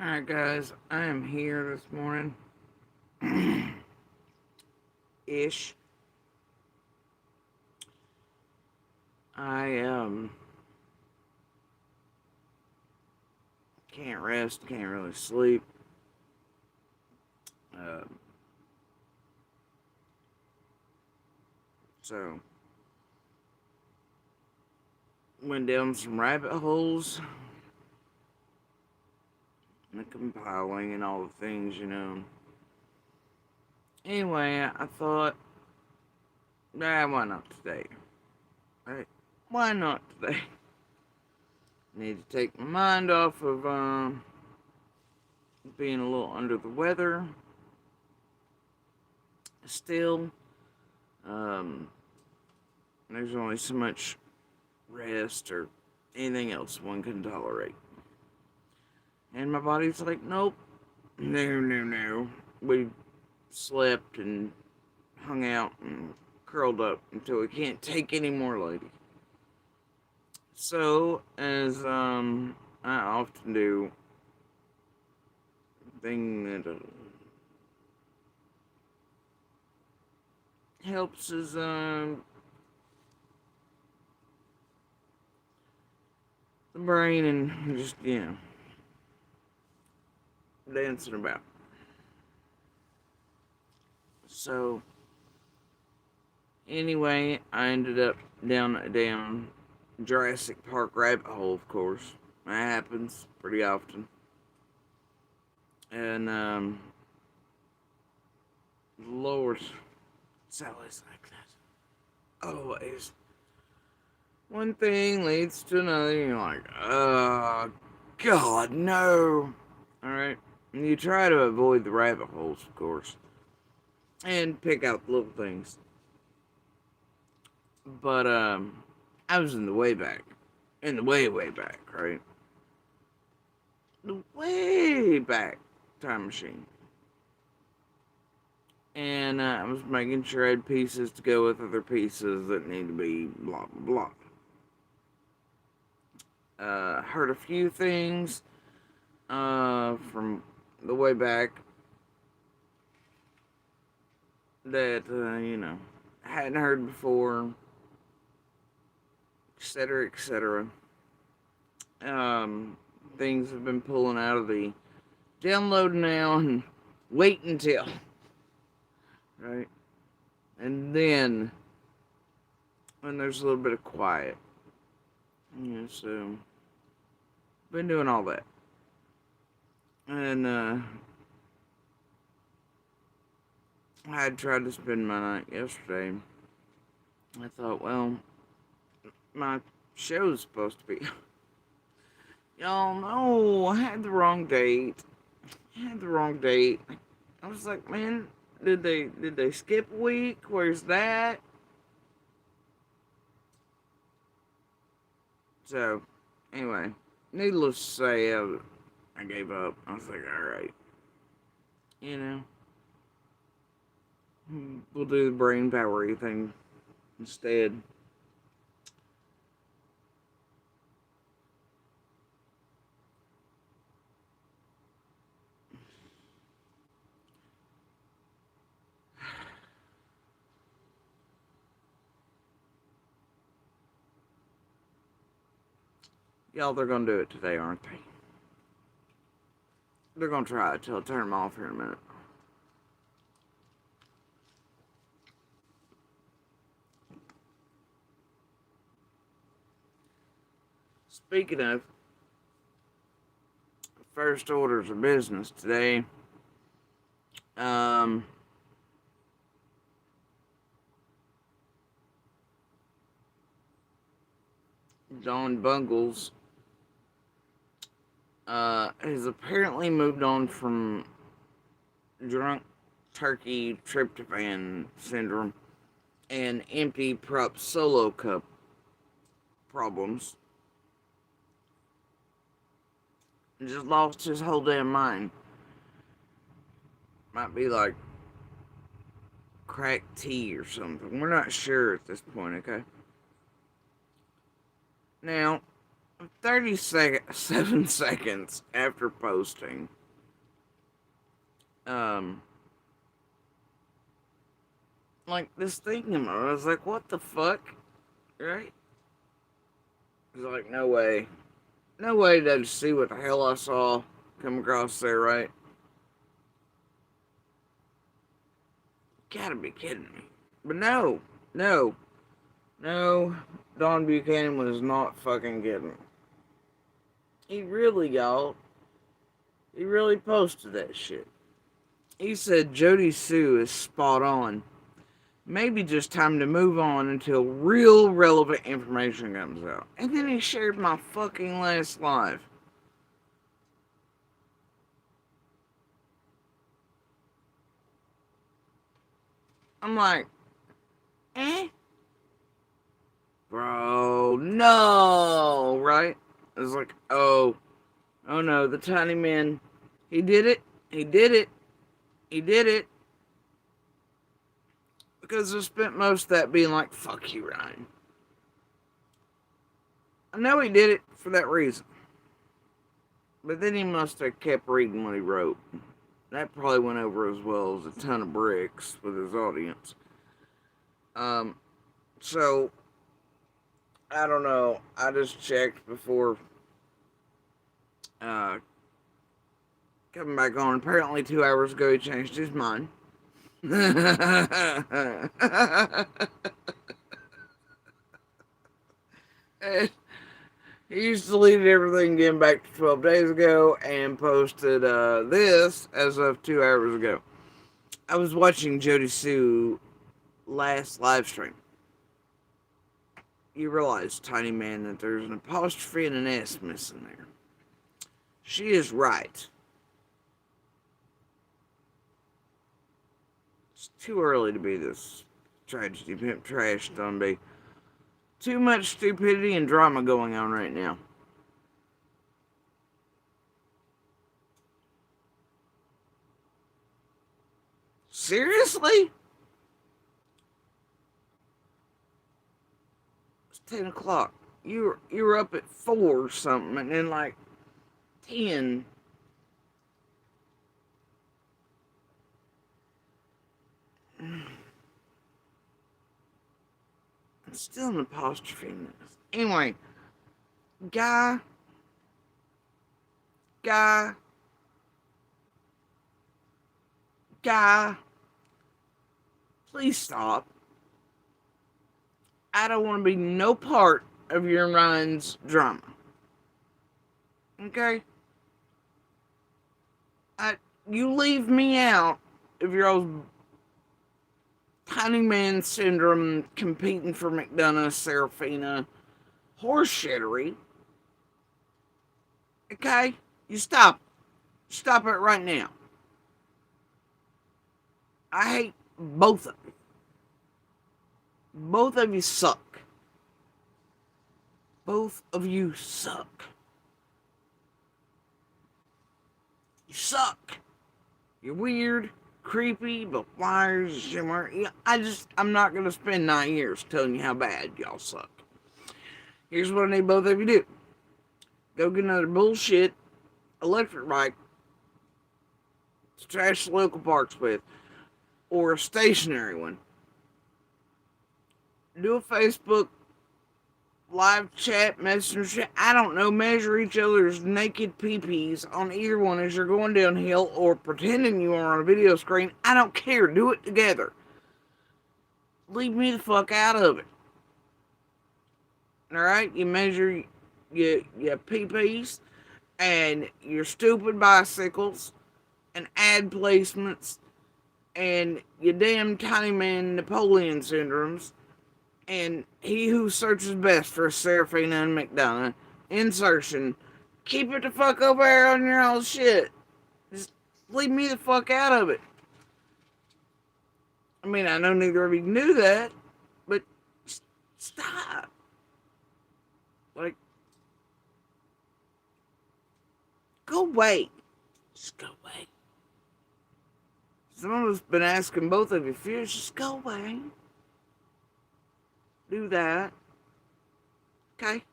Alright, guys, I am here this morning. Ish. I can't rest, can't really sleep. Uh, so, went down some rabbit holes and the compiling and all the things. Anyway, I thought, why not today? Right? Why not today? Need to take my mind off of being a little under the weather. Still, um, there's only so much rest or anything else one can tolerate. And my body's like, nope, no, no, no. We slept and hung out and curled up until we can't take any more, lady. So, as I often do, thing that helps is the brain and just dancing about. So anyway, I ended up down Jurassic Park rabbit hole, of course. That happens pretty often. And Lord, it's always like that. Always. One thing leads to another, and you're like, oh God, no. Alright. And you try to avoid the rabbit holes, of course. And pick out the little things. But I was in the way back. In the way, way back, right? The way back time machine. And I was making sure I had pieces to go with other pieces that need to be blah, blah, blah. Heard a few things from the way back that, I hadn't heard before, etc., etc. Things have been pulling out of the download now and wait until, right? And then, when there's a little bit of quiet, so, been doing all that. And, I had tried to spend my night yesterday. I thought, well, my show's supposed to be. Y'all know I had the wrong date. I was like, man, did they skip a week? Where's that? So, anyway, needless to say, I gave up. I was like, alright. You know, we'll do the brain powery thing instead. Y'all, they're gonna do it today, aren't they? They're gonna try it till I turn them off here in a minute. Speaking of first orders of business today, um, John Bungles has apparently moved on from drunk turkey tryptophan syndrome and empty prop solo cup problems. Just lost his whole damn mind. Might be like cracked tea or something. We're not sure at this point, okay? Now, 37 seconds after posting, like this thing in my I was like, what the fuck? Right? He's like, no way. No way did I see what the hell I saw come across there, right? Gotta be kidding me. But no, no, no. Don Buchanan was not fucking kidding. He really, y'all, he really posted that shit. He said Jody Sue is spot on. Maybe just time to move on until real relevant information comes out. And then he shared my fucking last live. I'm like, eh? Bro, no, right? It's like, oh no, the tiny man, he did it, he did it, he did it. Because I spent most of that being like, fuck you, Ryan. I know he did it for that reason. But then he must have kept reading what he wrote. That probably went over as well as a ton of bricks with his audience. Um, so, I don't know. I just checked before uh, coming back on. Apparently, 2 hours ago, he changed his mind. He's deleted everything again back to 12 days ago and posted this as of 2 hours ago. I was watching Jody Sue last live stream. You realize, Tiny Man, that there's an apostrophe and an S missing there. She is right. It's too early to be this tragedy pimp trash zombie. Too much stupidity and drama going on right now. Seriously? It's 10 o'clock. You were up at 4 or something, and then like 10. It's still an apostrophe in this. Anyway, guy, guy, guy, please stop. I don't want to be no part of your and Ryan's drama. Okay? You leave me out of your old tiny man syndrome competing for McDonough, Serafina, horseshittery. Okay? You stop. Stop it right now. I hate both of you. Both of you suck. Both of you suck. You suck. You're weird, creepy, but liars, shimmer. I'm not going to spend 9 years telling you how bad y'all suck. Here's what I need both of you to do. Go get another bullshit electric bike to trash the local parks with, or a stationary one. Do a Facebook live chat, messenger chat. I don't know. Measure each other's naked pee-pees on either one as you're going downhill or pretending you are on a video screen. I don't care. Do it together. Leave me the fuck out of it. Alright? You measure your pee-pees and your stupid bicycles and ad placements and your damn tiny man Napoleon syndromes. And he who searches best for Serafina and McDonough. Insertion. Keep it the fuck over there on your own shit. Just leave me the fuck out of it. I mean, I know neither of you knew that, but stop. Like, go away. Just go away. Someone's been asking both of you if you just go away. Do that. Okay?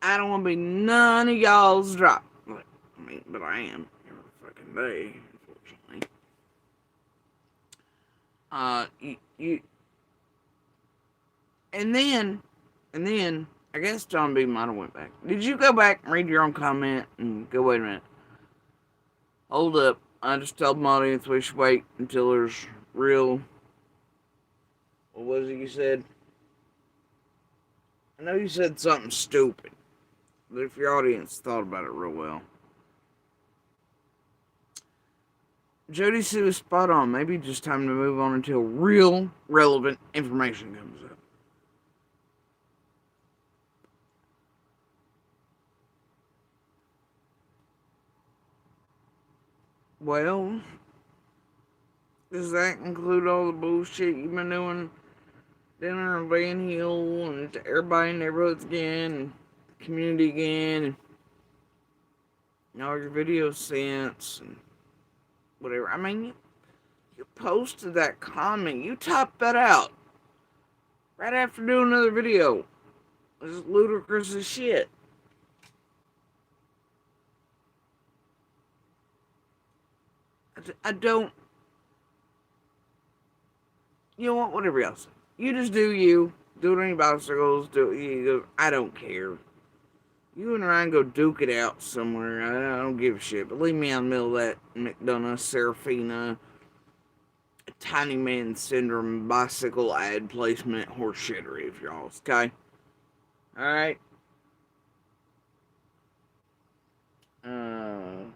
I don't want to be none of y'all's drop. But I am. fucking day, unfortunately. You and then I guess John B might have went back. Did you go back and read your own comment and go, wait a minute, hold up? I just told my audience we should wait until there's real. What was it you said? I know you said something stupid, but if your audience thought about it real well. Jody Sue was spot on. Maybe just time to move on until real, relevant information comes up. Well, does that include all the bullshit you've been doing dinner in Van Hill and to everybody in neighborhoods again, and community again, and all your videos since, and whatever? I mean, you posted that comment, you topped that out right after doing another video. It's ludicrous as shit. I don't. You know what? Whatever else. You just do you. Do it any bicycles. Do you. I don't care. You and Ryan go duke it out somewhere. I don't give a shit. But leave me out in the middle of that McDonough, Serafina, Tiny Man Syndrome, bicycle ad placement horseshittery of y'all's. Okay? Alright? Uh.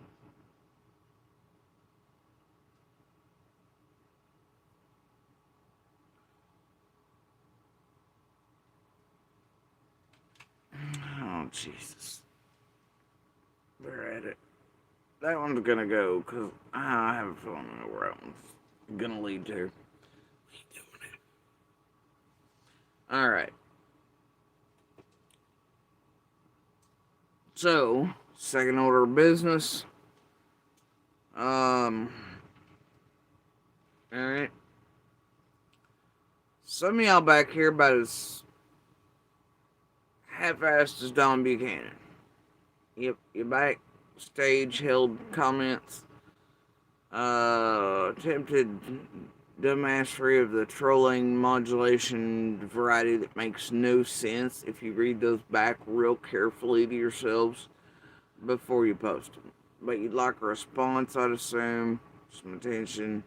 Oh, Jesus. They're at it. That one's gonna go, because I have a feeling I know where that one's gonna lead to. Alright. So, second order of business. Alright. Some of y'all back here about as half-assed as Don Buchanan. Yep, you backstage held comments. Attempted dumbassery of the trolling modulation variety that makes no sense if you read those back real carefully to yourselves before you post them. But you'd like a response, I'd assume. Some attention.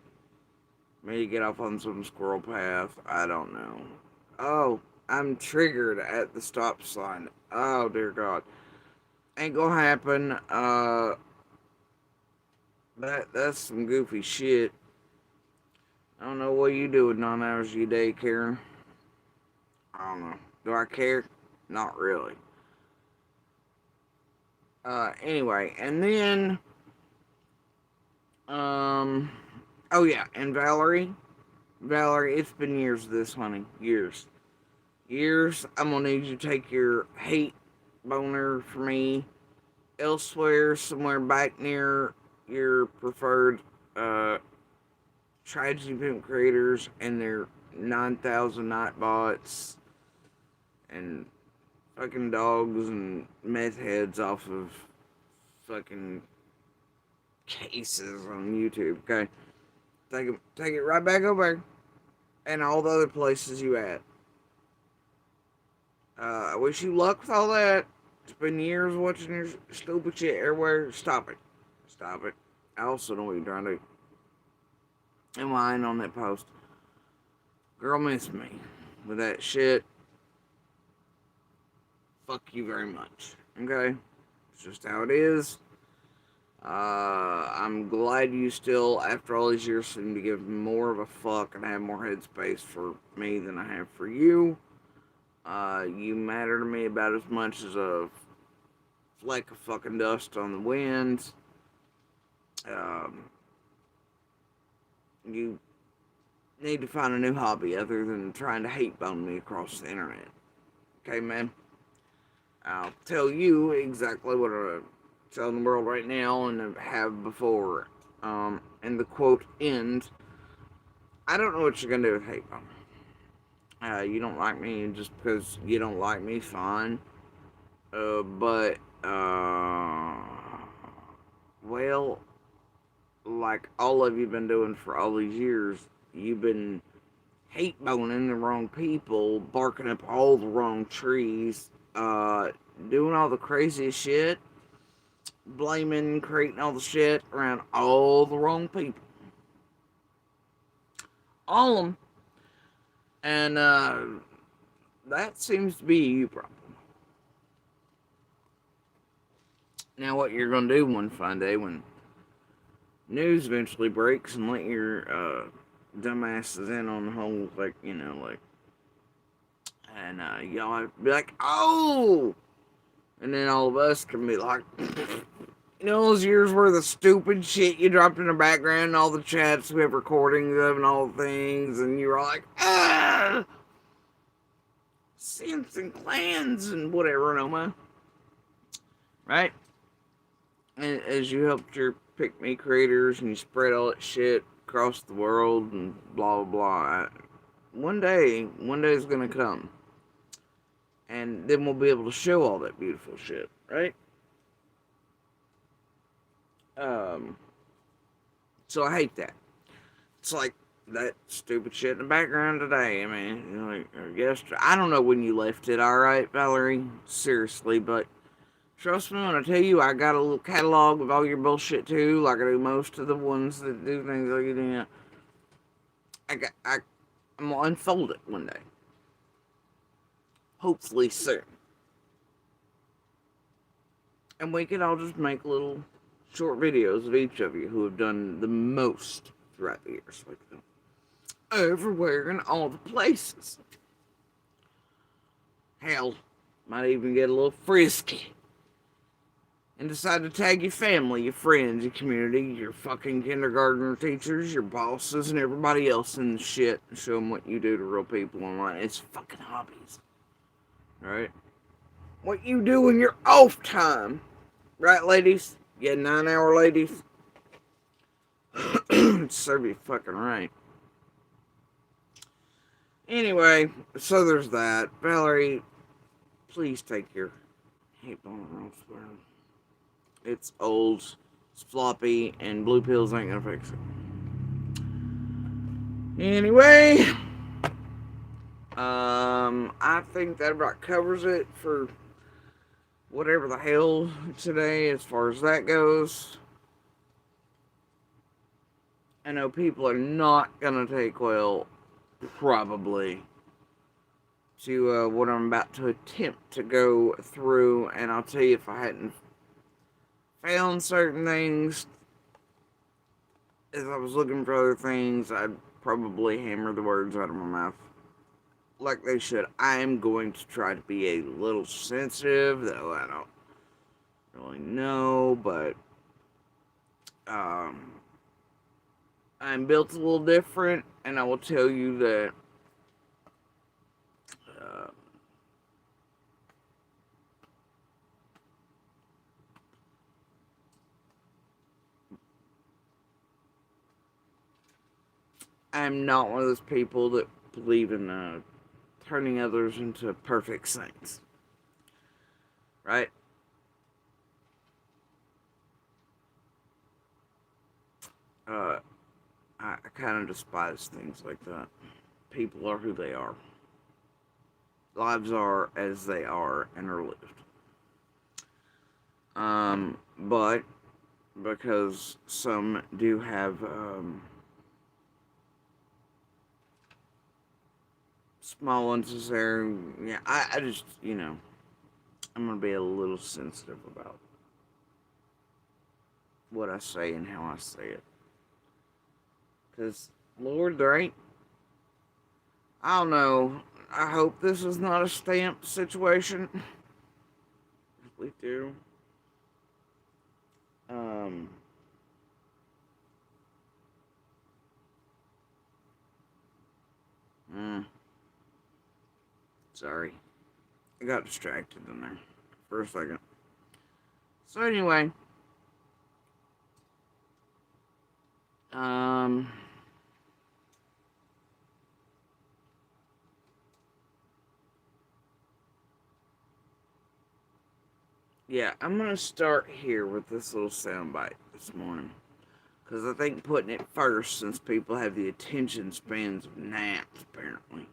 Maybe get off on some squirrel path. I don't know. Oh, I'm triggered at the stop sign. Oh, dear God. Ain't gonna happen. That's some goofy shit. I don't know what you do with 9 hours a day, Karen. I don't know. Do I care? Not really. Anyway, and then, oh yeah, and Valerie. Valerie, it's been years of this, honey. Years. Years. I'm gonna need you to take your hate boner for me elsewhere, somewhere back near your preferred tragedy pimp creators and their 9,000 nightbots and fucking dogs and meth heads off of fucking cases on YouTube. Okay, take it right back over, and all the other places you at. I wish you luck with all that. It's been years watching your stupid shit everywhere. Stop it. Stop it. I also know what you're trying to do. And lying on that post. Girl missed me with that shit. Fuck you very much. Okay? It's just how it is. I'm glad you still, after all these years, seem to give more of a fuck and have more headspace for me than I have for you. You matter to me about as much as a fleck of fucking dust on the wind. You need to find a new hobby other than trying to hate bone me across the internet. Okay, man? I'll tell you exactly what I'm telling the world right now and have before. And the quote ends. I don't know what you're gonna do with hate bone. You don't like me just because you don't like me, fine. But, well, like all of you been doing for all these years. You've been hate boning the wrong people, barking up all the wrong trees, doing all the craziest shit, blaming, creating all the shit around all the wrong people. All of them. And that seems to be a you problem. Now, what you're going to do one fine day when news eventually breaks and let your dumbasses in on the whole, like, and y'all be like, oh! And then all of us can be like, those years worth of stupid shit you dropped in the background, and all the chats we have recordings of, and all the things, and you're like, ah! Simps and clans and whatever, no man. Right? And as you helped your pick me creators and you spread all that shit across the world and blah blah blah. One day is gonna come. And then we'll be able to show all that beautiful shit, right? So I hate that. It's like that stupid shit in the background today. I mean, like, yesterday. I don't know when you left it, alright, Valerie? Seriously, but trust me when I tell you, I got a little catalog of all your bullshit too, like I do most of the ones that do things like you. I'm gonna unfold it one day. Hopefully soon. And we can all just make little short videos of each of you who have done the most throughout the years. Like everywhere in all the places. Hell, might even get a little frisky. And decide to tag your family, your friends, your community, your fucking kindergartner teachers, your bosses, and everybody else in the shit. And show them what you do to real people online. It's fucking hobbies. Right? What you do in your off time. Right, ladies? Yeah, 9-hour ladies. Serve you fucking right. Anyway, so there's that. Valerie, please take your hate bone elsewhere. It's old, it's floppy, and blue pills ain't gonna fix it. Anyway, I think that about covers it for whatever the hell today as far as that goes. I know people are not gonna take well, probably, to what I'm about to attempt to go through, and I'll tell you, if I hadn't found certain things as I was looking for other things, I'd probably hammer the words out of my mouth like they should. I am going to try to be a little sensitive, though I don't really know, but I'm built a little different, and I will tell you that I'm not one of those people that believe in turning others into perfect saints. Right? I kind of despise things like that. People are who they are. Lives are as they are and are lived. But because some do have small ones there, yeah, I just, I'm gonna be a little sensitive about what I say and how I say it. Because, Lord, there ain't, I don't know, I hope this is not a stamp situation. We do. Sorry. I got distracted in there for a second. So anyway, yeah, I'm gonna start here with this little soundbite this morning. Because I think putting it first, since people have the attention spans of gnats, apparently,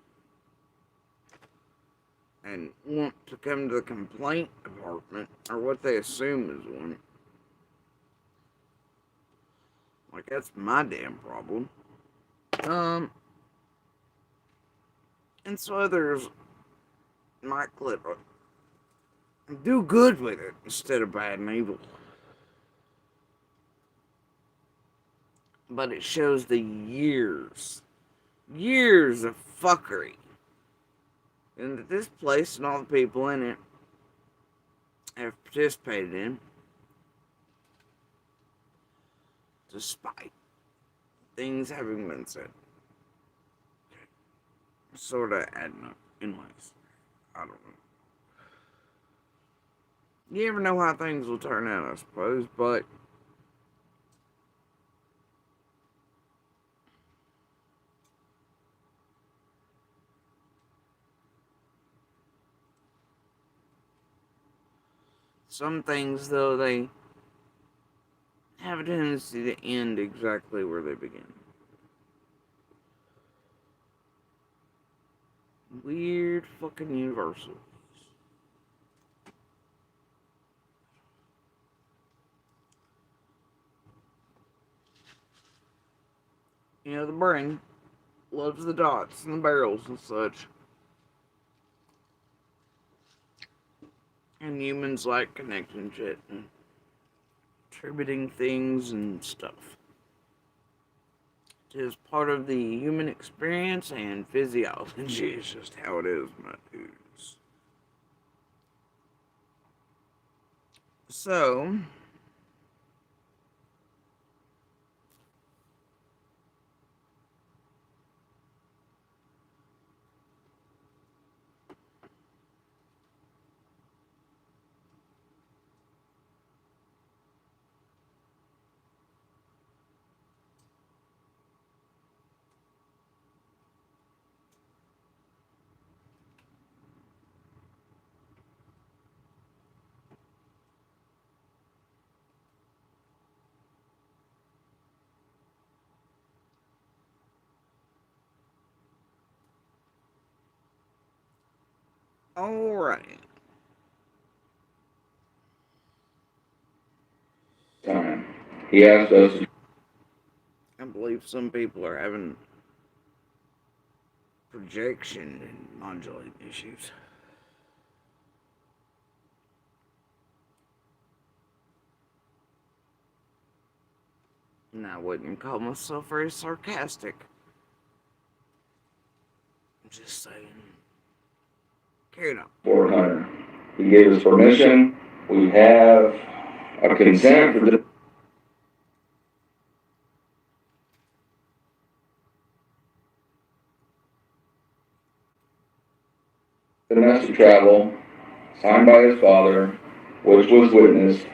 and want to come to the complaint department, or what they assume is one. Like, that's my damn problem. And so others might clip it. Do good with it instead of bad and evil. But it shows the years of fuckery. And that this place and all the people in it have participated in, despite things having been said. Sort of adding up. Anyways, I don't know. You never know how things will turn out, I suppose, but some things, though, they have a tendency to end exactly where they begin. Weird fucking universal. You know, the brain loves the dots and the barrels and such. And humans like connecting shit and attributing things and stuff. It is part of the human experience and physiology. It's just how it is, my dudes. So, alright. Time. He asked us. I believe some people are having projection and modulating issues. And I wouldn't call myself very sarcastic. I'm just saying. Carry on. For Hunter. He gave us permission. We have a consent for this. Domestic travel, signed by his father, which was witnessed.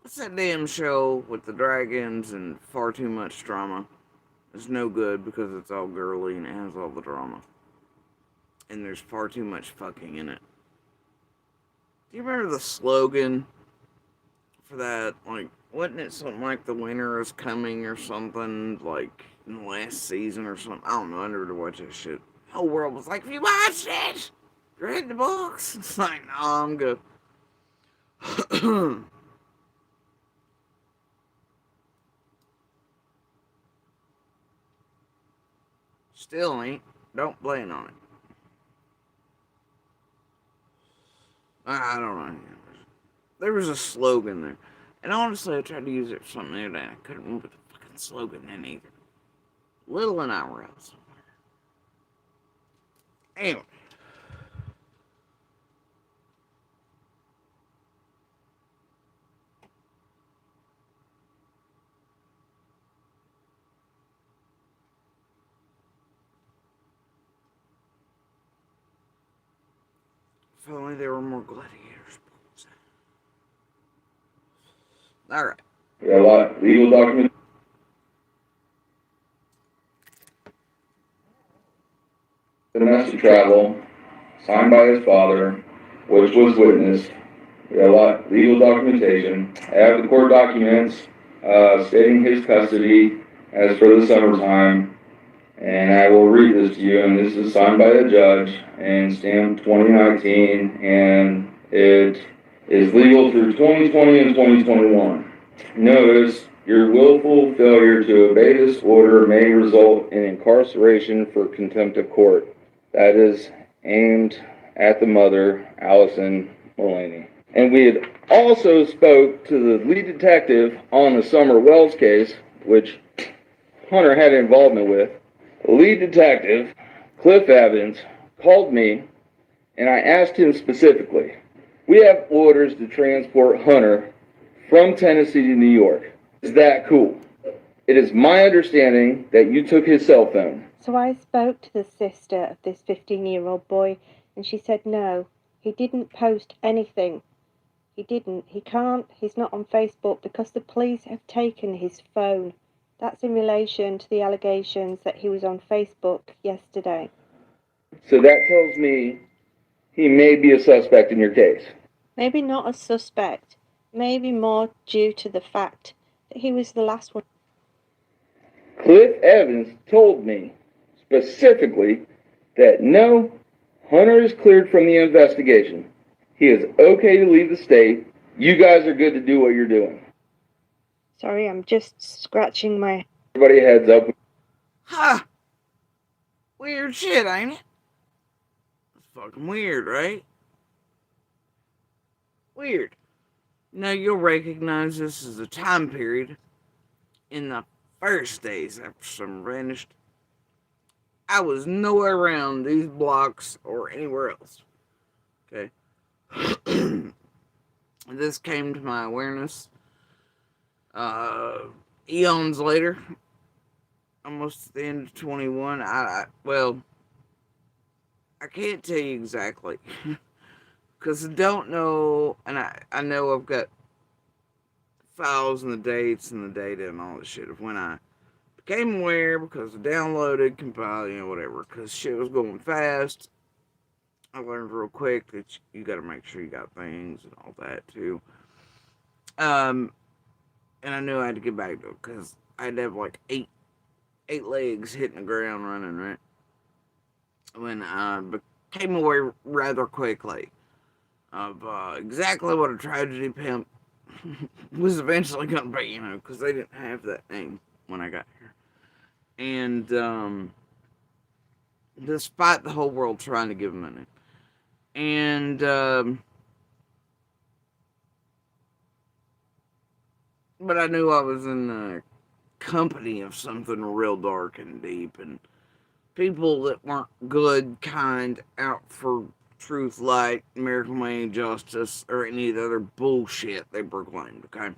What's that damn show with the dragons and far too much drama? It's no good because it's all girly and it has all the drama. And there's far too much fucking in it. Do you remember the slogan for that? Like, wasn't it something like the winter is coming or something? Like, in the last season or something? I don't know. I never did watch that shit. The whole world was like, if you watched it, you read the books. It's like, no, I'm good. Still ain't. Don't blame on it. I don't know. There was a slogan there. And honestly, I tried to use it for something the other day. I couldn't remember the fucking slogan then either. Little and I were out somewhere. Anyway. If only there were more gladiators. Alright. We got a lot of legal documents. Domestic travel, signed by his father, which was witnessed. We got a lot of legal documentation. I have the court documents. stating his custody as for the summertime. And I will read this to you, and this is signed by the judge and stamped 2019, and it is legal through 2020 and 2021. Notice, your willful failure to obey this order may result in incarceration for contempt of court. That is aimed at the mother, Allison Mulaney. And we had also spoke to the lead detective on the Summer Wells case, which Hunter had involvement with. The lead detective, Cliff Evans, called me, and I asked him specifically, we have orders to transport Hunter from Tennessee to New York. Is that cool? It is my understanding that you took his cell phone. So I spoke to the sister of this 15-year-old boy, and she said no, he didn't post anything. He didn't. He can't. He's not on Facebook because the police have taken his phone. That's in relation to the allegations that he was on Facebook yesterday. So that tells me he may be a suspect in your case. Maybe not a suspect. Maybe more due to the fact that he was the last one. Cliff Evans told me specifically that no, Hunter is cleared from the investigation. He is okay to leave the state. You guys are good to do what you're doing. Sorry, I'm just scratching my... Everybody heads up. Ha! Weird shit, ain't it? It's fucking weird, right? Weird. Now, you'll recognize this as a time period in the first days after summer vanished. I was nowhere around these blocks or anywhere else. Okay? This came to my awareness eons later, almost at the end of 21. Well, I can't tell you exactly because I don't know, and I know I've got files and the dates and the data and all this shit of when I became aware because I downloaded, compiled, whatever, because shit was going fast. I learned real quick that you got to make sure you got things and all that too. And I knew I had to get back to it because I'd have like eight legs hitting the ground running, right? When I became aware rather quickly of exactly what a tragedy pimp was eventually going to be, because they didn't have that name when I got here. And despite the whole world trying to give him a name. And but I knew I was in the company of something real dark and deep, and people that weren't good, kind, out for truth, light, miracle, money, justice, or any of the other bullshit they proclaimed, okay?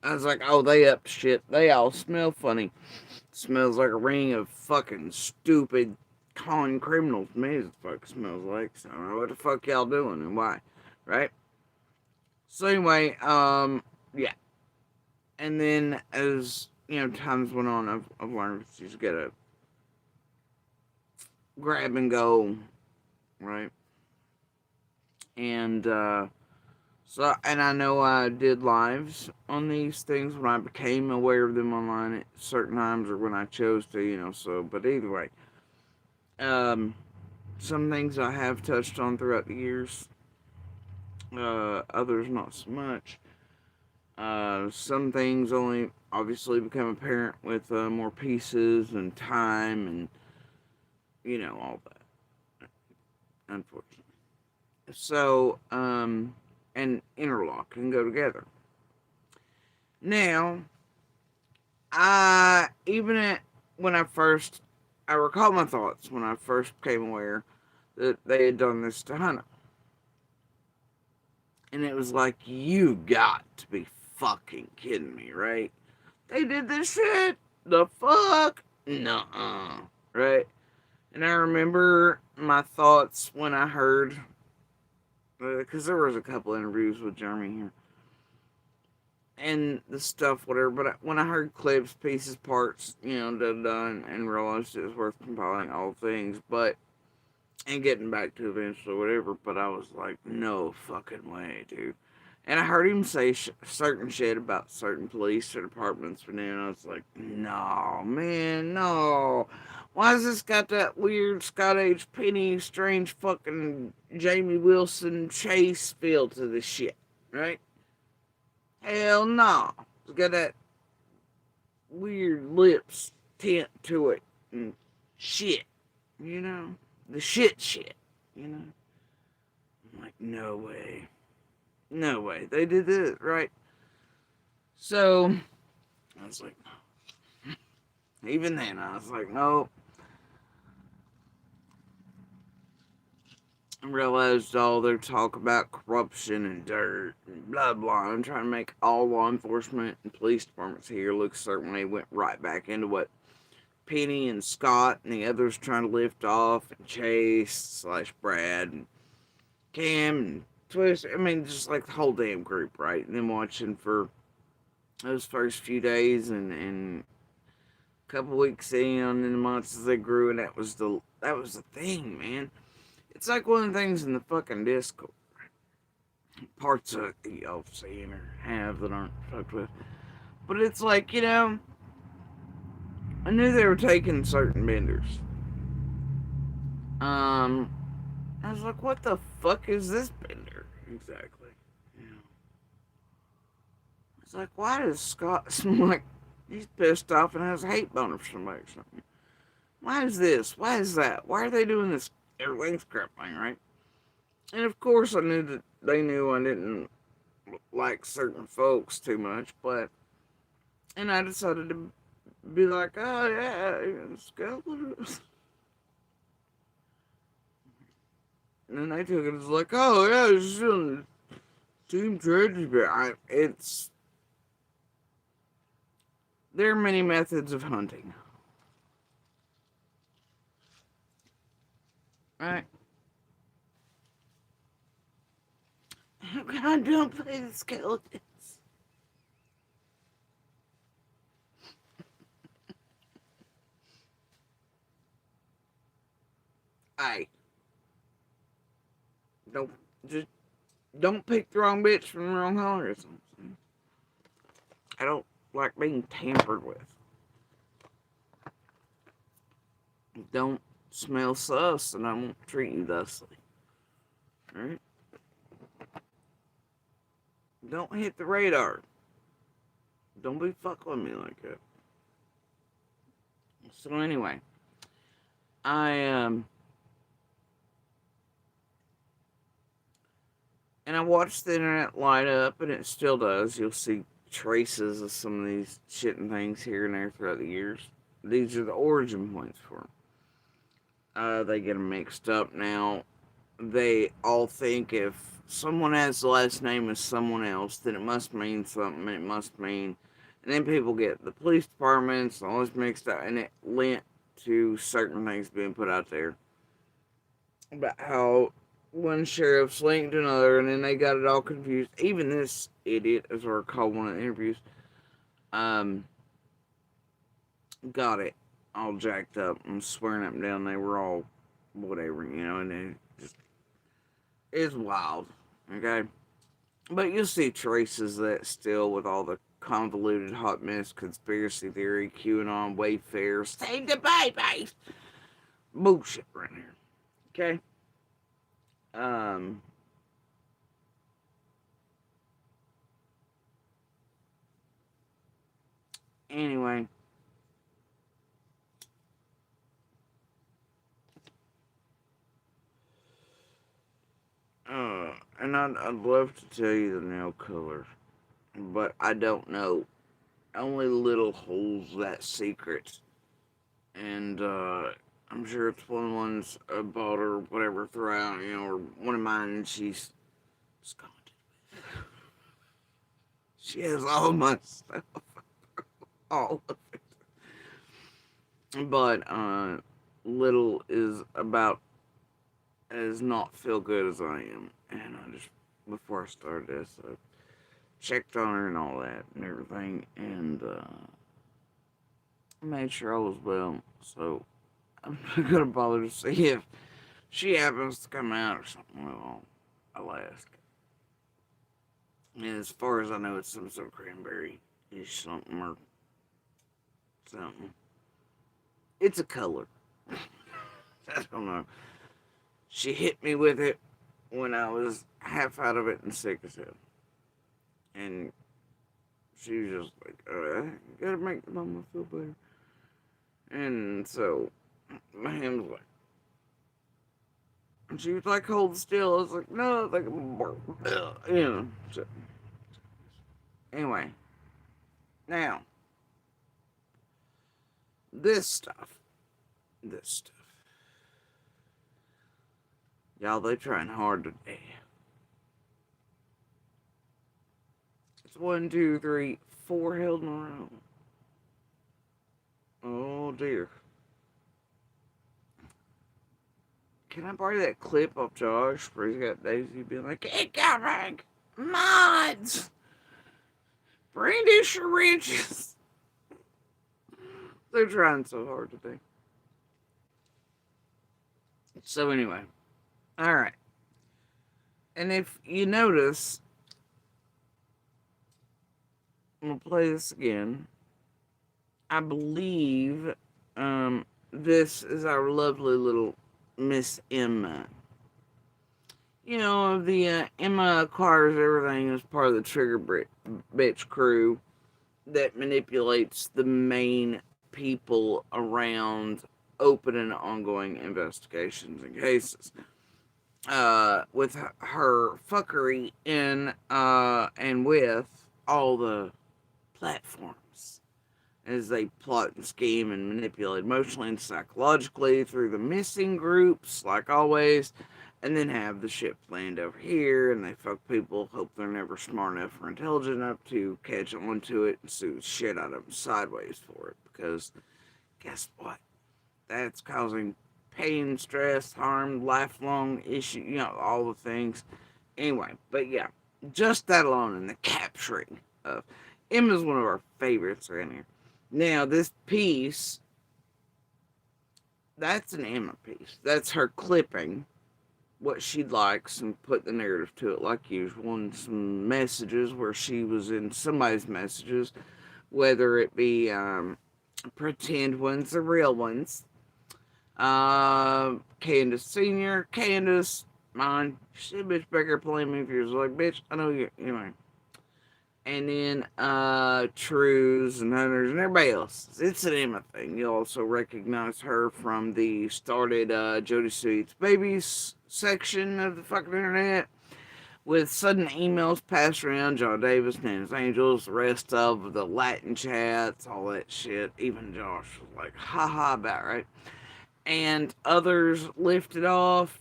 I was like, oh, they up shit. They all smell funny. Smells like a ring of fucking stupid con criminals. To me, it fucking smells like. So I don't know what the fuck y'all doing and why, right? So anyway, yeah. And then as times went on, I've learned you just gotta grab and go, right? And and I know I did lives on these things when I became aware of them online at certain times or when I chose to, so, but either way, some things I have touched on throughout the years, others not so much. Some things only obviously become apparent with more pieces and time and, all that, unfortunately. So, and interlock and go together. Now, when I recall my thoughts when I first became aware that they had done this to Hunter. And it was like, you got to be fucking kidding me, right? They did this shit? The fuck? Nuh-uh. Right? And I remember my thoughts when I heard, because there was a couple interviews with Jeremy here, and the stuff, whatever, but when I heard clips, pieces, parts, and realized it was worth compiling all things, and getting back to eventually, whatever, but I was like, no fucking way, dude. And I heard him say certain shit about certain police or departments, but then I was like, no, man, no. Why has this got that weird Scott H. Penny, strange fucking Jamie Wilson Chase feel to this shit, right? Hell no. It's got that weird lips tint to it and shit, you know? The shit, you know? I'm like, no way. No way. They did this, right? So, I was like, even then, I was like, no. I realized all their talk about corruption and dirt and blah blah. I'm trying to make all law enforcement and police departments here look certain way. Went right back into what Penny and Scott and the others trying to lift off, and Chase slash Brad and Cam and Twist. I mean, just like the whole damn group, right? And then watching for those first few days and a couple weeks in, and the months as they grew, and that was the thing, man. It's like one of the things in the fucking Discord. Parts of y'all seen or have that aren't fucked with. But it's like, I knew they were taking certain benders. Um, I was like, what the fuck is this bender? Exactly. You know. It's like, why does Scott seem like he's pissed off and has a hate boner for somebody or something? Why is this? Why is that? Why are they doing this everything's crap thing, right? And of course, I knew that they knew I didn't like certain folks too much, and I decided to be like, oh yeah, Skeletons. And then they took it as like, oh yeah, it's still Team Tragedy, but there are many methods of hunting, right? God, don't play the skeletons. I don't just don't pick the wrong bitch from the wrong hunter or something. I don't like being tampered with. Don't smell sus, and I won't treat you thusly. Alright? Don't hit the radar. Don't be fucking with me like that. So anyway, I and I watched the internet light up, and it still does. You'll see traces of some of these shit and things here and there throughout the years. These are the origin points for them. They get them mixed up now. They all think if someone has the last name as someone else, then it must mean something. It must mean, and then people get the police departments all this mixed up, and it lent to certain things being put out there about how one sheriff's linked to another, and then they got it all confused. Even this idiot, as I recall one of the interviews, um, got it all jacked up and swearing up and down they were all whatever, and it just is wild, okay? But you'll see traces of that still with all the convoluted hot mess conspiracy theory, QAnon, Wayfair, save the babies, bullshit right here, okay? Um, anyway, and I'd love to tell you the nail color, but I don't know. Only Little holds that secret, and I'm sure it's one of the ones I bought or whatever throughout, or one of mine, and she's scolded. She has all my stuff, all of it. But Little is about as not feel good as I am, and I just before I started this, I checked on her and all that and everything, and made sure I was well. So I'm not gonna bother to see if she happens to come out or something. Well, I'll ask. And as far as I know, it's some sort of cranberry ish something or something. It's a color. I don't know. She hit me with it when I was half out of it and sick as hell. And she was just like, you gotta make the mama feel better. And so my hand was like, and she was like, hold still. I was like, no, it's like, you know. So, anyway, now, this stuff, this stuff. Y'all, they trying hard today. It's 1, 2, 3, 4 held in a row. Oh dear. Can I borrow that clip of Josh where he's got Daisy being like, incoming mods! Bring this your wrenches! They're trying so hard today. So anyway. Alright. And if you notice, I'm going to play this again. I believe this is our lovely little Miss Emma. You know, the Emma acquires everything as part of the Trigger Bitch crew that manipulates the main people around open and ongoing investigations and cases. With her fuckery in and with all the platforms as they plot and scheme and manipulate emotionally and psychologically through the missing groups, like always, and then have the shit planned over here, and they fuck people, hope they're never smart enough or intelligent enough to catch on to it and sue the shit out of them sideways for it, because guess what? That's causing pain, stress, harm, lifelong issue, you know, all the things. Anyway, but yeah, just that alone and the capturing of Emma's one of our favorites right here. Now, this piece, that's an Emma piece. That's her clipping what she likes and put the narrative to it like usual, and some messages where she was in somebody's messages, whether it be pretend ones or real ones. Candace Senior, Candace, mine, she a bitch back here playing me if you was like, bitch, I know you, anyway. And then Trues and Hunters and everybody else. It's an Emma thing. You also recognize her from the started Jody Sweet's Babies section of the fucking internet, with sudden emails passed around John Davis, Nan's Angels, the rest of the Latin chats, all that shit. Even Josh was like, haha, about right. And others lifted off.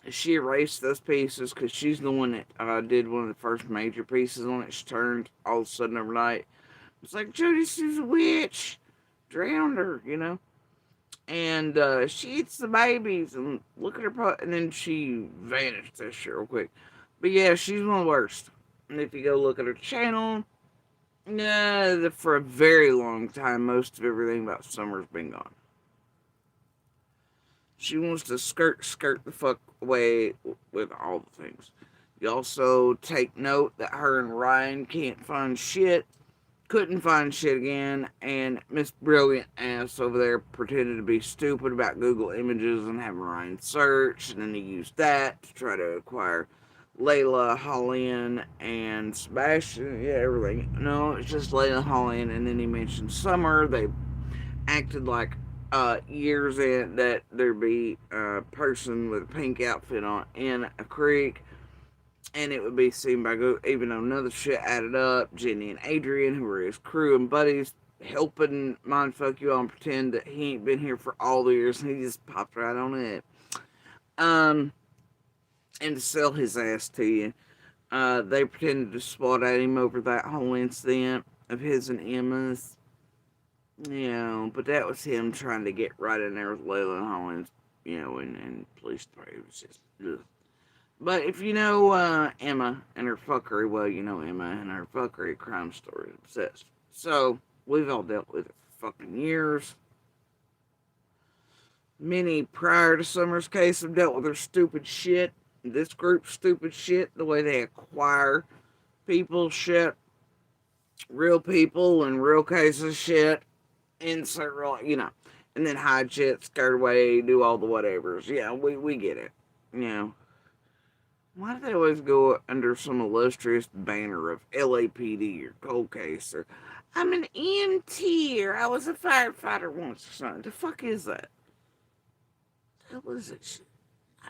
She erased those pieces because she's the one that did one of the first major pieces on it. She turned all of a sudden overnight. It's like, Jody Sue's a witch. Drowned her, you know? And she eats the babies and look at her, and then she vanished that shit real quick. But yeah, she's one of the worst. And if you go look at her channel, yeah, for a very long time, most of everything about Summer's been gone. She wants to skirt the fuck away with all the things. You also take note that her and Ryan can't find shit. Couldn't find shit again, and Miss Brilliant ass over there pretended to be stupid about Google Images and having Ryan search, and then he used that to try to acquire Layla, Holland, and Sebastian. Yeah, everything. No, it's just Layla, Holland, and then he mentioned Summer. They acted like years in that there'd be a person with a pink outfit on in a creek, and it would be seen by even though another shit added up. Jenny and Adrian, who were his crew and buddies, helping mindfuck you all and pretend that he ain't been here for all the years, and he just popped right on it. And to sell his ass to you. They pretended to swat at him over that whole incident of his and Emma's. You know, but that was him trying to get right in there with Layla and Hollins, you know, and police department. It was just, ugh. But if you know Emma and her fuckery, well, you know Emma and her fuckery crime story obsessed. So, we've all dealt with it for fucking years. Many prior to Summer's case have dealt with her stupid shit. This group's stupid shit, the way they acquire people shit, real people and real cases shit, insert real, and then hide shit, skirt away, do all the whatevers. Yeah, we get it. You know, why do they always go under some illustrious banner of LAPD or cold case or I'm an EMT or I was a firefighter once or something? The fuck is that? What is that shit? I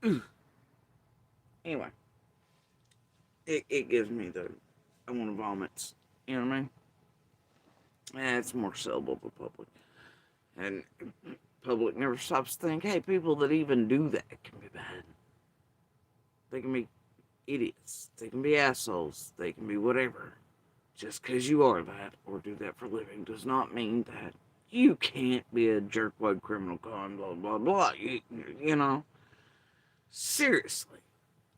don't. Anyway, it gives me the I want to vomit. You know what I mean? It's more sellable to public, and public never stops to think, hey, people that even do that can be bad. They can be idiots. They can be assholes. They can be whatever. Just because you are that or do that for a living does not mean that you can't be a jerkwad criminal con, blah, blah, blah. You know? Seriously.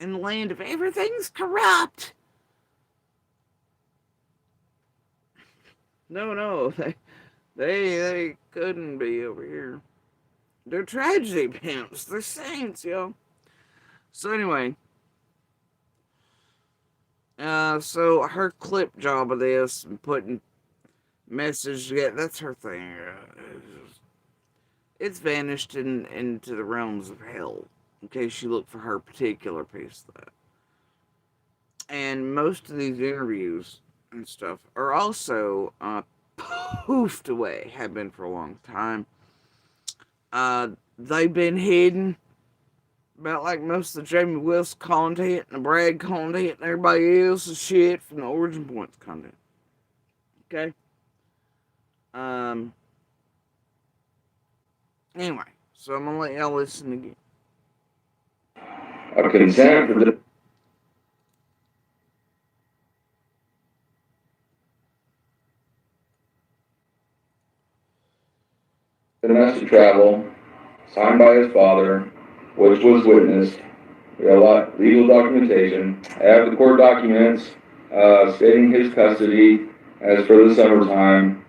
In the land of everything's corrupt. No, they couldn't be over here. They're tragedy pimps. They're saints, yo. So anyway, so her clip job of this and putting message together, that's her thing. It's vanished into the realms of hell, in case you look for her particular piece of that. And most of these interviews and stuff are also poofed away, have been for a long time. They've been hidden. About like most of the Jamie Wills content and the Brad content and everybody else's shit from the Origin Points content. Okay? Anyway, so I'm gonna let y'all listen again. A consent for domestic travel, signed by his father, which was witnessed. We have a lot of legal documentation. I have the court documents stating his custody as for the summertime,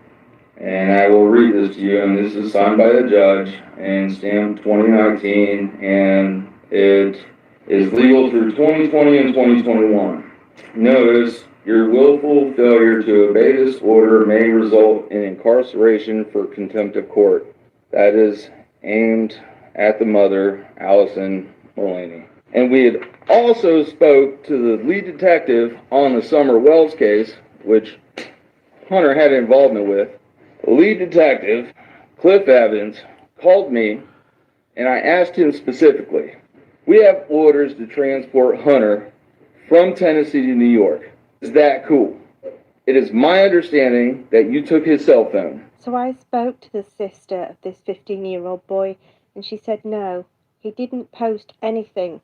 and I will read this to you. And this is signed by the judge and stamped 2019, and it is legal through 2020 and 2021. Notice your willful failure to obey this order may result in incarceration for contempt of court. That is aimed at the mother, Allison Mulaney. And we had also spoke to the lead detective on the Summer Wells case, which Hunter had involvement with. The lead detective, Cliff Evans, called me, and I asked him specifically, we have orders to transport Hunter from Tennessee to New York. Is that cool? It is my understanding that you took his cell phone. So I spoke to the sister of this 15-year-old boy, and she said no, he didn't post anything.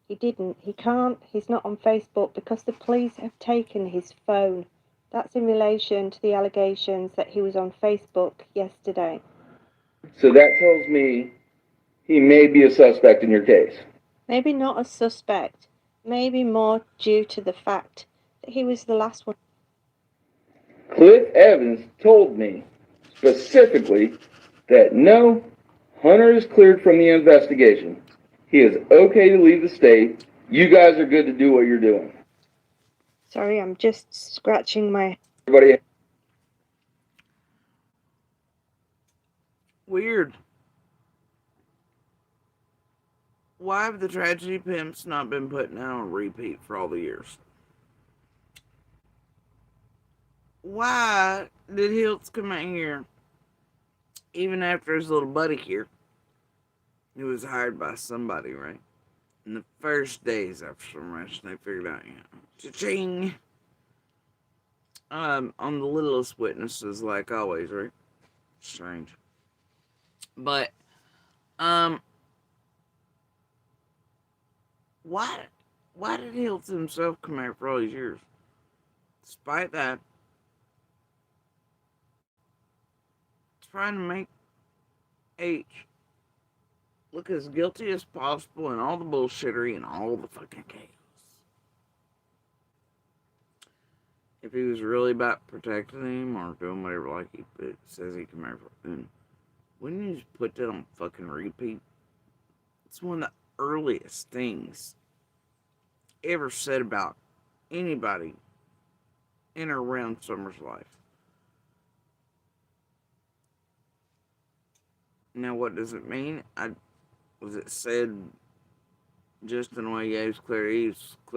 He didn't. He can't. He's not on Facebook because the police have taken his phone. That's in relation to the allegations that he was on Facebook yesterday. So that tells me he may be a suspect in your case. Maybe not a suspect. Maybe more due to the fact that he was the last one. Cliff Evans told me specifically that no, Hunter is cleared from the investigation. He is okay to leave the state. You guys are good to do what you're doing. Sorry, I'm just scratching my... Everybody. Weird. Why have the tragedy pimps not been putting out on repeat for all the years? Why did Hiltz come out here, even after his little buddy here, who was hired by somebody, right? In the first days after some arrest, they figured out, cha-ching. On the littlest witnesses, like always, right? Strange. But, why did Hiltz himself come out for all these years? Despite that, trying to make H look as guilty as possible in all the bullshittery and all the fucking chaos. If he was really about protecting him or doing whatever like he says he can marry for, then wouldn't you just put that on fucking repeat? It's one of the earliest things ever said about anybody in or around Summer's life. Now, what does it mean? Was it said just in a way, yeah, he's clear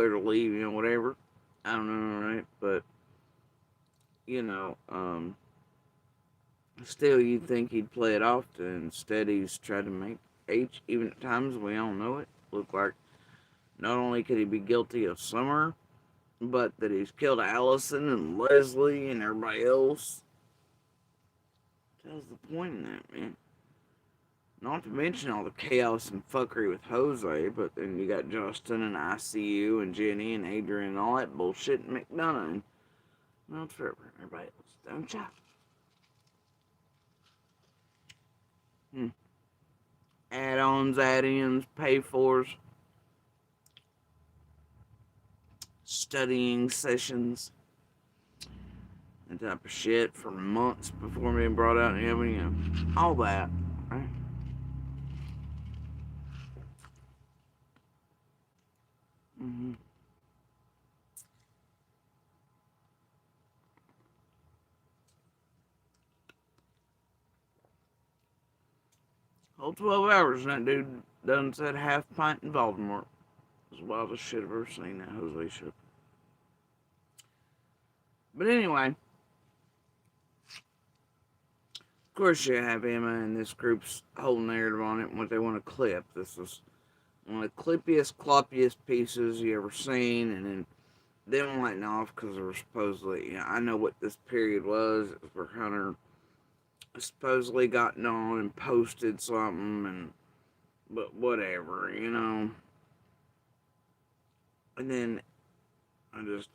to leave, whatever. I don't know, right? But still, you'd think he'd play it off. Instead, he's tried to make H, even at times we all know it, look like not only could he be guilty of Summer, but that he's killed Allison and Leslie and everybody else. What's the point in that, man? Not to mention all the chaos and fuckery with Jose, but then you got Justin and ICU and Jenny and Adrian and all that bullshit and McDonough and Mel Trevor and everybody else. Don't you? Add-ons, add-ins, pay-fors, studying sessions, that type of shit for months before being brought out in heaven, all that, right? Mm-hmm. Whole 12 hours and that dude done said half pint in Voldemort. It was the wildest shit I've ever seen, that Jose shit. But anyway, of course you have Emma and this group's whole narrative on it and what they want to clip. This was one of the clippiest, cloppiest pieces you ever seen, and then them letting off because they were supposedly, I know what this period was. It was where Hunter supposedly gotten on and posted something, but whatever, And then I just,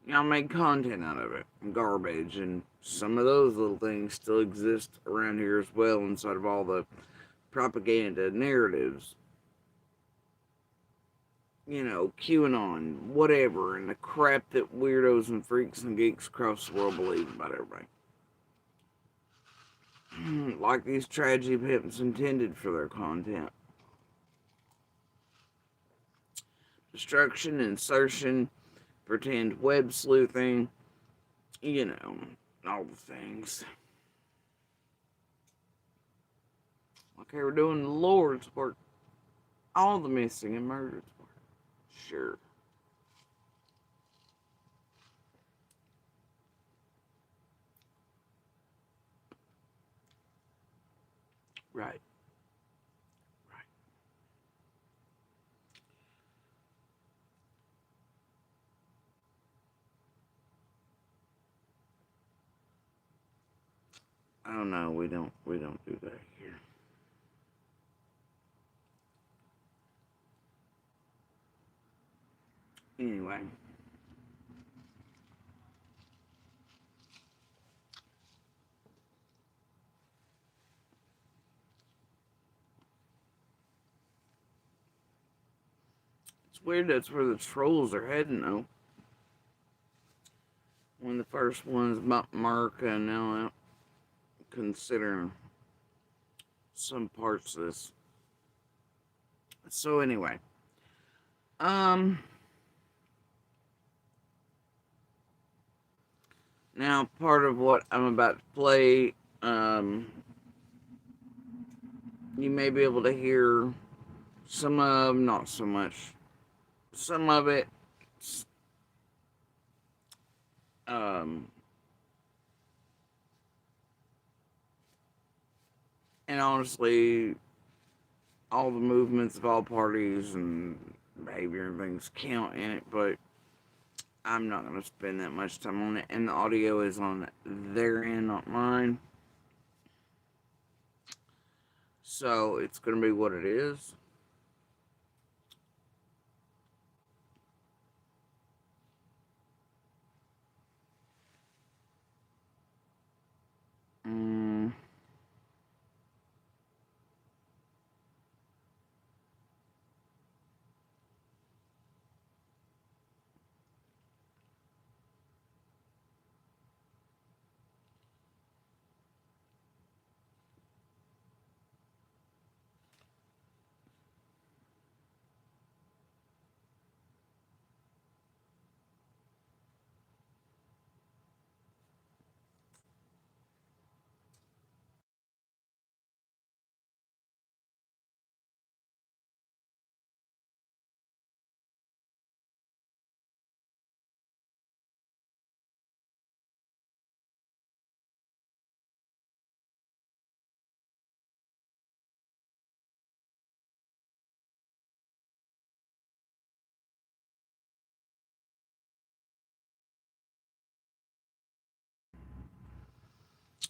made content out of it, garbage, and some of those little things still exist around here as well inside of all the propaganda narratives. QAnon, whatever, and the crap that weirdos and freaks and geeks across the world believe about everybody. Like these tragedy pimps intended for their content. Destruction, insertion, pretend web sleuthing, all the things. Like they were doing the Lord's work. All the missing and murdered work. Sure. Right. Right. I don't know. We don't do that here. Anyway. It's weird that's where the trolls are heading though. When the first one's about America and now considering some parts of this. So anyway. Now part of what I'm about to play, you may be able to hear some of, not so much, some of it, and honestly, all the movements of all parties and behavior and things count in it, but I'm not going to spend that much time on it, and the audio is on their end, not mine. So it's going to be what it is.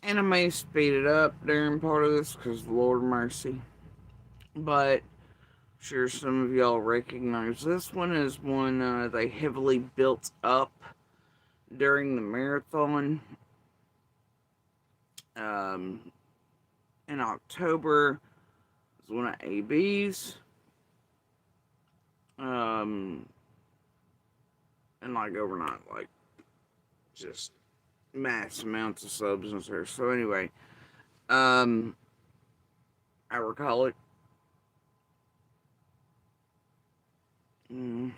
And I may speed it up during part of this because Lord mercy. But I'm sure some of y'all recognize this one as one they heavily built up during the marathon. Um, in October is one of AB's. Um, and like overnight, like just mass amounts of substance there. So anyway, um, I recall it.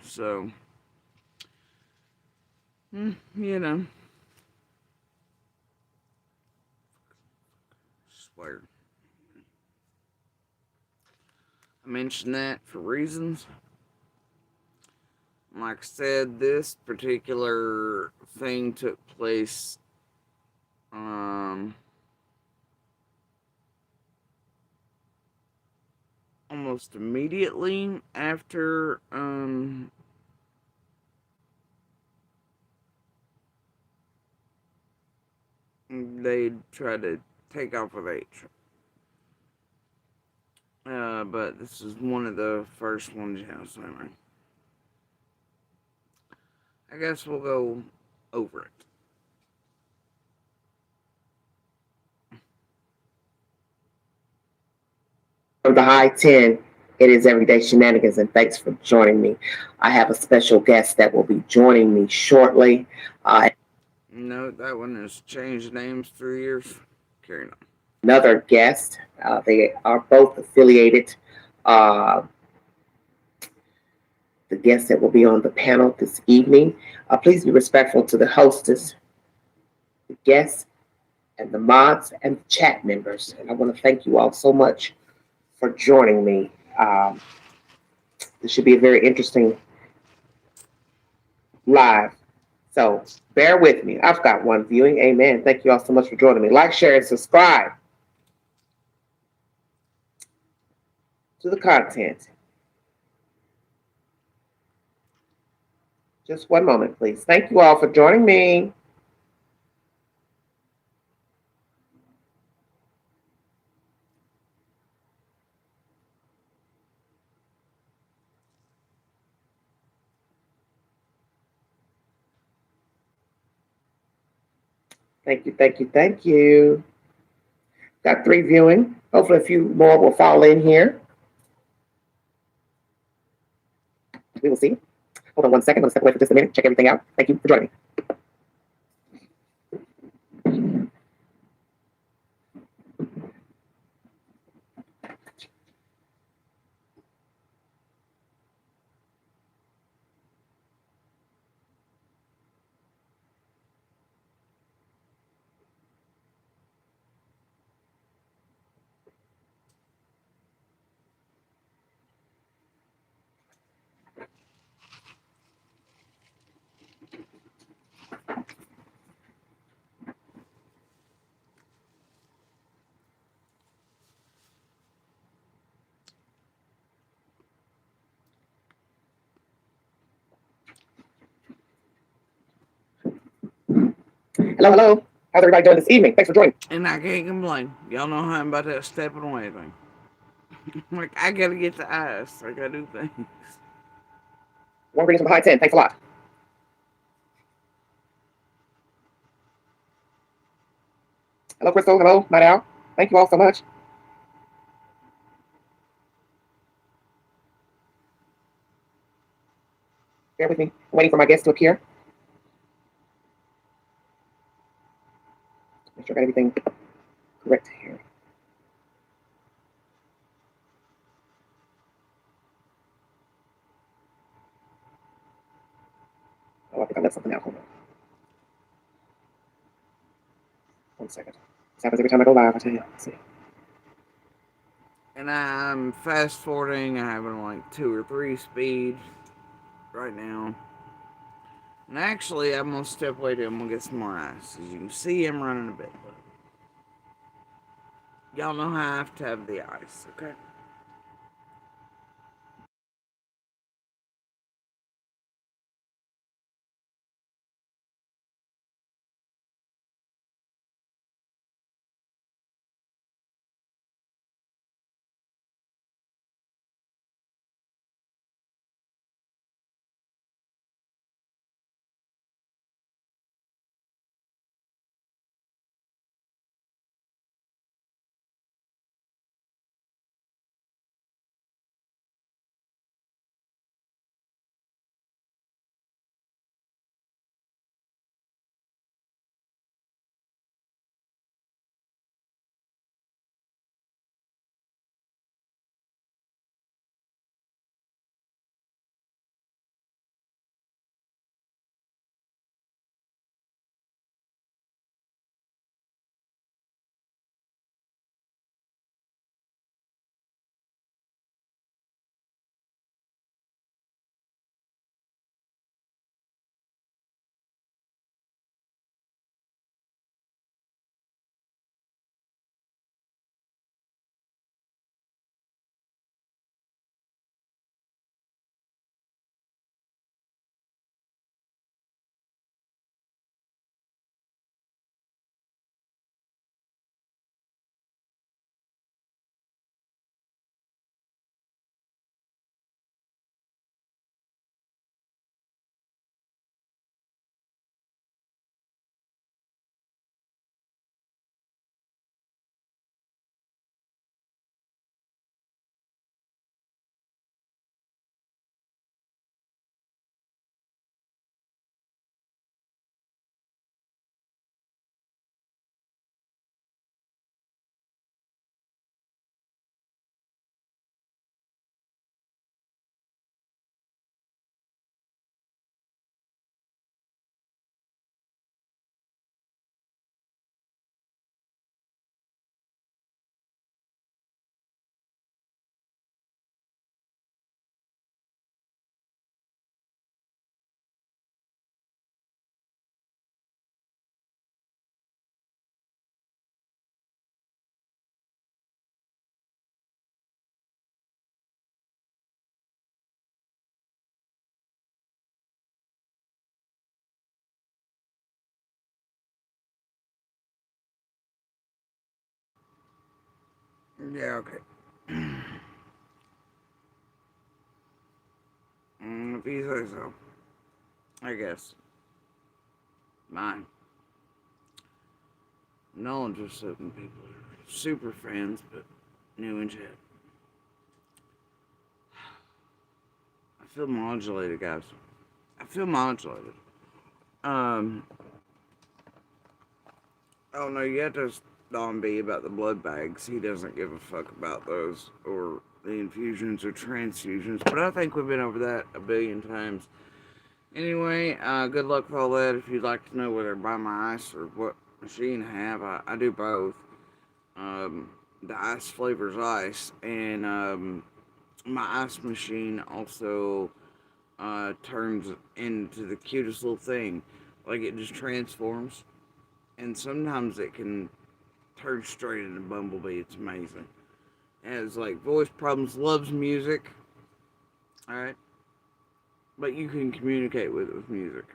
So, you know, swear. I mentioned that for reasons. Like I said, this particular thing took place um, almost immediately after they tried to take off with H. But this is one of the first ones, yeah, so anyway. I guess we'll go over it. From the high 10, it is Everyday Shenanigans, and thanks for joining me. I have a special guest that will be joining me shortly. No, that one has changed names 3 years. Carrying on. Another guest. They are both affiliated. Uh, the guests that will be on the panel this evening. Please be respectful to the hostess, the guests, and the mods and the chat members. And I want to thank you all so much for joining me. This should be a very interesting live. So bear with me. I've got one viewing. Amen. Thank you all so much for joining me. Like, share, and subscribe to the content. Just one moment, please. Thank you all for joining me. Thank you, thank you, thank you. Got 3 viewing. Hopefully a few more will fall in here. We will see. Hold on one second. I'm going to step away for just a minute, check everything out. Thank you for joining me. Hello, hello. How's everybody doing this evening? Thanks for joining. And I can't complain. Y'all know how I'm about that stepping away thing. Like, I gotta get the ice. I gotta do things. One greetings from the high 10. Thanks a lot. Hello, Crystal. Hello, Night Owl. Thank you all so much. Bear with me. I'm waiting for my guests to appear. Make sure I got everything correct here. Oh, I think I left something out. Hold on. 1 second. This happens every time I go live, I tell you. Let's see. And I'm fast forwarding. I'm having like 2 or 3 speed right now. And actually, I'm gonna step away to him. I'm gonna get some more ice. As you can see, I'm running a bit. But y'all know how I have to have the ice, okay? Yeah, okay. If you say so. I guess. Mine. No one just certain people are super fans, but new and shit. I feel modulated, guys. I feel modulated. Um, oh no, you have to Don B about the blood bags. He doesn't give a fuck about those or the infusions or transfusions. But I think we've been over that a billion times. Anyway, good luck with all that. If you'd like to know whether I buy my ice or what machine I have, I do both. Um, the ice flavors ice, and my ice machine also turns into the cutest little thing. Like it just transforms, and sometimes it can turn straight into Bumblebee. It's amazing. It has like voice problems, loves music. All right, but you can communicate with it with music.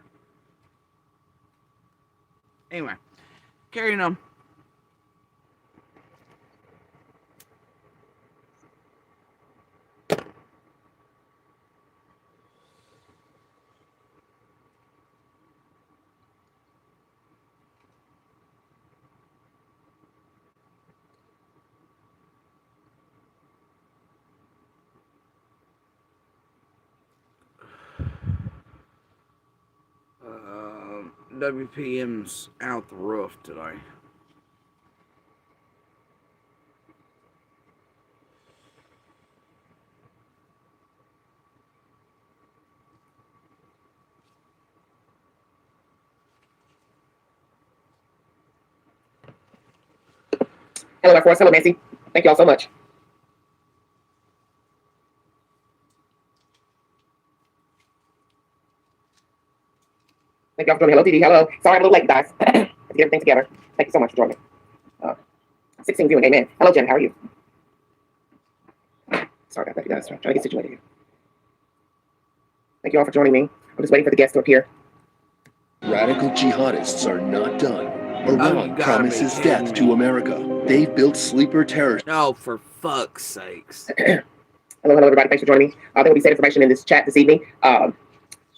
Anyway, carrying on. WPM's out the roof today. Hello, Dr. Force. Hello, Nancy. Thank you all so much. Thank you all for joining me. Hello, Dee Dee. Hello. Sorry I'm a little late, guys. Let's get everything together. Thank you so much for joining me. 16 viewing. Amen. Hello, Jen. How are you? Sorry about that, you guys. I'm trying to get situated here. Thank you all for joining me. I'm just waiting for the guests to appear. Radical jihadists are not done. you Iran gotta promises be death kidding to me. America. They've built sleeper terror. Oh, for fuck's sakes. Hello, everybody. Thanks for joining me. There will be said information in this chat this evening by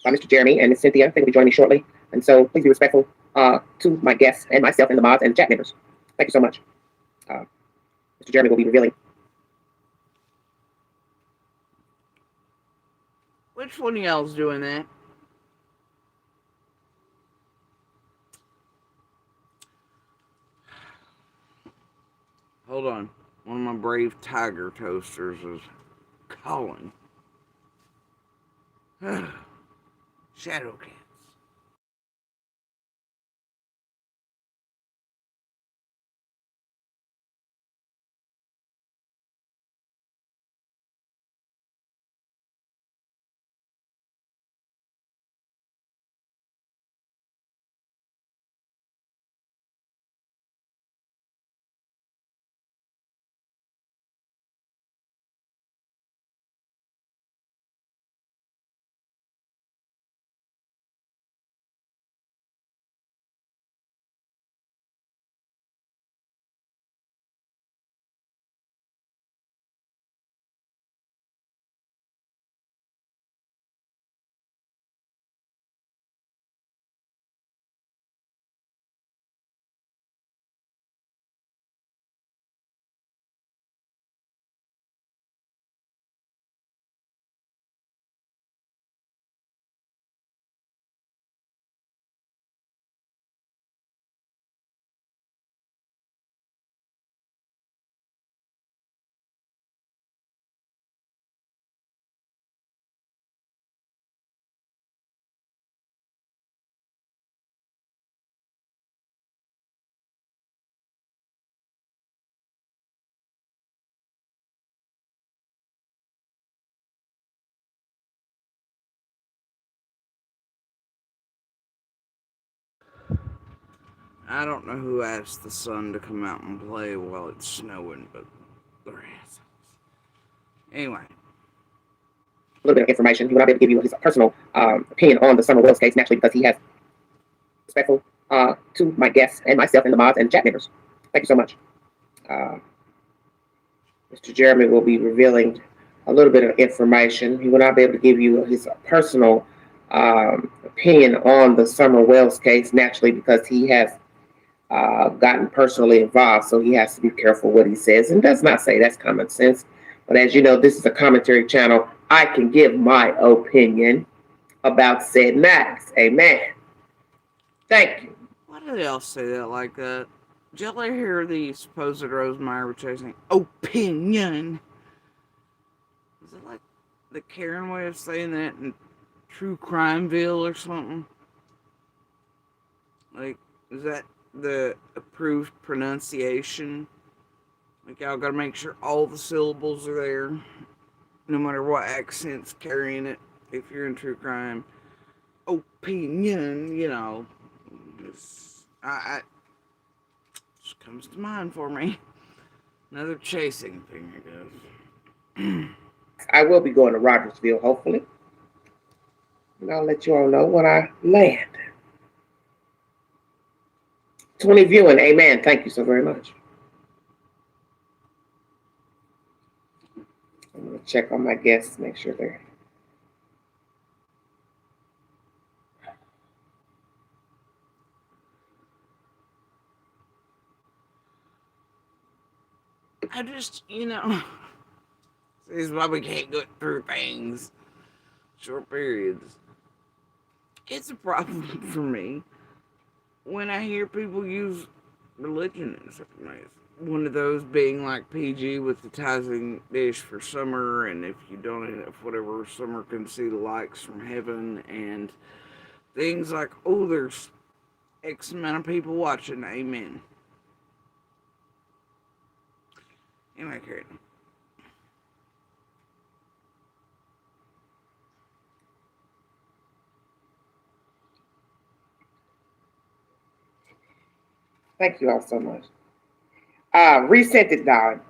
Mr. Jeremy and Ms. Cynthia. They will be joining me shortly. And so please be respectful to my guests and myself and the mods and the chat members. Thank you so much. Mr. Jeremy will be revealing. Which one of y'all's doing that? Hold on. One of my brave tiger toasters is calling. Shadow cats. I don't know who asked the sun to come out and play while it's snowing, but there is. Anyway. A little bit of information. He will not be able to give you his personal opinion on the Summer Wells case, naturally, because he has respectful to my guests and myself and the mods and chat members. Thank you so much. Mr. Jeremy will be revealing a little bit of information. He will not be able to give you his personal opinion on the Summer Wells case, naturally, because he has gotten personally involved, so he has to be careful what he says and does not say. That's common sense. But as you know, this is a commentary channel. I can give my opinion about said matters. Amen. Thank you. Why do they all say that like that? Did y'all ever hear the supposed Rosemeyer were chasing opinion? Is it like the Karen way of saying that in True Crimeville or something? Like, is that the approved pronunciation? Like, y'all gotta make sure all the syllables are there, no matter what accent's carrying it, if you're in true crime. Opinion, I just comes to mind for me. Another chasing thing, I guess. I will be going to Rogersville, hopefully. And I'll let you all know when I land. 20 viewing. Amen. Thank you so very much. I'm going to check on my guests, make sure they're. I just, this is why we can't go through things short periods. It's a problem for me when I hear people use religion in certain ways. One of those being like PG with the tithing dish for summer, and if you don't have whatever, summer can see the lights from heaven, and things like, oh, there's X amount of people watching, amen. Anyway, Karen. Thank you all so much. Resent it, darling.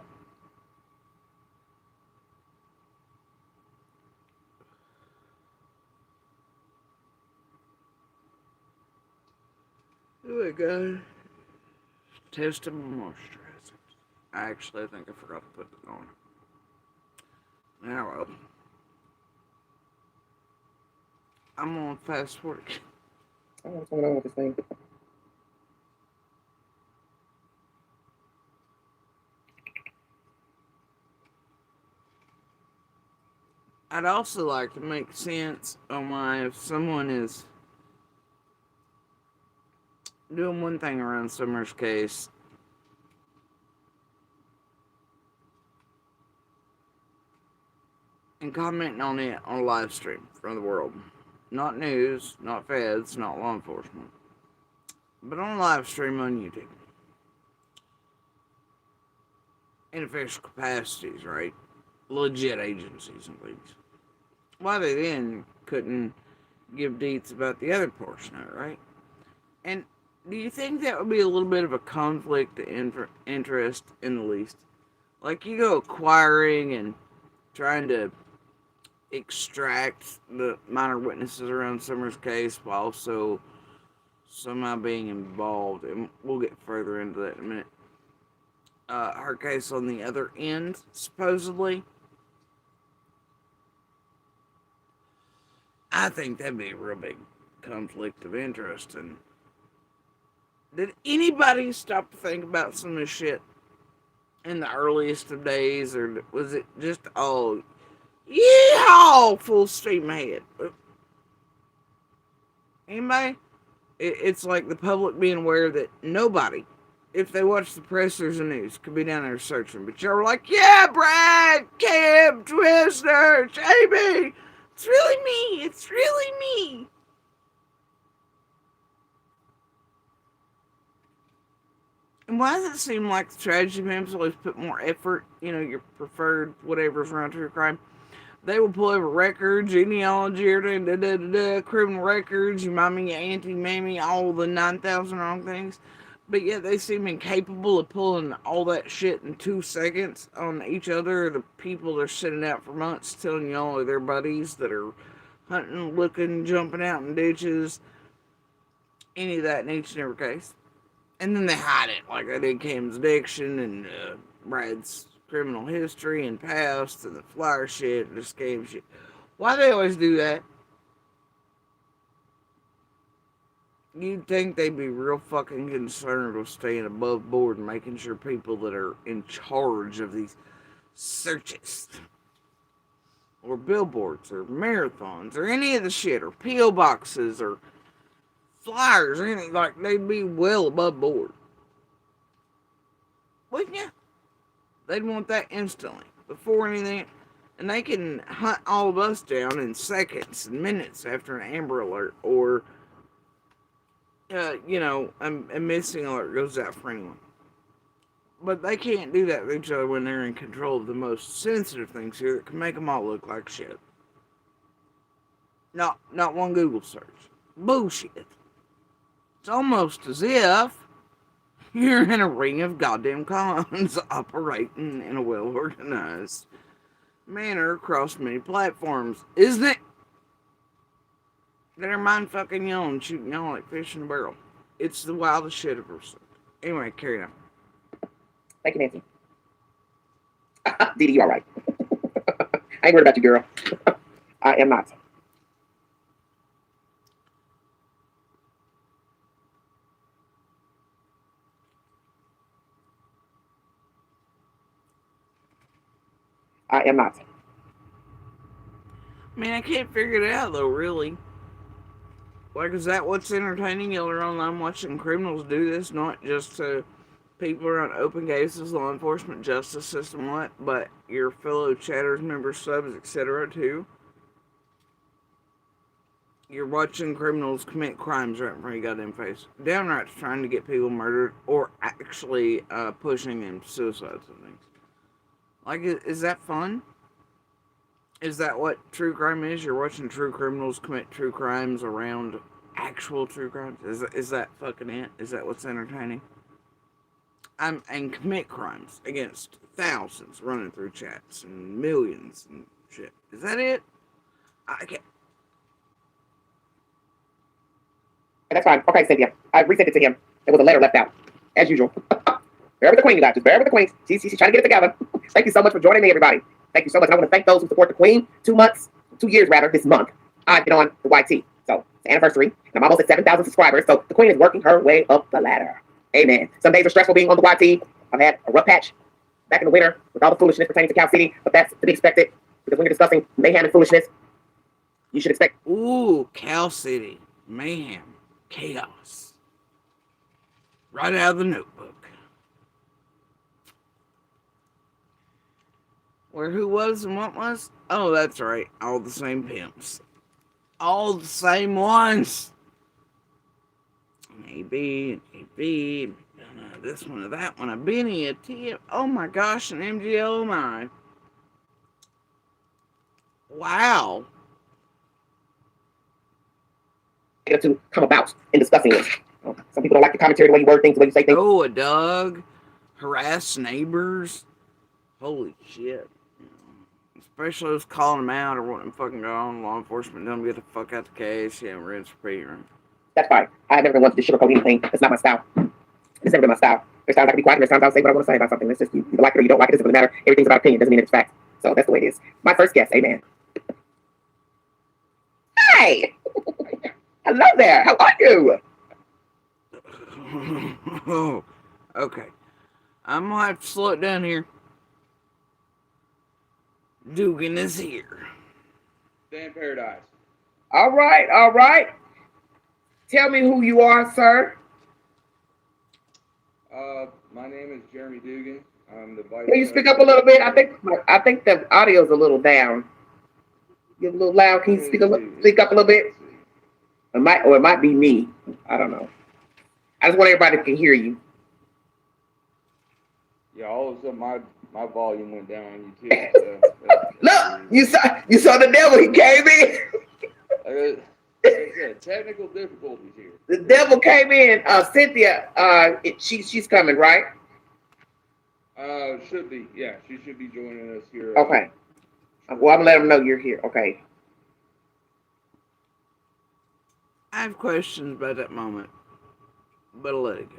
Oh my god. Testable moisturizer. I think I forgot to put it on. Now, I'm on fast forward. I don't know what's going on with this thing. I'd also like to make sense on why if someone is doing one thing around Summer's case, and commenting on it on a live stream from the world. Not news, not feds, not law enforcement. But on a live stream on YouTube. In official capacities, right? Legit agencies and things. Why they then couldn't give deets about the other portion of it, right? And do you think that would be a little bit of a conflict of interest in the least? Like you go acquiring and trying to extract the minor witnesses around Summer's case while also somehow being involved, and we'll get further into that in a minute. Her case on the other end, supposedly. I think that'd be a real big conflict of interest. And did anybody stop to think about some of this shit in the earliest of days, or was it just all yeehaw full steam ahead? Anybody? It's like the public being aware that nobody, if they watch the press or the news, could be down there searching. But y'all were like, yeah, Brad, Cam, Twister, Jamie, it's really me. It's really me. And why does it seem like the tragedy pimps always put more effort, your preferred whatever's around true crime? They will pull over records, genealogy, criminal records, your mommy, your auntie, mammy, all the 9,000 wrong things. But yet they seem incapable of pulling all that shit in 2 seconds on each other. The people they're sitting out for months telling y'all are their buddies that are hunting, looking, jumping out in ditches. Any of that in each and every case. And then they hide it, like they did Cam's addiction and Brad's criminal history and past and the flyer shit and the scam shit. Why they always do that? You'd think they'd be real fucking concerned with staying above board and making sure people that are in charge of these searches or billboards or marathons or any of the shit or P.O. boxes or flyers or anything, like they'd be well above board. Wouldn't you? They'd want that instantly before anything. And they can hunt all of us down in seconds and minutes after an Amber Alert or a missing alert goes out for anyone. But they can't do that with each other when they're in control of the most sensitive things here that can make them all look like shit. Not one Google search. Bullshit. It's almost as if you're in a ring of goddamn cons operating in a well-organized manner across many platforms, isn't it? They're mind fucking y'all and shooting y'all like fish in a barrel. It's the wildest shit I've ever seen. Anyway, carry on. Thank you, Nancy. Didi, you all right? I ain't worried about you, girl. I am not. I am not. I mean, I can't figure it out though, really. Like, is that what's entertaining? Y'all are online watching criminals do this, not just to people around open cases, law enforcement, justice system, what, but your fellow chatters, members, subs, etc. too. You're watching criminals commit crimes right in front of your goddamn face. Downright trying to get people murdered or actually pushing them to suicides and things. Like, is that fun? Is that what true crime is? You're watching true criminals commit true crimes around actual true crimes? Is that fucking it? Is that what's entertaining? And commit crimes against thousands running through chats and millions and shit. Is that it? I can't. That's fine. Okay, Cynthia. I resent it to him. There was a letter left out, as usual. Bear with the queen, you guys. Just bear with the queen. She's trying to get it together. Thank you so much for joining me, everybody. Thank you so much. And I want to thank those who support the queen. 2 years rather, this month. I've been on the YT. So, it's the anniversary. And I'm almost at 7,000 subscribers. So, the queen is working her way up the ladder. Amen. Some days are stressful being on the YT. I've had a rough patch back in the winter with all the foolishness pertaining to Cal City. But that's to be expected. Because when you're discussing mayhem and foolishness, you should expect. Ooh, Cal City. Mayhem. Chaos. Right out of the Notebook. Where who was and what was? Oh, that's right. All the same pimps. All the same ones. An AB, an AB, this one or that one, a Benny, a T. Oh my gosh, an MGL, oh my. Wow. To come about in discussing this. Some people don't like the commentary, the way you word things, the way you say things. Oh, a Doug. Harass neighbors. Holy shit. Especially those calling them out or wanting to fucking go on. Law enforcement, don't get the fuck out the case. Yeah, rinse, repeat. That's fine. I never wanted to sugarcoat anything. That's not my style. It's never been my style. There's times I can be quiet, and there's times I'll say what I want to say about something. It's just you like it or you don't like it. It doesn't really matter. Everything's about opinion. It doesn't mean it's fact. So that's the way it is. My first guess. Amen. Hi. Hello there. How are you? Oh, okay. I'm gonna have to slow it down here. Dugan is here. Dan Paradise. All right. All right. Tell me who you are, sir. My name is Jeremy Dugan. I'm the vice. Can you speak up a little bit? I think the audio's a little down. You're a little loud. Can you speak up a little bit? It might be me. I don't know. I just want everybody to hear you. Yeah, all of a sudden my volume went down on you too. Look, you saw the devil. He came in. Like I said, technical difficulties here. The devil came in. Cynthia, she's coming, right? Should be. Yeah, she should be joining us here. Okay. Well, I'm gonna let them know you're here. Okay. I have questions about that moment, but I'll let it go.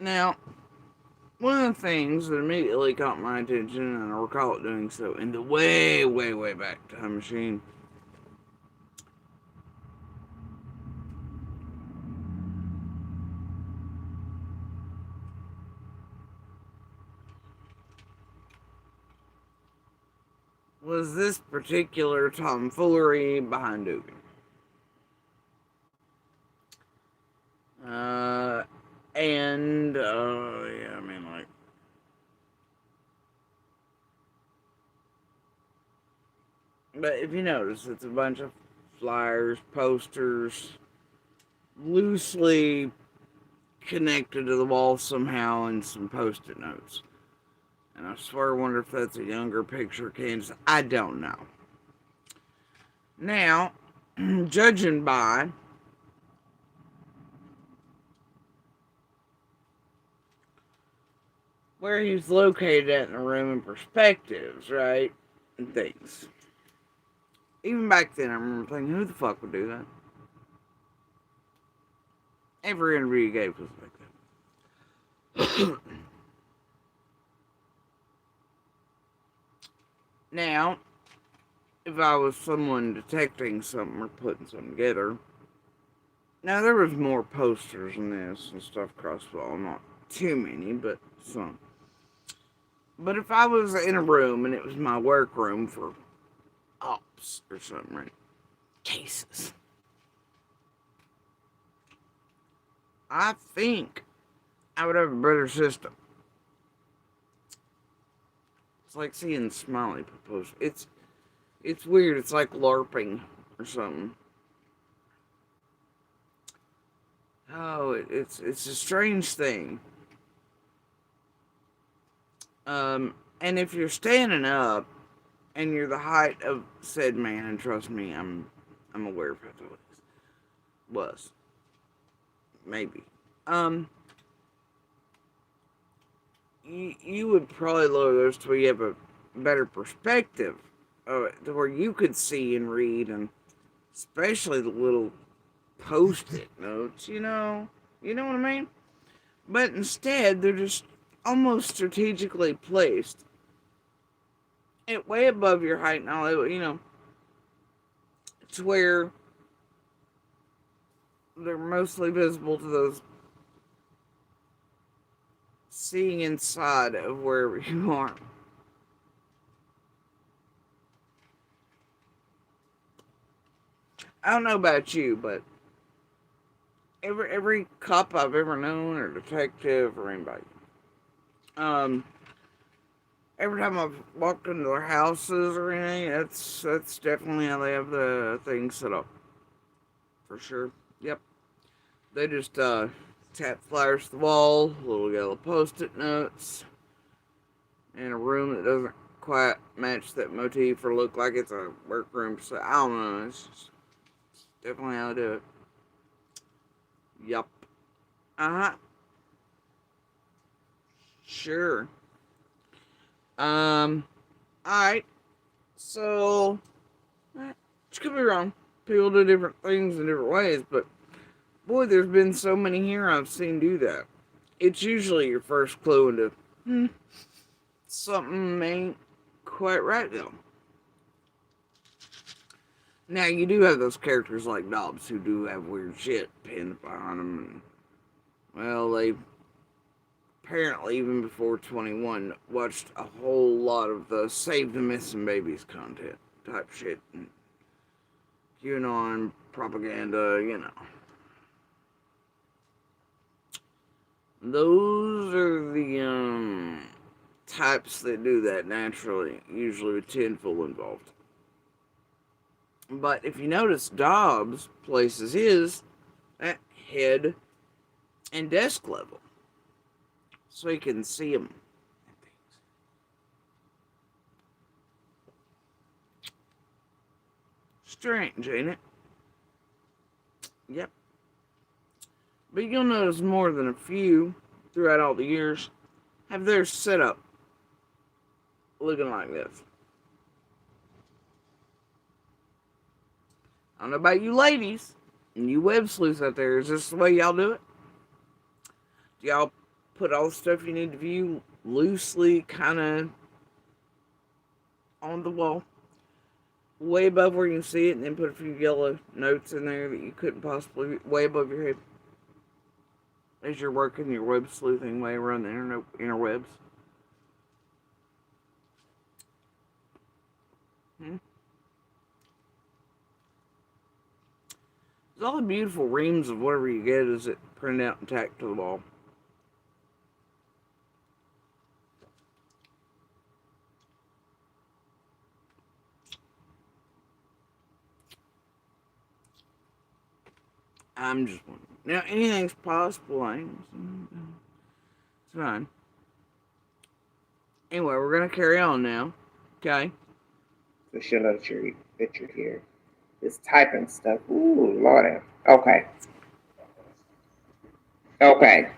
Now, one of the things that immediately caught my attention, and I recall it doing so in the way, way, way back time machine, was this particular tomfoolery behind Dugan. Yeah, I mean, like, but if you notice, it's a bunch of flyers, posters, loosely connected to the wall somehow, and some post-it notes. And I swear, I wonder if that's a younger picture, Kansas. I don't know. Now, judging by where he's located at in the room and perspectives, right? And things. Even back then, I remember thinking, who the fuck would do that? Every interview he gave was like that. Now, if I was someone detecting something or putting something together, now there was more posters than this and stuff across the wall. Not too many, but some. But if I was in a room and it was my work room for ops or something, right? Cases. I think I would have a better system. It's like seeing Smiley propose. It's weird. It's like LARPing or something. Oh, it's a strange thing. And if you're standing up and you're the height of said man, and trust me, I'm aware of how it was. Maybe. You would probably lower those to where you have a better perspective of it, to where you could see and read, and especially the little post-it notes, you know what I mean? But instead, they're just almost strategically placed it way above your height and all, to where they're mostly visible to those seeing inside of wherever you are. I don't know about you, but every cop I've ever known, or detective, or anybody, every time I've walked into their houses or anything, that's definitely how they have the thing set up. For sure. Yep. They just tap flyers to the wall, little yellow post-it notes, in a room that doesn't quite match that motif or look like it's a workroom. So I don't know. It's definitely how to do it. Yup. Uh-huh. Sure. Alright. So, which could be wrong. People do different things in different ways, but boy, there's been so many here I've seen do that. It's usually your first clue into, something ain't quite right though. Now, you do have those characters like Dobbs who do have weird shit pinned behind them. And, well, they apparently, even before 21, watched a whole lot of the Save the Missing Babies content type shit. And QAnon propaganda, Those are the types that do that naturally, usually with tinfoil involved. But if you notice, Dobbs places his at head and desk level, so you can see them. Strange, ain't it? Yep. But you'll notice more than a few throughout all the years have their setup looking like this. I don't know about you ladies and you web sleuths out there. Is this the way y'all do it? Do y'all put all the stuff you need to view loosely kind of on the wall, way above where you can see it, and then put a few yellow notes in there that you couldn't possibly, way above your head, as you're working your web sleuthing way around the interwebs. There's all the beautiful reams of whatever you get is it printed out and tacked to the wall. I'm just wondering. Now, anything's possible, it's fine. Anyway, we're going to carry on now. Okay? So she'll know that you're here. This typing stuff. Ooh, Lord. Okay. Okay.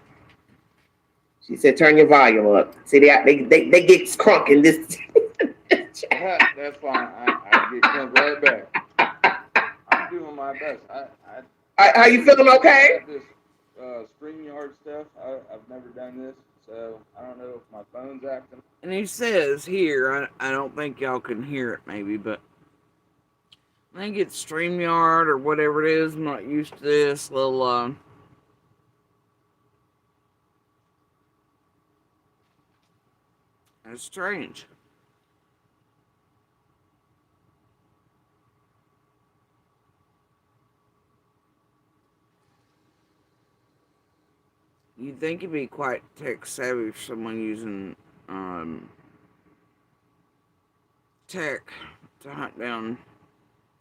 She said, turn your volume up. See, they get crunk in this. That's fine. I get crunk right back. I'm doing my best. How you feeling? Okay. This StreamYard stuff. I've never done this, so I don't know if my phone's acting. And he says here, I don't think y'all can hear it maybe, but I think it's StreamYard or whatever it is. I'm not used to this little, it's strange. You'd think it'd be quite tech savvy for someone using tech to hunt down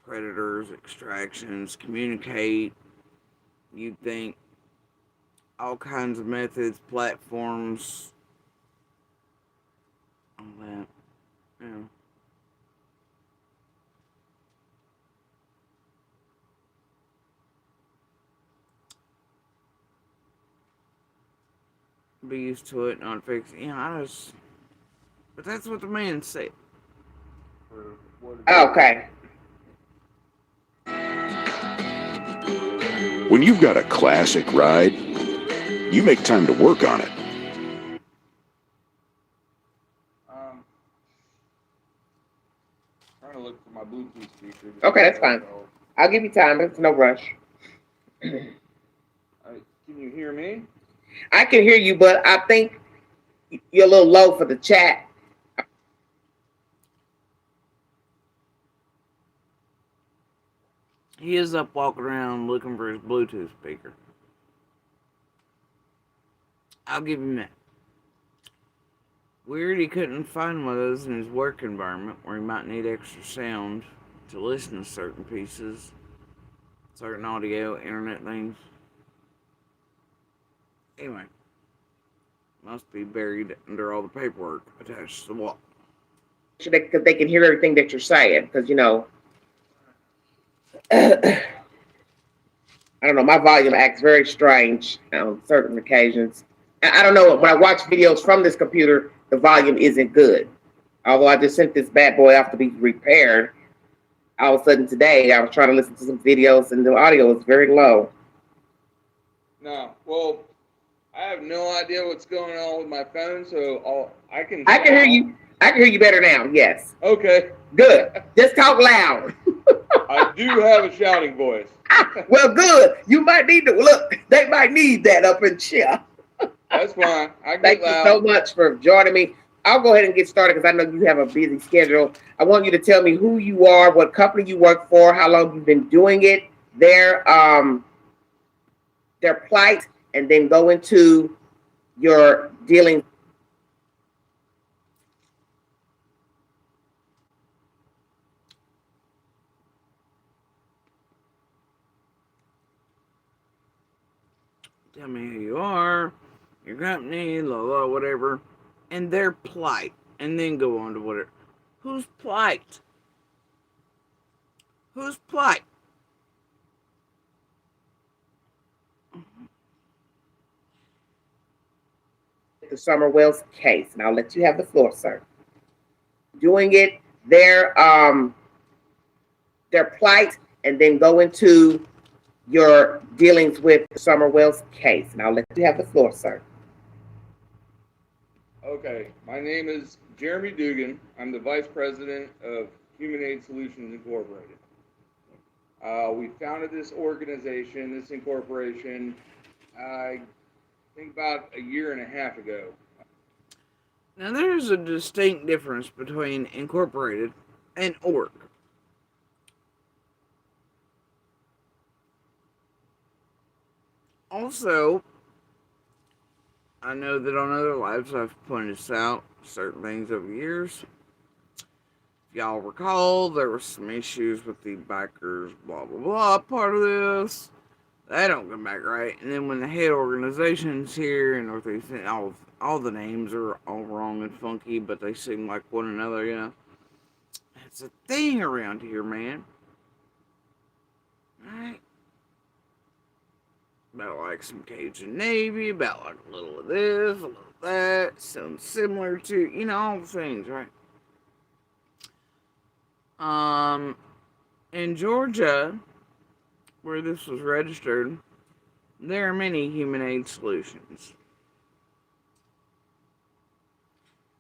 predators, extractions, communicate. You'd think all kinds of methods, platforms, all that. Yeah. Be used to it, not fix it. But that's what the man said. Okay. When you've got a classic ride, you make time to work on it. Trying to look for my Bluetooth speaker. Okay, that's fine. I'll give you time. It's no rush. Can you hear me? I can hear you, but I think you're a little low for the chat. He is up walking around looking for his Bluetooth speaker. I'll give him that. Weird he couldn't find one of those in his work environment where he might need extra sound to listen to certain pieces, certain audio, internet things. Anyway, must be buried under all the paperwork attached to the wall. Because they can hear everything that you're saying. Because, I don't know, my volume acts very strange on certain occasions. I don't know, when I watch videos from this computer, the volume isn't good. Although I just sent this bad boy off to be repaired, all of a sudden today I was trying to listen to some videos and the audio was very low. No, well, I have no idea what's going on with my phone, so I can hear you. I can hear you better now, yes. Okay. Good. Just talk loud. I do have a shouting voice. Well, good. You might need to look. They might need that up in here. That's fine. Thank you so much for joining me. I'll go ahead and get started because I know you have a busy schedule. I want you to tell me who you are, what company you work for, how long you've been doing it, their plight, and then go into your dealing. Tell me who you are, your company, blah, blah, whatever, and their plight, and then go on to whatever. Whose plight? Whose plight? The Summerwell's case, and I'll let you have the floor, sir. Doing it, their plight, and then go into your dealings with Summerwell's case, and I'll let you have the floor, sir. Okay, my name is Jeremy Dugan. I'm the Vice President of Human Aid Solutions Incorporated. We founded this organization, this incorporation, I think about a year and a half ago. Now, there's a distinct difference between incorporated and org. Also, I know that on other lives I've pointed this out certain things over the years. If y'all recall, there were some issues with the bikers, blah blah blah, part of this. That don't come back right. And then when the head organizations here in Northeast, all the names are all wrong and funky, but they seem like one another, you know. It's a thing around here, man. Right? About like some Cajun Navy, about like a little of this, a little of that, something similar to, you know, all the things, right? In Georgia, where this was registered, there are many human aid solutions.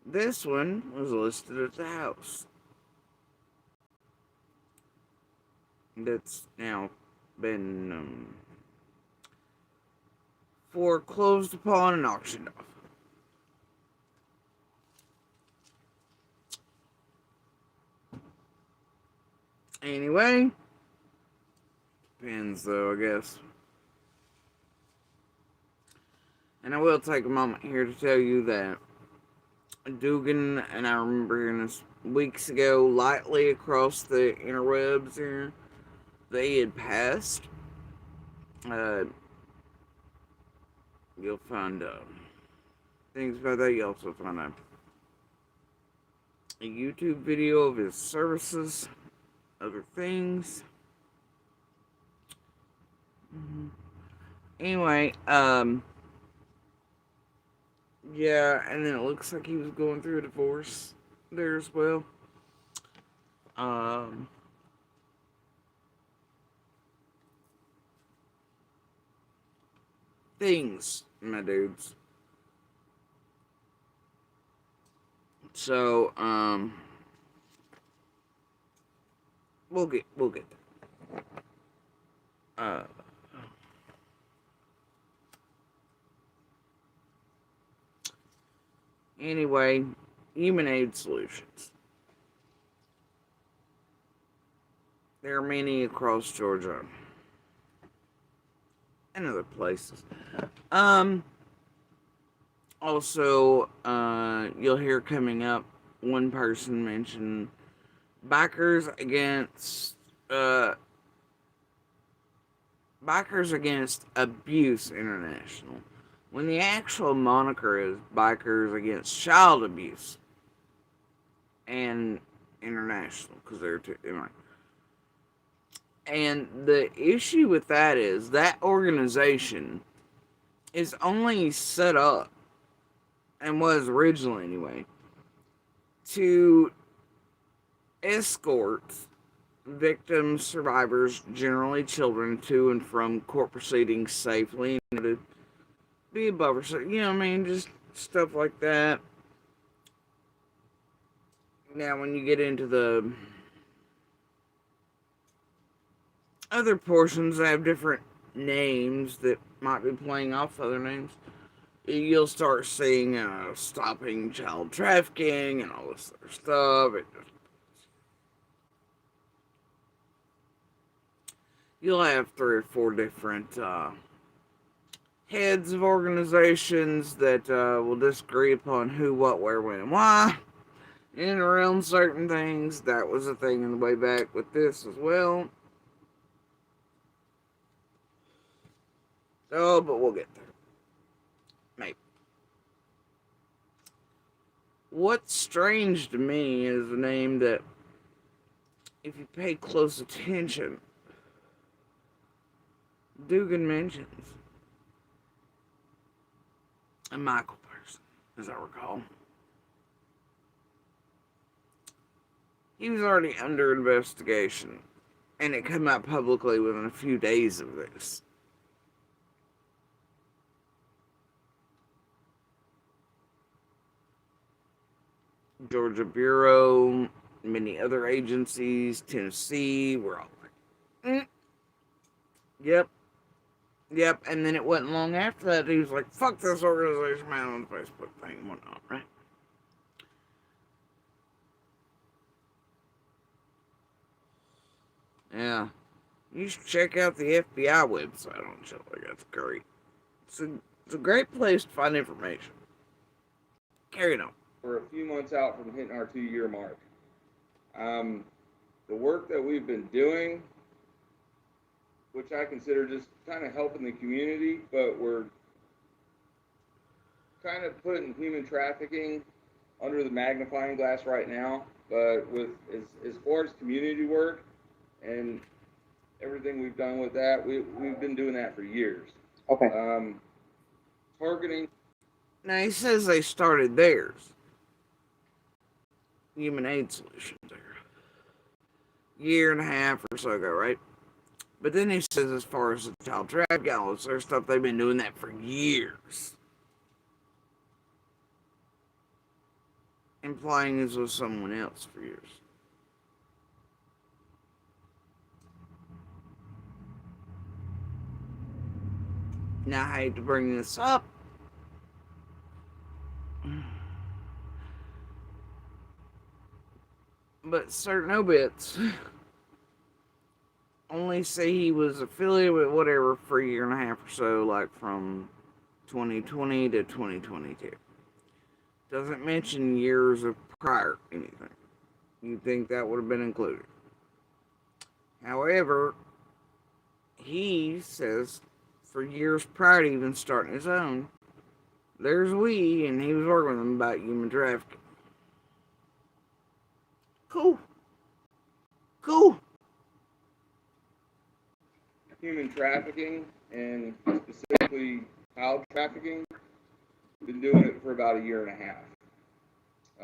This one was listed at the house. That's now been foreclosed upon and auctioned off. Anyway, depends though, I guess. And I will take a moment here to tell you that Dugan, and I remember hearing this weeks ago, lightly across the interwebs here, they had passed. You'll find things about that. You also find a YouTube video of his services, other things. Anyway, yeah, and then it looks like he was going through a divorce there as well. Things, my dudes. So, we'll get there. Anyway, human aid solutions. There are many across Georgia and other places. Also, you'll hear coming up one person mention Bikers Against Abuse International, when the actual moniker is Bikers Against Child Abuse and International, because they're two. And the issue with that is that organization is only set up, and was originally anyway, to escort victims, survivors, generally children, to and from court proceedings safely, and to be above or, you know what I mean, just stuff like that. Now, when you get into the other portions that have different names that might be playing off other names, you'll start seeing stopping child trafficking and all this other stuff. You'll have 3 or 4 different heads of organizations that will disagree upon who, what, where, when, and why, and around certain things. That was a thing in the way back with this as well. Oh, but we'll get there. Maybe. What's strange to me is a name that, if you pay close attention, Dugan mentions. A Michael person, as I recall. He was already under investigation, and it came out publicly within a few days of this. Georgia Bureau, many other agencies, Tennessee, we're all like, yep, yep. And then it wasn't long after that, he was like, fuck this organization, man, on the Facebook thing and whatnot, right? Yeah. You should check out the FBI website on shit like that's great. It's a great place to find information. Carry on. We're a few months out from hitting our 2-year mark. The work that we've been doing, which I consider just kind of helping the community, but we're kind of putting human trafficking under the magnifying glass right now. But with as far as community work and everything we've done with that, we've been doing that for years. Okay. Targeting. Now he says they started theirs. Human Aid Solutions there. Year and a half or so ago, right? But then he says as far as the child trafficking, all this other stuff, they've been doing that for years. Implying this was someone else for years. Now I hate to bring this up. But certain obits only say he was affiliated with whatever for a year and a half or so, like from 2020 to 2022. Doesn't mention years of prior anything. You'd think that would have been included. However, he says for years prior to even starting his own, there's we, and he was working with them about human trafficking. Cool. Human trafficking, and specifically child trafficking. Been doing it for about a year and a half.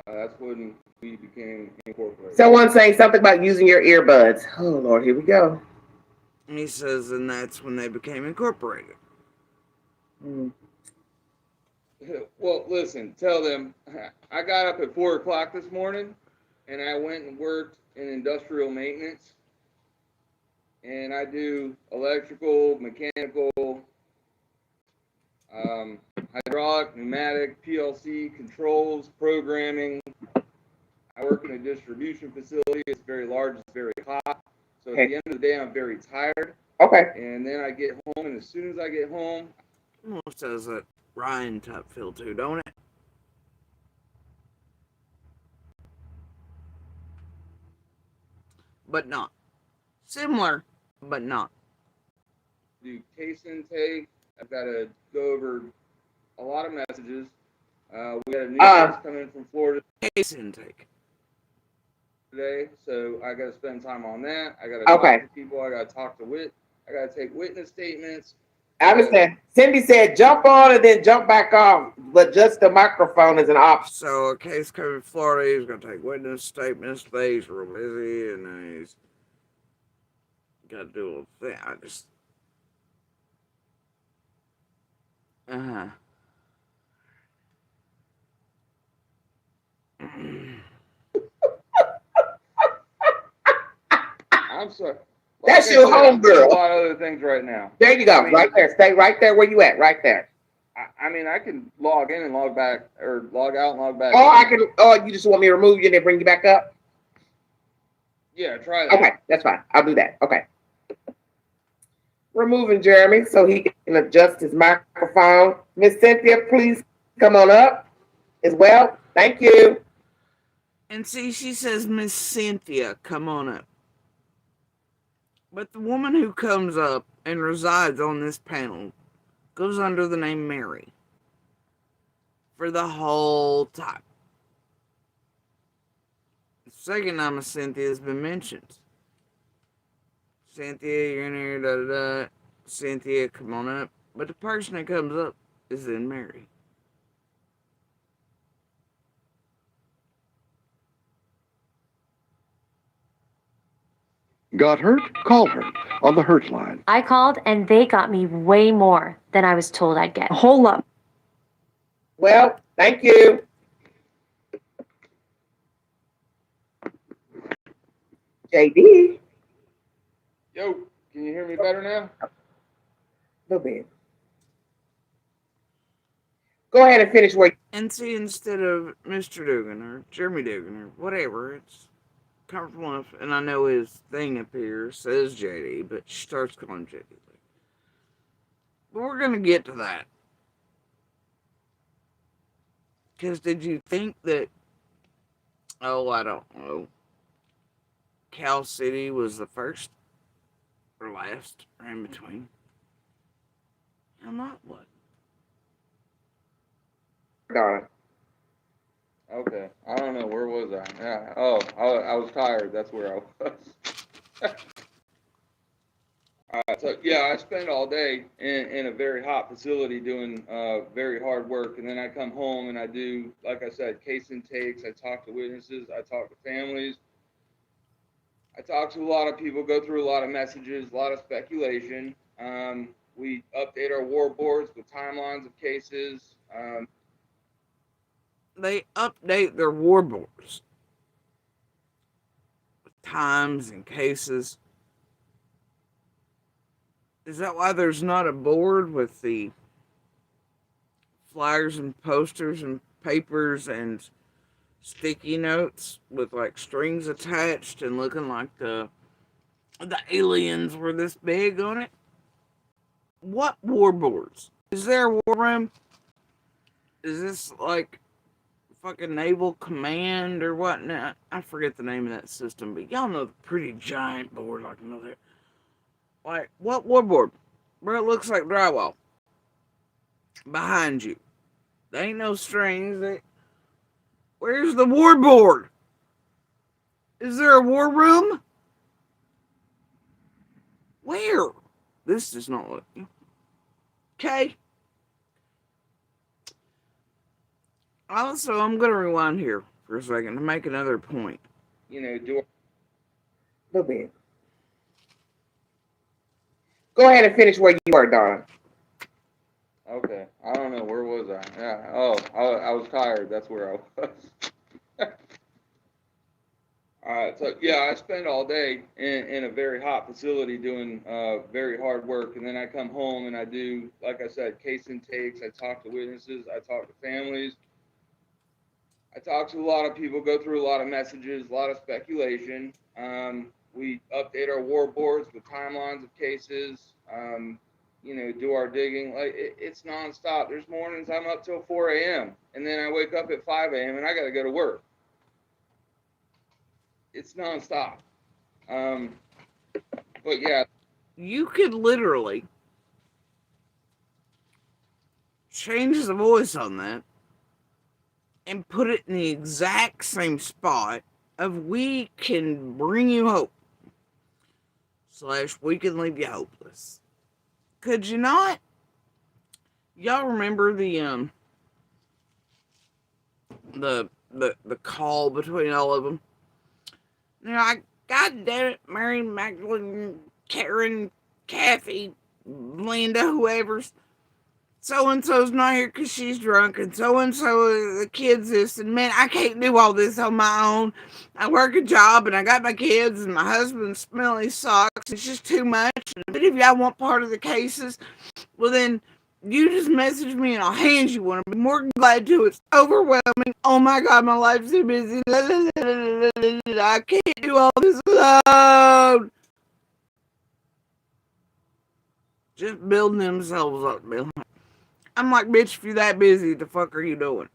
That's when we became incorporated. Someone saying something about using your earbuds. Oh, Lord, here we go. And he says, and that's when they became incorporated. Well, listen, tell them, I got up at 4 o'clock this morning, and I went and worked in industrial maintenance. And I do electrical, mechanical, hydraulic, pneumatic, PLC, controls, programming. I work in a distribution facility. It's very large. It's very hot. So at the end of the day, I'm very tired. Okay. And then I get home, and as soon as I get home... Almost has that Ryan type feel too, don't it? But not. Similar, but not. Do case intake. I've got to go over a lot of messages. We got a new case coming from Florida. Case intake. Today, so I got to spend time on that. I got to talk to people. I got to talk to I got to take witness statements. I understand. Cindy said jump on and then jump back off, but just the microphone is an option. So a case coming from Florida, he's going to take witness statements today. He's real busy, and he's got to do a little thing. I just... I'm sorry. That's your home girl. A lot of other things right now. There you go. Right there. Stay right there where you at. Right there. I mean, I can log in and log back, or log out and log back. Oh, I can. Oh, you just want me to remove you and then bring you back up? Yeah, try that. Okay, that's fine. I'll do that. Okay. Removing Jeremy so he can adjust his microphone. Miss Cynthia, please come on up as well. Thank you. And see, she says, Miss Cynthia, come on up. But the woman who comes up and resides on this panel goes under the name Mary for the whole time. The second time of Cynthia has been mentioned. Cynthia, you're in here, da da da. Cynthia, come on up. But the person that comes up is then Mary. Got hurt? Call her on the hurt line. I called and they got me way more than I was told I'd get. A whole lot. Well, thank you. JD, Yo, can you hear me better now? a little bit. Go ahead and finish where. And see, instead of Mr. Dugan or Jeremy Dugan or whatever, it's comfortable enough. And I know his thing up here says JD, but she starts calling him JD. But we're going to get to that. Because did you think that, oh, I don't know, Cal City was the first or last or in between? I'm not what? Donna. Okay, I don't know, where was I? Yeah, oh, I was tired, that's where I was. So yeah, I spend all day in a very hot facility doing very hard work, and then I come home and I do, like I said, case intakes. I talk to witnesses, I talk to families, I talk to a lot of people, go through a lot of messages, a lot of speculation. We update our war boards with timelines of cases. They update their war boards with times and cases. Is that why there's not a board with the flyers and posters and papers and sticky notes with like strings attached and looking like the aliens were this big on it? What war boards? Is there a war room? Is this like fucking Naval Command or what? Now, I forget the name of that system, but y'all know the pretty giant board like another. Like, what war board? Bro, it looks like drywall. Behind you. There ain't no strings. Where's the war board? Is there a war room? Where? This does not look. Okay. Also, I'm going to rewind here for a second to make another point. You know, do A little bit. Go ahead and finish where you were, Donna. okay, I don't know, where was I? Yeah, oh, I was tired, that's where I was. So yeah, I spend all day in a very hot facility doing very hard work, and then I come home and I do, like I said, case intakes. I talk to witnesses, I talk to families, I talk to a lot of people, go through a lot of messages, a lot of speculation. We update our war boards with timelines of cases. You know, do our digging. Like it's nonstop. There's mornings I'm up till 4 a.m. and then I wake up at 5 a.m. and I got to go to work. It's nonstop. But yeah, You could literally change the voice on that and put it in the exact same spot of we can bring you hope / we can leave you hopeless. Could you not? Y'all remember the call between all of them? They're like, God damn it, Mary Magdalene, Karen, Kathy, Linda, whoever's. So and so's not here because she's drunk, and so the kids this, and man, I can't do all this on my own. I work a job, and I got my kids, and my husband's smelly socks. It's just too much. And if y'all want part of the cases, well then you just message me and I'll hand you one. I'll be more than glad to. It's overwhelming. Oh my God, my life's too busy. I can't do all this alone. Just building themselves up, Bill. I'm like, bitch, if you're that busy, the fuck are you doing?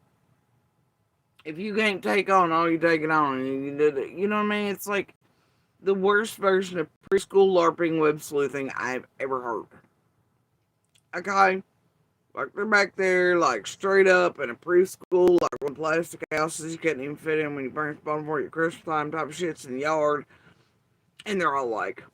If you can't take on all you take it on, and you did it, you know what I mean? It's like the worst version of preschool LARPing web sleuthing I've ever heard. Okay? Like they're back there, like straight up in a preschool, like one plastic houses you couldn't even fit in when you burn spawn for your Christmas time type of shit's in the yard. And they're all like,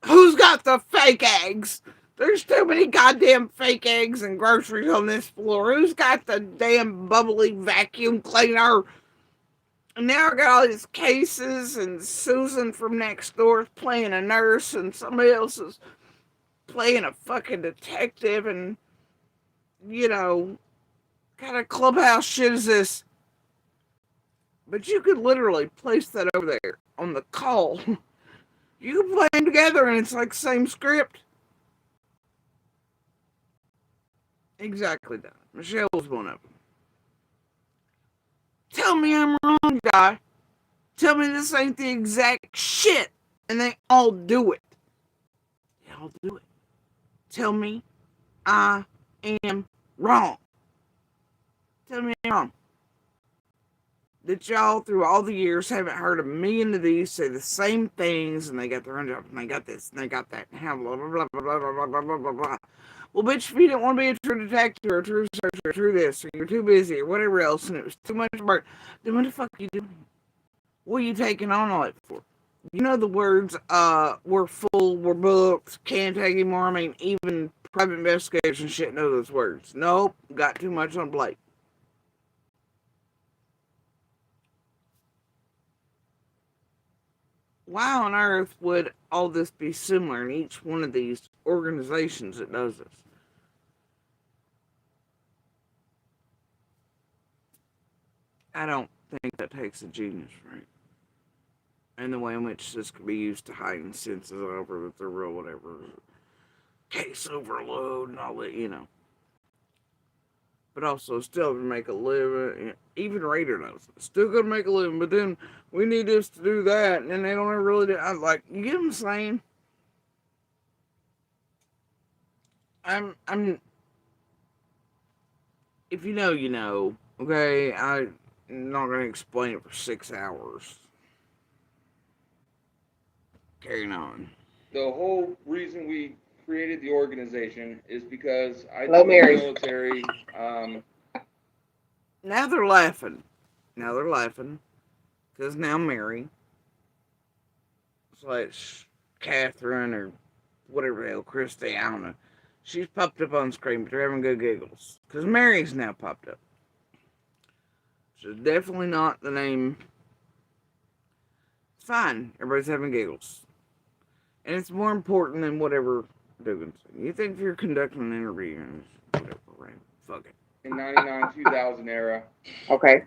who's got the fake eggs? There's too many goddamn fake eggs and groceries on this floor. Who's got the damn bubbly vacuum cleaner? And now I got all these cases, and Susan from next door is playing a nurse, and somebody else is playing a fucking detective, and, you know, what kind of clubhouse shit is this? But you could literally place that over there on the call. You can play them together and it's like the same script. Exactly that. Michelle was one of them. Tell me I'm wrong, guy. Tell me this ain't the exact shit. And they all do it. They all do it. Tell me I am wrong. Tell me I'm wrong. That y'all through all the years haven't heard a million of these say the same things and they got their own job and they got this and they got that and how blah blah blah blah blah blah blah blah blah blah. Well, bitch, if you didn't want to be a true detective or a true researcher or true this or you're too busy or whatever else and it was too much work, then what the fuck are you doing? What are you taking on all that for? You know the words, we're full, we're booked, can't take anymore. I mean, even private investigators and shit know those words. Nope, got too much on plate. Why on earth would all this be similar in each one of these organizations that does this? I don't think that takes a genius, right? And the way in which this could be used to heighten senses over with the real whatever case overload and all that, you know. But also still to make a living. Even Raider knows it. Still gonna make a living, but then we need this to do that, and then they don't ever really do. I'm like, you get what I'm saying? I'm. If you know, you know. Okay, I'm not gonna explain it for 6 hours. Carrying on. The whole reason we created the organization is because I Hello, joined Mary. the military. Now they're laughing. Now they're laughing. Because now Mary slash Catherine or whatever the hell, Christy, I don't know. She's popped up on screen, but they're having good giggles. Because Mary's now popped up. So definitely not the name. It's fine. Everybody's having giggles. And it's more important than whatever Dugan's saying. You think if you're conducting an interview, whatever, right? Fuck it. In 99, 2000 era. Okay.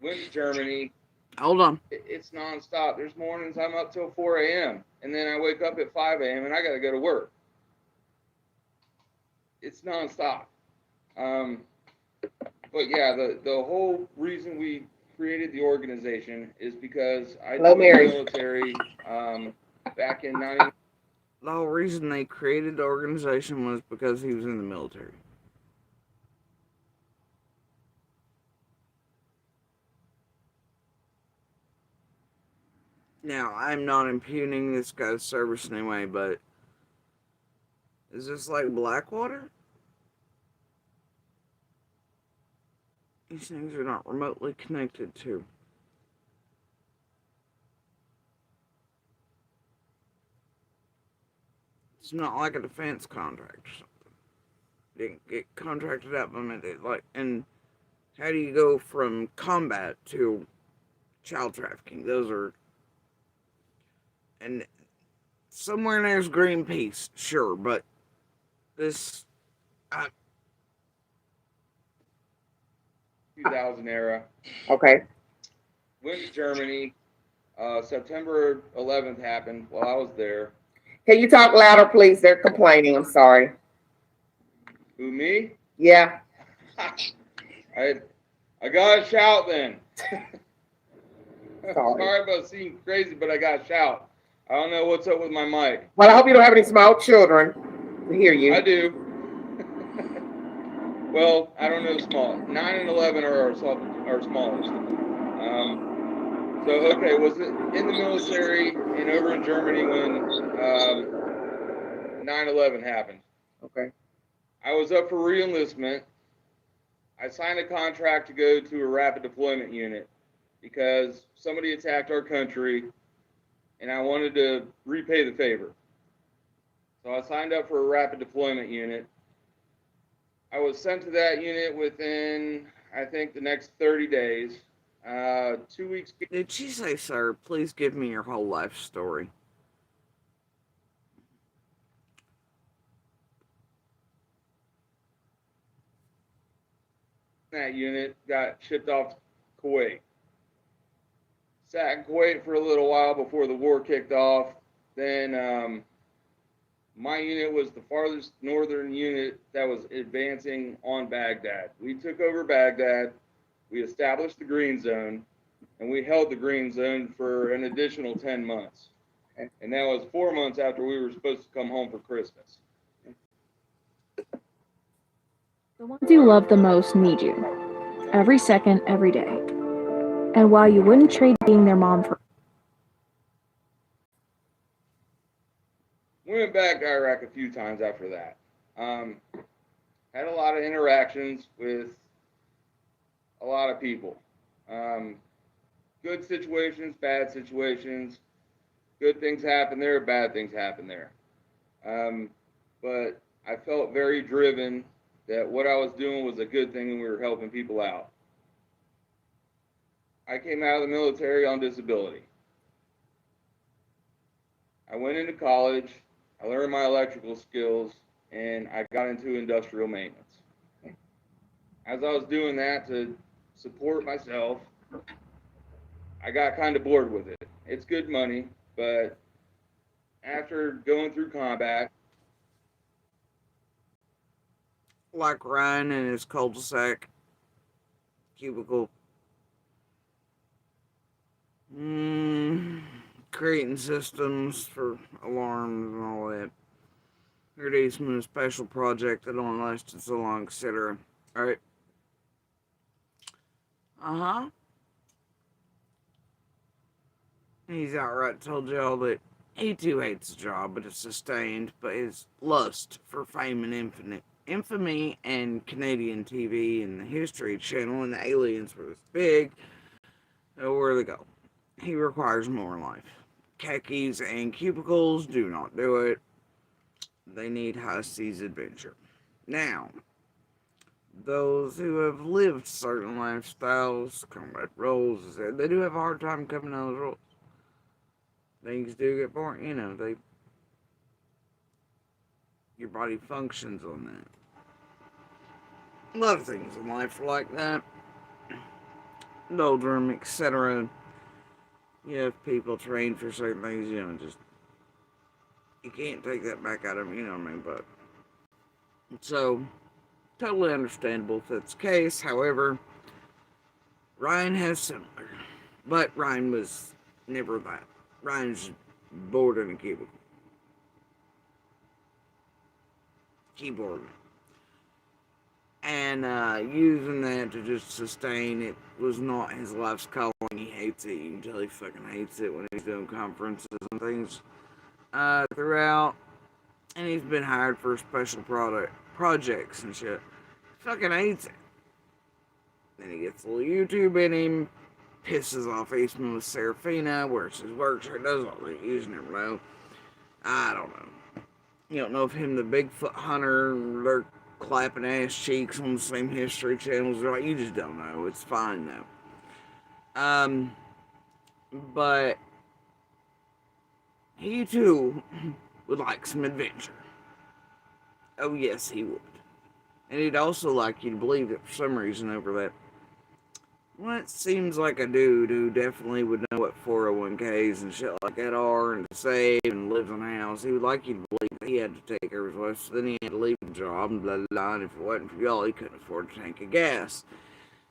Went to Germany. Hold on. It's nonstop. There's mornings I'm up till 4 a.m. and then I wake up at 5 a.m. and I got to go to work. It's nonstop. But yeah, the whole reason we created the organization is because I Hello, joined Mary. the military back in 90. The whole reason they created the organization was because he was in the military. Now, I'm not impugning this guy's service in any way, but is this like Blackwater? These things are not remotely connected to. It's not like a defense contract or something. Didn't get contracted out by me. Like, and how do you go from combat to child trafficking? Those are, and somewhere in there's Greenpeace, sure, but this, 2000 era. Okay. Went to Germany. September 11th happened while I was there. Can you talk louder, please? They're complaining. I'm sorry. Who, me? Yeah. I gotta shout then. Sorry. Sorry about seeming crazy, but I gotta shout. I don't know what's up with my mic. Well, I hope you don't have any small children to hear you. I do. Well, I don't know small. 9 and 11 are our smallest. So, okay, was it in the military and over in Germany when 9/11 happened? Okay. I was up for re-enlistment. I signed a contract to go to a rapid deployment unit because somebody attacked our country and I wanted to repay the favor. So I signed up for a rapid deployment unit. I was sent to that unit within, I think, the next 30 days. 2 weeks. did she say, sir, please give me your whole life story? That unit got shipped off to Kuwait. sat in Kuwait for a little while before the war kicked off. Then my unit was the farthest northern unit that was advancing on Baghdad. We took over Baghdad, we established the Green Zone, and we held the Green Zone for an additional 10 months. And that was 4 months after we were supposed to come home for Christmas. The ones you love the most need you. Every second, every day. And while you wouldn't trade being their mom for... We went back to Iraq a few times after that. Had a lot of interactions with a lot of people. Good situations, bad situations. Good things happen there, bad things happen there. But I felt very driven that what I was doing was a good thing and we were helping people out. I came out of the military on disability. I went into college, I learned my electrical skills, and I got into industrial maintenance. As I was doing that to support myself, I got kind of bored with it. It's good money, but after going through combat, Like Ryan in his cul-de-sac cubicle. Creating systems for alarms and all that. Producing a special project that only lasted so long, etc. Alright. He's outright told y'all that he too hates the job, but it's sustained by his lust for fame and infamy and Canadian TV and the History Channel and the aliens were this big. Where they go? He requires more in life. Khakis and cubicles do not do it. They need high seas adventure. Now, those who have lived certain lifestyles, combat roles, they do have a hard time coming out of those roles. Things do get boring, your body functions on that. A lot of things in life are like that. Doldrum, etc. You have people trained for certain things, just you can't take that back out of them, you know what I mean? But so totally understandable if that's the case. However, Ryan has similar, but Ryan was never that. Ryan's bored in a keyboard. And using that to just sustain it was not his life's calling. He hates it. You can tell he fucking hates it when he's doing conferences and things throughout. And he's been hired for special projects and shit. He fucking hates it. Then he gets a little YouTube in him, pisses off Eastman with Serafina, wears his work shirt, does all that. You just never know. I don't know. You don't know if him, the Bigfoot hunter, they're clapping ass cheeks on the same History channels. Right? You just don't know. It's fine though. But he too would like some adventure. Oh yes, he would. And he'd also like you to believe that for some reason over that. Well, it seems like a dude who definitely would know what 401ks and shit like that are and to save and lives in a house. He would like you to believe that he had to take care of his wife, so then he had to leave the job and blah, blah, blah. And if it wasn't for y'all, he couldn't afford a tank of gas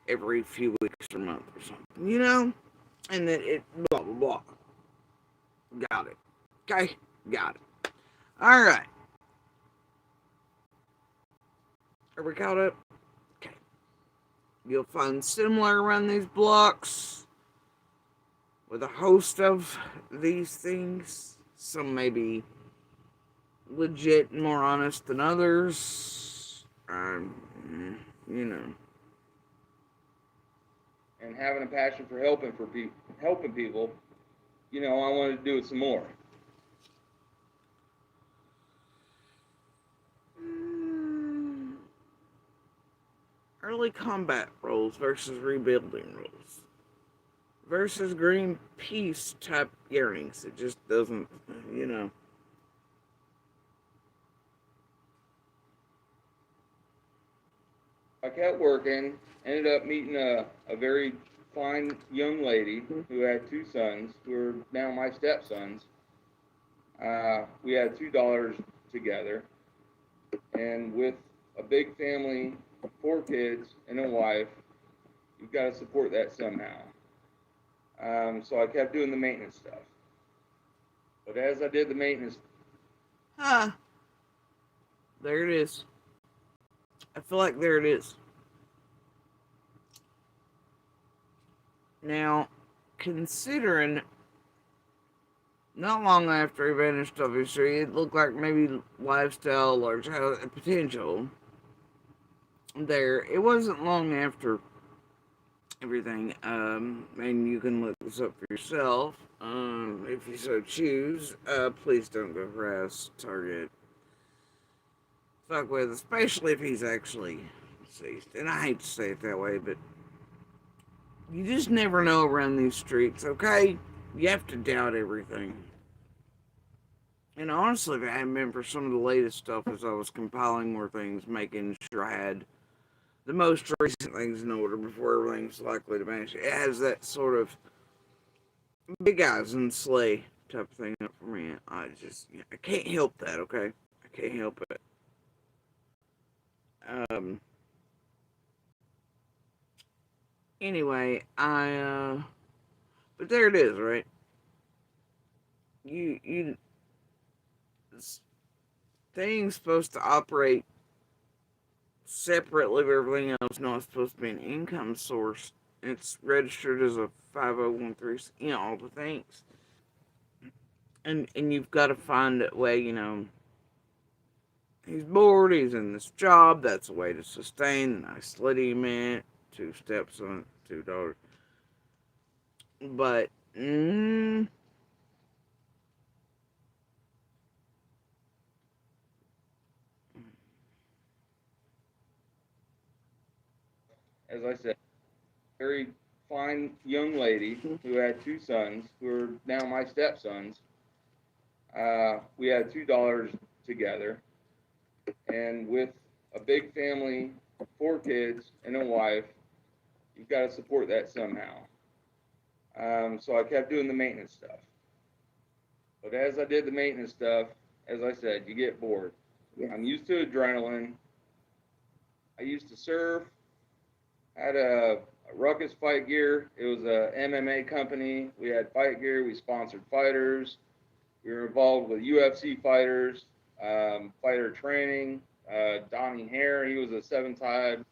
every few weeks or month or something, And that it, blah, blah, blah. Got it. Okay? Got it. Alright. Are we caught up? Okay. You'll find similar around these blocks with a host of these things. Some may be legit and more honest than others. And having a passion for helping people, I wanted to do it some more. Early combat roles versus rebuilding roles versus Greenpeace type yearnings. It just doesn't, I kept working, ended up meeting a very fine young lady who had two sons, who are now my stepsons. We had $2 together, and with a big family, 4 kids, and a wife, you've got to support that somehow. So I kept doing the maintenance stuff. But as I did the maintenance, there it is. I feel like there it is. Now, considering not long after he vanished, obviously, it looked like maybe lifestyle or potential there. It wasn't long after everything, and you can look this up for yourself, if you so choose. Please don't go harass Target. Fuck with, especially if he's actually deceased. And I hate to say it that way, but you just never know around these streets, okay? You have to doubt everything. And honestly, if it hadn't been for some of the latest stuff as I was compiling more things, making sure I had the most recent things in order before everything's likely to vanish, it has that sort of big eyes and sleigh type of thing up for me. I can't help that, okay? I can't help it. Anyway, but there it is, right? You, things supposed to operate separately of everything else. No, it's supposed to be an income source. It's registered as a 5013, all the things. And you've got to find a way, he's bored, he's in this job, that's a way to sustain the nice lady he met, 2 stepsons, $2. But, as I said, very fine young lady who had 2 sons, who are now my stepsons. We had $2 together, and with a big family, 4 kids, and a wife, you've got to support that somehow. So I kept doing the maintenance stuff. But as I did the maintenance stuff, as I said, you get bored. Yeah. I'm used to adrenaline. I used to surf. Had a Ruckus Fight Gear. It was a MMA company. We had fight gear. We sponsored fighters. We were involved with UFC fighters, fighter training. Donnie Hare, he was a 7-time.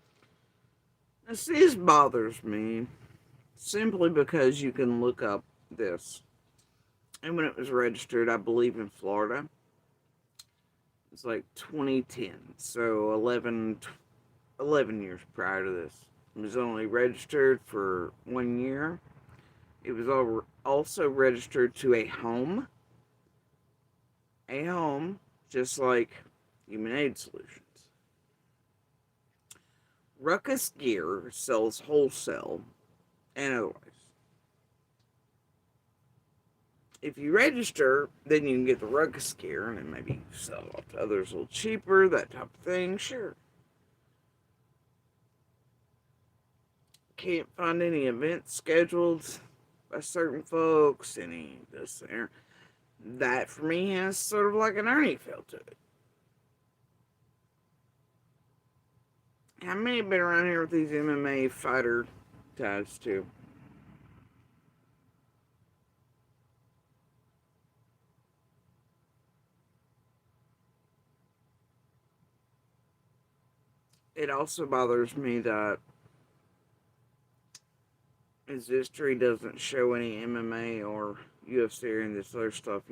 This bothers me simply because you can look up this. And when it was registered, I believe in Florida, it's like 2010. So 11 years prior to this. It was only registered for 1 year. It was also registered to a home, just like Human Aid Solutions. Ruckus Gear sells wholesale and otherwise. If you register, then you can get the Ruckus Gear and then maybe sell it off to others a little cheaper, that type of thing, sure. Can't find any events scheduled by certain folks, any this there. That for me has sort of like an Ernie feel to it. How many have been around here with these MMA fighter ties too? It also bothers me that his history doesn't show any MMA or UFC or any of this other stuff,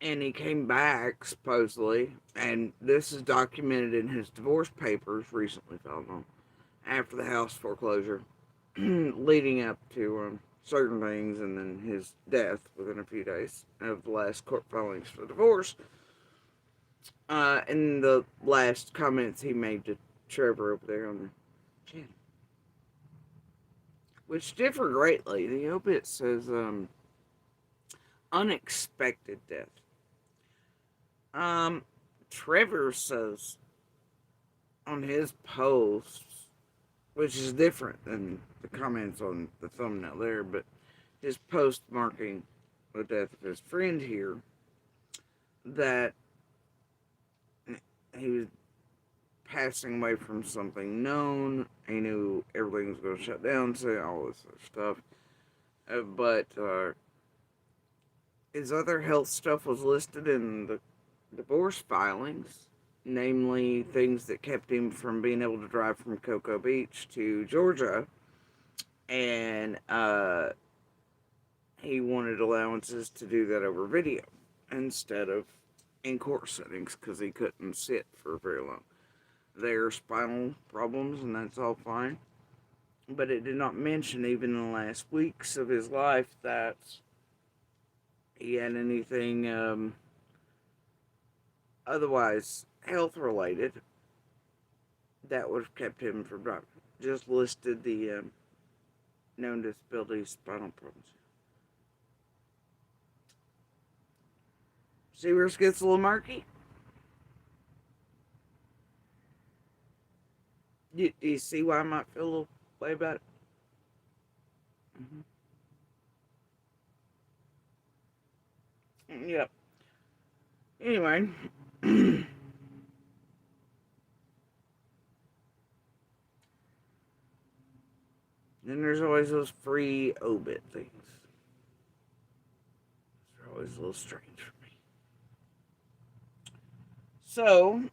And he came back, supposedly, and this is documented in his divorce papers recently filed on, after the house foreclosure, leading up to certain things, and then his death within a few days of the last court filings for divorce. And the last comments he made to Trevor over there on the channel, which differ greatly. The obit says unexpected death. Trevor says on his posts which is different than the comments on the thumbnail there, but his post marking the death of his friend here, that he was passing away from something known. He knew everything was going to shut down, so all this other stuff. But his other health stuff was listed in the divorce filings, namely things that kept him from being able to drive from Cocoa Beach to Georgia, and he wanted allowances to do that over video instead of in court settings because he couldn't sit for very long. There are spinal problems, and that's all fine. But it did not mention, even in the last weeks of his life, that he had anything otherwise health related that would have kept him from driving. Just listed the known disabilities, spinal problems. See where it gets a little murky? Do you see why I might feel a little way about it? Yep. Anyway. Then there's always those free obit things. They're always a little strange for me. So,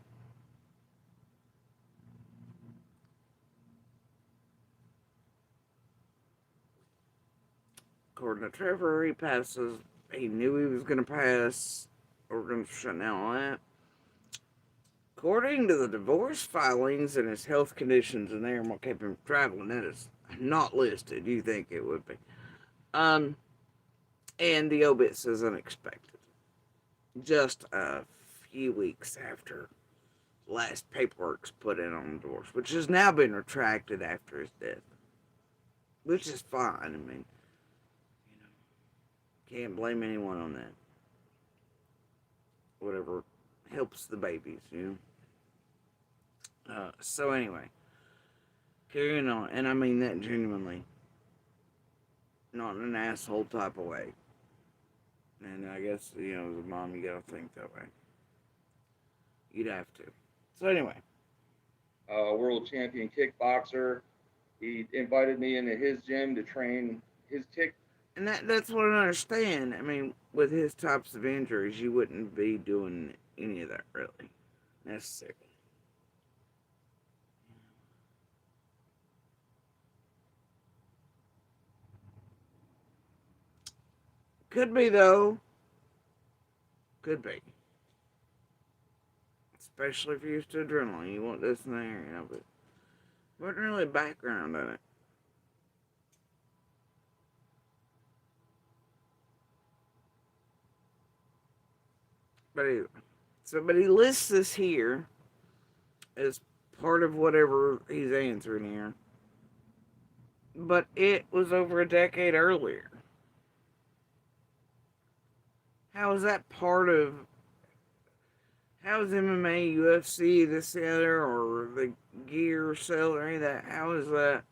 according to Trevor, he knew he was going to pass. We're going to shut down all that. According to the divorce filings and his health conditions in there and what kept him traveling, that is not listed. You think it would be. And the obit says unexpected. Just a few weeks after last paperwork's put in on the divorce, which has now been retracted after his death. Which is fine. I mean, can't blame anyone on that. Whatever helps the babies, So anyway, carrying on, and I mean that genuinely, not in an asshole type of way. And I guess, as a mom, you gotta think that way. You'd have to. So anyway. World champion kickboxer. He invited me into his gym to train his kick. And that's what I understand. I mean, with his types of injuries, you wouldn't be doing any of that, really, necessarily. Could be, though. Could be. Especially if you're used to adrenaline. You want this and there, but wasn't really background on it. But anyway. But he lists this here as part of whatever he's answering here. But it was over a decade earlier. How is that part of... How is MMA, UFC, this, the other, or the gear sale, or any of that? How is that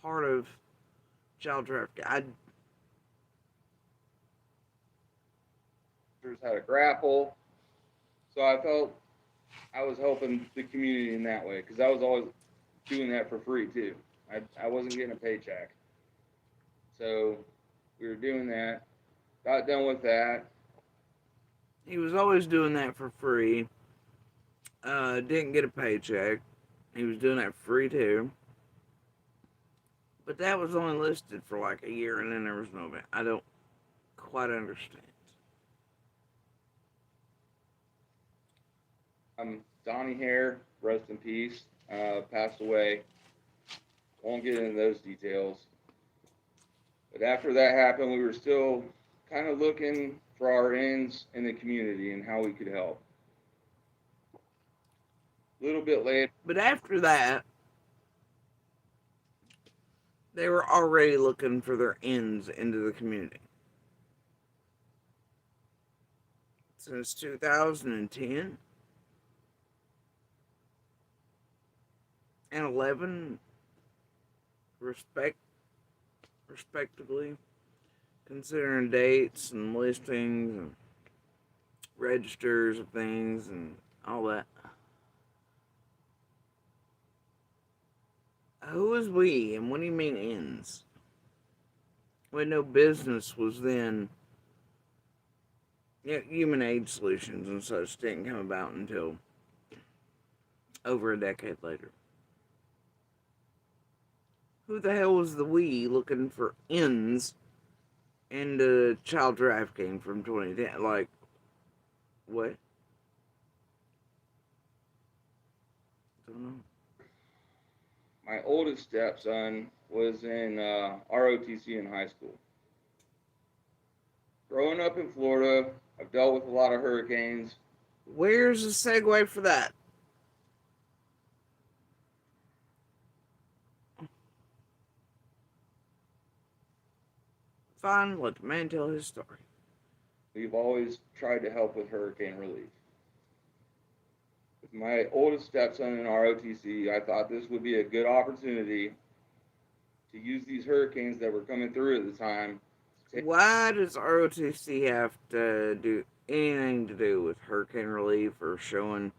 part of child trafficking? How to grapple. So I felt I was helping the community in that way because I was always doing that for free too. I wasn't getting a paycheck. So we were doing that. Got done with that. He was always doing that for free. Didn't get a paycheck. He was doing that for free too. But that was only listed for like a year, and then there was no event. I don't quite understand. Donnie Hare, rest in peace, passed away. Won't get into those details. But after that happened, we were still kind of looking for our ends in the community and how we could help. A little bit later. But after that, they were already looking for their ends into the community. Since 2010, and 11, respectively, considering dates and listings and registers of things and all that. Who is we, and what do you mean ends? When no business was then. Human aid solutions and such didn't come about until over a decade later. Who the hell was the we looking for ends into child trafficking from 2010? Like, what? Don't know. My oldest stepson was in ROTC in high school. Growing up in Florida, I've dealt with a lot of hurricanes. Where's the segue for that? Fine, let the man tell his story. We've always tried to help with hurricane relief. With my oldest stepson in ROTC, I thought this would be a good opportunity to use these hurricanes that were coming through at the time. Why does ROTC have to do anything to do with hurricane relief or showing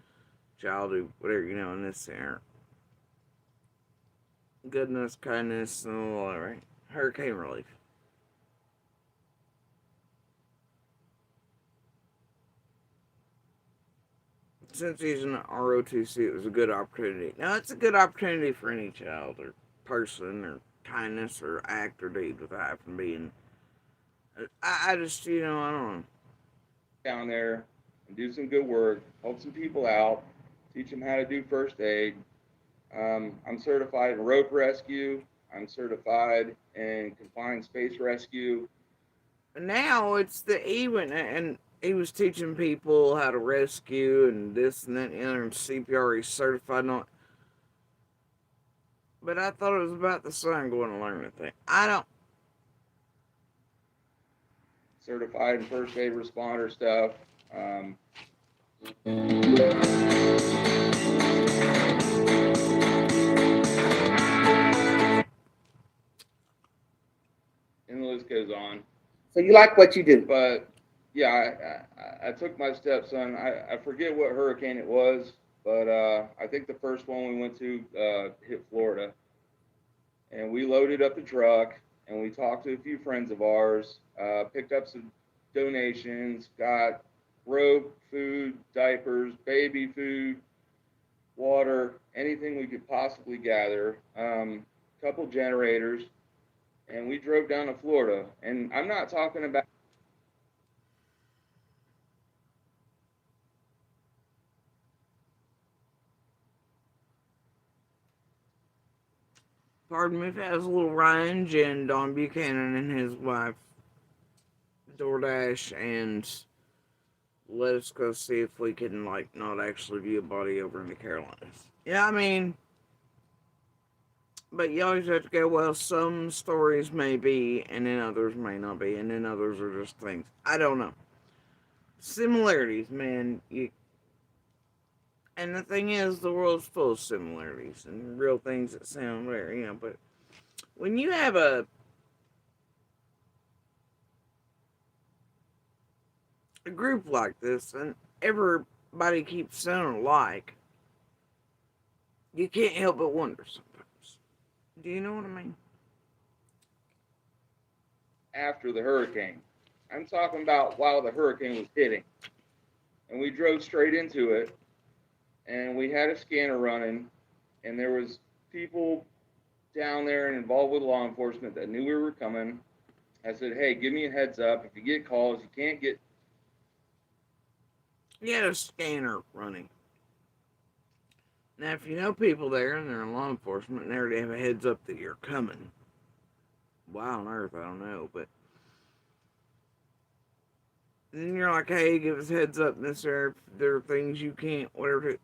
childhood, whatever, in this center? Goodness, kindness, and all that, right? Hurricane relief. Since he's in ROTC, it was a good opportunity. Now, it's a good opportunity for any child or person or kindness or act or deed without from being. I just, I don't know. Down there and do some good work, help some people out, teach them how to do first aid. I'm certified in rope rescue. I'm certified in confined space rescue. Now it's the even, and he was teaching people how to rescue and this and that and the other, and CPR. He's certified on. But I thought it was about the son going to learn a thing. I don't. Certified in first aid responder stuff. And the list goes on. So you like what you do? But yeah, I took my stepson. I forget what hurricane it was, but I think the first one we went to hit Florida. And we loaded up the truck and we talked to a few friends of ours, picked up some donations, got rope, food, diapers, baby food, water, anything we could possibly gather, couple generators, and we drove down to Florida. And I'm not talking about. Pardon me if it has a little Ryan Jen, Don Buchanan and his wife, DoorDash, and let us go see if we can, not actually view a body over in the Carolinas. Yeah, I mean, but you always have to go, well, some stories may be, and then others may not be, and then others are just things. I don't know. Similarities, man. And the thing is, the world's full of similarities and real things that sound rare, but when you have a group like this and everybody keeps sounding alike, you can't help but wonder sometimes. Do you know what I mean? After the hurricane. I'm talking about while the hurricane was hitting. And we drove straight into it, and we had a scanner running, and there was people down there and involved with law enforcement that knew we were coming. I said, hey, give me a heads up. If you get calls, you can't get. You had a scanner running. Now, if you know people there and they're in law enforcement and they already have a heads up that you're coming, why on earth, I don't know, but then you're like, hey, give us heads up in this area. There are things you can't, whatever.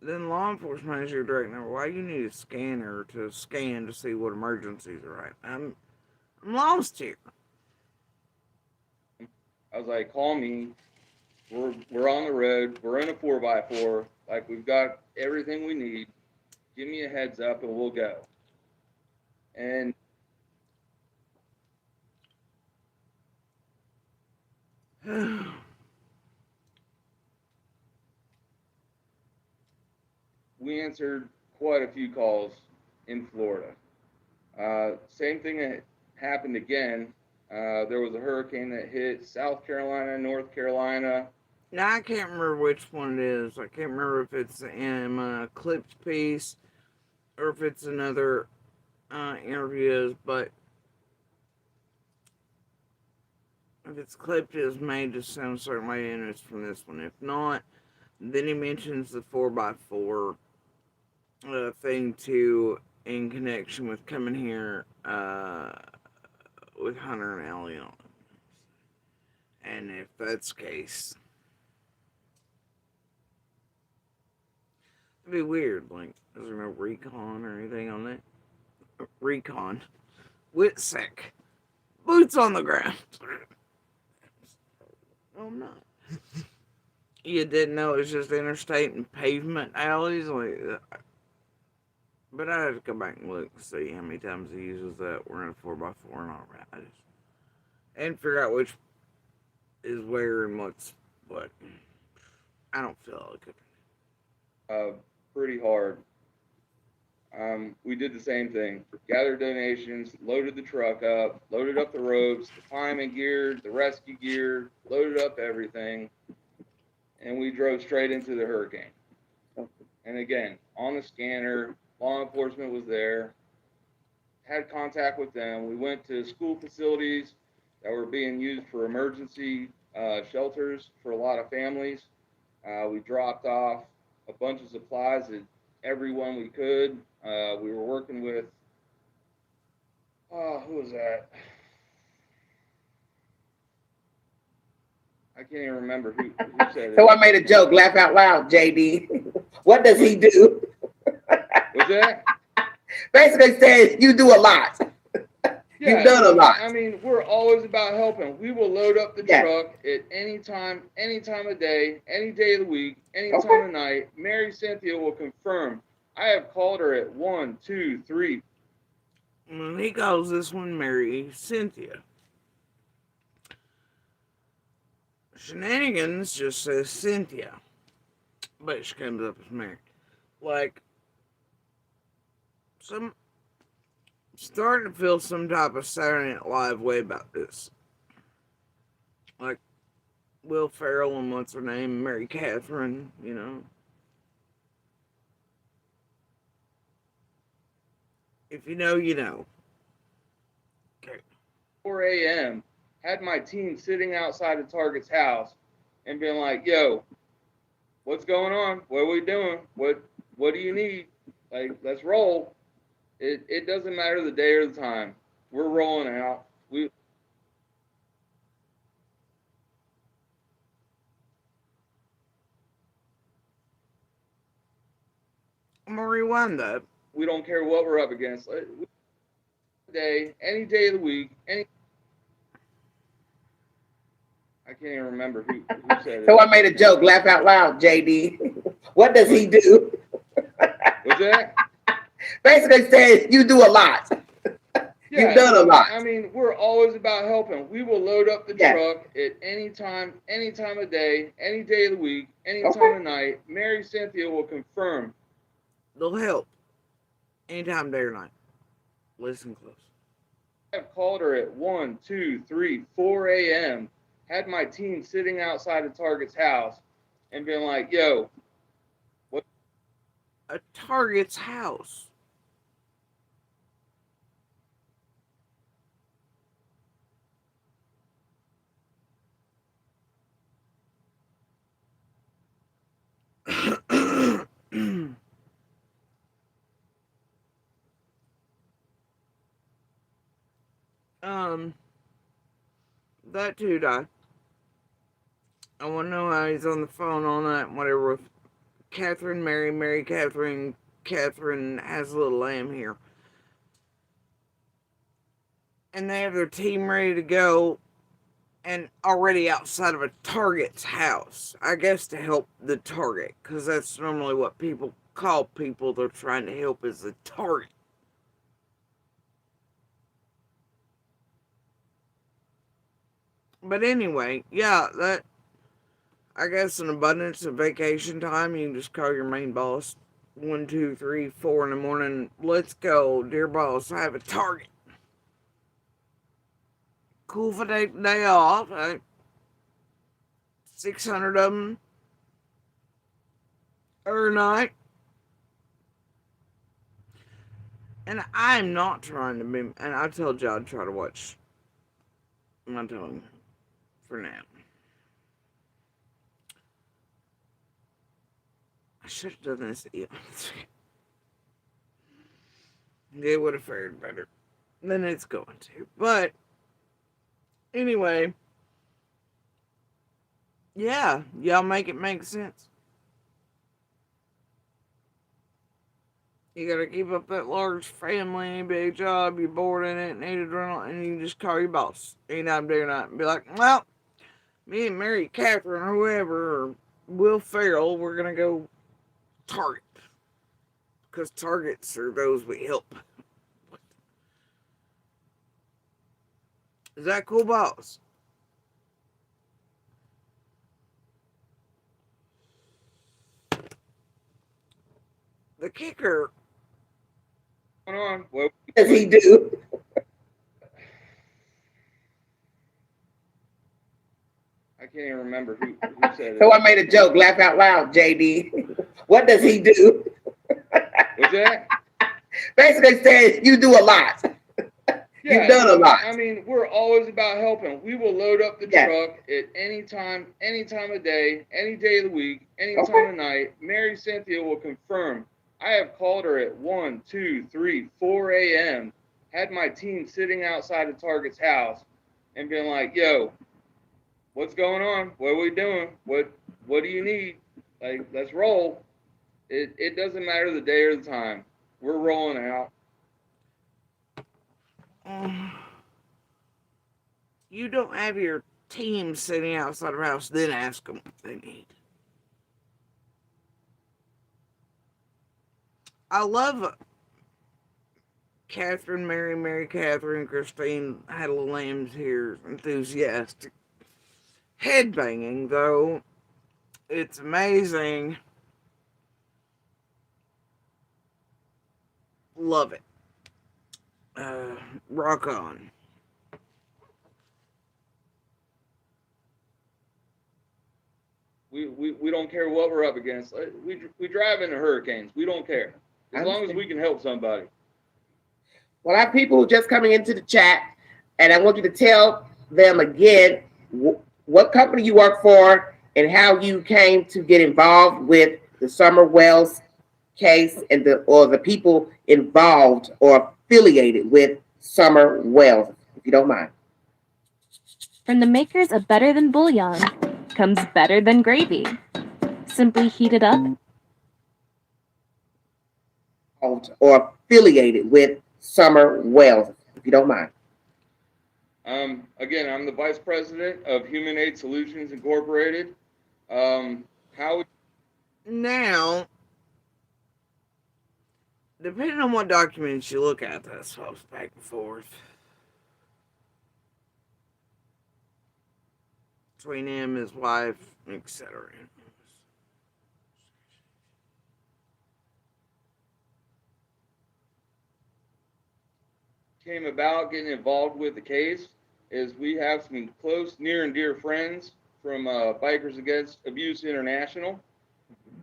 Then law enforcement has your direct number. Why you need a scanner to scan to see what emergencies are right? I'm lost here. I was like, call me. We're on the road. We're in a 4x4. Like, we've got everything we need. give me a heads up and we'll go. And we answered quite a few calls in Florida. Same thing that happened again. There was a hurricane that hit South Carolina, North Carolina. Now, I can't remember which one it is. I can't remember if it's in a clipped piece or if it's another interviews, but if it's clipped, it's made to sound a certain way, and it's from this one. If not, then he mentions the 4x4 thing too, in connection with coming here with Hunter and Ellie on. And if that's the case, it'd be weird. Like, is there no recon or anything on that? Recon. Whitsick. Boots on the ground. No, I'm not. You didn't know it was just interstate and pavement alleys? Like, but I had to come back and look to see how many times he uses that. We're in a 4x4 and all that. And figure out which is where and what's what. I don't feel like it. Pretty hard. We did the same thing. Gathered donations, loaded the truck up, loaded up the ropes, the climbing gear, the rescue gear, loaded up everything, and we drove straight into the hurricane. And again, on the scanner, law enforcement was there, had contact with them. We went to school facilities that were being used for emergency shelters for a lot of families. We dropped off a bunch of supplies at everyone we could. We were working with, who was that? I can't even remember who said it. So I made a joke, laugh out loud, JD. What does he do? What's that? Basically says you do a lot. Yeah, You've done a lot. I mean, we're always about helping. We will load up the truck at any time of day, any day of the week, any time of night. Mary Cynthia will confirm. I have called her at 1, 2, 3. Well, he calls this one Mary Cynthia. Shenanigans just says Cynthia, but she comes up as Mary. Like, starting to feel some type of Saturday Night Live way about this. Like Will Ferrell and what's her name, Mary Catherine, you know. If you know, you know. Okay. 4 a.m. Had my team sitting outside of Target's house and being like, "Yo, what's going on? What are we doing? What do you need? Like, let's roll." It doesn't matter the day or the time. We're rolling out. I'm gonna rewind that. We don't care what we're up against. Any day of the week, I can't even remember who said it. So I made a joke, laugh out loud, JD. What does he do? What's that? Basically says you do a lot. You've done a lot. I mean, we're always about helping. We will load up the truck at any time of day, any day of the week, any time of night. Mary Cynthia will confirm. They'll help. Anytime, day or night. Listen close. I've called her at 1, 2, 3, 4 a.m. Had my team sitting outside of Target's house and been like, "Yo, what?" A Target's house. That too died. I want to know how he's on the phone all night and whatever with Catherine, Mary Catherine. Catherine has a little lamb here. And they have their team ready to go and already outside of a Target's house. I guess to help the Target, because that's normally what people call people they're trying to help as a target. But anyway, yeah, that, I guess, an abundance of vacation time. You can just call your main boss 1, 2, 3, 4 in the morning. Let's go, dear boss. I have a target. Cool for day off. 600 of them a night. And I'm not trying to be. And I told you I'd try to watch my tongue for now. I should have done this. It would have fared better than it's going to. But anyway, yeah, y'all make it make sense. You gotta keep up that large family, big job, you're bored in it, need adrenaline, and you can just call your boss anytime, day or night, and be like, well, me and Mary Catherine or whoever, or Will Ferrell, we're gonna go Target. Because Targets are those we help. Is that cool, boss? The kicker. What's going on? What does he do? I can't even remember who said it. So I made a joke. Laugh out loud, JD. What does he do? What's that? Basically says you do a lot. Yeah, You've done a lot. I mean, we're always about helping. We will load up the Yes. truck at any time of day, any day of the week, any time Okay. of night. Mary Cynthia will confirm. I have called her at 1, 2, 3, 4 a.m., had my team sitting outside of Target's house and been like, yo, what's going on? What are we doing? What do you need? Like, let's roll. It doesn't matter the day or the time. We're rolling out. You don't have your team sitting outside of the house, then ask them what they need. I love Catherine, Mary Catherine, Christine had a little names here, enthusiastic. Headbanging, though, it's amazing. Love it. Rock on. We don't care what we're up against. We drive into hurricanes. We don't care. As long as we can help somebody. Well, I have people just coming into the chat, and I want you to tell them again what company you work for and how you came to get involved with the Summer Wells case and the people involved or affiliated with Summer Wells, if you don't mind. From the makers of Better Than Bouillon comes Better Than Gravy. Simply heat it up. Or affiliated with Summer Wells, if you don't mind. Again, I'm the vice president of Human Aid Solutions Incorporated. Now, depending on what documents you look at, that swaps back and forth between him, his wife, etc. Came about getting involved with the case is we have some close, near and dear friends from Bikers Against Abuse International,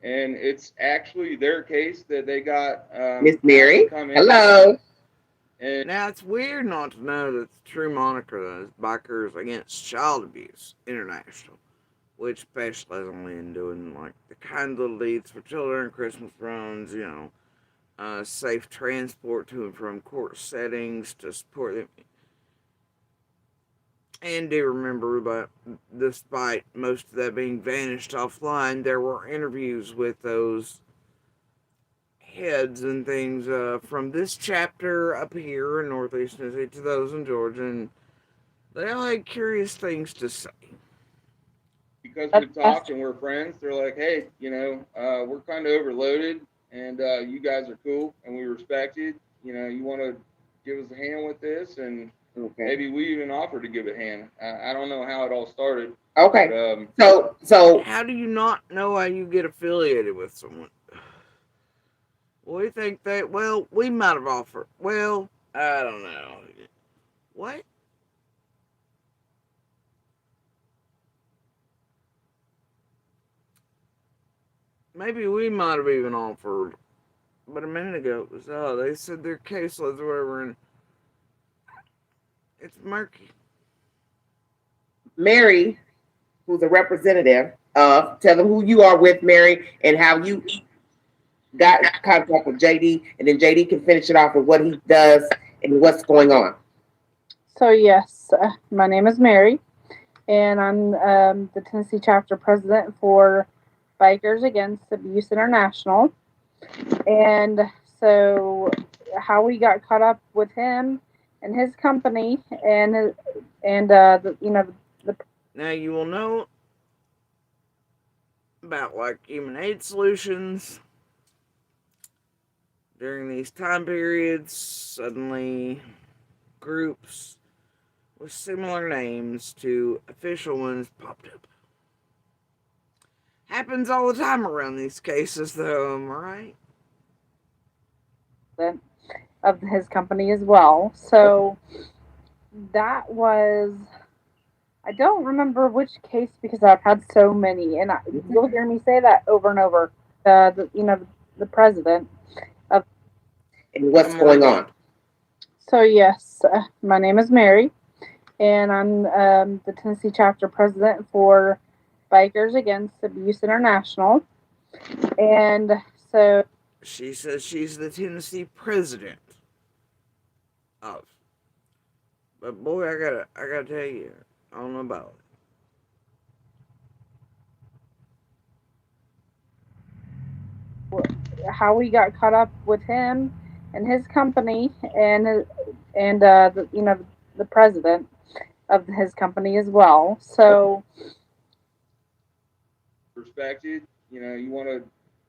and it's actually their case that they got Miss Mary, come in. hello. And now, it's weird not to know that the true moniker is Bikers Against Child Abuse International, which specializes only in doing like the kind of little deeds for children, Christmas runs, safe transport to and from court settings to support them. And do remember that despite most of that being vanished offline, there were interviews with those heads and things from this chapter up here in Northeast Tennessee to those in Georgia, and they all had curious things to say. because we've talked and we're friends, they're like, hey, we're kind of overloaded, and you guys are cool, and we respect it. You know, you want to give us a hand with this, and maybe we even offered to give a hand. I don't know how it all started. Okay. But, So How do you not know how you get affiliated with someone? We think that, well, we might have offered. Well, I don't know. What? Maybe we might have even offered. But a minute ago, it was, oh, they said their caseloads or whatever, and it's murky. Mary, who's a representative of, tell them who you are with, Mary, and how you got contact with JD, and then JD can finish it off with what he does and what's going on. So yes, my name is Mary, and I'm the Tennessee chapter president for Bikers Against Abuse International. And so, how we got caught up with him and his company, and the Now, you will know about like human aid solutions during these time periods. Suddenly, groups with similar names to official ones popped up. Happens all the time around these cases, though, am I right? of his company as well. So that was. I don't remember which case because I've had so many, and you'll hear me say that over and over. The president of. And what's going on. So yes, my name is Mary, and I'm the Tennessee chapter president for Bikers Against Abuse International. And so She says she's the Tennessee president of. But boy, I gotta tell you, I don't know about it. How we got caught up with him and his company, and the president of his company as well. So respected. You know, you want to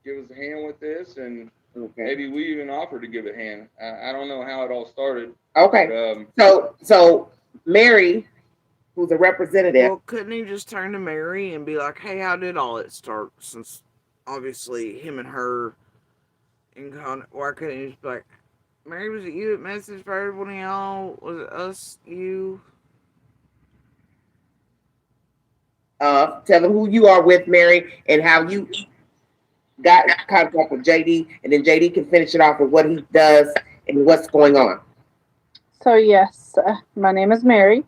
give us a hand with this, and maybe we even offered to give a hand. I don't know how it all started. Okay. So Mary, who's a representative. Well, couldn't he just turn to Mary and be like, hey, how did all it start? Since obviously him and her in contact, why couldn't he just be like, Mary, was it you that messaged for everyone of y'all? Was it us, you? Tell them who you are with, Mary, and how you got contact with JD, and then JD can finish it off with what he does and what's going on. So yes, my name is Mary,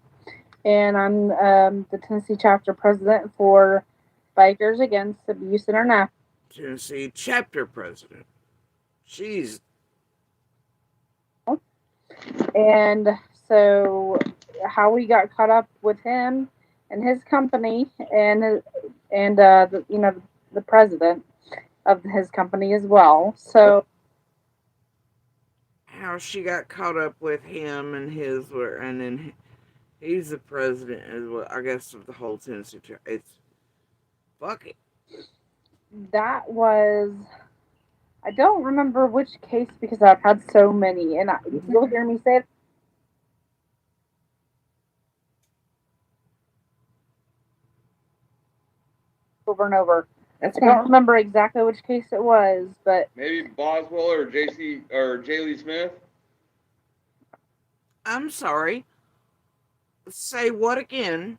and I'm the Tennessee chapter president for Bikers Against Abuse International. Tennessee chapter president. Jeez. And so, how we got caught up with him and his company, and the president of his company as well. So How she got caught up with him and his, and then he's the president as well, I guess, of the whole Tennessee chapter. It's, fuck it. that was. I don't remember which case because I've had so many, and you'll hear me say it over and over. That's I don't remember exactly which case it was, but maybe Boswell or JC or J. Lee Smith. I'm sorry. Say what again?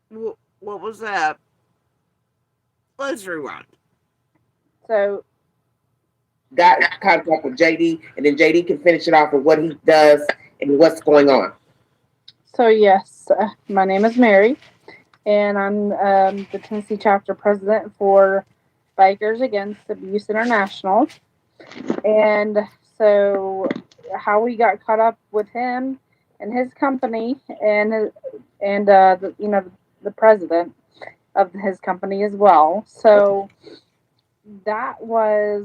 What was that? Let's rewind. So got contact with JD, and then JD can finish it off with what he does and what's going on. So yes, my name is Mary, and I'm the Tennessee chapter president for Bikers Against Abuse International. And so, how we got caught up with him and his company, and the president of his company as well. So that was.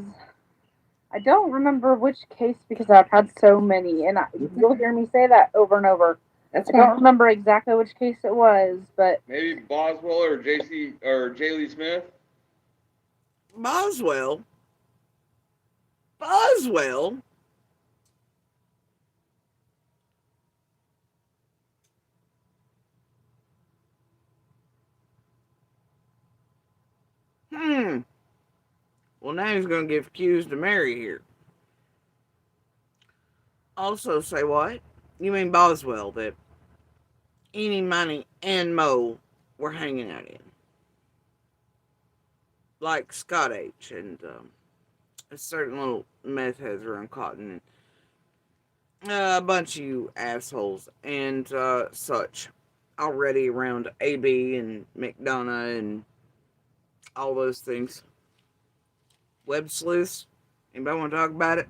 I don't remember which case because I've had so many, and you'll hear me say that over and over. I don't remember exactly which case it was, but maybe Boswell or JC or J. Lee Smith. Boswell? Boswell? Hmm. Well, now he's going to get accused of Mary here. Also, say what? You mean Boswell, that Eenie, Money, and Mo were hanging out in. Like Scott H. and a certain little meth heads around Cotton and a bunch of you assholes and such already around AB and McDonough and all those things. Web sleuths? Anybody want to talk about it?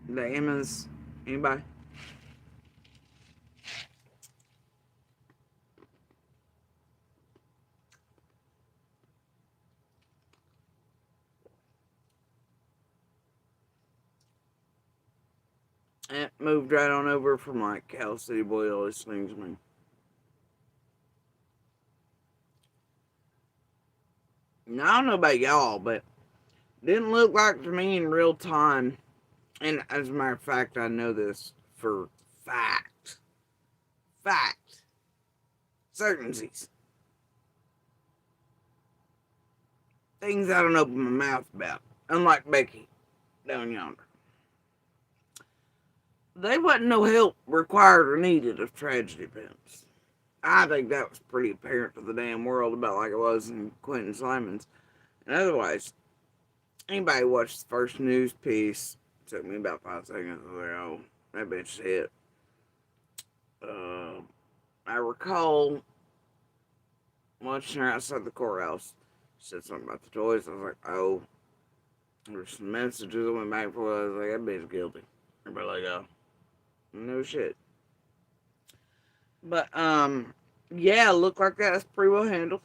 The Emmas? Anybody? It moved right on over from like Cal City Boy always slings me. Now, I don't know about y'all, but didn't look like to me in real time. And as a matter of fact, I know this for fact. Fact. Certainties. Things I don't open my mouth about. Unlike Becky down yonder. They wasn't no help required or needed of tragedy pimps. I think that was pretty apparent to the damn world about like it was in Quentin Simon's. And otherwise, anybody watched the first news piece, took me about 5 seconds to say, oh, that bitch hit. I recall watching her outside the courthouse. She said something about the toys. I was like, oh, there's some messages I went back for. I was like, that bitch guilty. Everybody like, oh, no shit. But, yeah, looked like that was pretty well handled.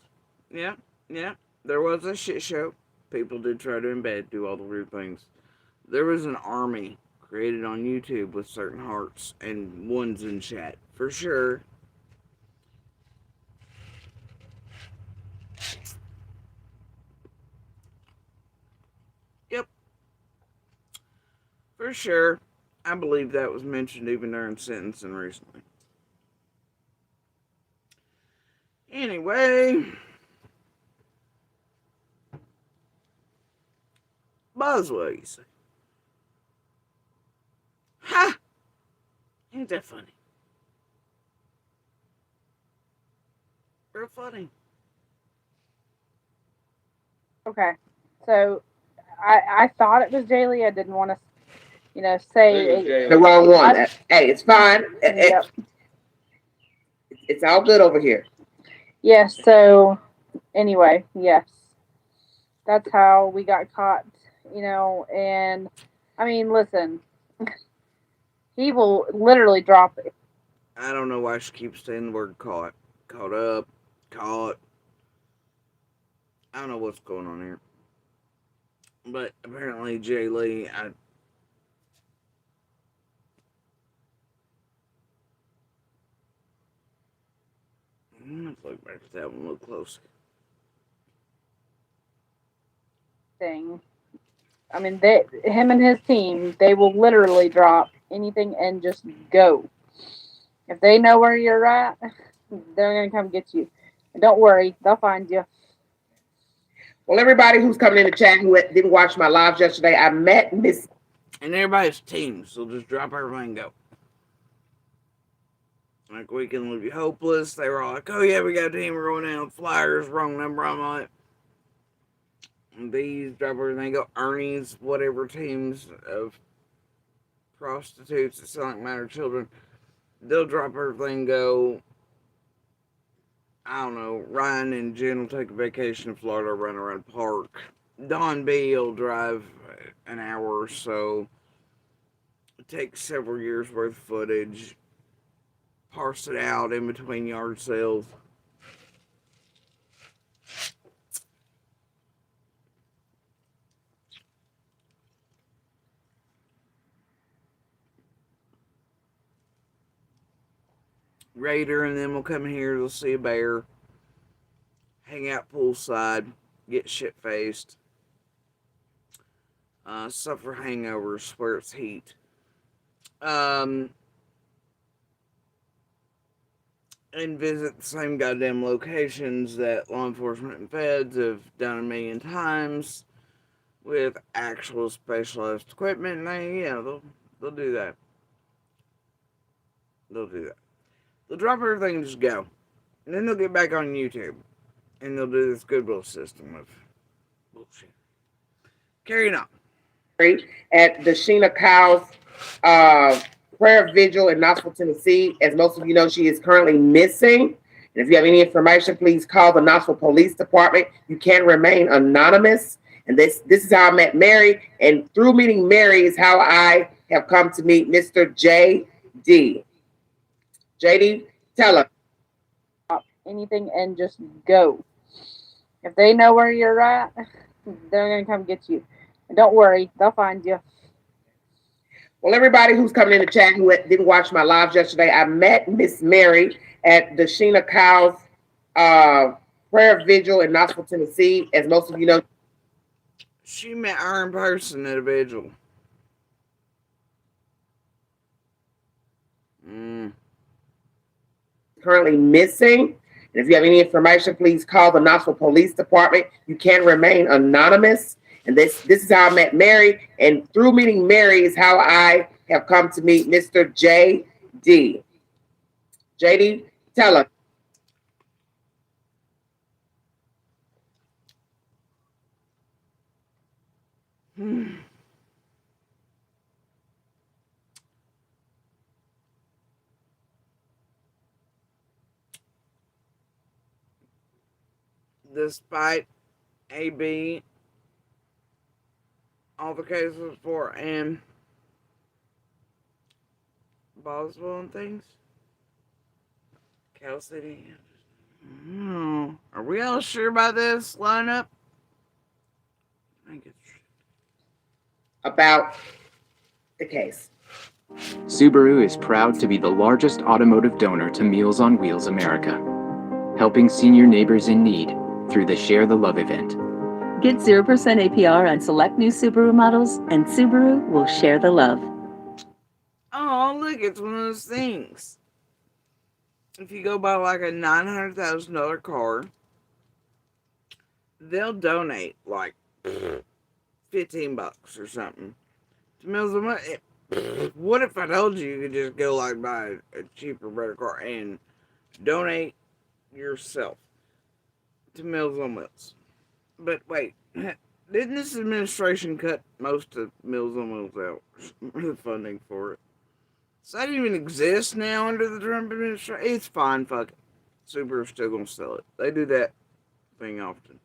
Yeah, yeah. There was a shit show. People did try to embed, do all the weird things. There was an army created on YouTube with certain hearts and ones in chat, for sure. Yep, for sure. I believe that was mentioned even during sentencing recently. Anyway, Boswell, you say? Ha! Ain't that funny? Real funny. Okay. So I thought it was Jaylee. I didn't want to, say The wrong one. Hey, it's fine. Yep. It's all good over here. Yes. So anyway, yes, that's how we got caught. And I mean, listen, he will literally drop it. I don't know why she keeps saying the word caught. Caught up. Caught. I don't know what's going on here. But apparently, Jay Lee, let's look back at that one a little closer. Thing. I mean, him and his team, they will literally drop anything and just go. If they know where you're at, they're gonna come get you. And don't worry, they'll find you. Well, everybody who's coming in the chat who didn't watch my lives yesterday, I met Miss. And everybody's team, so just drop everything and go. Like Weekend Leave You Hopeless, they were all like, oh yeah, we got a team, we're going down, flyers, wrong number, I'm like, these drop everything, go, Ernie's, whatever teams of prostitutes that sound like minor children, they'll drop everything, go, I don't know, Ryan and Jen will take a vacation in Florida, run around the park. Don B will drive an hour or so, take several years worth of footage, parse it out in between yard sales. Raider and them will come in here, they'll see a bear, hang out poolside, get shit faced, suffer hangovers, swear it's heat. Um, and visit the same goddamn locations that law enforcement and feds have done a million times with actual specialized equipment. And they'll do that. They'll do that. They'll drop everything and just go. And then they'll get back on YouTube. And they'll do this goodwill system of bullshit. Carrying on. At the Sheena Cow's prayer vigil in Knoxville, Tennessee. As most of you know, she is currently missing. And if you have any information, please call the Knoxville Police Department. You can remain anonymous. And this is how I met Mary. And through meeting Mary is how I have come to meet Mr. J.D. J.D., tell us. Anything and just go. If they know where you're at, they're going to come get you. And don't worry, they'll find you. Well, everybody who's coming in the chat who didn't watch my live yesterday, I met Miss Mary at the Sheena Cow's prayer vigil in Knoxville, Tennessee. As most of you know, she met her in person at a vigil. Currently missing. And if you have any information, please call the Knoxville Police Department. You can remain anonymous. And this is how I met Mary. And through meeting Mary is how I have come to meet Mr. J.D. J.D., tell us. Despite AB, all the cases for and Boswell and things, Cal City. Are we all sure about this lineup? I think it's about the case. Subaru is proud to be the largest automotive donor to Meals on Wheels America, helping senior neighbors in need through the Share the Love event. Get 0% APR on select new Subaru models, and Subaru will share the love. Oh, look, it's one of those things. If you go buy like a $900,000 car, they'll donate like $15 or something to Meals on Wheels. What if I told you you could just go like buy a cheaper, better car and donate yourself to Meals on Wheels? But wait, didn't this administration cut most of Meals on Wheels out? The funding for it. Does that even exist now under the Trump administration? It's fine, fuck it. Subaru's still gonna sell it. They do that thing often.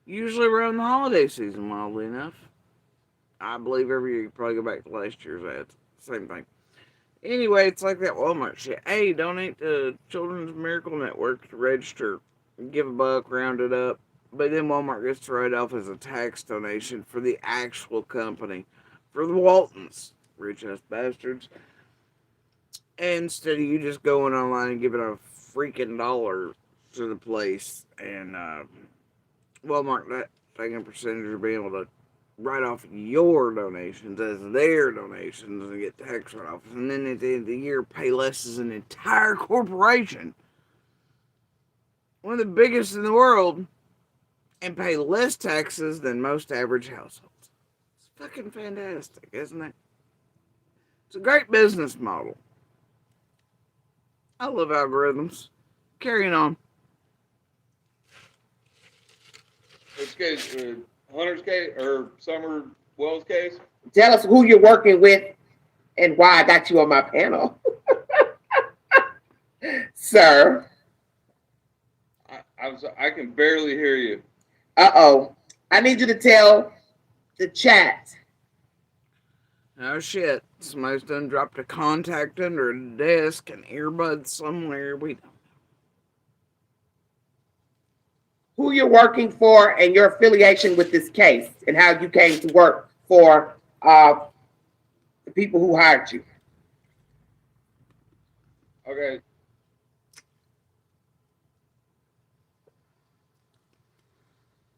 Usually around the holiday season, wildly enough. I believe every year. You probably go back to last year's ads. Same thing. Anyway, it's like that Walmart shit. Hey, donate to Children's Miracle Network to register. Give $1, round it up. But then Walmart gets to write off as a tax donation for the actual company. For the Waltons. Rich ass bastards. And instead of you just going online and giving a freaking dollar to the place and Walmart that taking a percentage of being able to write off your donations as their donations and get tax write-offs, and then at the end of the year pay less as an entire corporation, one of the biggest in the world, and pay less taxes than most average households. It's fucking fantastic, isn't it? It's a great business model. I love algorithms. Carrying on. Which case, Hunter's case or Summer Wells case? Tell us who you're working with and why I got you on my panel. Sir. I can barely hear you. Uh-oh. I need you to tell the chat. Oh shit. Somebody's done dropped a contact under a desk and earbuds somewhere. We don't know. Who you're working for and your affiliation with this case and how you came to work for the people who hired you. Okay.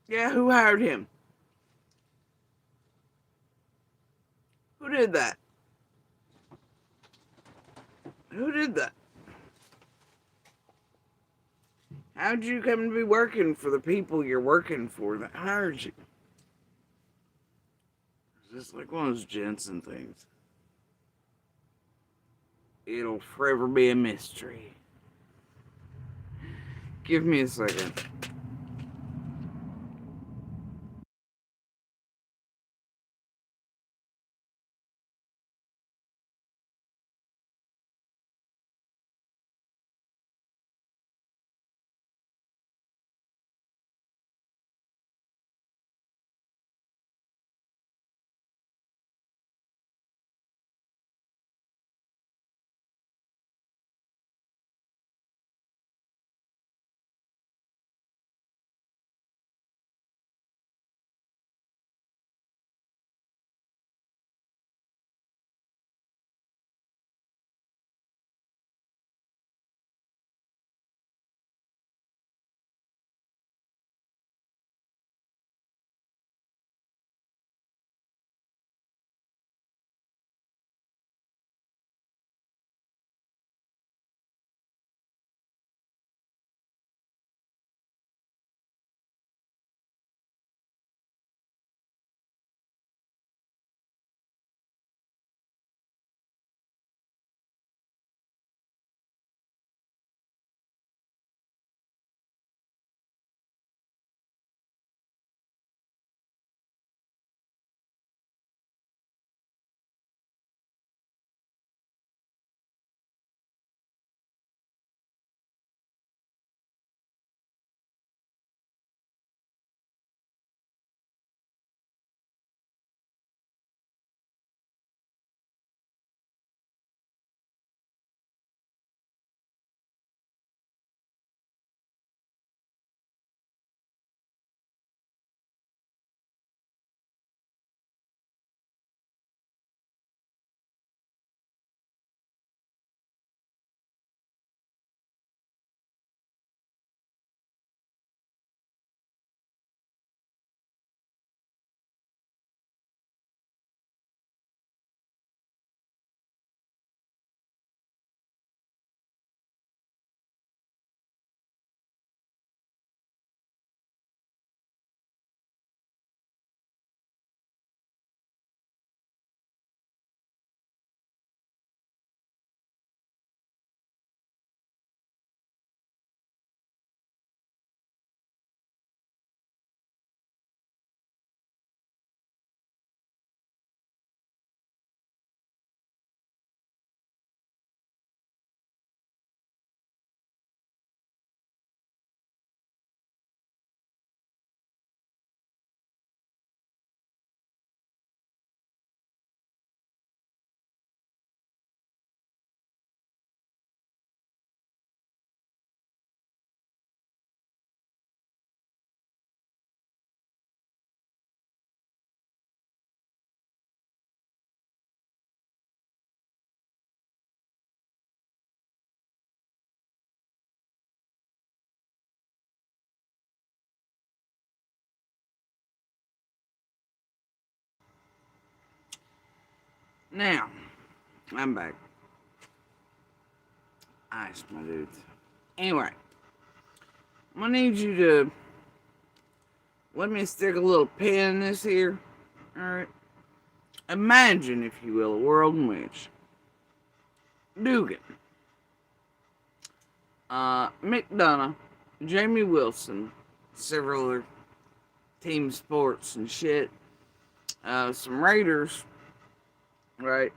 Yeah, who hired him? Who did that? Who did that? How'd you come to be working for the people you're working for that hired you? It's just like one of those Jensen things. It'll forever be a mystery. Give me a second. Now, I'm back. Ice, my dudes. Anyway, I'm gonna need you to let me stick a little pin in this here. Alright? Imagine, if you will, a world in which Dugan, McDonough, Jamie Wilson, several other team sports and shit, some Raiders, right?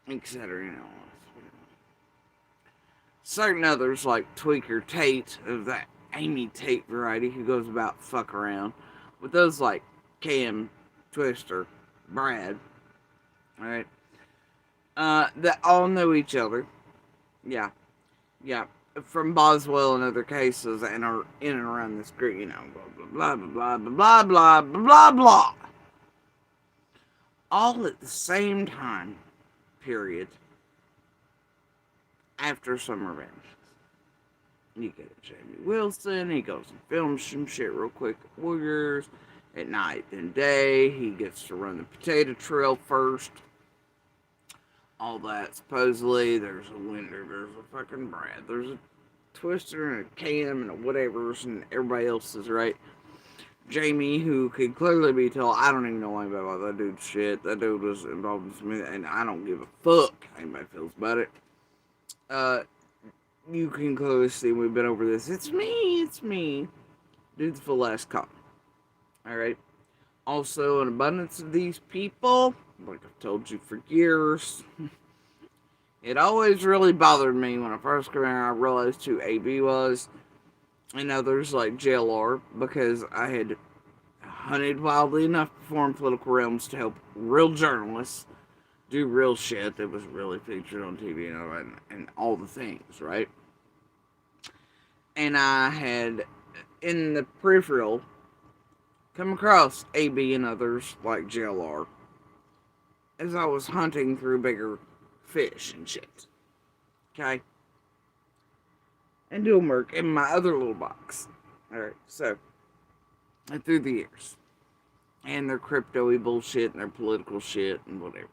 Etc. You know, certain others like Tweaker Tate of that Amy Tate variety who goes about fuck around, with those like Cam, Twister, Brad, right? That all know each other. Yeah, yeah. From Boswell and other cases and are in and around this group, you know, blah blah blah blah blah blah blah blah blah. All at the same time, period. After some revenge. You get Jamie Wilson, he goes and films some shit real quick at Warriors. at night than day. He gets to run the potato trail first. All that. Supposedly, there's a Winder, there's a fucking Brad, there's a Twister and a Cam and a whatever's, and everybody else is right. Jamie, who could clearly be told, I don't even know anything about that dude's shit. That dude was involved in something, and I don't give a fuck how anybody feels about it. You can clearly see we've been over this. It's me. Dude's the last cop. Alright. Also, an abundance of these people, like I've told you for years, it always really bothered me when I first came out. I realized who AB was and others like JLR, because I had hunted wildly enough to perform political realms to help real journalists do real shit that was really featured on TV and all the things, right? And I had, in the peripheral, come across AB and others like JLR as I was hunting through bigger fish and shit. Okay? And doing work in my other little box. Alright, so, and through the years. And their crypto-y bullshit and their political shit and whatever.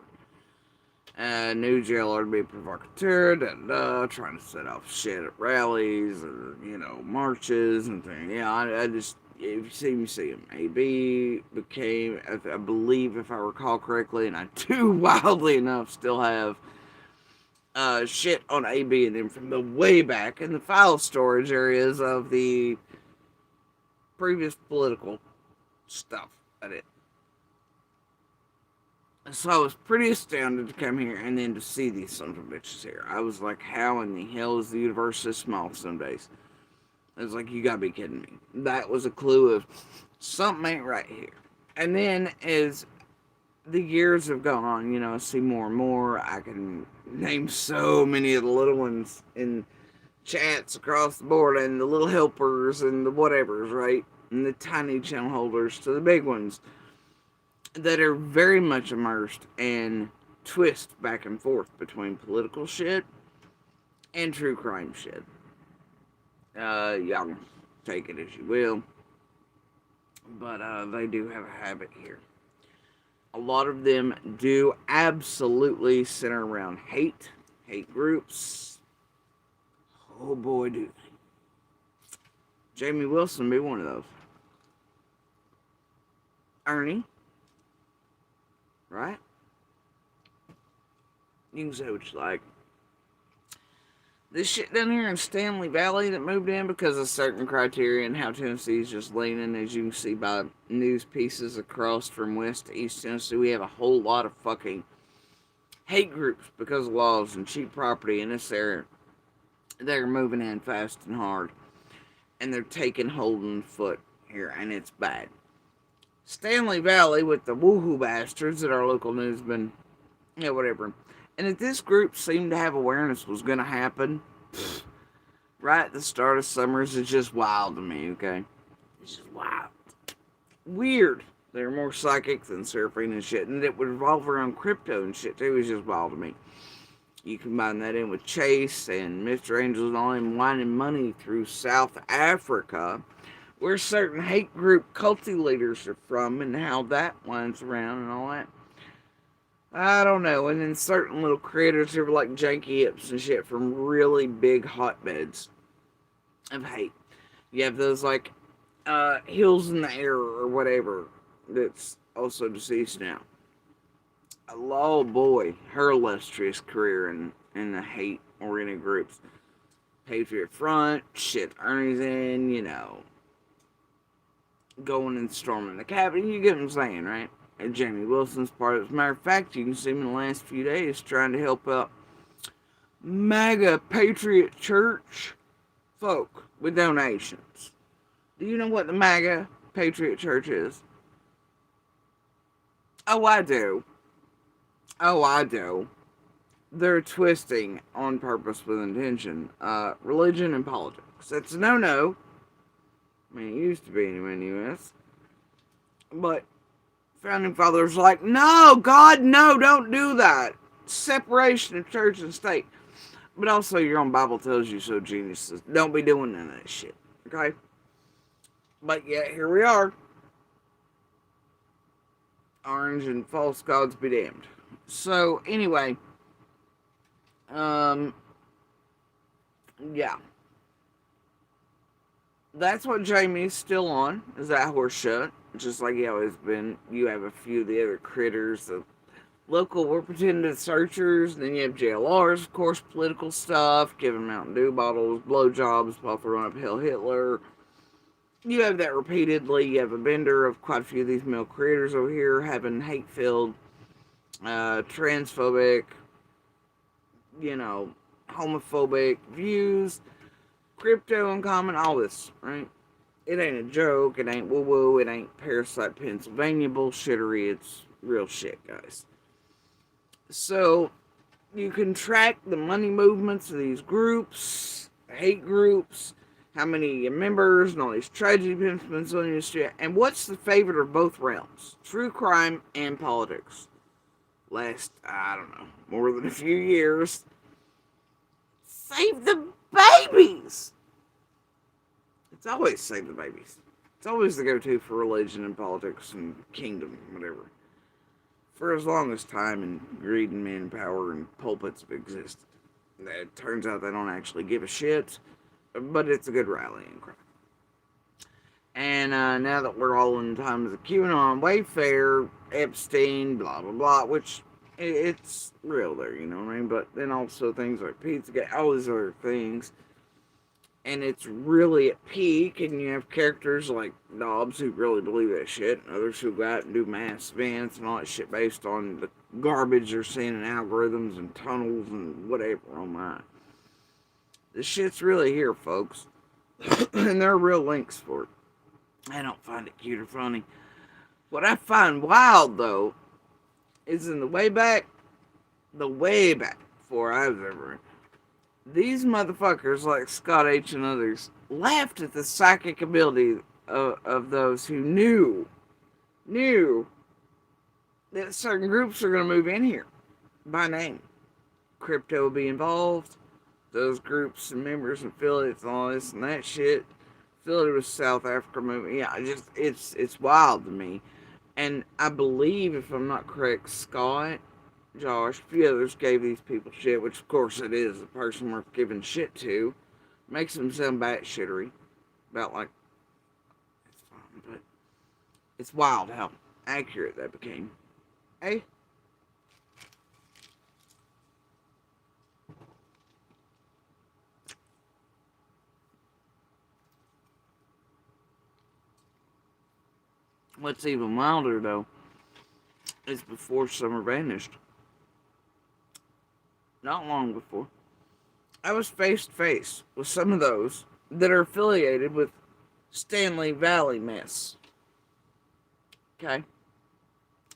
Knew JLR to be a provocateur, trying to set off shit at rallies or, marches and things. Yeah, I just, if you see me, see him. AB became, I believe, if I recall correctly, and I do wildly enough still have shit on AB and them from the way back in the file storage areas of the previous political stuff at it. So I was pretty astounded to come here and then to see these sons of bitches here. I was like, how in the hell is the universe this small some days? I was like, you gotta be kidding me. That was a clue of something ain't right here. And then as the years have gone on, I see more and more. I can name so many of the little ones in chats across the board, and the little helpers and the whatevers, right? And the tiny channel holders to the big ones that are very much immersed and twist back and forth between political shit and true crime shit. Y'all take it as you will. But they do have a habit here. A lot of them do absolutely center around hate groups. Oh boy, do they. Jamie Wilson be one of those. Ernie. Right? You can say what you like. This shit down here in Stanley Valley that moved in because of certain criteria and how Tennessee's just leaning, as you can see by news pieces across from west to east Tennessee, we have a whole lot of fucking hate groups because of laws and cheap property in this area. They're moving in fast and hard. And they're taking hold on foot here, and it's bad. Stanley Valley with the woohoo bastards that our local newsman, whatever. And if this group seemed to have awareness was going to happen, right at the start of summers, it's just wild to me, okay? It's just wild. Weird. They're more psychic than surfing and shit. And it would revolve around crypto and shit, too. It's just wild to me. You combine that in with Chase and Mr. Angels and all them whining money through South Africa, where certain hate group culty leaders are from, and how that winds around and all that. I don't know. And then certain little creators who are like janky hips and shit from really big hotbeds of hate. You have those like Hills in the Air or whatever that's also deceased now. Oh boy, her illustrious career in the hate-oriented groups. Patriot Front, shit, Ernie's in, going and storming the Capitol. You get what I'm saying, right? And Jamie Wilson's part of it. As a matter of fact, you can see him in the last few days trying to help out MAGA Patriot Church folk with donations. Do you know what the MAGA Patriot Church is? Oh, I do. They're twisting on purpose with intention religion and politics. That's a no-no. I mean, it used to be anyway in the U.S. But Founding Fathers were like, no, God, no, don't do that. Separation of church and state. But also your own Bible tells you so, geniuses. Don't be doing none of that shit. Okay? But yet, here we are. orange, and false gods be damned. So anyway, yeah, that's what Jamie's still on. Is that horse shit? Just like he always been. You have a few of the other critters, the local or pretended searchers. Then you have JLRs, of course, political stuff, giving Mountain Dew bottles, blowjobs, while throwing up Hail Hitler. You have that repeatedly. You have a bender of quite a few of these male creators over here having hate-filled, transphobic, homophobic views, crypto uncommon, all this, right? It ain't a joke. It ain't woo-woo. It ain't Parasite Pennsylvania bullshittery. It's real shit, guys. So, you can track the money movements of these groups, hate groups, how many members, and all these tragedy pimps on your shit. And what's the favorite of both realms? True crime and politics. Last, I don't know, more than a few years. Save the babies! It's always save the babies. It's always the go-to for religion and politics and kingdom, whatever. For as long as time and greed and manpower and pulpits have existed. It turns out they don't actually give a shit, but it's a good rallying cry. And now that we're all in times of QAnon, Wayfair, Epstein, blah, blah, blah, which it's real there, you know what I mean? But then also things like Pizzagate, all these other things. And it's really at peak, and you have characters like Dobbs who really believe that shit, and others who go out and do mass events and all that shit based on the garbage they're seeing in algorithms and tunnels and whatever. Oh my. This shit's really here, folks. And there are real links for it. I don't find it cute or funny. What I find wild, though, is in the way back, before I was ever, these motherfuckers like Scott H and others laughed at the psychic ability of those who knew that certain groups are going to move in here by name. Crypto will be involved. Those groups and members and affiliates and all this and that shit. Affiliated with South Africa movement. Yeah, it's wild to me. And I believe, if I'm not correct, Scott, Josh, a few others gave these people shit, which of course it is the person worth giving shit to. Makes them sound batshittery. About like, it's fine, but it's wild how accurate that became. Hey? What's even wilder, though, is before summer vanished. Not long before, I was face to face with some of those that are affiliated with Stanley Valley mess. Okay?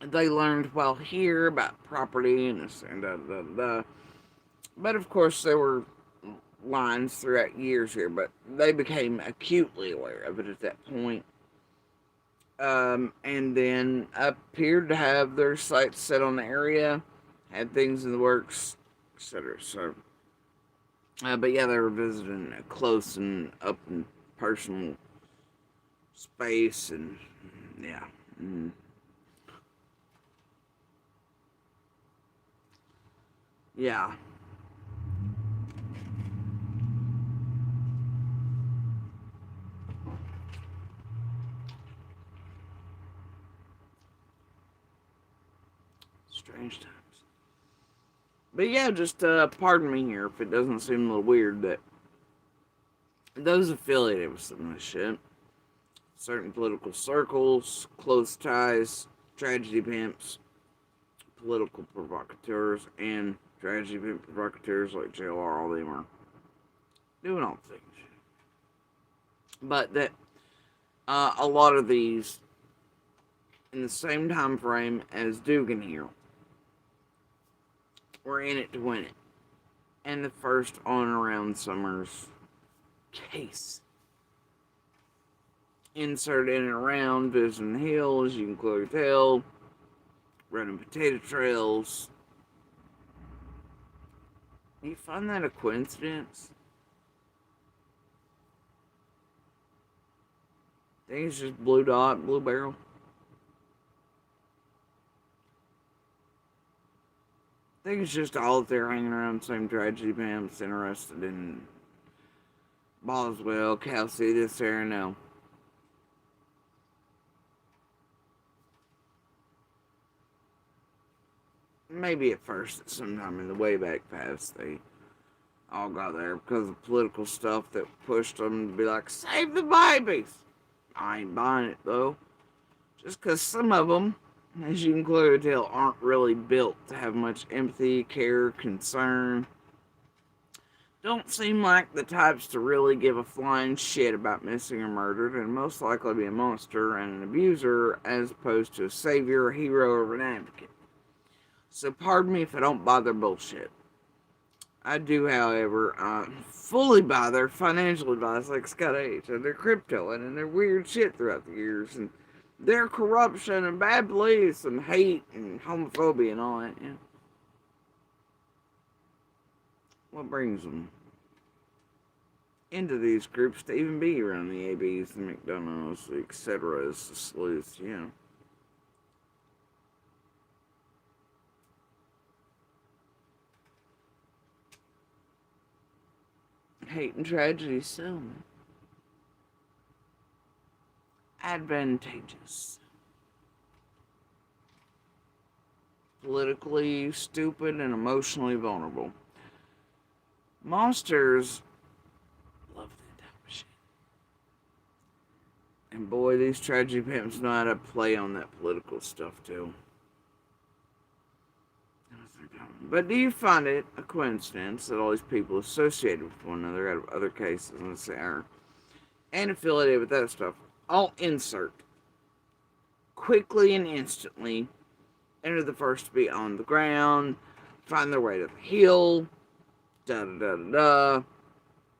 They learned while here about property and this and da. But of course, there were lines throughout years here, but they became acutely aware of it at that point. And then appeared to have their sights set on the area, had things in the works, etc. So, but yeah, they were visiting a close and up and personal space, and yeah. Yeah. Strange times. But yeah, just pardon me here if it doesn't seem a little weird that those affiliated with some of this shit, certain political circles, close ties, tragedy pimps, political provocateurs, and tragedy pimp provocateurs like JLR, all them are doing all the things. But that a lot of these in the same time frame as Dugan here, we're in it to win it. And the first on around Summer's case. Insert in and around, visiting the hills, you can clearly tell. Running potato trails. Do you find that a coincidence? I think it's just blue dot, blue barrel. I think it's just all that they're hanging around the same tragedy pimps, interested in Boswell, Kelsey, this, there, and now. Maybe at first, at some time in the way back past, they all got there because of political stuff that pushed them to be like, save the babies. I ain't buying it though. Just because some of them, as you can clearly tell, aren't really built to have much empathy, care, concern. Don't seem like the types to really give a flying shit about missing or murdered, and most likely be a monster and an abuser as opposed to a savior, a hero, or an advocate. So pardon me if I don't buy their bullshit. I do, however, fully buy their financial advice like Scott H. and their crypto and their weird shit throughout the years and their corruption and bad beliefs and hate and homophobia and all that. Yeah. What brings them into these groups to even be around the ABs, the McDonald's, etc. as the sleuths, yeah. Hate and tragedy so advantageous. Politically stupid and emotionally vulnerable. Monsters love that type of shit. And boy, these tragedy pimps know how to play on that political stuff too. But do you find it a coincidence that all these people associated with one another out of other cases, let's say, are and affiliated with that stuff, all insert quickly and instantly enter the first to be on the ground, find their way to the hill, da da da da,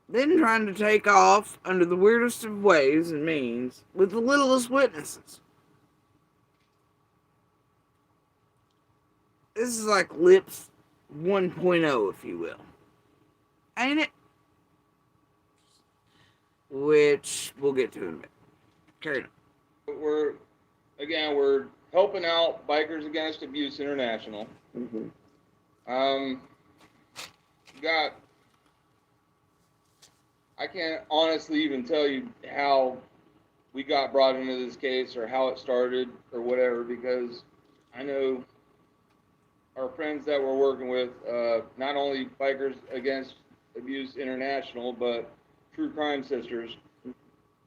then trying to take off under the weirdest of ways and means with the littlest witnesses. This is like Lips 1.0, if you will. Ain't it? Which we'll get to in a bit. Carry on. We're helping out Bikers Against Abuse International. Mm-hmm. I can't honestly even tell you how we got brought into this case or how it started or whatever, because I know our friends that we're working with, not only Bikers Against Abuse International, but True Crime Sisters.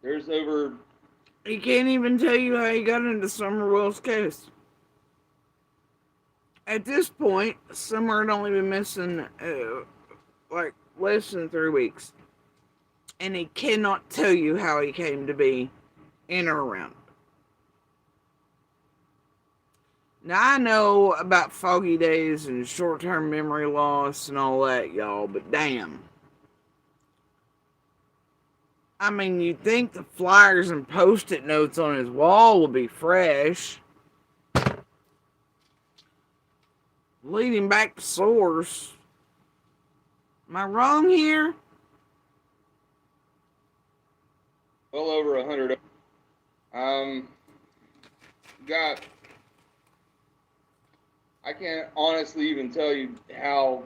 There's over... He can't even tell you how he got into Summerwell's case. At this point, Summer had only been missing, like, less than 3 weeks. And he cannot tell you how he came to be in or around. Now, I know about foggy days and short-term memory loss and all that, y'all, but damn. I mean, you'd think the flyers and post-it notes on his wall would be fresh. Leading back to source. Am I wrong here? Well over 100. I can't honestly even tell you how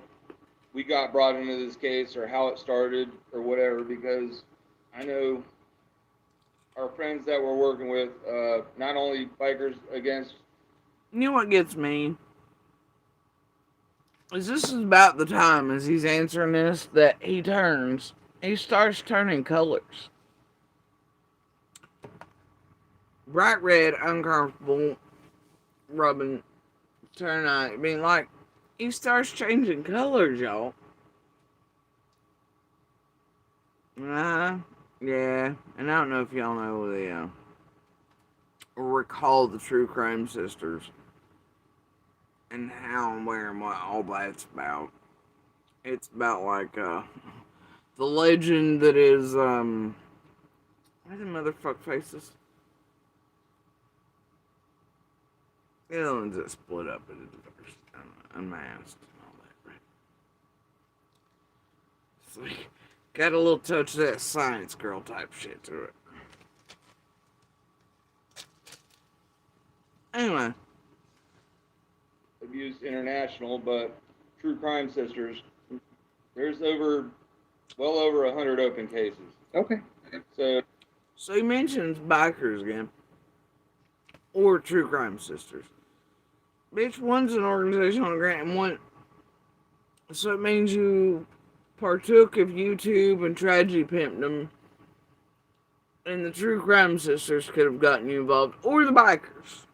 we got brought into this case or how it started or whatever, because I know our friends that we're working with, not only Bikers Against... You know what gets me? This is about the time as he's answering this that he starts turning colors. Bright red, uncomfortable, rubbing, turn on. I mean, like, he starts changing colors, y'all. Yeah. And I don't know if y'all know the, recall the True Crime Sisters and how and where and what all that's about. It's about, like, the legend that is, what are the motherfuck faces? The other ones that split up into diverse, unmasked and all that, right? It's like, got a little touch of that science girl type shit to it. Anyway. Abuse International, but true crime sisters, there's well over 100 open cases. Okay. So he mentions bikers again, or True Crime Sisters. Bitch, one's an organization on a grant, and one. So it means you partook of YouTube and tragedy pimped them, and the True Crime Sisters could have gotten you involved, or the bikers.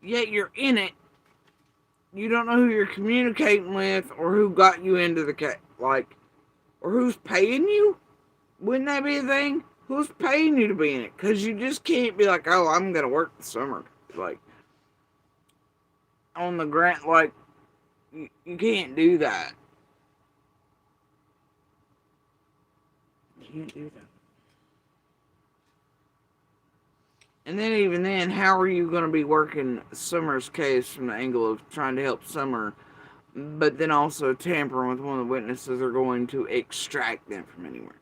Yet you're in it. You don't know who you're communicating with, or who got you into the case, or who's paying you. Wouldn't that be a thing? Who's paying you to be in it? Because you just can't be like, oh, I'm gonna work the summer, like on the grant. Like you can't do that. You can't do that. And then even then, how are you going to be working Summer's case from the angle of trying to help Summer, but then also tampering with one of the witnesses or going to extract them from anywhere?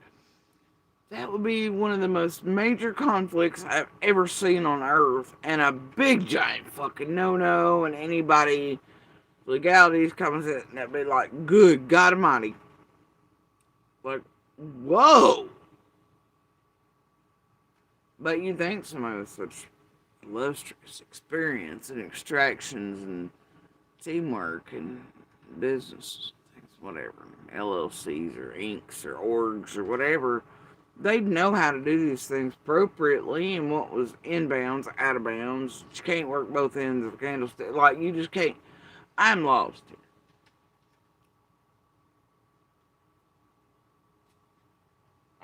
That would be one of the most major conflicts I've ever seen on Earth, and a big giant fucking no-no, and anybody legalities comes in, and that'd be like, good God Almighty. Like, whoa! But you think somebody with such illustrious experience in extractions and teamwork and business things, whatever, LLCs or inks or orgs or whatever, they'd know how to do these things appropriately and what was inbounds, out of bounds. You can't work both ends of the candlestick. Like, you just can't. I'm lost here.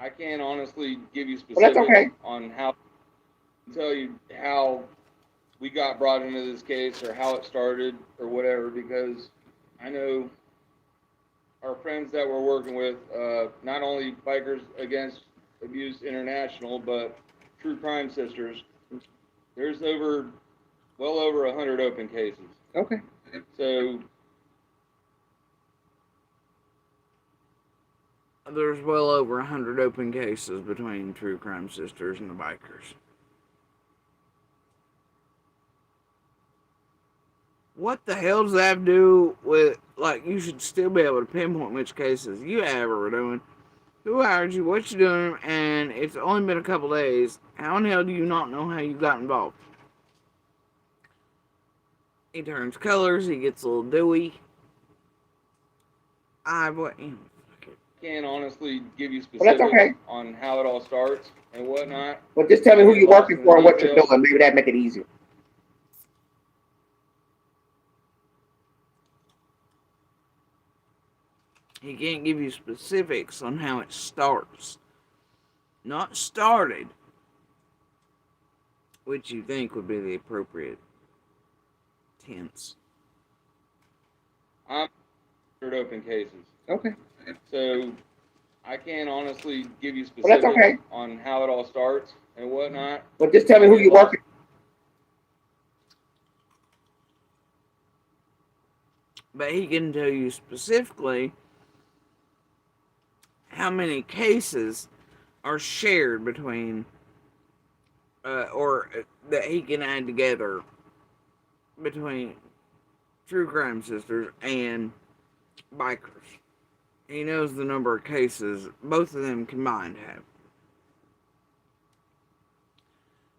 I can't honestly give you specifics on how tell you how we got brought into this case or how it started or whatever, because I know our friends that we're working with, not only Bikers Against Abuse International, but True Crime Sisters, there's well over 100 open cases. Okay. So there's well over 100 open cases between True Crime Sisters and the bikers. What the hell does that have to do with, like, you should still be able to pinpoint which cases you ever were doing, who hired you, what you're doing, and it's only been a couple days. How in the hell do you not know how you got involved? He turns colors, he gets a little dewy. Can't honestly give you specifics on how it all starts and whatnot. Well, just tell me who you're working for and what you're doing. Maybe that make it easier. He can't give you specifics on how it starts. Not started, which you think would be the appropriate tense. I'm 100 open cases. Okay. So I can't honestly give you specifics on how it all starts and whatnot. Well, just tell me who you're working. But he can tell you specifically how many cases are shared between, or that he can add together between True Crime Sisters and bikers. He knows the number of cases both of them combined have.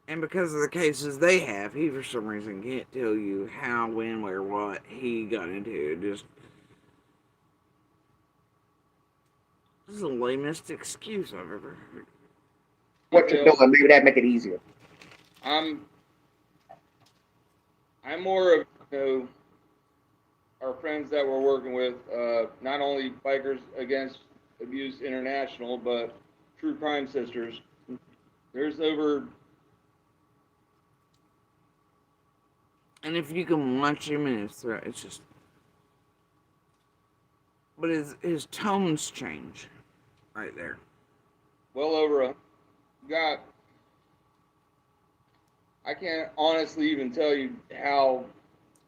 And because of the cases they have, he for some reason can't tell you how, when, where, what he got into. This is the lamest excuse I've ever heard. What you're doing, maybe that make it easier. I'm more of, our friends that we're working with, not only Bikers Against Abuse International, but True Crime Sisters. There's over. And if you can watch him in his throat, it's just. But his tones change right there. Well over I can't honestly even tell you how.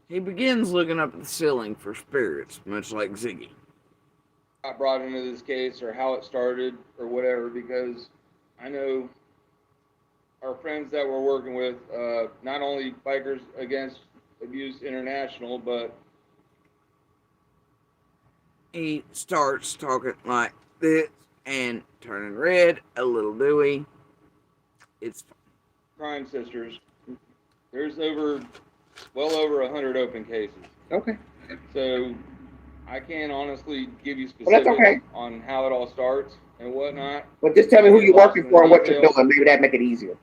He begins looking up at the ceiling for spirits, much like Ziggy. Got brought into this case or how it started or whatever, because I know our friends that we're working with, not only Bikers Against Abuse International, but he starts talking like this and turning red, a little dewy. It's Crime Sisters. There's well over 100 open cases. Okay. So I can't honestly give you Well, that's specifics okay. on how it all starts and whatnot. Well, just tell me I who get you're lost working in for the and what you're details. doing. Maybe that make it easier.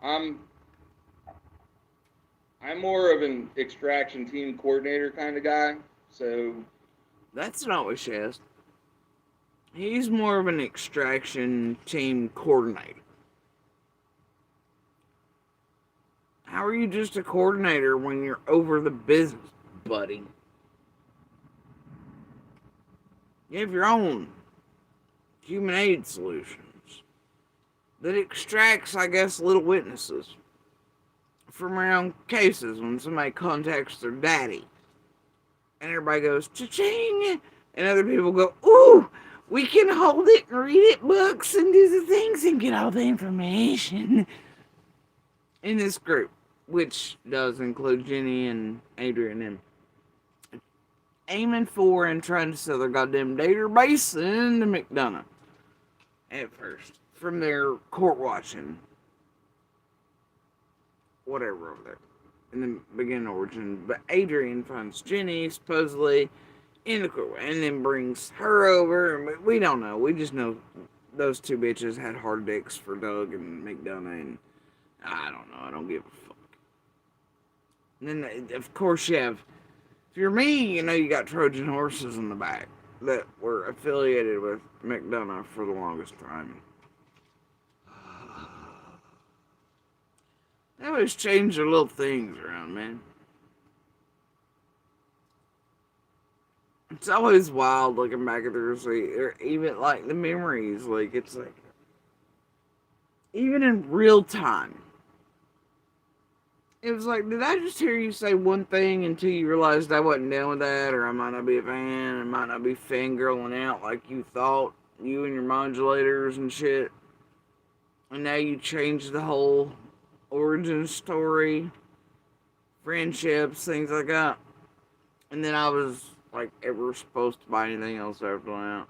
I'm more of an extraction team coordinator kind of guy. So that's not what she asked. He's more of an extraction team coordinator. How are you just a coordinator when you're over the business, buddy? You have your own human aid solutions that extracts, I guess, little witnesses from around cases when somebody contacts their daddy. And everybody goes, cha-ching! And other people go, ooh, we can hold it and read it books and do the things and get all the information in this group, which does include Jenny and Adrian and aiming for and trying to sell their goddamn database into McDonough at first from their court watching whatever over there in the beginning origin. But Adrian finds Jenny supposedly in the court and then brings her over, and we don't know. We just know those two bitches had hard dicks for Doug and McDonough, and I don't know. I don't give a fuck. And then, of course, you have, if you're me, you know you got Trojan horses in the back that were affiliated with McDonough for the longest time. They always change their little things around, man. It's always wild looking back at their receipt, or even like the memories. Like, it's like, even in real time, it was like, did I just hear you say one thing until you realized I wasn't down with that, or I might not be a fan, I might not be fangirling out like you thought, you and your modulators and shit, and now you changed the whole origin story, friendships, things like that, and then I was like ever supposed to buy anything else after that,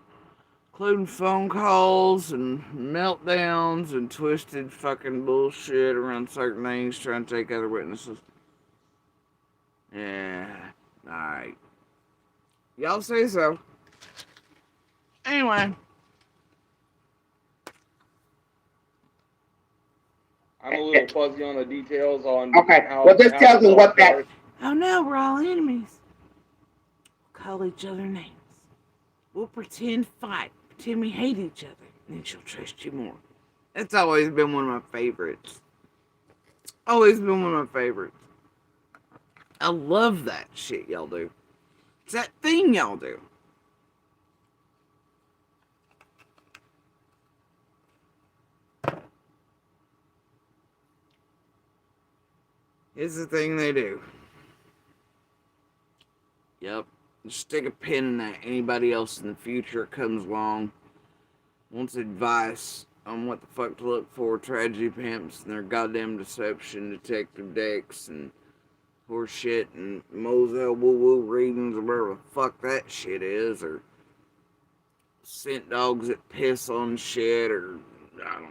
including phone calls and meltdowns and twisted fucking bullshit around certain things, trying to take other witnesses. Yeah, alright. Y'all say so. Anyway. I'm a little fuzzy on the details on Okay. how. Well, just tell them what that. Oh no, we're all enemies. We'll call each other names. We'll pretend fight. Pretend we hate each other. And then she'll trust you more. That's always been one of my favorites. Always been one of my favorites. I love that shit y'all do. It's that thing y'all do. It's the thing they do. Yep. Just stick a pin in that. Anybody else in the future comes along, wants advice on what the fuck to look for, tragedy pimps and their goddamn deception, detective decks, and horse shit, and Moselle woo-woo readings, or whatever the fuck that shit is, or scent dogs that piss on shit, or I don't know.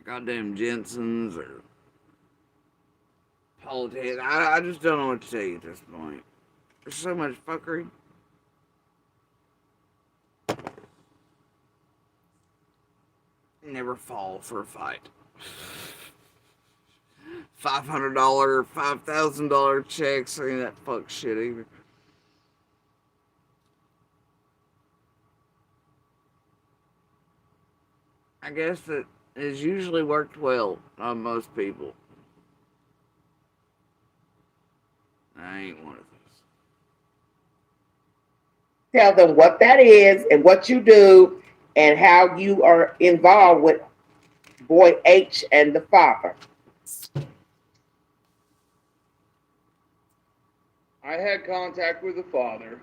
Goddamn Jensen's, or politics. I just don't know what to tell you at this point. There's so much fuckery. Never fall for a fight. $500, $5,000 checks, ain't that fuck shit either. I guess it has usually worked well on most people. I ain't one of those. Tell them what that is and what you do and how you are involved with Boy H and the father. I had contact with the father,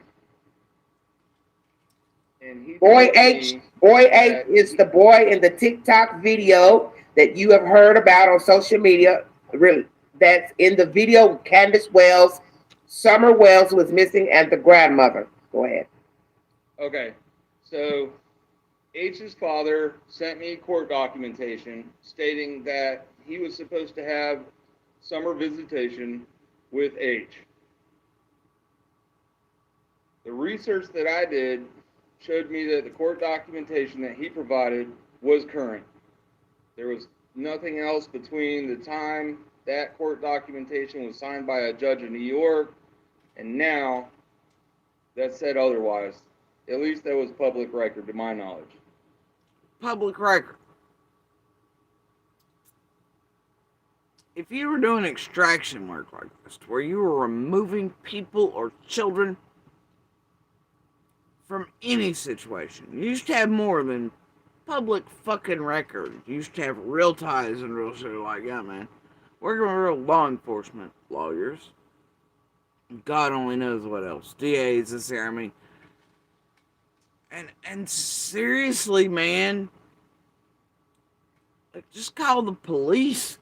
and he Boy H is the boy in the TikTok video that you have heard about on social media. Really, that's in the video with Candace Wells. Summer Wells was missing and the grandmother. Go ahead. Okay, so H's father sent me court documentation stating that he was supposed to have summer visitation with H. The research that I did showed me that the court documentation that he provided was current. There was nothing else between the time that court documentation was signed by a judge in New York and now that said otherwise. At least that was public record to my knowledge. Public record. If you were doing extraction work like this, where you were removing people or children from any situation, you used to have more than public fucking record. You used to have real ties and real shit like that, man. Working with real law enforcement lawyers. God only knows what else. DAs, this here, I mean. And seriously, man, like, just call the police.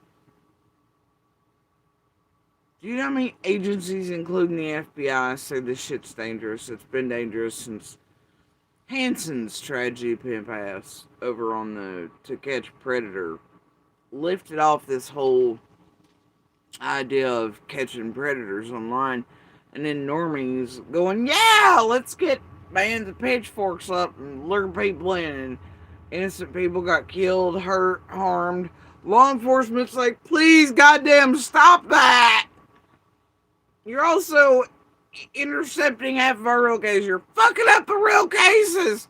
Do you know how many agencies, including the FBI, say this shit's dangerous? It's been dangerous since Hanson's tragedy pimp ass over on the To Catch a Predator lifted off this whole idea of catching predators online, and then normies going, yeah, let's get bands of pitchforks up and lure people in, and innocent people got killed, hurt, harmed. Law enforcement's like, please, goddamn, stop that. You're also intercepting half of our real cases. You're fucking up the real cases.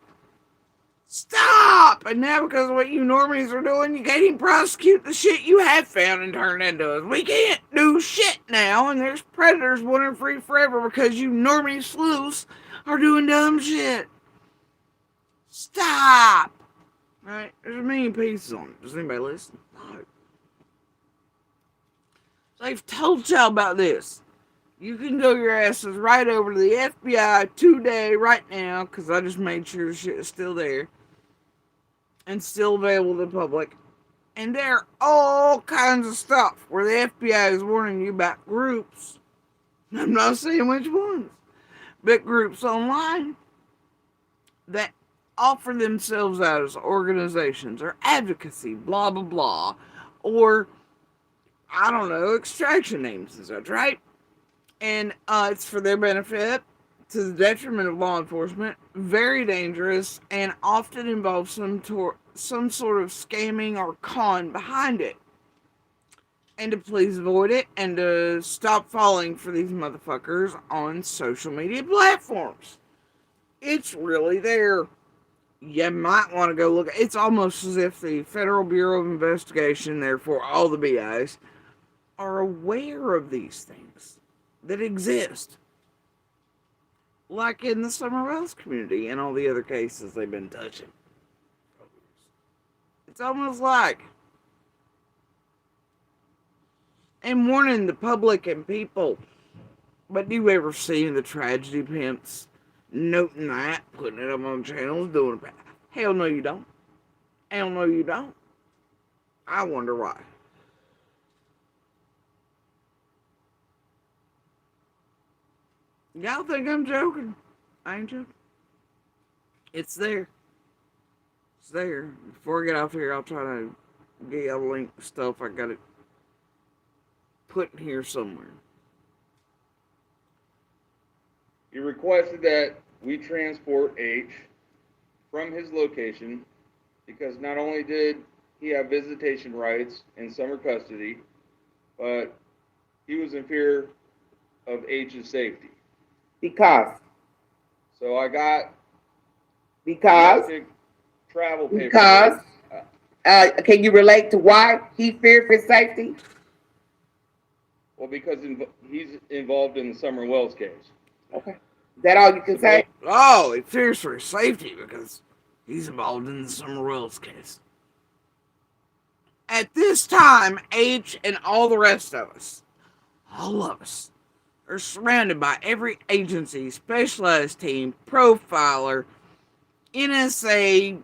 Stop! And now, because of what you normies are doing, you can't even prosecute the shit you have found and turned into us. We can't do shit now, and there's predators wanting free forever because you normie sleuths are doing dumb shit. Stop! Right? There's a million pieces on it. Does anybody listen? No. They've told y'all about this. You can go your asses right over to the FBI today, right now, because I just made sure the shit is still there and still available to the public. And there are all kinds of stuff where the FBI is warning you about groups. I'm not saying which ones, but groups online that offer themselves out as organizations or advocacy, blah, blah, blah, or, I don't know, extraction names and such, right? And it's for their benefit, to the detriment of law enforcement, very dangerous, and often involves some sort of scamming or con behind it. And to please avoid it, and to stop falling for these motherfuckers on social media platforms. It's really there. You might want to go look. It's almost as if the Federal Bureau of Investigation, therefore all the BIs, are aware of these things that exist. Like in the Marvel-ous community and all the other cases they've been touching. It's almost like, and warning the public and people. But do you ever see the tragedy pimps noting that, putting it up on channels, doing it? Hell no you don't. Hell no you don't. I wonder why. Y'all think I'm joking? I ain't joking. It's there. It's there. Before I get off here, I'll try to get y'all a link to stuff. I got it put in here somewhere. He requested that we transport H from his location because not only did he have visitation rights in summer custody, but he was in fear of H's safety. Because. So I got travel papers. Because. Can you relate to why he feared for his safety? Well, because he's involved in the Summer Wells case. Okay. Is that all you can say? Oh, he fears for his safety because he's involved in the Summer Wells case. At this time, H and all the rest of us, all of us, are surrounded by every agency, specialized team, profiler, NSA,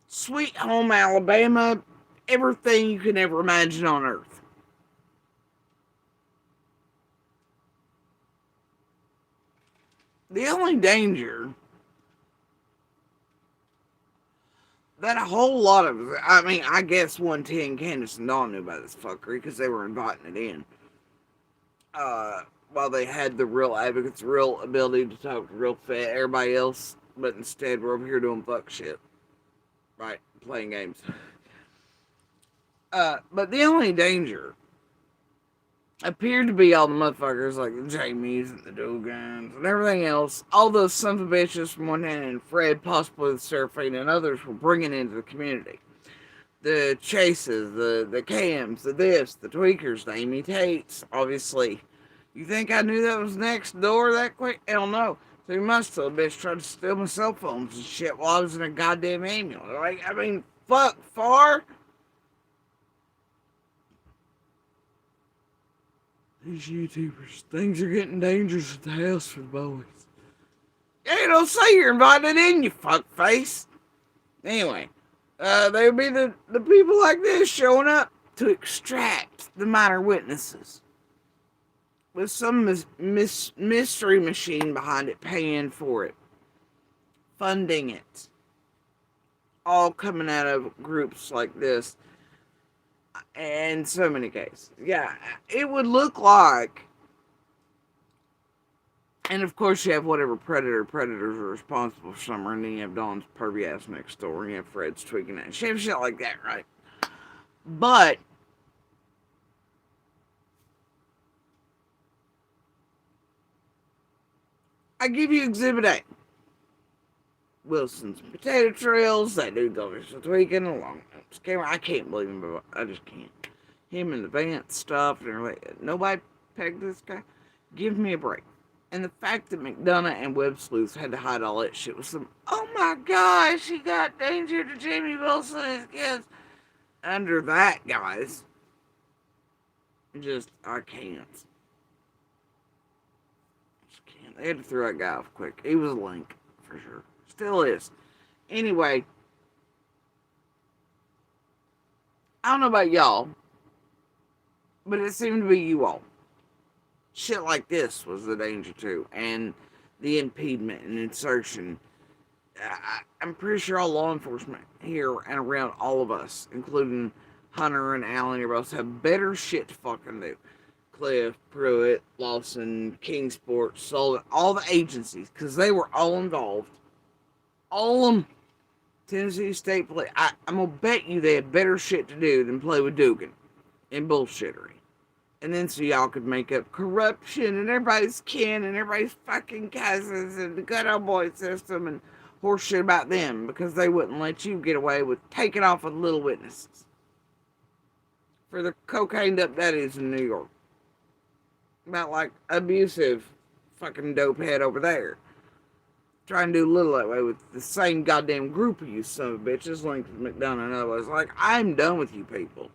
Sweet Home Alabama, everything you can ever imagine on Earth. The only danger that a whole lot of, I mean, I guess 110 Candace and Dawn knew about this fuckery because they were inviting it in. While they had the real advocates, real ability to talk real fast, everybody else, but instead we're over here doing fuck shit. Right? Playing games. But the only danger appeared to be all the motherfuckers like the Jamies and the Dugans and everything else. All those sons of bitches from one hand and Fred, possibly the Seraphine, and others were bringing into the community. The Chases, the Cams, the this, the Tweakers, the Amy Tates, obviously. You think I knew that was next door that quick? Hell no. So you must have, bitch, tried to steal my cell phones and shit while I was in a goddamn ambulance. Like, I mean, fuck, far. These YouTubers, things are getting dangerous at the house for the boys. Hey, don't say you're invited in, you fuckface. Anyway, they would be the people like this showing up to extract the minor witnesses. With some mystery machine behind it, paying for it, funding it. All coming out of groups like this. And so many cases. Yeah, it would look like, and of course you have whatever predators are responsible for summer, and then you have Dawn's pervy ass next door, and you have Fred's tweaking that shit like that, right? But I give you Exhibit A. Wilson's potato trails, that dude's obviously tweaking along the camera. I can't believe him, but I just can't. Him and the Vance stuff and everything. Nobody pegged this guy. Give me a break. And the fact that McDonough and Web Sleuths had to hide all that shit was some, oh my gosh, he got danger to Jamie Wilson and his kids. Under that, guys, just, I can't. Just can't. They had to throw that guy off quick. He was a link, for sure. Still is. Anyway, I don't know about y'all, but it seemed to be you all. Shit like this was the danger too, and the impediment and insertion. I'm pretty sure all law enforcement here and around all of us, including Hunter and Allen, everybody else, have better shit to fucking do. Cliff, Pruitt, Lawson, Kingsport, Sullivan, all the agencies, because they were all involved. All of them. Tennessee State Police. I'm going to bet you they had better shit to do than play with Dugan and bullshittery. And then so y'all could make up corruption and everybody's kin and everybody's fucking cousins and the good old boy system and horseshit about them because they wouldn't let you get away with taking off with little witnesses. For the cocained up daddies in New York. About like abusive fucking dope head over there. Trying to do little that way with the same goddamn group of you son of bitches, linked with McDonough and others. Like, I'm done with you people.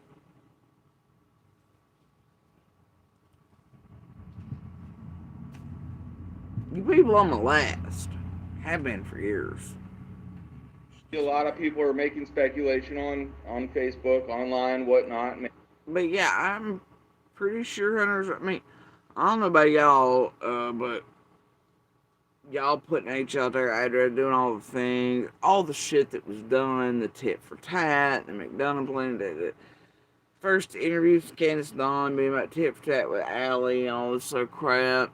You people on the last. Have been for years. A lot of people are making speculation on Facebook, online, whatnot. But yeah, I'm pretty sure Hunter's, I mean, I don't know about y'all, but y'all putting H out there, Adra doing all the things, all the shit that was done, the tit for tat, the McDonough plan, the first interviews with Candace Dawn, being about tit for tat with Allie, and all this sort of crap.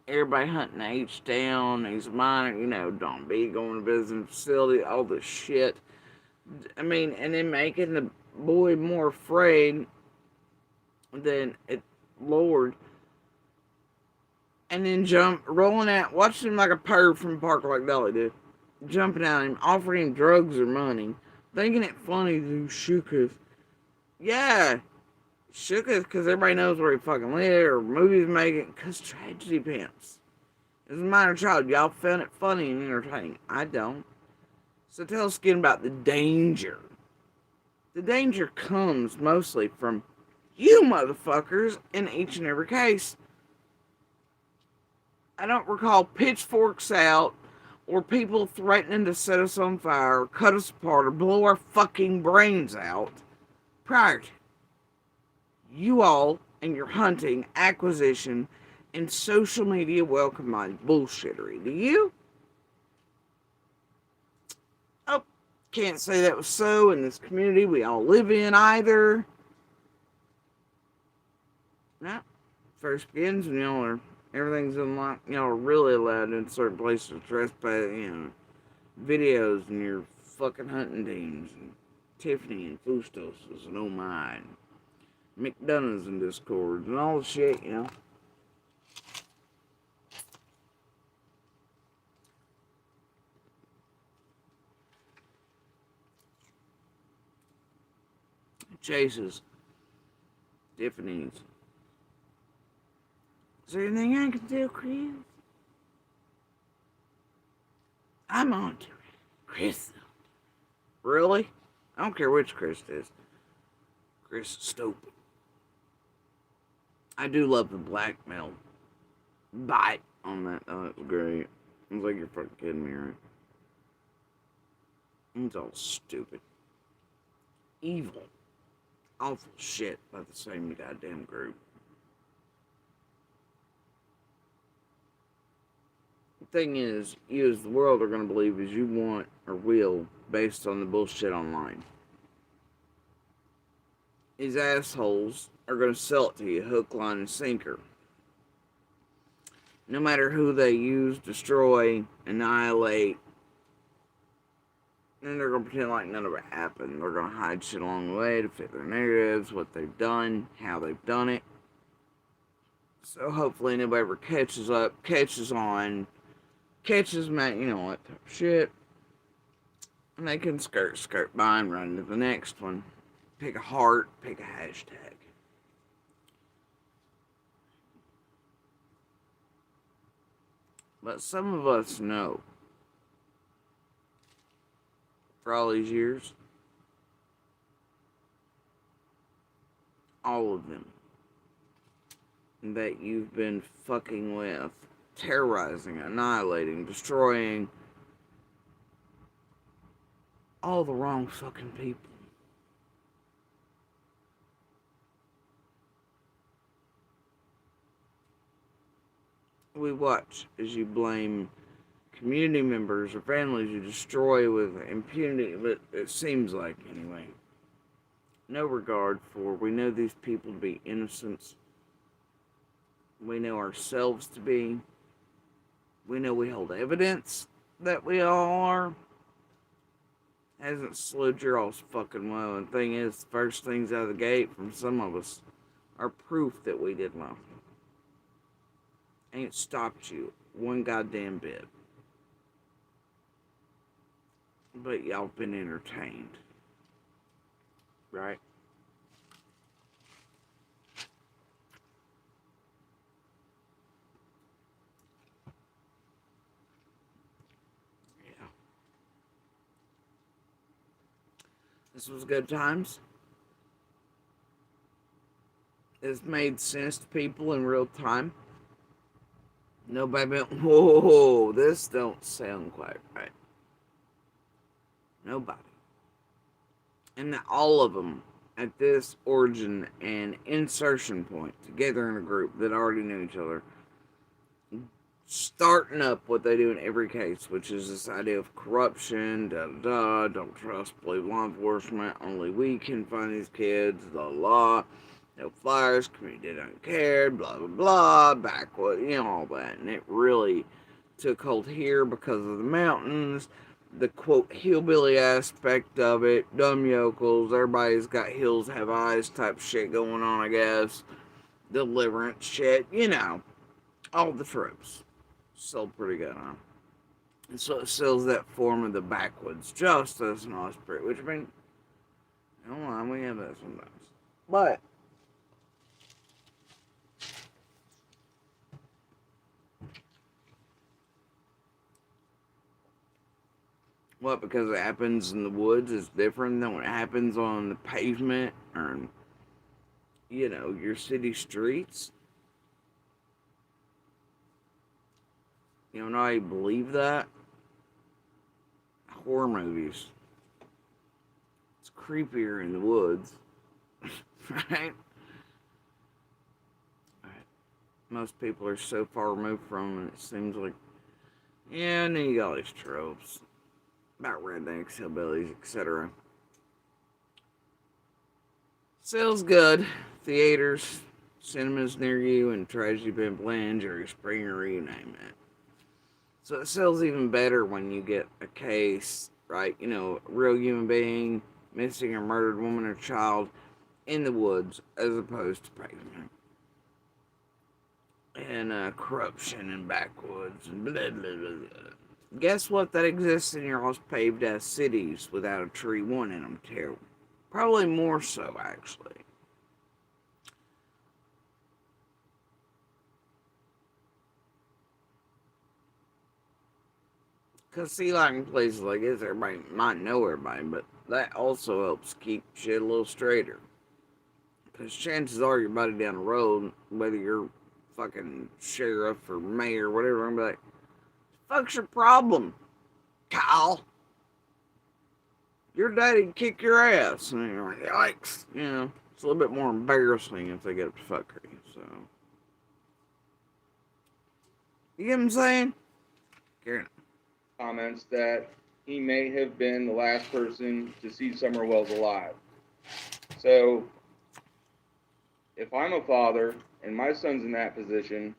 Everybody hunting H down, he's a minor, you know, Don B going to visiting facility, all this shit. I mean, and then making the boy more afraid than it, Lord. And then rolling out, watching him like a perv from Park like Dolly did. Jumping at him, offering him drugs or money, thinking it funny to shook us. Yeah, shook us because everybody knows where he fucking lives or movies making, because tragedy pimps. As a minor child, y'all found it funny and entertaining. I don't. So tell Skin about the danger. The danger comes mostly from you motherfuckers in each and every case. I don't recall pitchforks out or people threatening to set us on fire or cut us apart or blow our fucking brains out prior to you all and your hunting, acquisition, And social media welcome my bullshittery. Do you? Oh, can't say that was so in this community we all live in either. No. First begins when y'all are, everything's unlocked. Y'all are really allowed in certain places to trespass, videos and your fucking hunting teams. And Tiffany and Fustos's and oh my. And McDonough's and Discord and all the shit. Chase's, Tiffany's. Is there anything I can do, Chris? I'm on to it. Chris. Really? I don't care which Chris it is. Chris is stupid. I do love the blackmail bite on that. Oh, that was great. I was like, you're fucking kidding me, right? It's all stupid. Evil. Awful shit by the same goddamn group. The thing is, you as the world are going to believe as you want or will based on the bullshit online. These assholes are going to sell it to you hook, line, and sinker. No matter who they use, destroy, annihilate, and they're going to pretend like none of it happened. They're going to hide shit along the way to fit their narratives, what they've done, how they've done it. So hopefully nobody ever catches up, catches on, catches Matt, what type of shit. And they can skirt by and run to the next one. Pick a heart, pick a hashtag. But some of us know, for all these years, all of them, that you've been fucking with, terrorizing, annihilating, destroying all the wrong fucking people. We watch as you blame community members or families you destroy with impunity, but it seems like, anyway. No regard for, we know these people to be innocents. We know ourselves to be. We know we hold evidence that we all are. Hasn't slowed your all's fucking well. And the thing is, the first things out of the gate from some of us are proof that we did nothing. Ain't stopped you one goddamn bit. But y'all been entertained. Right? Yeah. This was good times. It's made sense to people in real time. Nobody went, whoa, this don't sound quite right. Nobody. And all of them at this origin and insertion point together in a group that already knew each other, starting up what they do in every case, which is this idea of corruption, don't trust, believe law enforcement, only we can find these kids, the law, no flyers, community don't care, blah, blah, blah, backward, all that. And it really took hold here because of the mountains, the quote hillbilly aspect of it, dumb yokels, everybody's got hills have eyes type shit going on, I guess, deliverance shit, all the tropes. Sold pretty good, huh? And so it sells that form of the backwoods justice and all this pretty, which I mean, don't lie, we have that sometimes. But what, because it happens in the woods is different than what happens on the pavement or your city streets? I believe that. Horror movies. It's creepier in the woods. Right? Alright. most people are so far removed from, and it seems like, yeah, and then you got all these tropes about rednecks, hillbillies, etc. Sales good. Theaters, cinemas near you, and Tragedy Pimpland, Jerry Springer, you name it. So it sells even better when you get a case, right? You know, a real human being missing a murdered woman or child in the woods as opposed to pavement. And corruption in backwoods and blah, blah, blah, blah. Guess what? That exists in your most paved ass cities without a tree one in them, too. Probably more so, actually. Because, see, like in places like this, everybody might know everybody, but that also helps keep shit a little straighter. Because chances are your buddy down the road, whether you're fucking sheriff or mayor or whatever, I'm like, fuck's your problem, Kyle? Your daddy'd kick your ass. And you're like, yikes. You know, it's a little bit more embarrassing if they get up to fuck you, so. You get what I'm saying? Karen. Comments that he may have been the last person to see Summer Wells alive. So, if I'm a father and my son's in that position,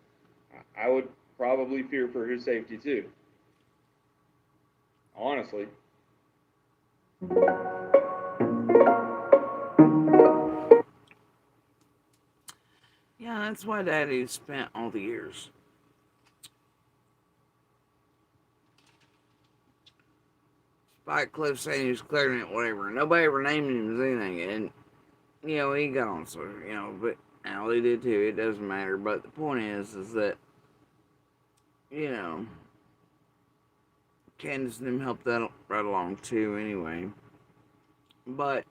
I would probably fear for his safety too. Honestly. Yeah, that's why Daddy spent all the years. Spike Cliff saying he was clearing it, whatever. Nobody ever named him as anything. And, you know, he got on, so, you know, but Allie did too. It doesn't matter. But the point is that, you know, Candace and him helped that right along too, anyway. But,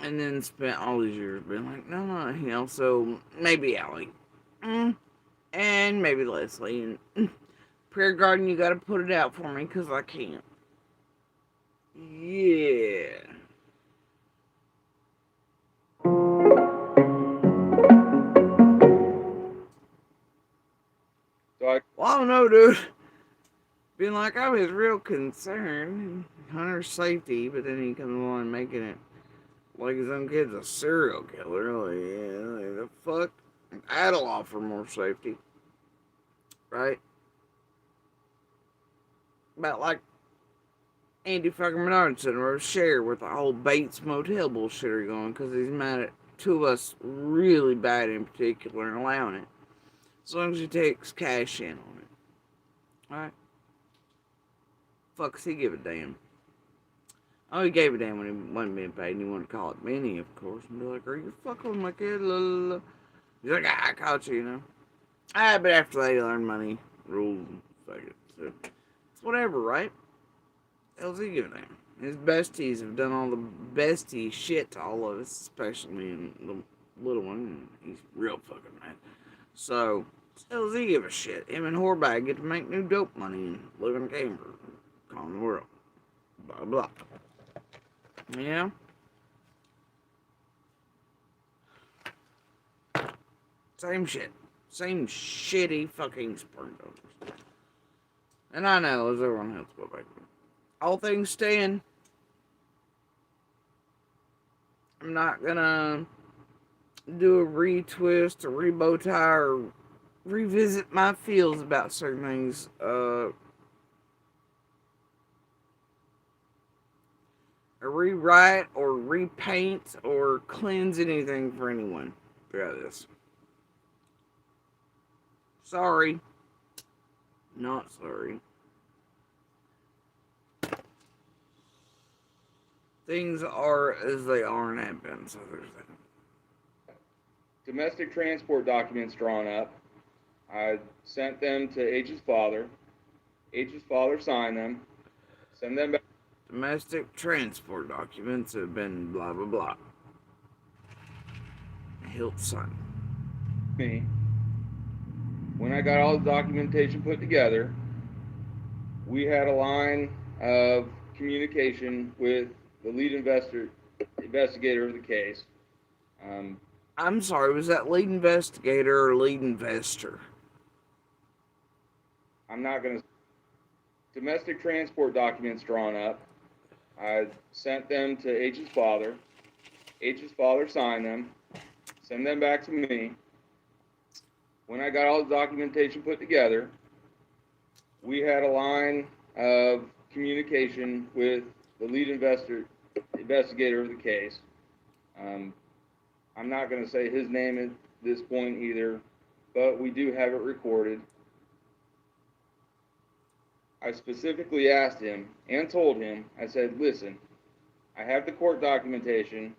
and then spent all these years being like, no, you know, so maybe Allie. And maybe Leslie. And Prayer Garden, you gotta put it out for me, because I can't. Yeah. Well, I don't know, dude. Being like, I was real concerned. Hunter's safety, but then he comes along making it like his own kid's a serial killer. Like, yeah, like the fuck? I'd offer more safety. Right? About like Andy fucking Menardson or Cher with the whole Bates Motel bullshit going because he's mad at two of us really bad in particular and allowing it. As long as he takes cash in on it. Alright? Fucks he give a damn. Oh, he gave a damn when he wasn't being paid and he wanted to call it Benny, of course, and be like, are you fucking with my kid? La, la, la. He's like, I caught you, you know. But after that, he learned money, rules, and fuck it. So, it's whatever, right? Hell's he giving a damn? His besties have done all the bestie shit to all of us, especially me and the little one, and he's real fucking mad. So, hell's he give a shit? Him and Whorebag get to make new dope money and live in a camper, calm the world. Blah, blah. Yeah? Same shit. Same shitty fucking spring donors. And I know, as everyone else go back. All things stand. I'm not gonna do a retwist or rebow tie or revisit my feels about certain things. Or rewrite or repaint or cleanse anything for anyone throughout this. Sorry. Not sorry. Things are as they are and have been, so there's that. Domestic transport documents drawn up. I sent them to H's father. H's father signed them. Send them back. Domestic transport documents have been blah blah blah. Hilt son. Me. When I got all the documentation put together, we had a line of communication with the lead investigator of the case. I'm sorry, was that lead investigator or lead investor? I'm not going to. Domestic transport documents drawn up. I sent them to H's father. H's father signed them, send them back to me. When I got all the documentation put together, we had a line of communication with the lead investigator of the case. I'm not going to say his name at this point either, but we do have it recorded. I specifically asked him and told him, I said, listen, I have the court documentation.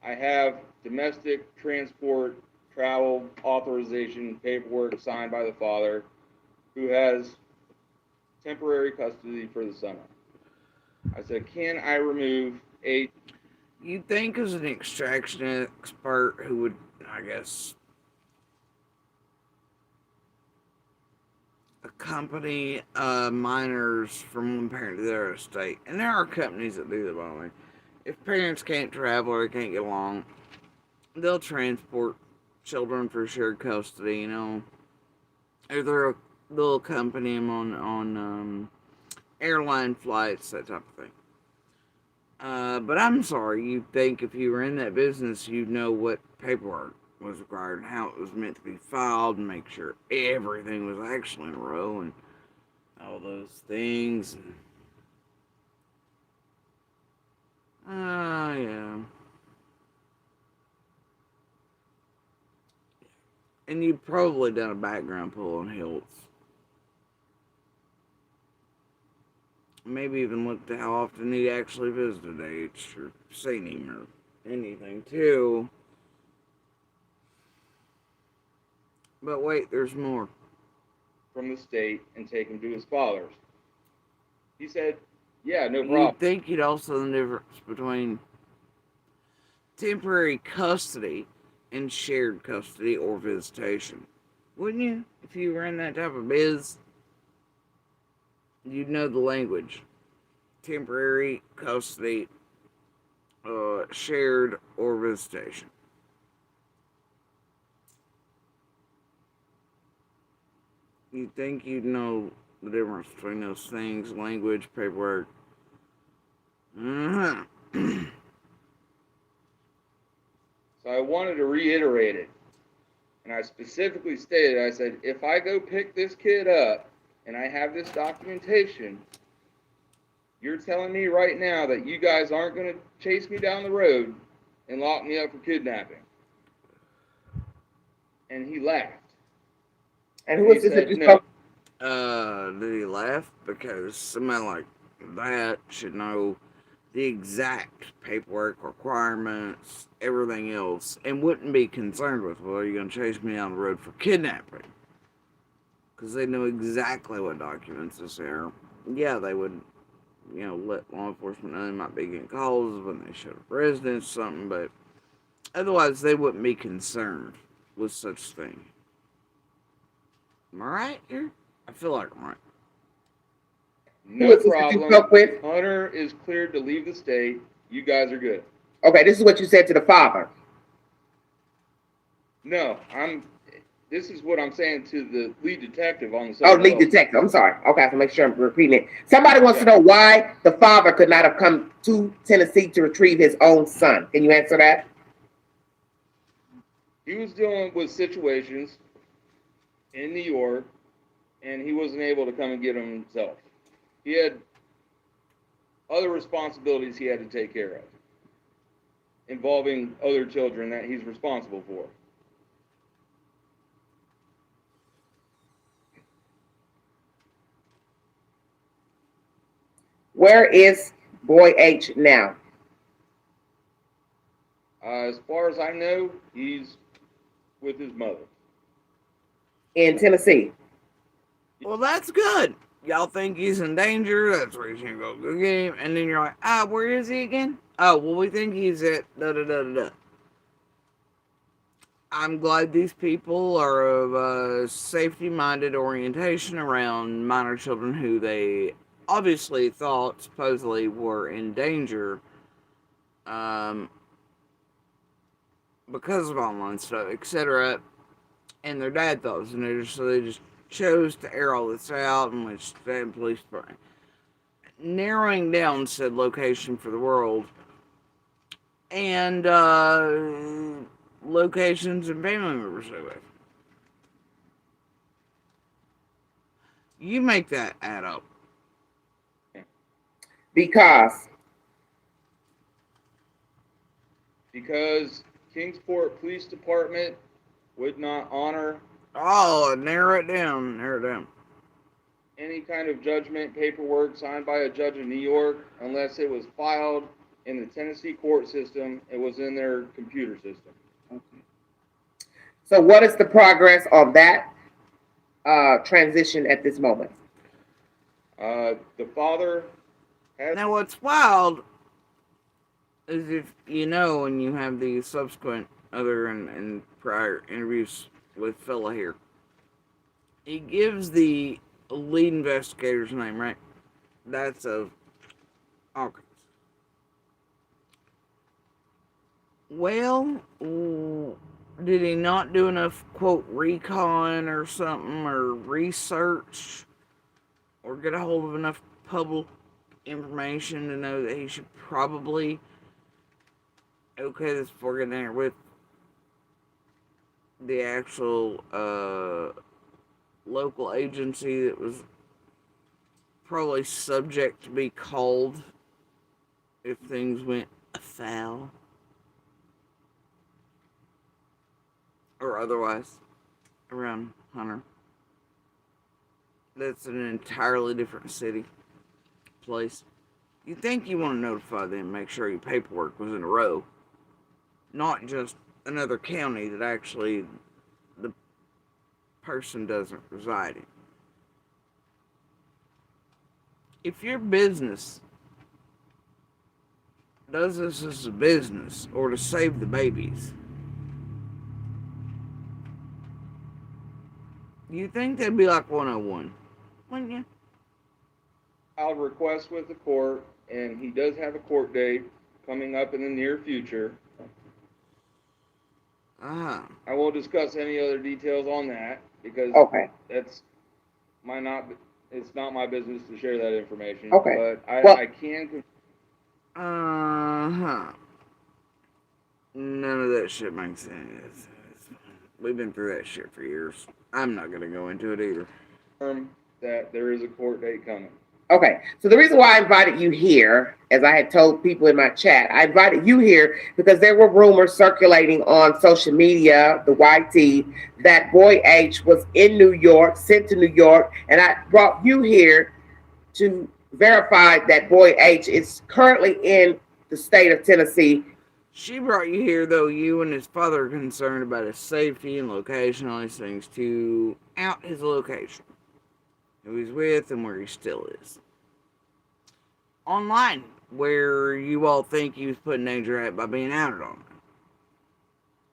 I have domestic transport travel authorization paperwork signed by the father who has temporary custody for the summer. I said, can I remove a... You'd think as an extraction expert who would, I guess, accompany minors from one parent to the other state. And there are companies that do that, by the way. If parents can't travel or can't get along, they'll transport children for shared custody, you know. Or they'll accompany them on airline flights, that type of thing. But I'm sorry, you'd think if you were in that business, you'd know what paperwork was required and how it was meant to be filed and make sure everything was actually in a row and all those things. Yeah. And you've probably done a background pull on Hiltz. Maybe even looked at how often he actually visited H or seen him or anything too. But wait, there's more. From the state and take him to his father's. He said, yeah, no problem. You'd think you'd also know the difference between temporary custody and shared custody or visitation. Wouldn't you? If you were in that type of biz, you'd know the language. Temporary custody, shared, or visitation. You'd think you'd know the difference between those things, language, paperwork. Uh-huh. So I wanted to reiterate it. And I specifically stated, I said, if I go pick this kid up and I have this documentation, you're telling me right now that you guys aren't going to chase me down the road and lock me up for kidnapping. And he laughed. And who was this that you no. spoke? Did he laugh? Because somebody like that should know the exact paperwork requirements, everything else, and wouldn't be concerned with, well, you're going to chase me down the road for kidnapping. Because they know exactly what documents is there. Yeah, they would, let law enforcement know they might be getting calls when they showed up residence or something, but otherwise they wouldn't be concerned with such thing. Am I right here? I feel like I'm right. No problem. Hunter is cleared to leave the state. You guys are good. Okay, this is what you said to the father. No, this is what I'm saying to the lead detective on the Oh, lead detective. I'm sorry. Okay, I have to make sure I'm repeating it. Somebody wants to know why the father could not have come to Tennessee to retrieve his own son. Can you answer that? He was dealing with situations in New York, and he wasn't able to come and get him himself. He had other responsibilities he had to take care of, involving other children that he's responsible for. Where is Boy H now? As far as I know, he's with his mother. In Tennessee? Well, that's good. Y'all think he's in danger, that's where he's gonna go get him, and then you're like, where is he again? Oh, well, we think he's at da-da-da-da-da. I'm glad these people are of a safety-minded orientation around minor children who they obviously thought supposedly were in danger. because of online stuff, etc. And their dad thought it was neuter, so they just chose to air all this out, in which the police department narrowing down said location for the world, and locations and family members they with. You make that add up. Because Kingsport Police Department would not honor Narrow it down. any kind of judgment paperwork signed by a judge in New York unless it was filed in the Tennessee court system. It was in their computer system. Okay. So what is the progress on that transition at this moment? The father has... Now, what's wild is if you know, and you have the subsequent other and prior interviews with fella here, he gives the lead investigator's name, right? That's of Hawkins. Well, did he not do enough, quote, recon or something, or research, or get a hold of enough public information to know that he should probably okay this before getting there with the actual local agency that was probably subject to be called if things went afoul or otherwise around Hunter. That's an entirely different city, place. You think you want to notify them, make sure your paperwork was in a row, not just another county that actually the person doesn't reside in. If your business does this as a business or to save the babies, you think they'd be like 101, wouldn't you? I'll request with the court, and he does have a court date coming up in the near future. Uh-huh. I won't discuss any other details on that because it's not my business to share that information. Okay. But I can. None of that shit makes sense. We've been through that shit for years. I'm not gonna go into it either. That there is a court date coming. Okay, so the reason why I invited you here, as I had told people in my chat, I invited you here because there were rumors circulating on social media, the YT, that Boy H was in New York, sent to New York, and I brought you here to verify that Boy H is currently in the state of Tennessee. She brought you here, though you and his father are concerned about his safety and location, all these things, to out his location, who he's with and where he still is. Online, where you all think he was put in danger at by being outed on.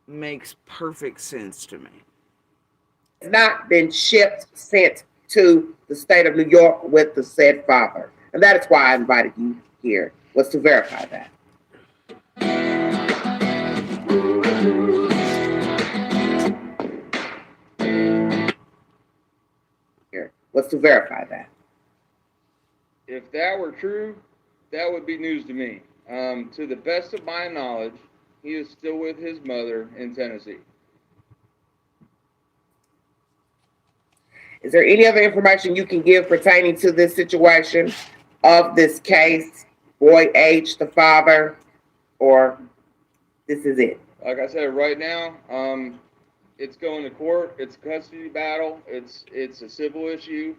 Makes perfect sense to me. It's not been sent to the state of New York with the said father. And that is why I invited you here, was to verify that. Here, was to verify that. If that were true, that would be news to me. To the best of my knowledge, he is still with his mother in Tennessee. Is there any other information you can give pertaining to this situation of this case, Boy H, the father, or this is it? Like I said, right now, it's going to court. It's a custody battle. It's a civil issue.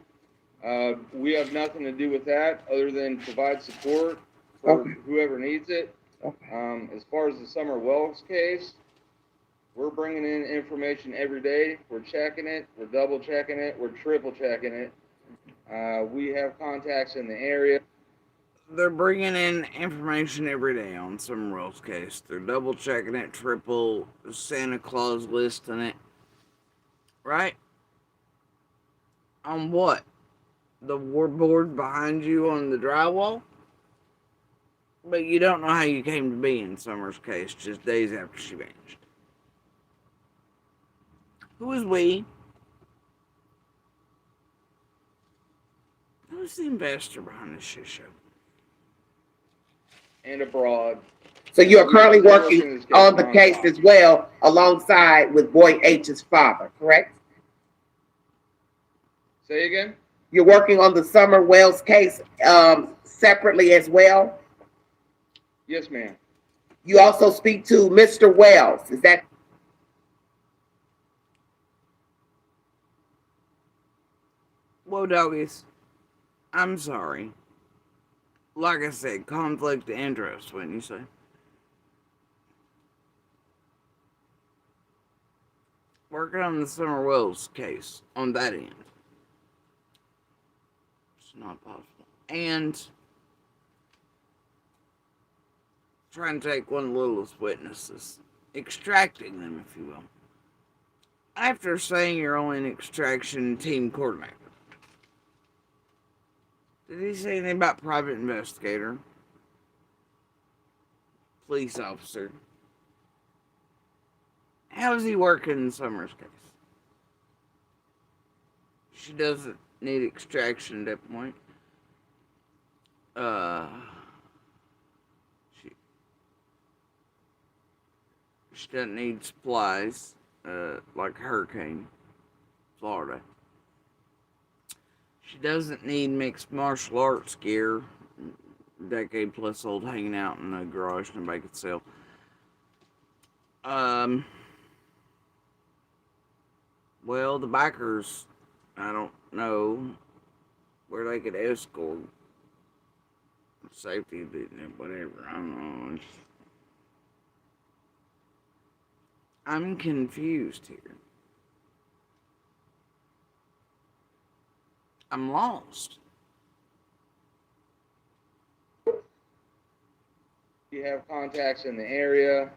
We have nothing to do with that other than provide support for whoever needs it. As far as the Summer Wells case, we're bringing in information every day. We're checking it. We're double checking it. We're triple checking it. We have contacts in the area. They're bringing in information every day on Summer Wells case. They're double checking it, triple Santa Claus listing it. Right? On what? The board behind you on the drywall? But you don't know how you came to be in Summer's case just days after she vanished. Who is we? Who's the investor behind this shit show? And abroad. So you are currently working on the case as well, alongside with Boy H's father, correct? Say again? You're working on the Summer Wells case separately as well? Yes, ma'am. You also speak to Mr. Wells, is that? Whoa, doggies. I'm sorry. Like I said, conflict of interest, wouldn't you say? Working on the Summer Wells case on that end. It's not possible. And trying to take one of the littlest witnesses, extracting them, if you will. After saying you're only an extraction team coordinator, did he say anything about private investigator? Police officer? How is he working in Summer's case? She doesn't need extraction at that point. She doesn't need supplies, like Hurricane, Florida. She doesn't need mixed martial arts gear, decade plus old, hanging out in a garage nobody could sell. Well, the bikers, I don't know where they could escort. Safety, whatever, I don't know. I'm confused here. I'm lost. You have contacts in the area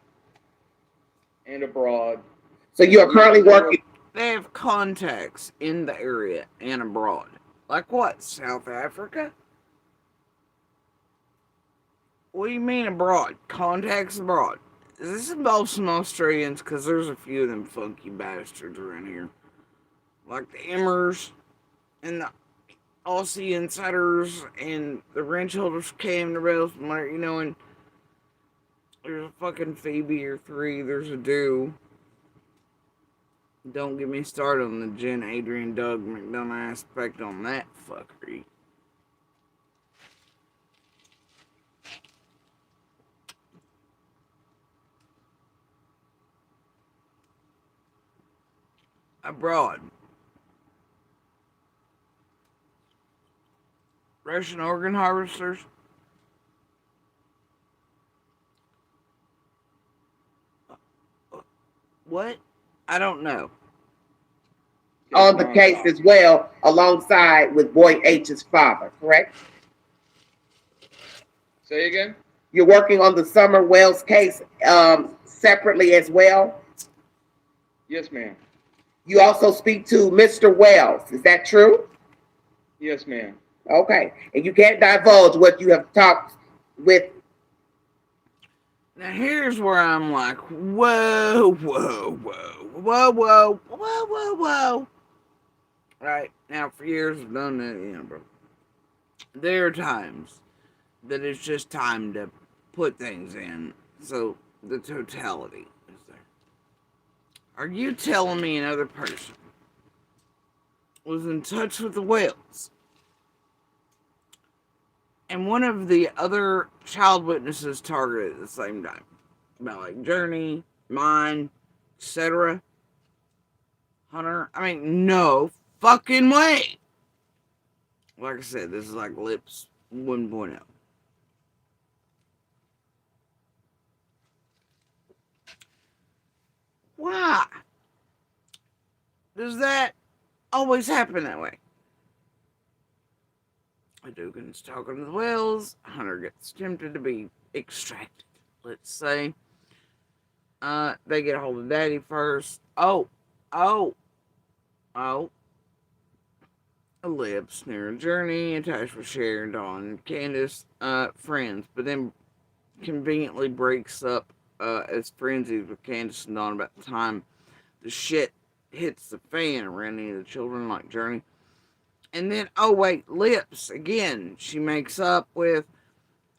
and abroad. So you are currently working. They have contacts in the area and abroad. Like what? South Africa? What do you mean abroad? Contacts abroad. Does this involve some Australians? Because there's a few of them funky bastards around here. Like the Emmers and the Aussie Insiders and the Ranch Holders came to Rebels, you know, and there's a fucking Phoebe or three, there's a do. Don't get me started on the Jen, Adrian, Doug McDonough aspect on that fuckery. Abroad. Russian organ harvesters. What? I don't know. On the case as well, alongside with Boy H's father, correct? Say again? You're working on the Summer Wells case separately as well? Yes, ma'am. You also speak to Mr. Wells, is that true? Yes, ma'am. Okay, and you can't divulge what you have talked with. Now here's where I'm like, whoa, whoa, whoa, whoa, whoa, whoa, whoa, whoa. Right, now for years I've done that, you know, bro. There are times that it's just time to put things in, so the totality is there. Are you telling me another person was in touch with the whales and one of the other child witnesses targeted at the same time? About like Journey, mine, etc. Hunter? I mean, no fucking way. Like I said, this is like Lips 1.0. Why? Does that always happen that way? Dugan's talking to the whales. Hunter gets tempted to be extracted. Let's say. They get a hold of Daddy first. Oh. Lips near a Journey, attached with Sharon, Dawn, and Candace, friends, but then conveniently breaks up as frenzies with Candace and Dawn about the time the shit hits the fan around any of the children, like Journey. And then, oh wait, Lips again. She makes up with,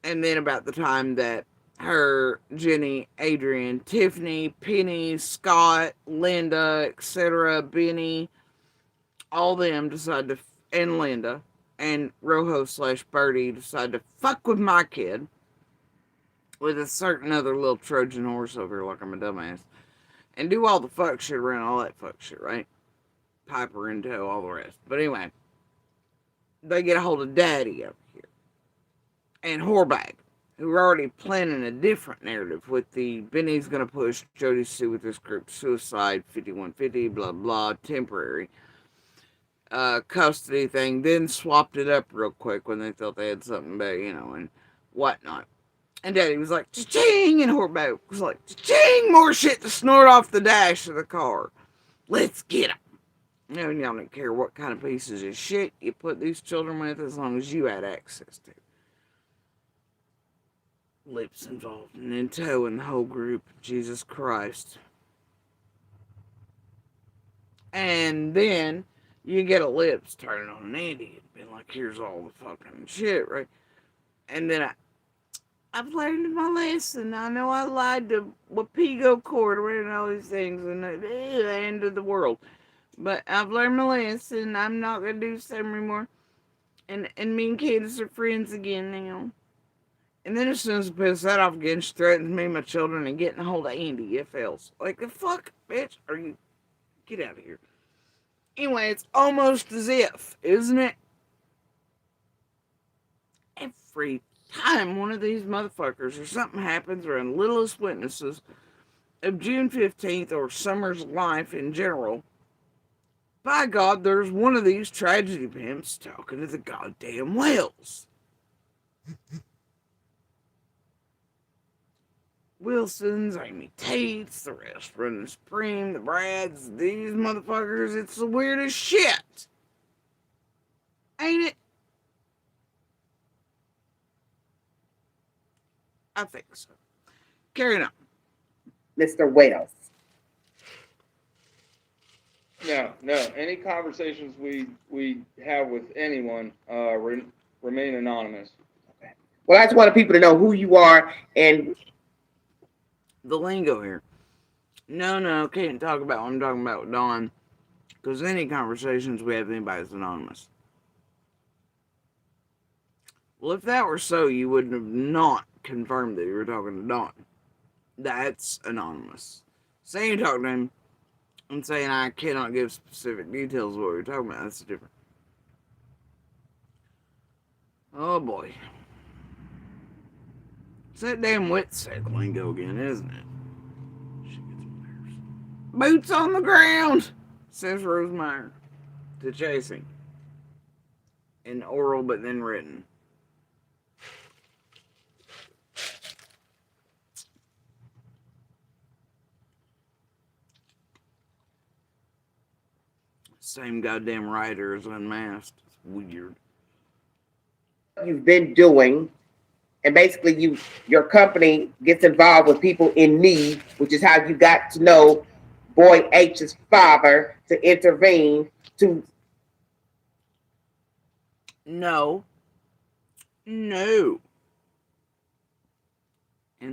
and then about the time that her, Jenny, Adrian, Tiffany, Penny, Scott, Linda, etc., Benny, all them decide to, and Linda, and Rojo slash Birdie decide to fuck with my kid with a certain other little Trojan horse over here like I'm a dumbass. And do all the fuck shit around all that fuck shit, right? Piper in tow, all the rest. But anyway, they get a hold of Daddy over here. And Horbag, who are already planning a different narrative with the Benny's gonna push Jody Sue with this group suicide 5150, blah blah, temporary custody thing, then swapped it up real quick when they thought they had something better, and whatnot. And Daddy was like, cha-ching, and Horbag was like, cha-ching, more shit to snort off the dash of the car. Let's get them. And y'all don't care what kind of pieces of shit you put these children with as long as you had access to. Lips involved and in tow in the whole group. Jesus Christ. And then you get a Lips turning on an Andy and being like, here's all the fucking shit, right? And then I've learned my lesson. I know I lied to Wapigo Court and all these things and the end of the world. But I've learned my lesson. I'm not going to do so anymore. And me and Candace are friends again now. And then as soon as I piss that off again, she threatens me and my children and getting a hold of Andy, if else. Like, the fuck, bitch? Are you... Get out of here. Anyway, it's almost as if, isn't it? Every time one of these motherfuckers or something happens around Littlest Witnesses of June 15th or Summer's life in general, by God, there's one of these tragedy pimps talking to the goddamn whales. Wilsons, Amy Tates, the rest running Supreme, the Brads, these motherfuckers, it's the weirdest shit. Ain't it? I think so. Carrying on. Mr. Wells. No. Any conversations we have with anyone remain anonymous. Okay. Well, I just wanted people to know who you are and the lingo here. No, can't talk about what I'm talking about with Dawn. Because any conversations we have with anybody is anonymous. Well, if that were so, you wouldn't have not confirmed that you were talking to Dawn. That's anonymous. Saying you talk to him and saying I cannot give specific details of what you're talking about, that's different. Oh boy. It's that damn wet-sack lingo again, isn't it? Shit gets my nerves. Boots on the ground, says Rosemeyer to Chasing. In oral but then written. Same goddamn writer as Unmasked. It's weird. you've been doing, and basically your company gets involved with people in need, which is how you got to know Boy H's father to intervene to. No. And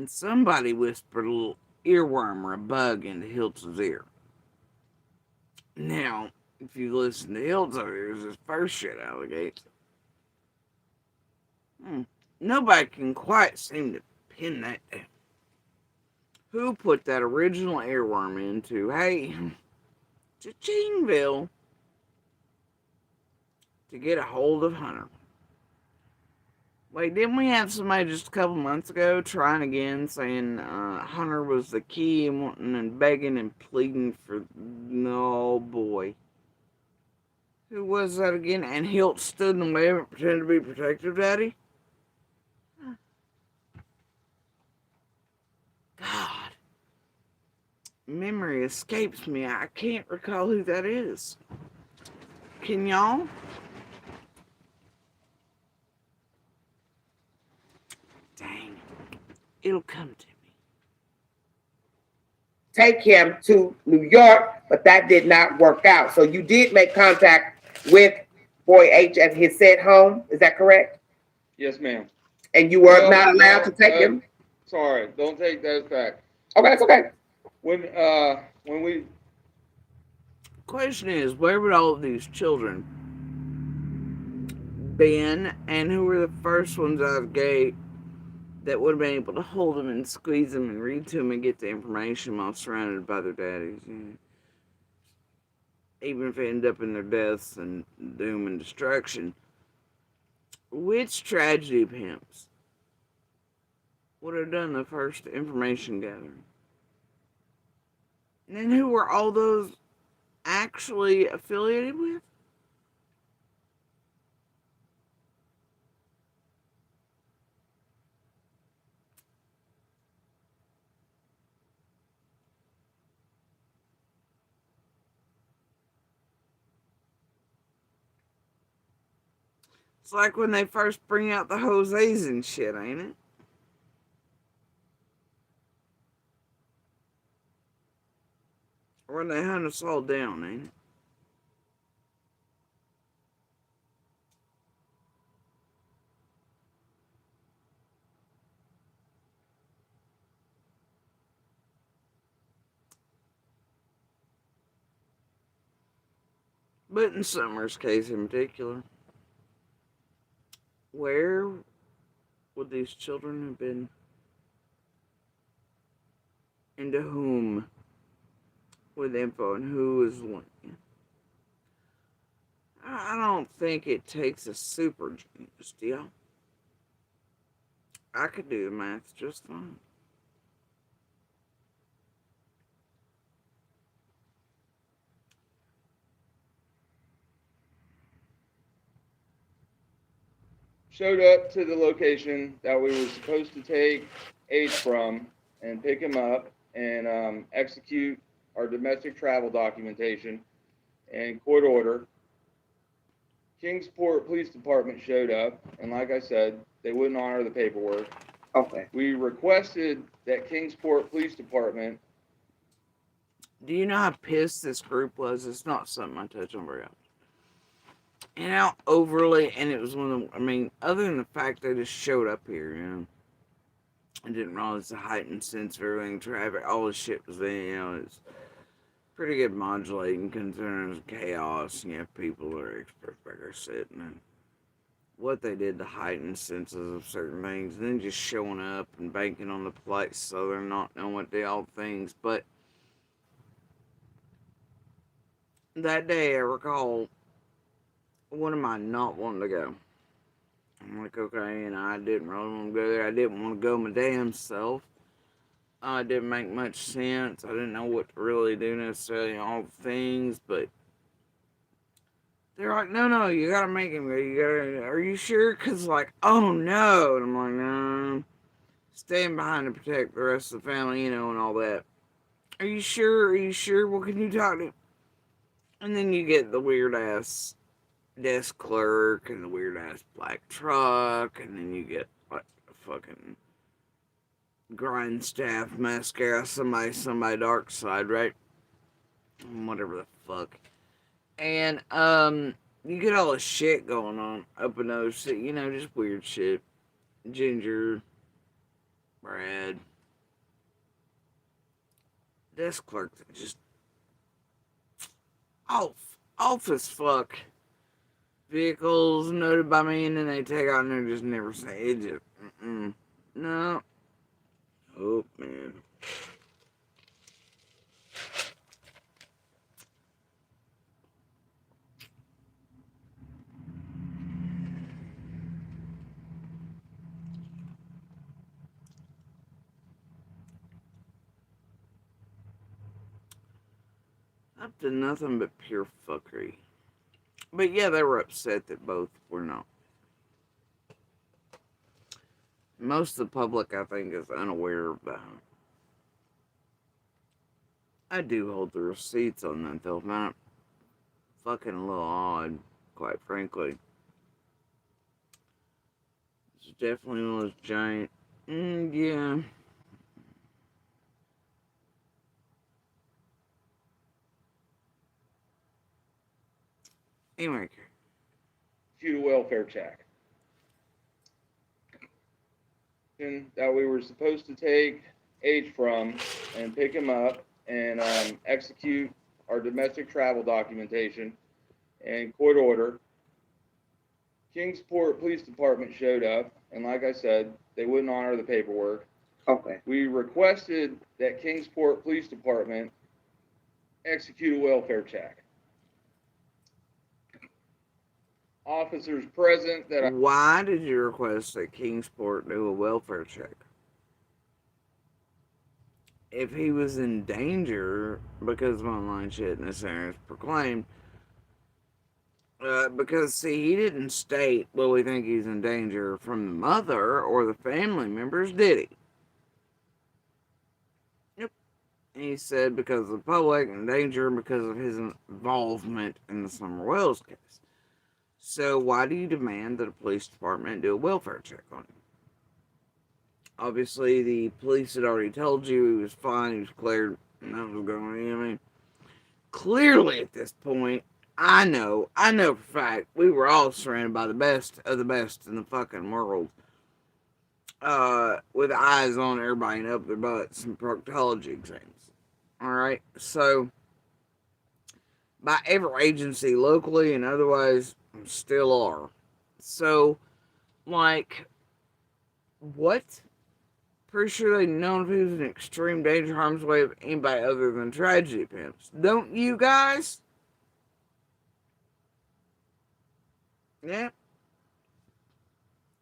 somebody whispered a little earworm or a bug into Hiltz's ear. Now, if you listen to Hiltz over here, is his first shit out of the gate. Nobody can quite seem to pin that down. Who put that original earworm into, hey, Cha-Chingville to get a hold of Hunter? Wait, didn't we have somebody just a couple months ago trying again, saying Hunter was the key and wanting and begging and pleading for... No, boy. Who was that again? And Hilt stood in the way and pretended to be protective, Daddy? God. Memory escapes me. I can't recall who that is. Can y'all? Dang. It'll come to me. take him to New York, but that did not work out. So you did make contact with Boy H at his said home. Is that correct? Yes, ma'am. And you were not allowed to take him? Sorry, don't take that as fact. Okay, that's okay. When we Question is, where would all of these children been, and who were the first ones out of the gate that would have been able to hold them and squeeze them and read to them and get the information while surrounded by their daddies? You know? Even if they end up in their deaths and doom and destruction. Which tragedy pimps would have done the first information gathering? And then who were all those actually affiliated with? It's like when they first bring out the Jose's and shit, ain't it? Or when they hunt us all down, ain't it? But in Summer's case in particular, where would these children have been? And to whom with info and who was linked? I don't think it takes a super genius, do you? I could do the math just fine. showed up to the location that we were supposed to take H from and pick him up and execute our domestic travel documentation and court order. Kingsport Police Department showed up, and like I said, they wouldn't honor the paperwork. Okay. We requested that Kingsport Police Department. Do you know how pissed this group was? It's not something I touch on very often. And how overly, and it was one of them, I mean, other than the fact they just showed up here, you know, I didn't realize the heightened sense of everything, traffic, all this shit was there, you know, it's pretty good modulating considering there's chaos and you have people that are experts back there sitting and what they did to heighten senses of certain things, and then just showing up and banking on the polite southern, not knowing what they all things. But that day I recall, what am I not wanting to go? I'm like, okay, and I didn't really want to go there. I didn't want to go my damn self. It didn't make much sense. I didn't know what to really do necessarily, all the things, but they're like, no, you gotta make him go. You gotta, are you sure? Cause like, oh no. And I'm like, no. Staying behind to protect the rest of the family, you know, and all that. Are you sure? Are you sure? Well, can you talk to him? And then you get the weird ass desk clerk and the weird ass black truck, and then you get like a fucking grind staff mascara, somebody dark side, right? Whatever the fuck. And you get all this shit going on up in those shit, you know, just weird shit. Ginger, Brad, desk clerk, just off as fuck. Vehicles noted by me, and then they take out and they just never say it. Just, no. Oh, man. Up to nothing but pure fuckery. But yeah, they were upset that both were not. Most of the public, I think, is unaware of that. I do hold the receipts on that, though. Not fucking a little odd, quite frankly. It's definitely one of those giant. Yeah. Anyway. execute a welfare check. That we were supposed to take H from and pick him up and execute our domestic travel documentation and court order. Kingsport Police Department showed up, and like I said, they wouldn't honor the paperwork. Okay. We requested that Kingsport Police Department execute a welfare check. Officers present that Why did you request that Kingsport do a welfare check? If he was in danger because of online shit and this is proclaimed, because see, he didn't state, well, we think he's in danger from the mother or the family members, did he? Yep. He said because of the public and danger because of his involvement in the Summer Wells case. So why do you demand that a police department do a welfare check on him? Obviously, the police had already told you he was fine, he was cleared, nothing was going on. I mean, clearly at this point, I know for a fact, we were all surrounded by the best of the best in the fucking world. With eyes on everybody and up their butts and proctology exams. Alright, so by every agency, locally and otherwise, still are. So, like, what? Pretty sure they know if he was in extreme danger, harm's way of anybody other than tragedy pimps. Don't you guys? Yeah.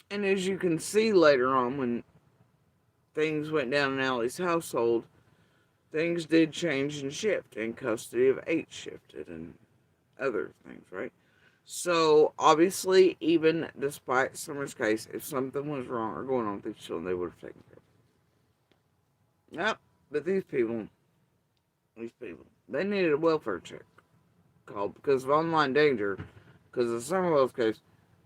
And as you can see later on, when things went down in Allie's household, things did change and shift, and custody of H shifted, and other things, right? So, obviously, even despite Summer's case, if something was wrong or going on with these children, they would have taken care of it. Yep, but these people, they needed a welfare check called because of online danger, because of Summer Wells case,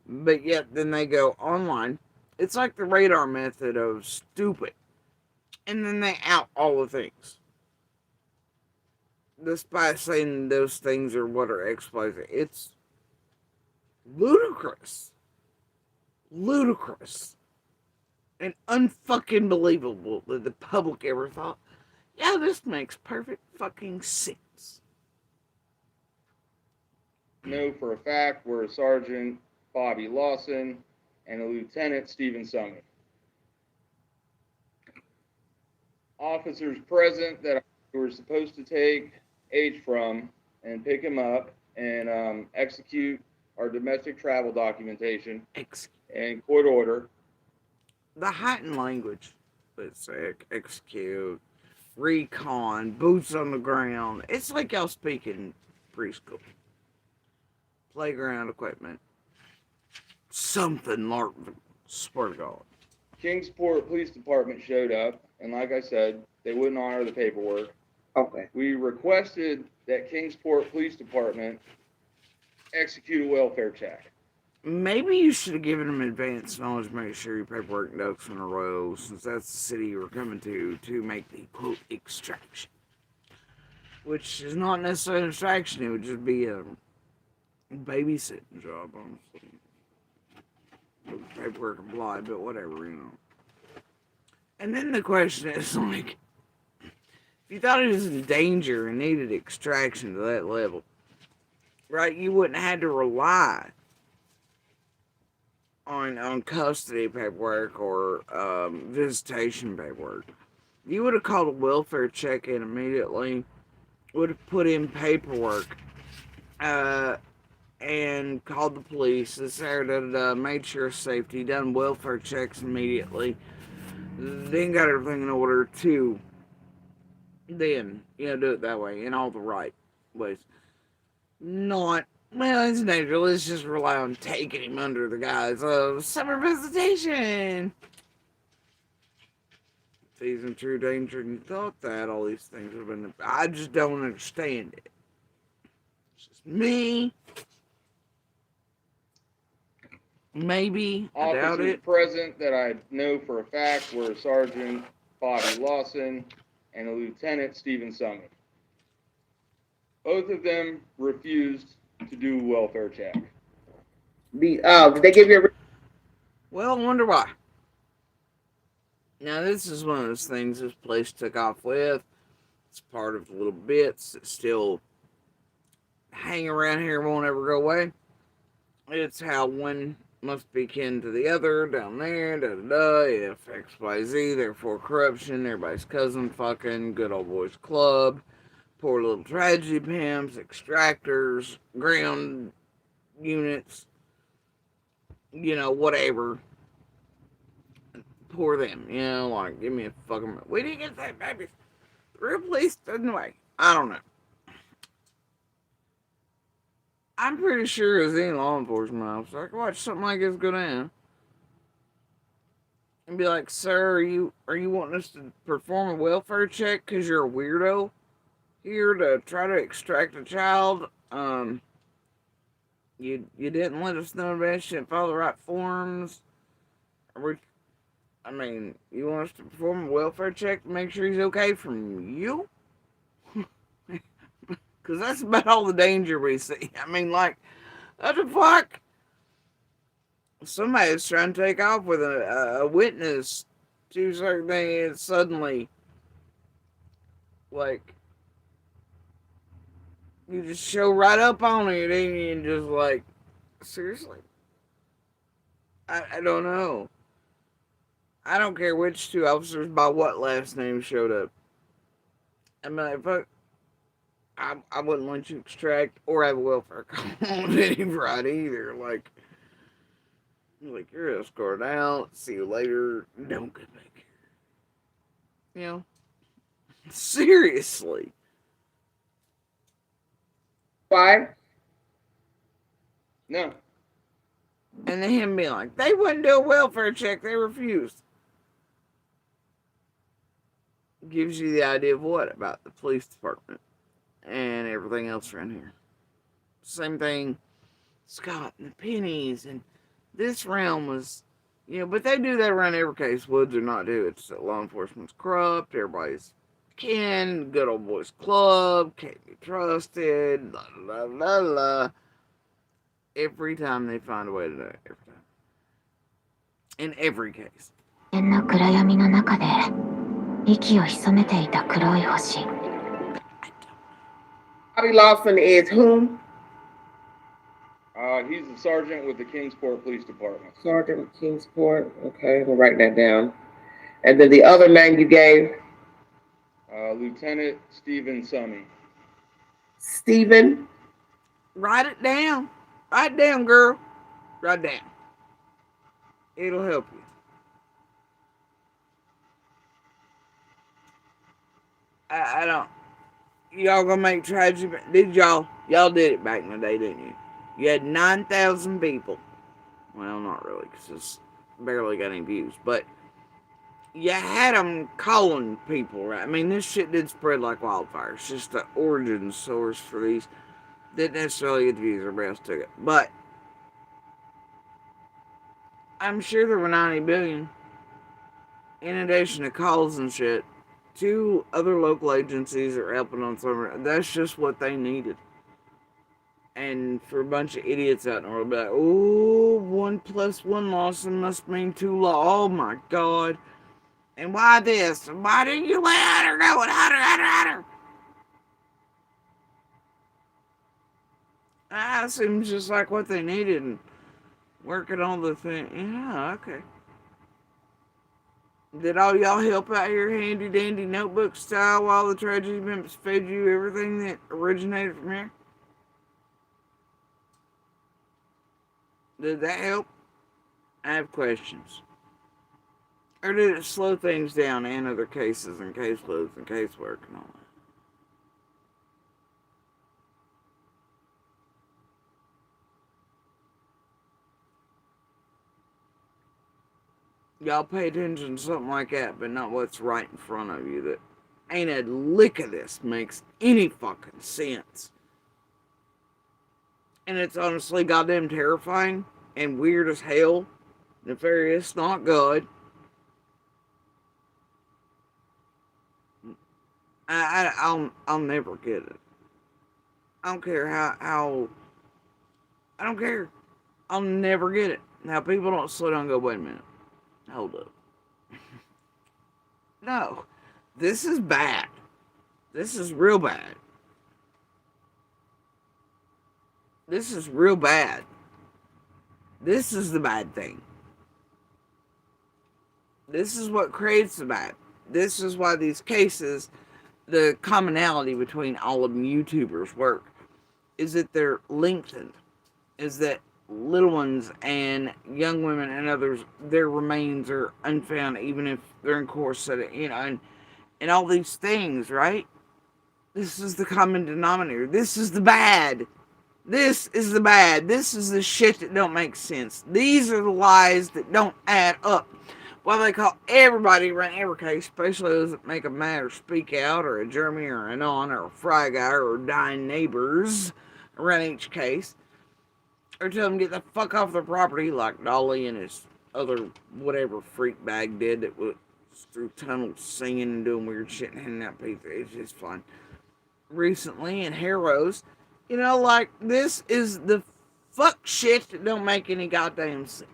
but yet then they go online. It's like the radar method of stupid, and then they out all the things. Despite saying those things are what are exploited, it's ludicrous. Ludicrous. And unfucking believable that the public ever thought, yeah, this makes perfect fucking sense. know for a fact were Sergeant Bobby Lawson and a Lieutenant Stephen Summit. Officers present that we were supposed to take H from and pick him up and execute our domestic travel documentation and court order. The heightened language, let's say, execute, recon, boots on the ground. It's like y'all speaking preschool. Playground equipment. Something, Larkin. Swear to God. Kingsport Police Department showed up, and like I said, they wouldn't honor the paperwork. Okay. We requested that Kingsport Police Department execute a welfare check. Maybe you should have given them advance knowledge, make sure your paperwork and ducks in a row, since that's the city you were coming to make the quote extraction. Which is not necessarily an extraction, it would just be a babysitting job, honestly. Paperwork applied, but whatever, you know. And then the question is, like, if you thought he was in danger and needed extraction to that level, right, you wouldn't have had to rely on custody paperwork or visitation paperwork. You would have called a welfare check in immediately, would have put in paperwork, and called the police, made sure of safety, done welfare checks immediately, then got everything in order to then, do it that way, in all the right ways. Not, well, it's danger, let's just rely on taking him under the guise of summer visitation. If he's in true danger and you thought that, all these things would have been, I just don't understand it. It's just me. Maybe. I doubt Officers it. present that I know for a fact were Sergeant Bobby Lawson and a Lieutenant Stephen Summit. Both of them refused to do welfare check. Did they give you a Well, I wonder why. Now, this is one of those things this place took off with. It's part of the little bits that still hang around here and won't ever go away. It's how one must be kin to the other down there, da da da. If X, Y, Z, therefore corruption, everybody's cousin, fucking, good old boys club, poor little tragedy pimps, extractors, ground units, whatever. Poor them, like, give me a fucking. We didn't get that, baby. The real police, anyway, I don't know. I'm pretty sure as any law enforcement officer, I could watch something like this go down and be like, "Sir, are you wanting us to perform a welfare check because you're a weirdo here to try to extract a child? You didn't let us know about you didn't follow the right forms. You want us to perform a welfare check to make sure he's okay from you? Because that's about all the danger we see. Like, what the fuck? Somebody's trying to take off with a witness to certain things, and suddenly, like, you just show right up on it, and just like, seriously? I don't know. I don't care which two officers by what last name showed up. If I wouldn't let you extract or have a welfare call on any Friday either. Like, you're escorted out. See you later. Don't get back here. Seriously. why? No. And then him being like, they wouldn't do a welfare check. They refused. Gives you the idea of what about the police department and everything else around here. Same thing, Scott and the pennies and this realm was, but they do that around every case. Woods or not do. It's that law enforcement's corrupt. Everybody's kin. Good old boys club. Can't be trusted. La la la la. Every time they find a way to do it. Every time. In every case. 変な暗闇の中で息を潜めていた黒い星。Bobby Lawson is whom? He's the sergeant with the Kingsport Police Department. Sergeant Kingsport. Okay, we'll write that down. And then the other name you gave? Lieutenant Stephen Summy. Stephen? Write it down. Write it down, girl. Write it down. It'll help you. I don't. Y'all gonna make tragedy? Did y'all? Y'all did it back in the day, didn't you? You had 9,000 people. Well, not really, because it's barely got any views. But you had them calling people, right? This shit did spread like wildfire. It's just the origin source for these. Didn't necessarily get the views, everybody else took it. But I'm sure there were 90 billion. In addition to calls and shit. 2 other local agencies are helping on some. That's just what they needed. And for a bunch of idiots out in the world, be like, oh, 1 + 1 Lawson must mean 2 law. Oh my god. And why this? Why didn't you let her go? Hunter. That seems just like what they needed. And working on the thing. Yeah, okay. Did all y'all help out here handy dandy notebook style while the tragedy pimps fed you everything that originated from here? Did that help? I have questions. Or did it slow things down and other cases and caseloads and casework and all that? Y'all pay attention to something like that, but not what's right in front of you. That ain't a lick of this makes any fucking sense. And it's honestly goddamn terrifying and weird as hell. Nefarious, not good. I'll never get it. I don't care how I don't care. I'll never get it. Now, people don't slow down and go, wait a minute. Hold up. No. This is bad. This is real bad. This is real bad. This is the bad thing. This is what creates the bad. This is why these cases, the commonality between all of them YouTubers work, is that they're lengthened. Is that little ones and young women and others, their remains are unfound, even if they're in course setting, and all these things, right? This is the common denominator. This is the bad. This is the bad. This is the shit that don't make sense. These are the lies that don't add up. Why they call everybody run every case, especially those that make a mad or speak out, or a Jeremy or an On or a Fry Guy or dying neighbors run each case. Or tell them to get the fuck off their property like Dolly and his other whatever freak bag did that was through tunnels singing and doing weird shit and handing out pizza. It's just fun. Recently in Harrow's, like this is the fuck shit that don't make any goddamn sense.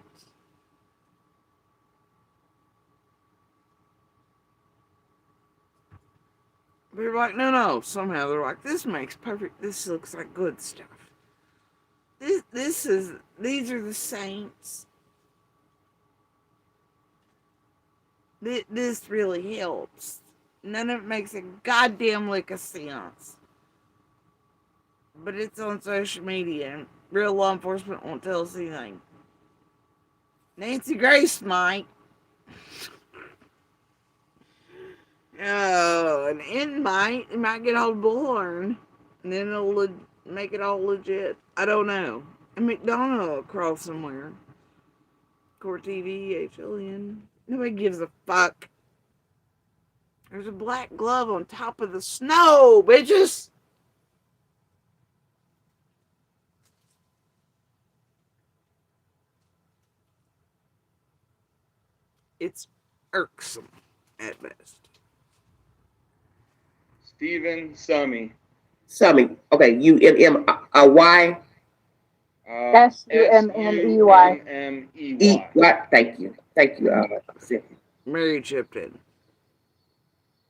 They're like, no. Somehow they're like, this makes perfect. This looks like good stuff. These are the saints. This really helps. None of it makes a goddamn lick of sense. But it's on social media, and real law enforcement won't tell us anything. Nancy Grace might. And it might get hold of Bullhorn, and then it'll make it all legit. I don't know. And McDonald will crawl somewhere. Court TV, HLN. Nobody gives a fuck. There's a black glove on top of the snow, bitches. It's irksome at best. Stephen Summy. Summy. Okay, UMMY. SUMMEY. SUMMEY. Thank you. Cynthia. Mary chipped in.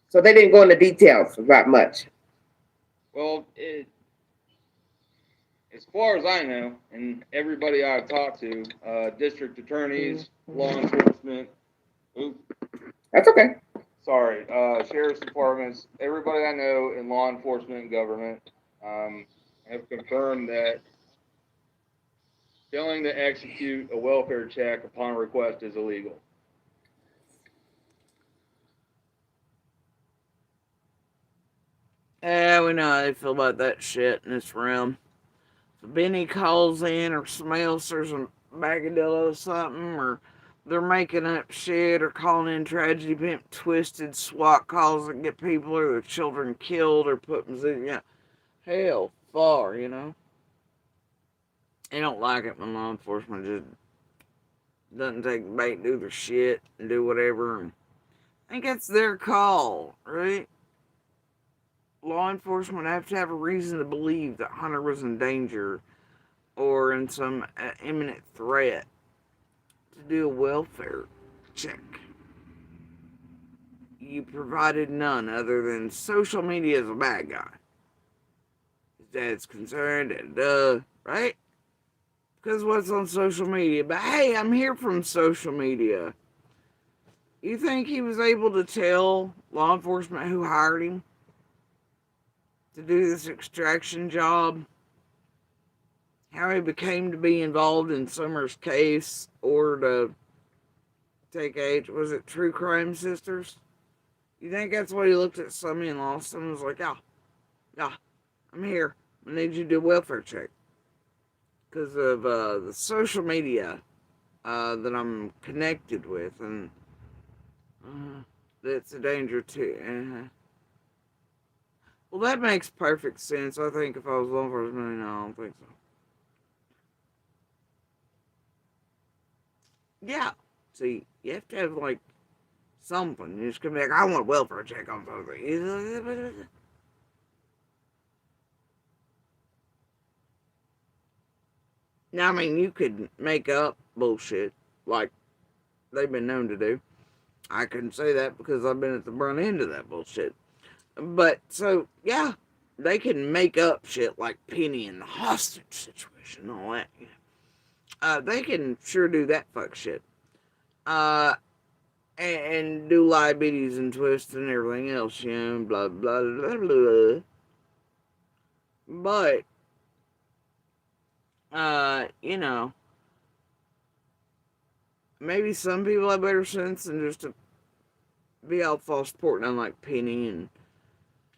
So they didn't go into details about much. Well, as far as I know, and everybody I've talked to, district attorneys, law enforcement, That's okay. sorry, sheriff's departments, everybody I know in law enforcement and government have confirmed that failing to execute a welfare check upon request is illegal. Yeah, we know how they feel about that shit in this realm. If Benny calls in or smells there's a bagadillo or something, or they're making up shit or calling in tragedy pimp twisted SWAT calls that get people or their children killed or put in hell far, They don't like it when law enforcement just doesn't take the bait, do their shit, and do whatever. And I think that's their call, right? Law enforcement have to have a reason to believe that Hunter was in danger or in some imminent threat to do a welfare check. You provided none other than social media is a bad guy. His dad's concerned and right? Because what's on social media? But hey, I'm here from social media. You think he was able to tell law enforcement who hired him to do this extraction job? How he became to be involved in Summer's case or to take was it True Crime Sisters? You think that's what he looked at Summy and lost him and was like, yeah, I'm here. I need you to do a welfare check. Because of the social media that I'm connected with, and that's a danger too. Well, that makes perfect sense. I think if I was law enforcement, no, I don't think so. Yeah. See, you have to have like something. You just come back. I want a welfare check on something. Now, I mean, you could make up bullshit like they've been known to do. I couldn't say that because I've been at the front end of that bullshit. But, so, yeah, they can make up shit like Penny and the hostage situation and all that. They can sure do that fuck shit. Uh, and do liabilities and twists and everything else, blah, blah, blah, blah. But, you know, maybe some people have better sense than just to be all false sporting like Penny and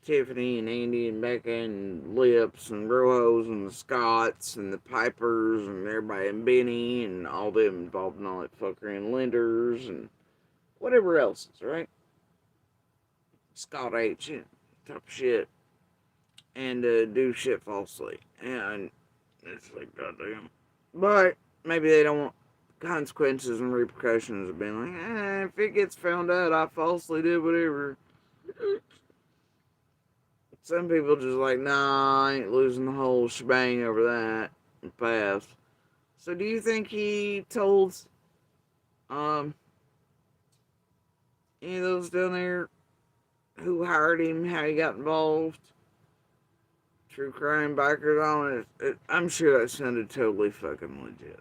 Tiffany and Andy and Becca and Lips and Rojos and the Scotts and the Pipers and everybody and Benny and all them involved in all that fuckery and Lenders and whatever else is, right? Scott H. Type of shit. And do shit falsely. And it's like, goddamn. But maybe they don't want consequences and repercussions of being like, if it gets found out I falsely did whatever. Some people just like, nah, I ain't losing the whole shebang over that and pass. So do you think he told any of those down there who hired him how he got involved? True crime bikers on it. I'm sure that sounded totally fucking legit.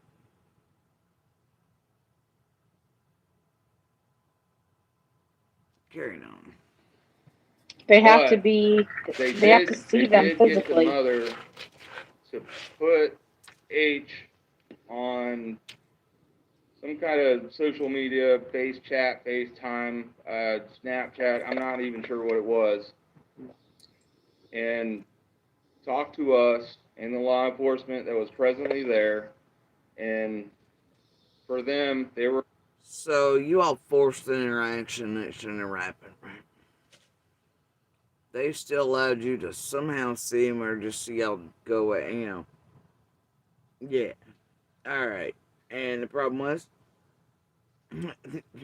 Carrying on. They have But to be. They Have to did. see They them did get the physically. mother to put H on some kind of social media, FaceChat, FaceTime, Snapchat. I'm not even sure what it was, and talk to us and the law enforcement that was presently there. And for them, they were. So you all forced an interaction that shouldn't have happened, right? They still allowed you to somehow see him or just see y'all go away, Yeah. Alright. And the problem was,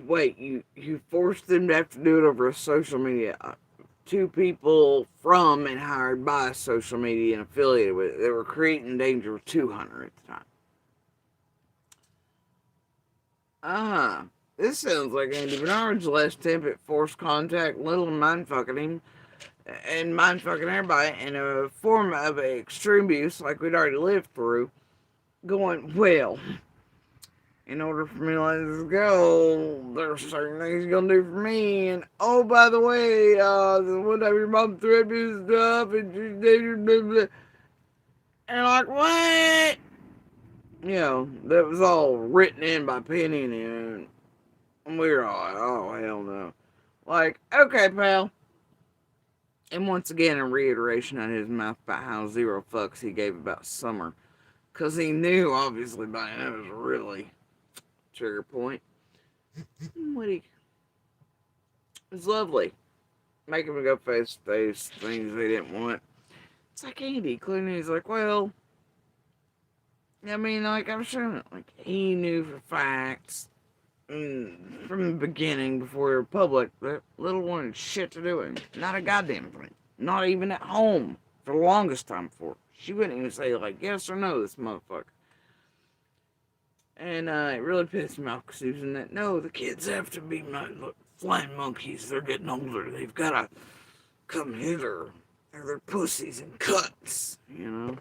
wait, you forced them to have to do it over a social media. Two people from and hired by social media and affiliated with it. They were creating danger to Hunter at the time. This sounds like Andy Bernard's last attempt at forced contact, little mindfucking him, and mindfucking everybody in a form of extreme abuse like we'd already lived through. Going, well, in order for me to let this go, there's certain things you're gonna do for me. And oh, by the way, one time your mom threatened me with stuff, and she did blah, blah. And like, what? That was all written in by Penny and we were all like, oh, hell no. Like, okay, pal. And once again, a reiteration out of his mouth about how zero fucks he gave about Summer. Because he knew, obviously, by now it was really trigger point. It was lovely. Making him go face to face, things they didn't want. It's like Andy. Clooney's like, well, I mean, like, I'm sure, like, he knew for facts from the beginning, before they were public, that Little wanted shit to do with him. Not a goddamn thing. Not even at home for the longest time before. She wouldn't even say, like, yes or no, this motherfucker. And it really pissed me off because he was in that, no, the kids have to be my flying monkeys. They're getting older. They've got to come hither. They're pussies and cuts, Yeah,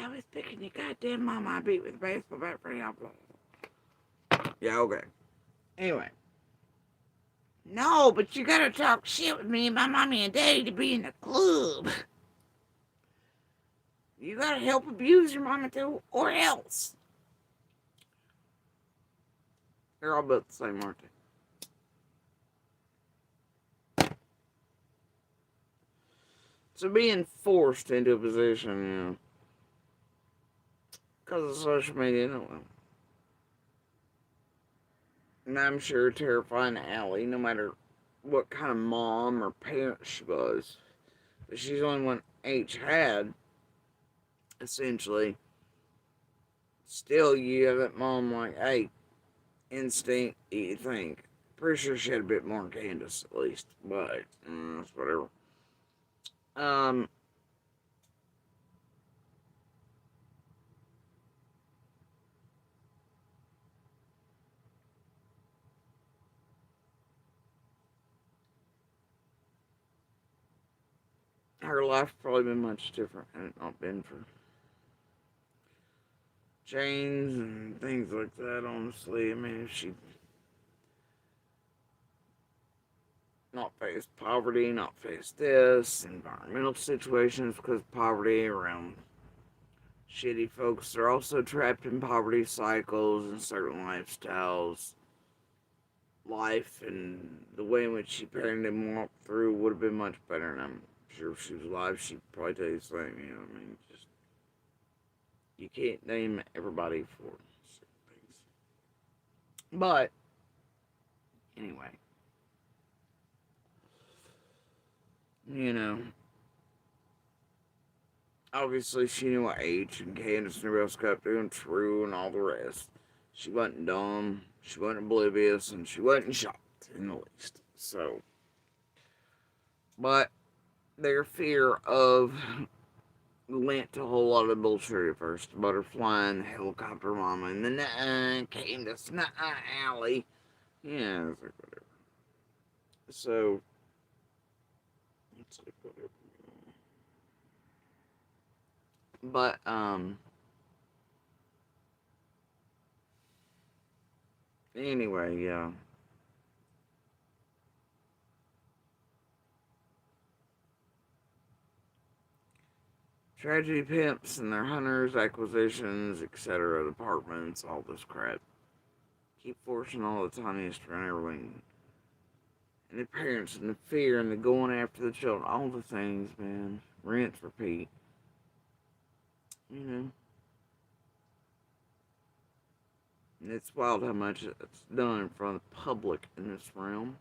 I was picking your goddamn mama I beat with a baseball bat for y'all. Yeah, okay. Anyway. No, but you gotta talk shit with me and my mommy and daddy to be in the club. You gotta help abuse your mama too, or else. They're all about the same, aren't they? So being forced into a position, because of social media, and I'm sure terrifying Allie, no matter what kind of mom or parent she was. But she's the only one H had, essentially. Still, you have that mom like, hey, instinct, you think. Pretty sure she had a bit more than Candace, at least. But, whatever. her life probably been much different had it not been for chains and things like that, honestly. I mean, if she not faced poverty, not faced this, environmental situations because of poverty around shitty folks. They're also trapped in poverty cycles and certain lifestyles. Life and the way in which she parented and walked through would have been much better. And I'm sure if she was alive, she'd probably tell you the same. You know what I mean? Just, you can't name everybody for certain things. But, anyway. You know, obviously she knew what age and Candace knew else kept doing true and all the rest. She wasn't dumb, she wasn't oblivious, and she wasn't shocked in the least. So, but their fear of lent a whole lot of bullshit at first. The butterfly and the helicopter mama and the Candace, Allie. Yeah, it's like whatever. So, it's like whatever. But, anyway, yeah. Tragedy pimps and their hunters, acquisitions, etc., departments, all this crap. Keep forcing all the tiniest run everything. And the parents and the fear and the going after the children, all the things, man. Rinse, repeat. You know. And it's wild how much it's done in front of the public in this realm.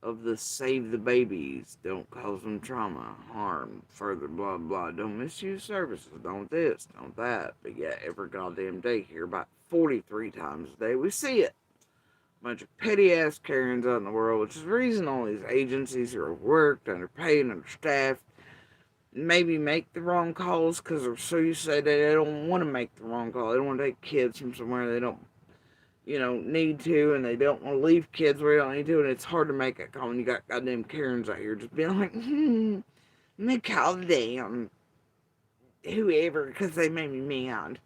Of the save the babies, don't cause them trauma, harm, further, blah, blah. Don't misuse services, don't this, don't that. But yet, every goddamn day here, about 43 times a day, we see it. Bunch of petty ass Karens out in the world, which is the reason all these agencies are overworked, underpaid, understaffed. Maybe make the wrong calls because they're so used to they don't want to make the wrong call. They don't want to take kids from somewhere they don't, need to, and they don't want to leave kids where they don't need to, and it's hard to make that call when you got goddamn Karens out here just being like, let me call the damn whoever because they made me mad,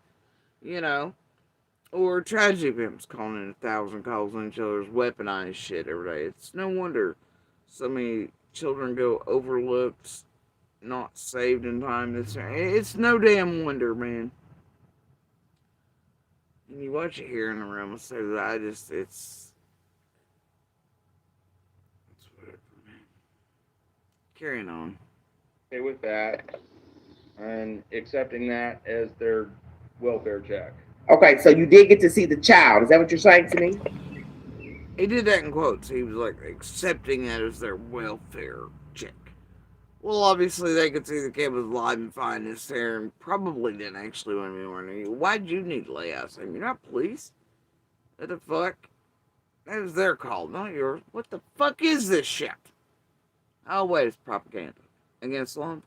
Or tragedy pimps calling in 1,000 calls on each other's weaponized shit every day. It's no wonder so many children go overlooked, not saved in time. It's no damn wonder, man. And you watch it here in the room, so that it's whatever, man. Carrying on. Okay, with that, and accepting that as their welfare check. Okay, so you did get to see the child. Is that what you're saying to me? He did that in quotes. He was like accepting that as their welfare check. Well, obviously they could see the kid was alive and fine and there and probably didn't actually want to be warning you. Why'd you need to lay out saying you're not police? What the fuck? That was their call, not yours. What the fuck is this shit? Oh wait, it's propaganda against law enforcement.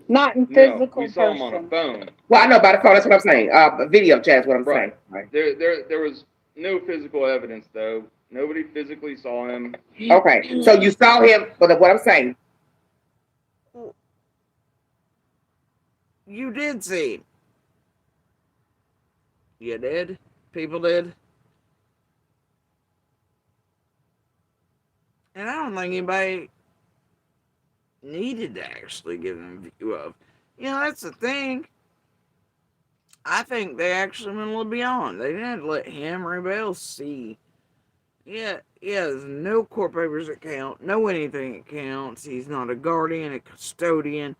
Not in physical we saw him on a phone. Well, I know about the phone. That's what I'm saying. Video chat is what I'm saying. Right. There was no physical evidence though. Nobody physically saw him. Okay, so you saw him, but what I'm saying. You did see him. You did? People did? And I don't think anybody needed to actually give them a view of. That's the thing. I think they actually went a little beyond. They didn't let him or anybody else see. Yeah, there's no court papers that count, no anything that counts. He's not a guardian, a custodian.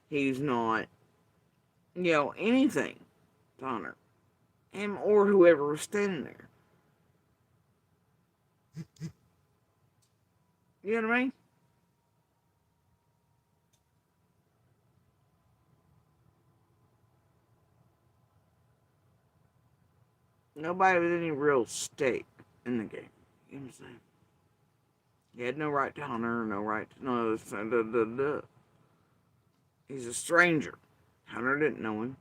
He's not, anything to honor him or whoever was standing there. You know what I mean? Nobody with any real stake in the game. You know what I'm saying? He had no right to honor, no right to know. He's a stranger. Hunter didn't know him.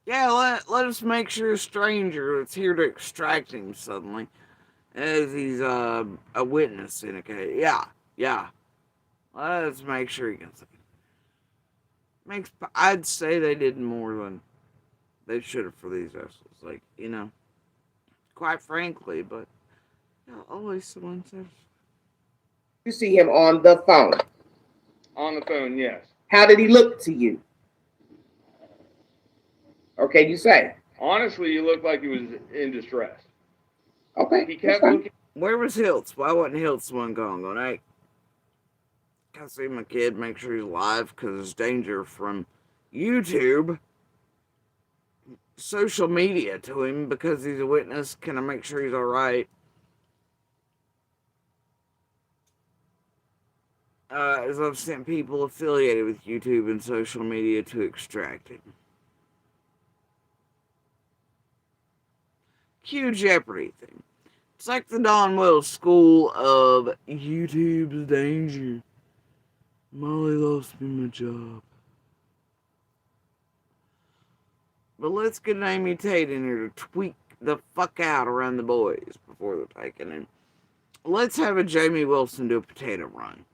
Yeah, let us make sure a stranger that's here to extract him suddenly, as he's a witness in a case. Yeah. Let's make sure he gets it. I'd say they did more than they should have for these assholes. Like, quite frankly, but always someone says. You see him on the phone. On the phone, yes. How did he look to you? Or can you say? Honestly, he looked like he was in distress. Okay. He kept looking. Where was Hiltz? Why wasn't Hiltz the one going, hey, can I see my kid, make sure he's alive, because there's danger from YouTube, social media to him, because he's a witness. Can I make sure he's alright? As I've sent people affiliated with YouTube and social media to extract him. Cue Jeopardy thing. It's like the Don Wells school of YouTube's danger. Molly lost me my job. But let's get an Amy Tate in here to tweak the fuck out around the boys before they're taken in. Let's have a Jamie Wilson do a potato run.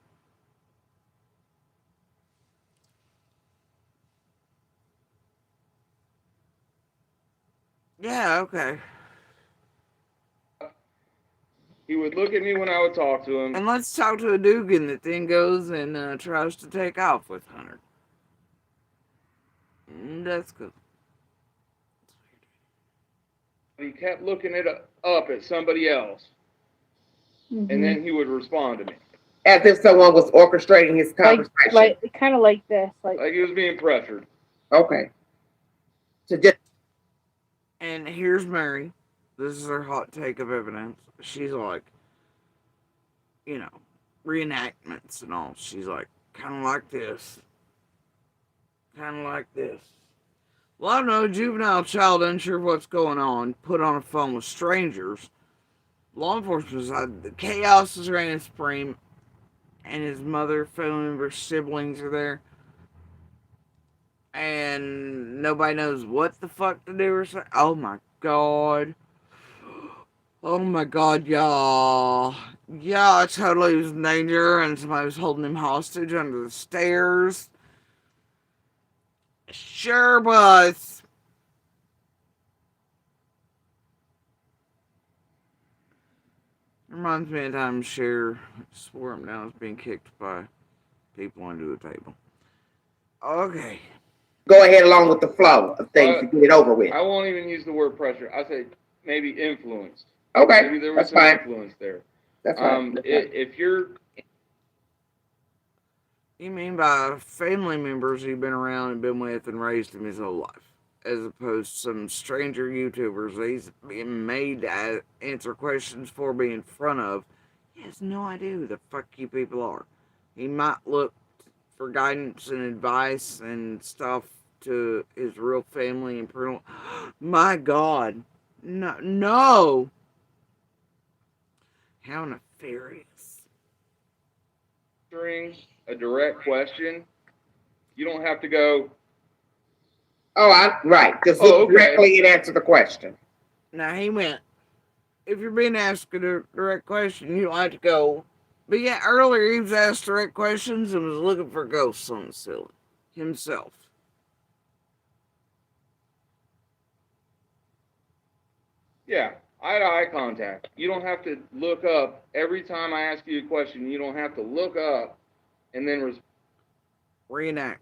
Yeah, okay. He would look at me when I would talk to him. And let's talk to a Dugan that then goes and tries to take off with Hunter. That's good. He kept looking it up at somebody else. Mm-hmm. And then he would respond to me. As if someone was orchestrating his conversation. Like kind of like this. Like he was being pressured. Okay. So just. And here's Mary. This is her hot take of evidence. She's like, reenactments and all. She's like, kind of like this. Kind of like this. Well, I don't know, a juvenile child unsure of what's going on, put on a phone with strangers. Law enforcement decided the chaos is reigning supreme, and his mother, family members, siblings are there. And nobody knows what the fuck to do or say. Oh my god. Oh my god, y'all. Yeah, I totally was in danger and somebody was holding him hostage under the stairs. Sure was. Reminds me of the time Cher swore him down as being kicked by people under the table. Okay. Go ahead along with the flow of things to get it over with. I won't even use the word pressure. I say maybe influenced. Okay, maybe there was that's some fine. influence there. That's fine. If you're... You mean by family members he's been around and been with and raised him his whole life, as opposed to some stranger YouTubers that he's being made to answer questions for, be in front of. He has no idea who the fuck you people are. He might look for guidance and advice and stuff to his real family and parental. My God. No. How nefarious. Answering a direct question, you don't have to go, right. Just look directly and answer the question. Now he went, if you're being asked a direct question, you don't have to go. But yeah, earlier he was asked direct questions and was looking for ghosts on the ceiling himself. yeah, eye-to-eye contact. You don't have to look up. Every time I ask you a question, you don't have to look up and then reenactment.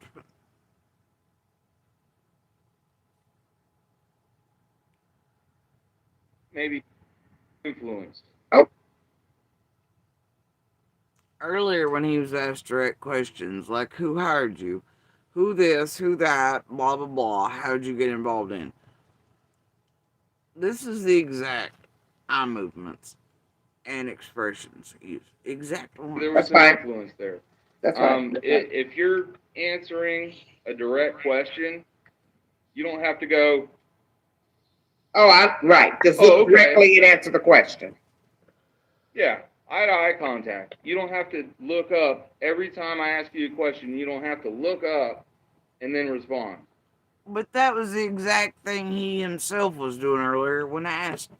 Maybe influenced. Oh. Earlier when he was asked direct questions like who hired you, who this, who that, blah blah blah, how'd you get involved in? This is the exact eye movements and expressions used. Exact one. There was some influence there. That's right. If you're answering a direct question, you don't have to go, right. Just look directly and answer the question. Yeah, eye-to-eye contact. You don't have to look up. Every time I ask you a question, you don't have to look up and then respond. But that was the exact thing he himself was doing earlier when I asked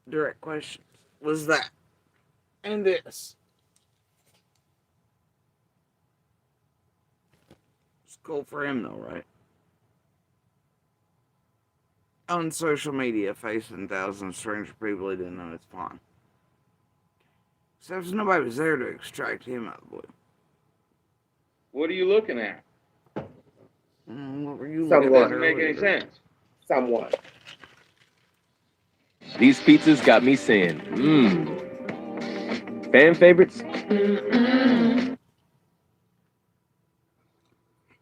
direct questions. Was that. And this. Cool for him though, right? On social media, facing thousands of strange people he didn't know, it's fine. Except nobody was there to extract him out of the blue. What are you looking at? What were you That looking at doesn't make any earlier? sense. Someone. These pizzas got me saying, Fan favorites?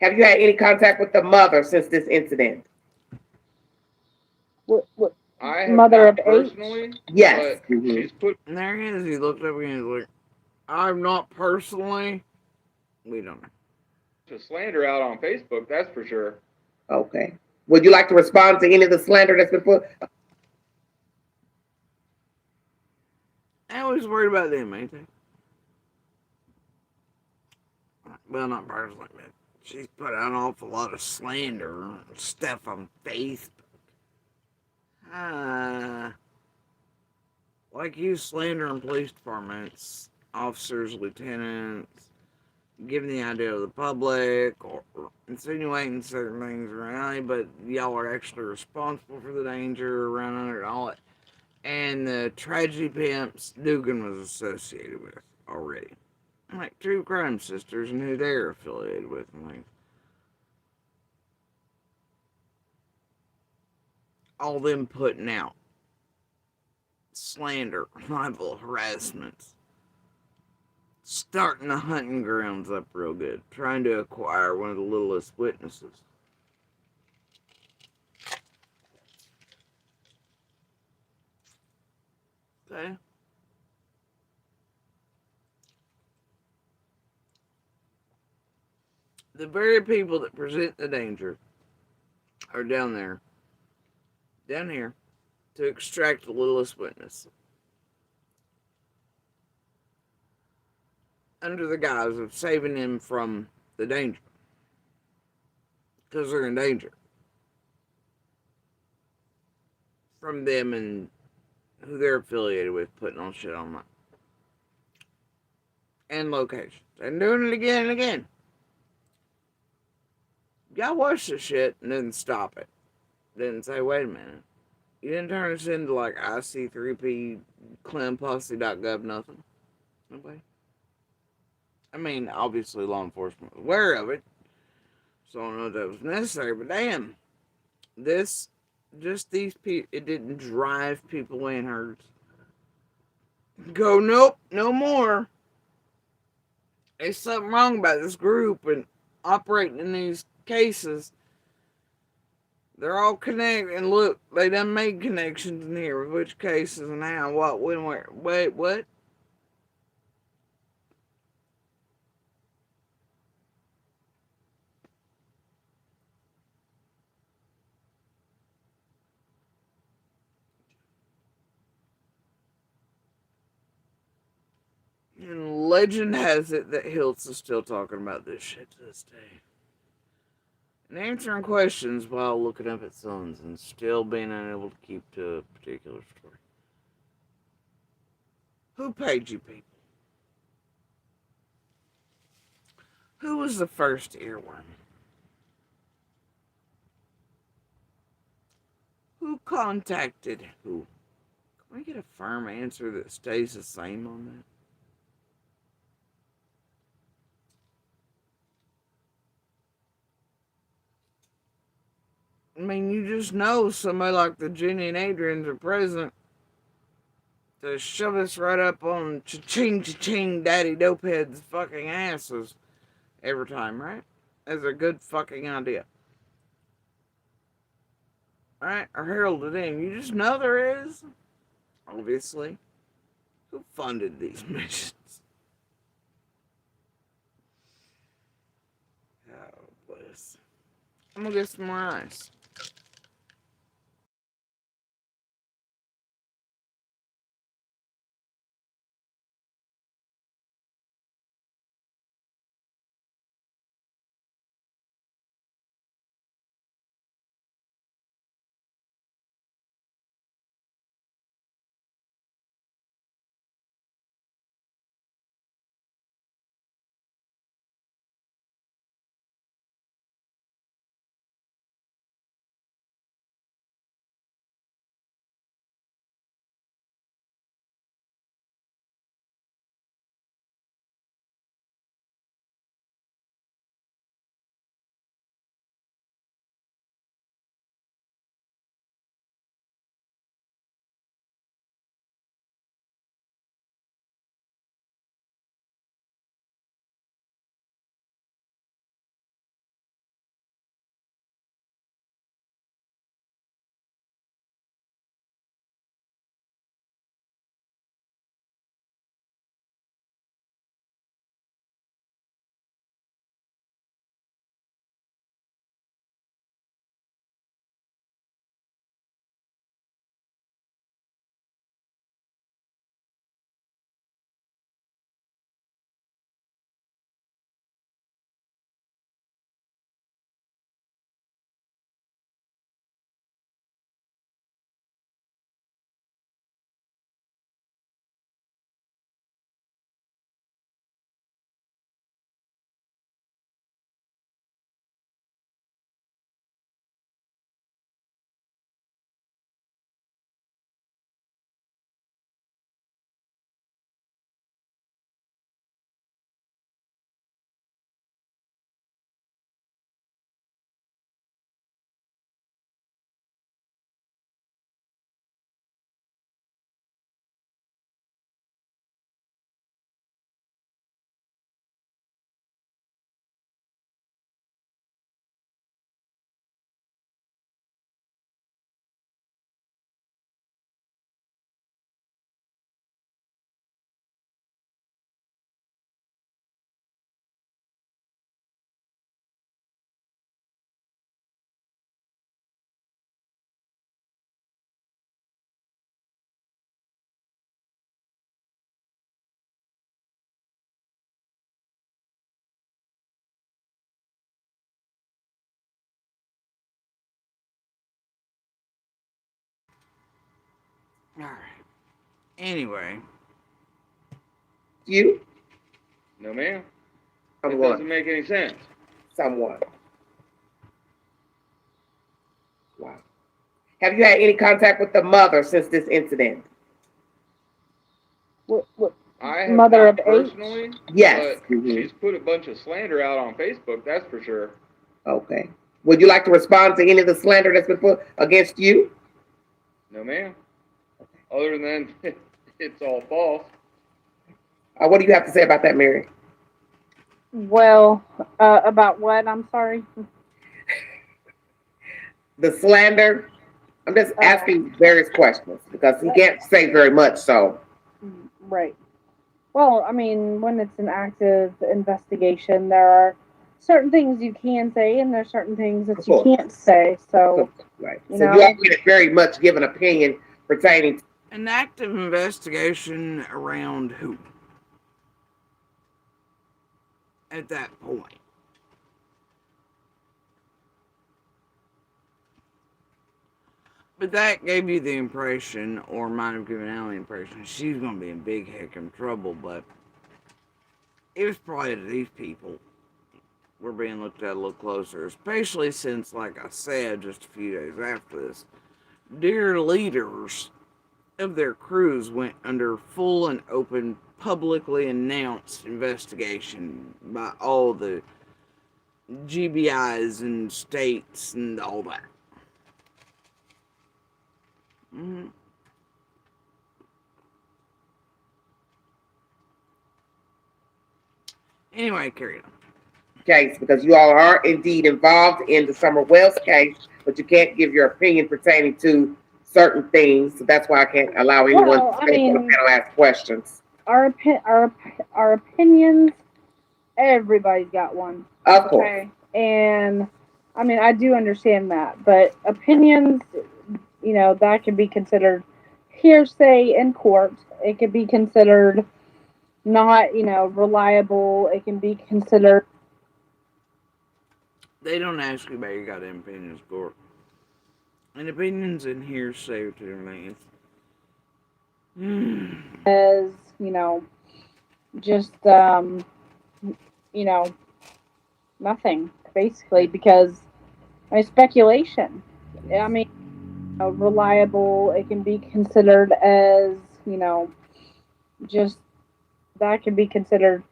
Have you had any contact with the mother since this incident? What, I have mother not of personally, H? Yes. but she's put And there he is. He looked up and he was like, I'm not personally. We don't know. the slander out on Facebook, that's for sure. Okay. Would you like to respond to any of the slander that's been put? I always worried about them, ain't they? Well, not personally, but she's put out an awful lot of slander stuff on Facebook. Like you slandering police departments, officers, lieutenants, giving the idea to the public, or insinuating certain things around, but y'all are actually responsible for the danger around under and all it. And the tragedy pimps Dugan was associated with already. Like True Crime Sisters and who they're affiliated with and things. All them putting out slander, libel, harassment. Starting the hunting grounds up real good. Trying to acquire one of the littlest witnesses. Okay. The very people that present the danger are down here, to extract the littlest witness. Under the guise of saving him from the danger. Because they're in danger. From them and who they're affiliated with putting on shit online. And locations. And doing it again and again. Y'all watch the shit and didn't stop it. Didn't say, wait a minute. You didn't turn us into like IC3P, clemposse.gov, nothing. Nobody. I mean, obviously law enforcement was aware of it. So I don't know if that was necessary, but damn. These people, it didn't drive people in herds. Go, nope, no more. There's something wrong about this group and operating in these cases. They're all connected, and look, they done made connections in here with which cases and how, what, when, where. Wait, what? And legend has it that Hiltz is still talking about this shit to this day. And answering questions while looking up at sons and still being unable to keep to a particular story. Who paid you people? Who was the first earworm? Who contacted who? Can we get a firm answer that stays the same on that? I mean, you just know somebody like the Jenny and Adrians are present to shove us right up on cha-ching daddy dopehead's fucking asses every time, right? That's a good fucking idea. Right? Or heralded in. You just know there is. Obviously. Who funded these missions? Oh, bless. I'm gonna get some more ice. Alright. Anyway. You? No, ma'am. That Someone. doesn't make any sense. Someone. Wow. Have you had any contact with the mother since this incident? What, I have mother not of personally, H? Yes. but she's put a bunch of slander out on Facebook, that's for sure. Okay. Would you like to respond to any of the slander that's been put against you? No, ma'am. Other than it's all false. What do you have to say about that, Mary? Well, about what? I'm sorry. The slander? I'm just asking various questions because he can't say very much, so. Right. Well, I mean, when it's an active investigation, there are certain things you can say and there's certain things that you can't say. So, right. You So know, you are going to very much give an opinion pertaining to an active investigation around who? At that point. But that gave you the impression, or might have given Al the impression, she's going to be in big heckin' trouble, but it was probably that these people were being looked at a little closer, especially since, like I said, just a few days after this, dear leaders of their crews went under full and open, publicly announced investigation by all the GBIs and states and all that. Mm-hmm. Anyway, carry on. case because you all are indeed involved in the Summer Wells case, but you can't give your opinion pertaining to certain things. So that's why I can't allow anyone to stay on the panel ask questions. Our opinions, everybody's got one. Of course. And I mean, I do understand that, but opinions, you know, that can be considered hearsay in court. It can be considered not, you know, reliable. It can be considered. They don't ask you about your goddamn opinions, court. And opinions in hearsay to their names. As, you know, just, you know, nothing, basically, because I mean, speculation. I mean, you know, reliable. It can be considered as, you know, just that can be considered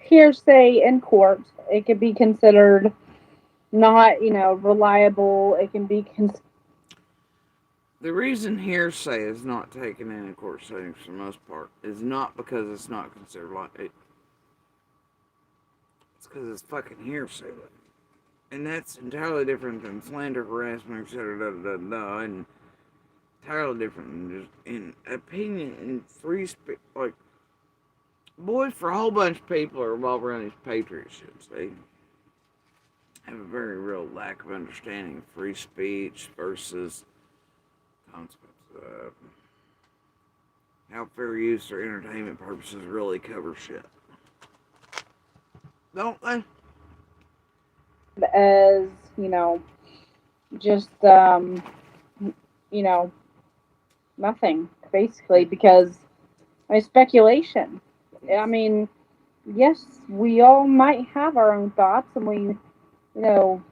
hearsay in court. It can be considered not, you know, reliable. It can be The reason hearsay is not taken in a court setting for the most part is not because it's not considered like it. It's because it's fucking hearsay. And that's entirely different than slander, harassment, etc. And entirely different than just in opinion and free speech. Like, boys, for a whole bunch of people are revolved around these patriot shits. They have a very real lack of understanding of free speech versus consequences. How fair use or entertainment purposes really cover shit. Don't they? as, you know, just, you know, nothing, basically, because I mean, speculation. I mean, yes, we all might have our own thoughts and we, you know,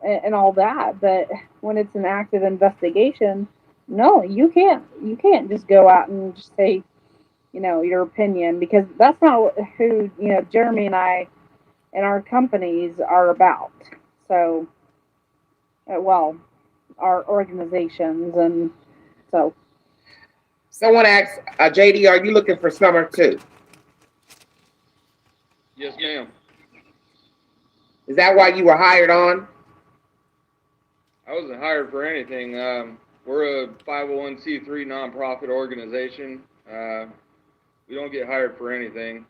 and all that, but when it's an active investigation, no, you can't just go out and just say, you know, your opinion, because that's not who, you know, Jeremy and I and our companies are about. So, well, our organizations, and so. Someone asked, JD, are you looking for Summer too? Yes, ma'am. Is that why you were hired on? I wasn't hired for anything. We're a 501c3 nonprofit organization. We don't get hired for anything.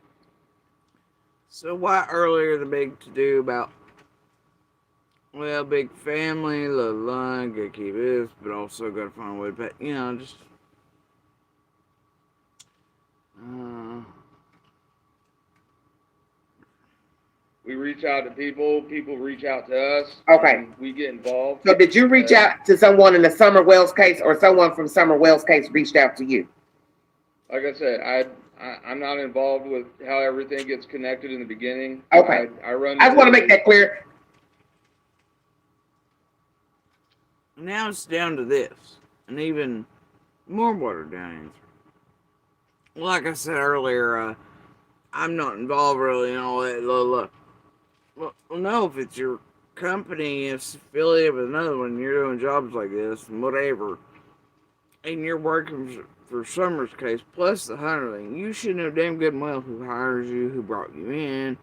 So why earlier the big to-do about, well, big family, la, gotta keep this, but also gotta find a way to pay, you know, just, We reach out to people. People reach out to us. Okay. And we get involved. So did you reach out to someone in the Summer Wells case, or someone from Summer Wells case reached out to you? Like I said, I'm not involved with how everything gets connected in the beginning. Okay. I run. I just want to make that clear. Now it's down to this, an even more watered down answer. Like I said earlier, I'm not involved really in all that. Well, no, if it's your company, it's affiliated with another one, you're doing jobs like this and whatever, and you're working for Summer's case plus the Hunter thing, you should know damn good and well who hires you, who brought you in,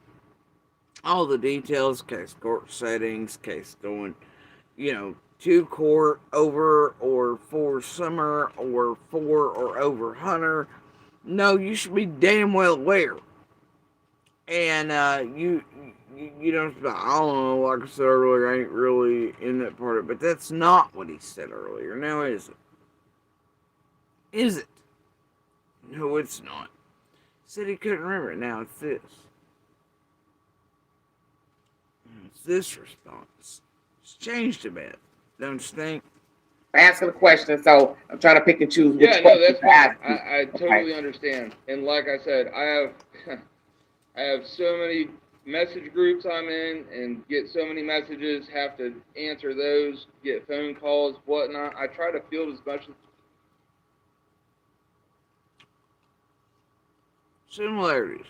all the details, case court settings, case going, to court over or for Summer or for or over Hunter. No, you should be damn well aware. And you don't. I don't know. Like I said earlier, I ain't really in that part of it. But that's not what he said earlier. Now is it? Is it? No, it's not. He said he couldn't remember it. Now it's this. It's this response. It's changed a bit. Don't you think? Asking a question, so I'm trying to pick and choose. Yeah, no, that's fine. I totally understand. And like I said, I have so many message groups I'm in and get so many messages, have to answer those, get phone calls, whatnot. I try to field as much as Similarities.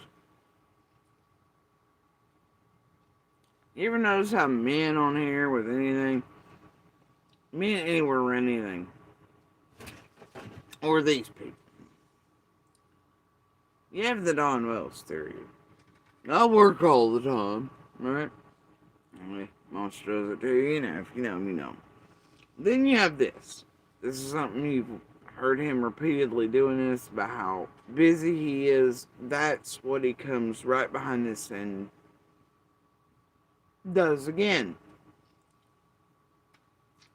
You ever notice how men on here with anything, men anywhere around anything, or these people, you have the Don Wells theory. I work all the time, right? Monster does it too, if you know, you know. Then you have this. This is something you've heard him repeatedly doing this about how busy he is. That's what he comes right behind this and does again.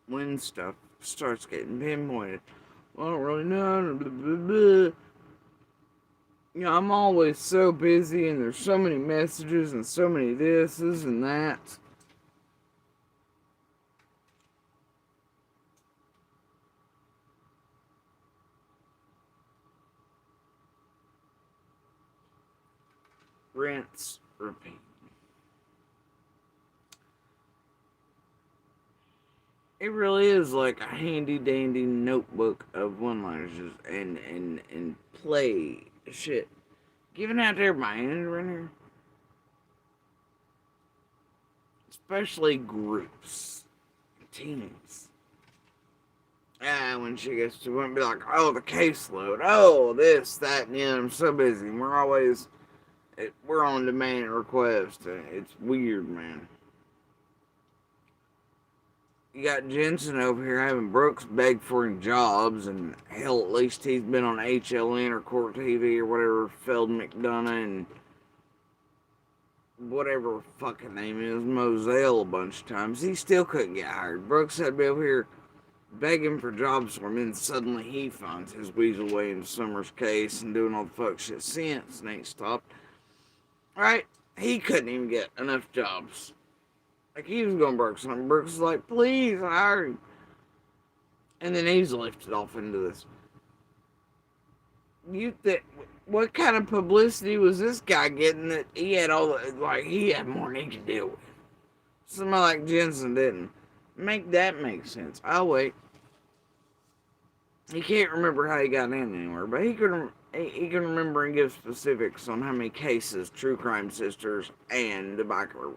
When stuff starts getting pinpointed. Well, I don't really know. Blah, blah, blah. I'm always so busy and there's so many messages and so many thises and that. Rinse, repeat. It really is like a handy dandy notebook of one-liners and play shit. Giving out to everybody around here. Especially groups. Teams. When she gets to one, be like, oh, the caseload. Oh, this, that, and the other. I'm so busy. We're on demand request. It's weird, man. You got Jensen over here having Brooks beg for jobs, and hell, at least he's been on HLN or Court TV or whatever, Feld McDonough and whatever fucking name is, Moselle a bunch of times. He still couldn't get hired. Brooks had to be over here begging for jobs for him, and suddenly he finds his weasel way into Summer's case and doing all the fuck shit since and ain't stopped. Right? He couldn't even get enough jobs. Like, he was going to Brooks, and Brooks was like, please, hire him. And then he's lifted off into this. What kind of publicity was this guy getting that he had he had more than he could deal with? Somebody like Jensen didn't. Make that make sense. I'll wait. He can't remember how he got in anywhere, but he can remember and give specifics on how many cases True Crime Sisters and the biker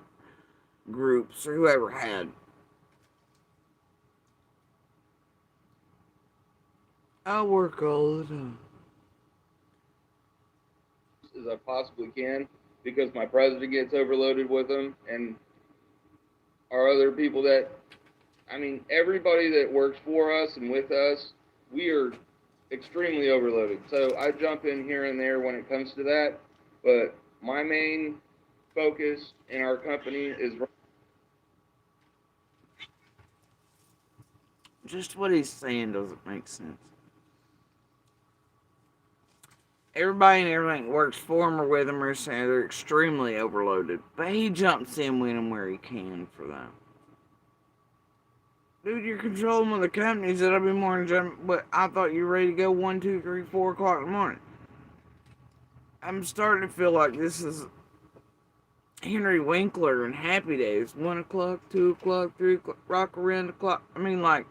groups or whoever had. I work all the time. as I possibly can because my president gets overloaded with them and our other people that, everybody that works for us and with us, we are extremely overloaded. So I jump in here and there when it comes to that, but my main focus in our company is just what he's saying doesn't make sense. everybody and everything works for him or with him or saying they're extremely overloaded. But he jumps in when and where he can for them. Dude, you're controlling one of the companies that'll be more than jump. But I thought you were ready to go 1, 2, 3, 4 o'clock in the morning. I'm starting to feel like this is Henry Winkler and Happy Days. 1 o'clock, 2 o'clock, 3 o'clock, rock around the clock. I mean, like,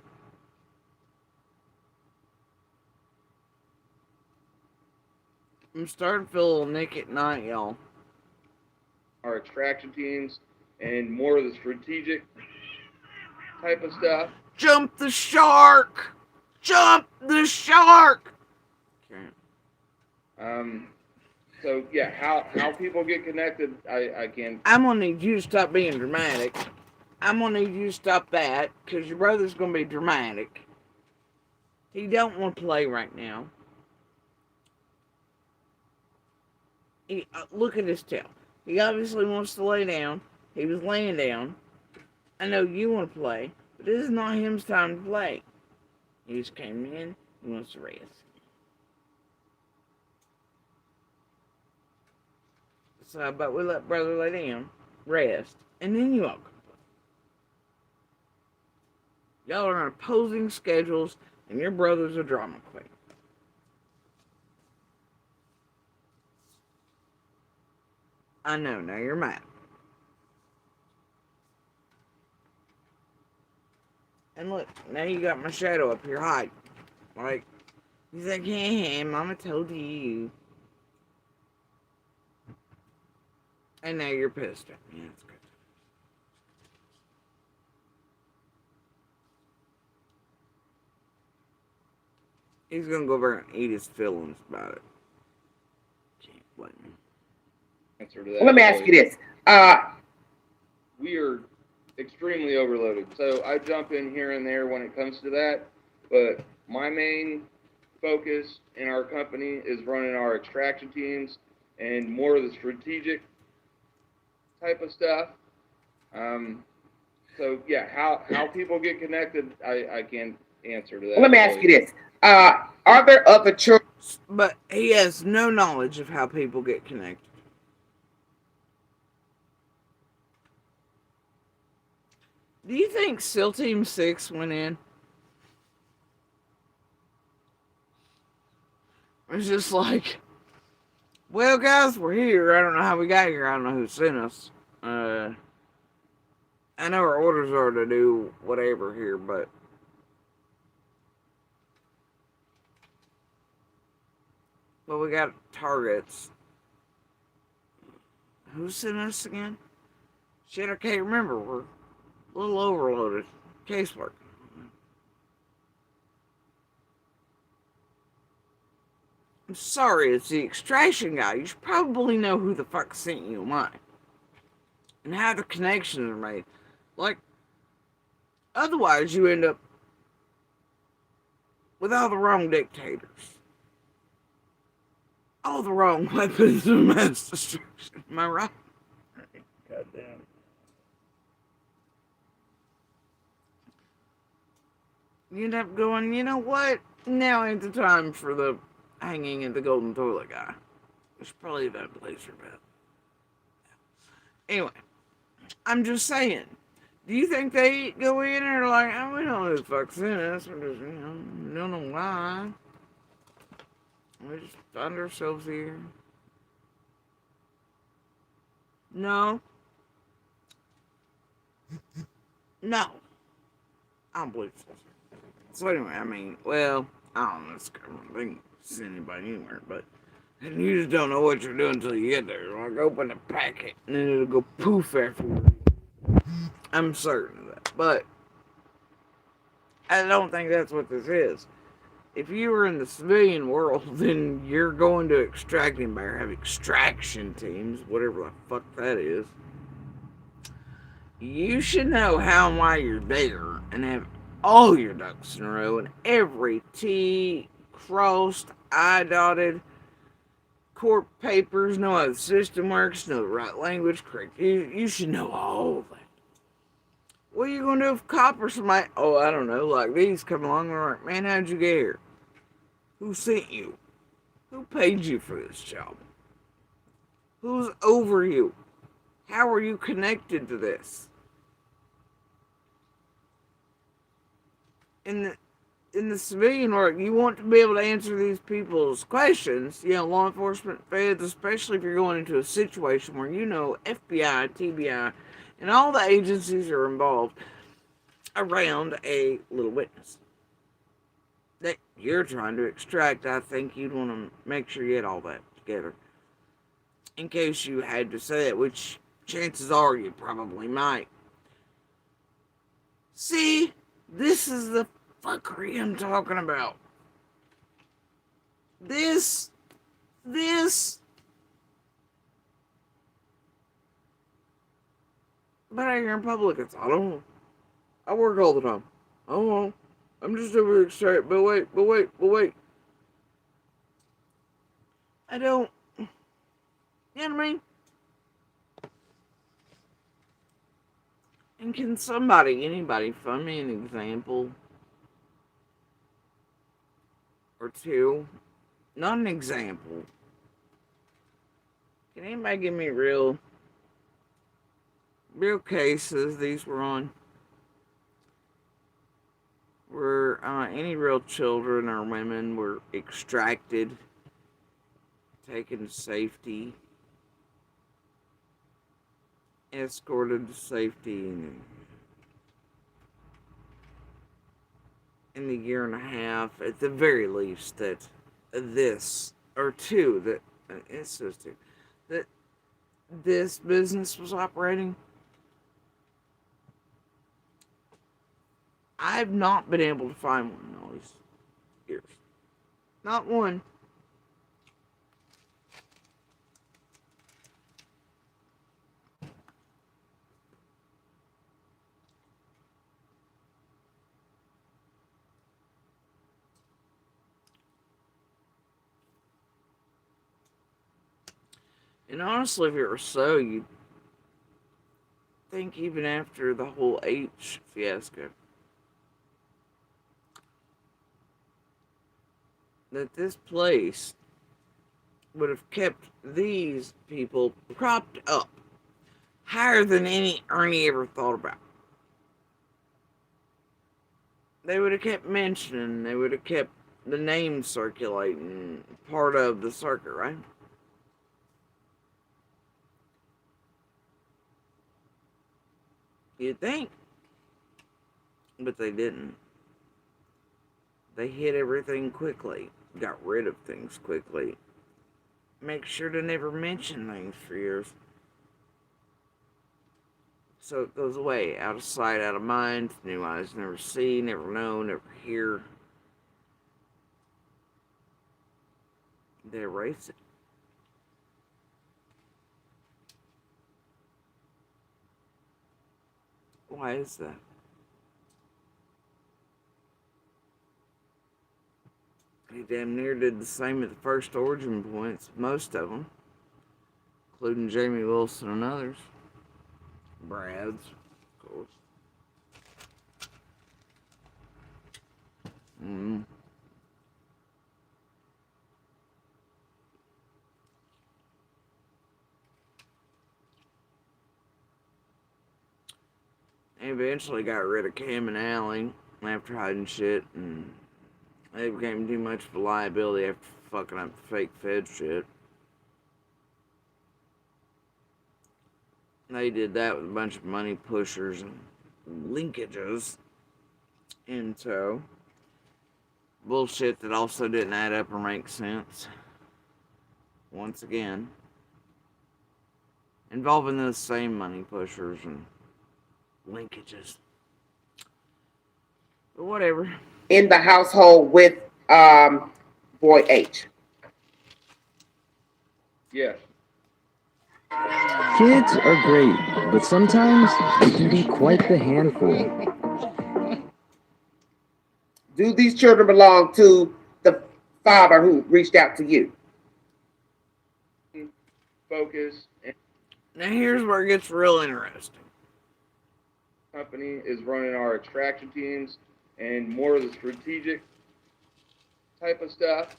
I'm starting to feel a little Nick at Night, y'all. Our extraction teams and more of the strategic type of stuff. Jump the shark! Jump the shark! Okay. So yeah, how people get connected, I can't. I'm gonna need you to stop being dramatic. I'm gonna need you to stop that, because your brother's gonna be dramatic. He don't want to play right now. Look at his tail. He obviously wants to lay down. He was laying down. I know you want to play, but this is not him's time to play. He just came in. He wants to rest. So how about we let brother lay down, rest, and then you all can play. Y'all are on opposing schedules, and your brother's a drama queen. I know, now you're mad. And look, now you got my shadow up here hiding. Like, he's like, hey, Mama told you. And now you're pissed at me. That's good. He's gonna go over and eat his feelings about it. Can't blame me. Answer to that. Well, let me ask you this. We are extremely overloaded. So I jump in here and there when it comes to that. But my main focus in our company is running our extraction teams and more of the strategic type of stuff. So yeah, how people get connected, I can't answer to that. Well, let me ask you this. Are there other children? But he has no knowledge of how people get connected. Do you think SEAL Team 6 went in? It's just like, well, guys, we're here. I don't know how we got here. I don't know who sent us. I know our orders are to do whatever here, but we got targets. Who sent us again? Shit, I can't remember. We're a little overloaded. Casework. I'm sorry, it's the extraction guy. You should probably know who the fuck sent you mine. And how the connections are made. Like, otherwise you end up with all the wrong dictators. All the wrong weapons of mass destruction. Am I right? Goddamn. You end up going, you know what? Now ain't the time for the hanging in the golden toilet guy. We should probably have that place for bed. Anyway, I'm just saying. Do you think they go in and are like, oh, we don't know who the fuck's in us. We're just, we don't know why. We just find ourselves here. No. No. I don't believe so. So anyway, I mean, well, I don't know. It's they can send anybody anywhere, but and you just don't know what you're doing until you get there. Like, open the packet, and then it'll go poof afterwards. I'm certain of that, but I don't think that's what this is. If you were in the civilian world, then you're going to extracting or have extraction teams, whatever the fuck that is. You should know how and why you're there and have all your ducks in a row and every T crossed, I dotted, court papers, know how the system works, know the right language, correct. You should know all of that. What are you going to do if a cop or somebody, oh, I don't know, like these come along and are like, man, how'd you get here? Who sent you? Who paid you for this job? Who's over you? How are you connected to this? In the civilian work, you want to be able to answer these people's questions, law enforcement, feds, especially if you're going into a situation where FBI, TBI, and all the agencies are involved around a little witness that you're trying to extract. I think you'd want to make sure you get all that together in case you had to say it, which chances are you probably might. See, this is the fuckery I'm talking about. This. But out here in public, I don't know. I work all the time. I don't know. I'm just over here excited. But wait. I don't. You know what I mean? And can anybody, find me an example or two? Not an example. Can anybody give me real cases these were on? Where any real children or women were extracted, taken to safety, escorted to safety in the year and a half, at the very least, that this, or two, that, it's just two, that this business was operating. I've not been able to find one in all these years. Not one. And honestly, if it were so, you'd think even after the whole H fiasco, that this place would have kept these people propped up higher than any Ernie ever thought about. They would have kept mentioning, they would have kept the name circulating, part of the circuit, right? You'd think. But they didn't. They hid everything quickly, got rid of things quickly. Make sure to never mention things for years. So it goes away, out of sight, out of mind, new eyes never see, never know, never hear. They erase it. Why is that? He damn near did the same at the first origin points, most of them, including Jamie Wilson and others. Brad's, of course. They eventually got rid of Cam and Allie after hiding shit, and they became too much of a liability after fucking up fake Fed shit. They did that with a bunch of money pushers and linkages into bullshit that also didn't add up or make sense. Once again, involving those same money pushers and linkages. But whatever. In the household with boy H. Yes. Kids are great, but sometimes they can be quite the handful. Do these children belong to the father who reached out to you? Focus. Now here's where it gets real interesting. Company is running our extraction teams and more of the strategic type of stuff.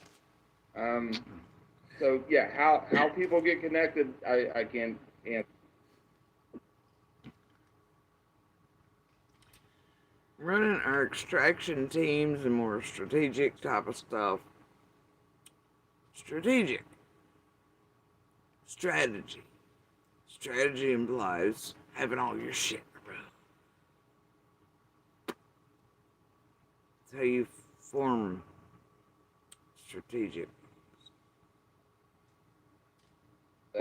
So yeah, how people get connected, I can't answer. Running our extraction teams and more strategic type of stuff. Strategic. Strategy. Strategy implies having all your shit, bro. That's how you form strategic.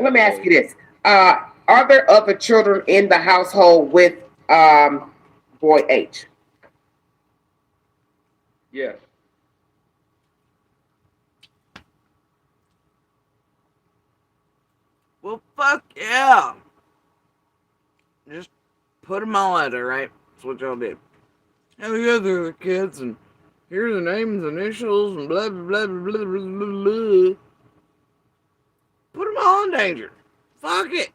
Let me ask you this. Are there other children in the household with boy H? Yes. Well, fuck yeah. Just put them all out there, right? That's what y'all did. Hell yeah, they're the kids, and here are the names, initials, and blah, blah, blah, blah, blah, blah, blah. Put them all in danger. Fuck it.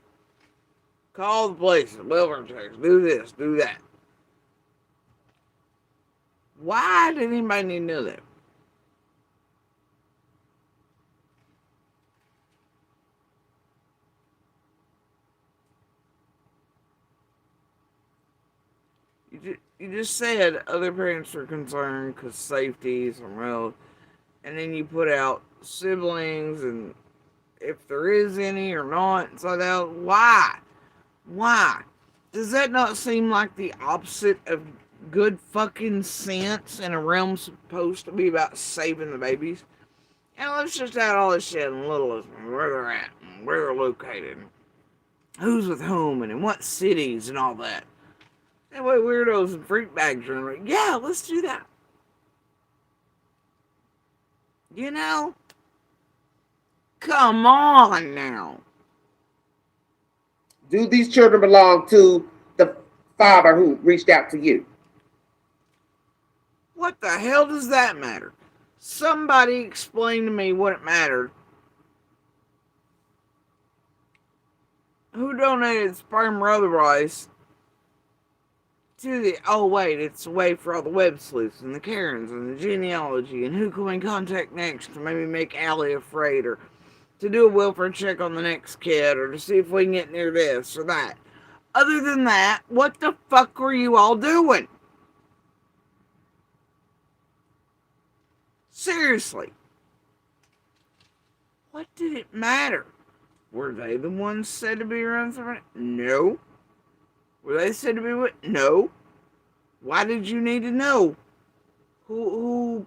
Call the police, welfare checks, do this, do that. Why did anybody need to know that? You just said other parents are concerned because safety is real, and then you put out siblings and if there is any or not. So that why? Why? Does that not seem like the opposite of good fucking sense in a realm supposed to be about saving the babies? And let's just add all this shit and little where they're at and where they're located, and who's with whom and in what cities and all that. That way weirdos and freak bags are like, yeah, let's do that. You know? Come on now. Do these children belong to the father who reached out to you? What the hell does that matter? Somebody explain to me what it mattered. Who donated sperm or otherwise to the. Oh, wait, it's a way for all the web sleuths and the Karens and the genealogy and who can we contact next to maybe make Allie afraid or to do a welfare check on the next kid or to see if we can get near this or that. Other than that, what the fuck were you all doing? Seriously. What did it matter? Were they the ones said to be around somebody? No. Were they said to be what? No. Why did you need to know who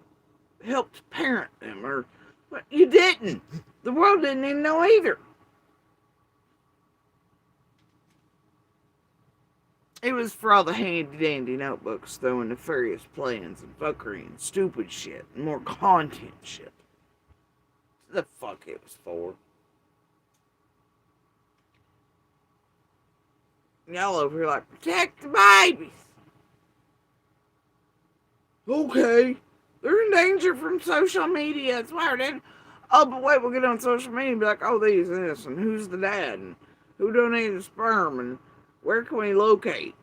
helped parent them or what? You didn't. The world didn't need to know either. It was for all the handy-dandy notebooks throwing nefarious plans and fuckery and stupid shit and more content shit. The fuck it was for. Y'all over here like, protect the babies. Okay. They're in danger from social media. That's why they're oh, but wait, we'll get on social media and be like, oh, these and this, and who's the dad, and who donated the sperm, and where can we locate?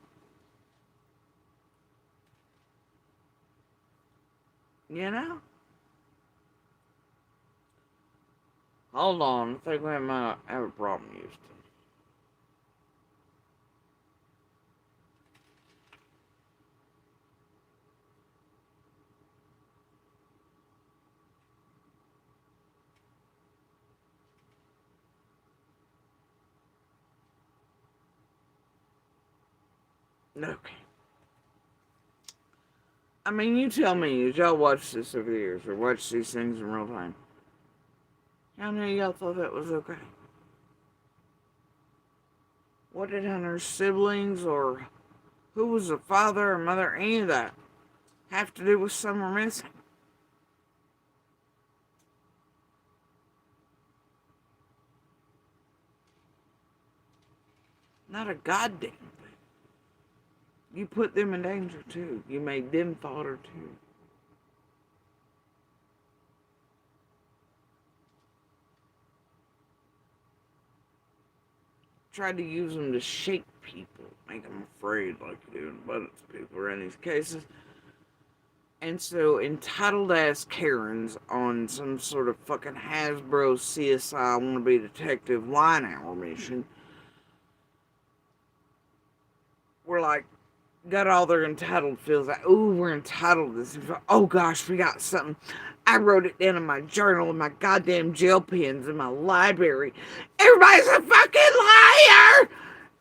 You know? Hold on, I think we might have a problem, Houston. Okay. I mean, you tell me, as y'all watch this over the years, or watch these things in real time, how many of y'all thought that was okay? What did Hunter's siblings, or who was the father or mother, any of that, have to do with Summer missing? Not a goddamn thing. You put them in danger too. You made them fodder too. Tried to use them to shake people, make them afraid like you do in abundance of people are in these cases. And so entitled ass Karens on some sort of fucking Hasbro CSI wannabe detective line hour mission were like, got all their entitled feels like, ooh, we're entitled to this. Oh gosh, we got something. I wrote it down in my journal in my goddamn gel pens in my library. Everybody's a fucking liar!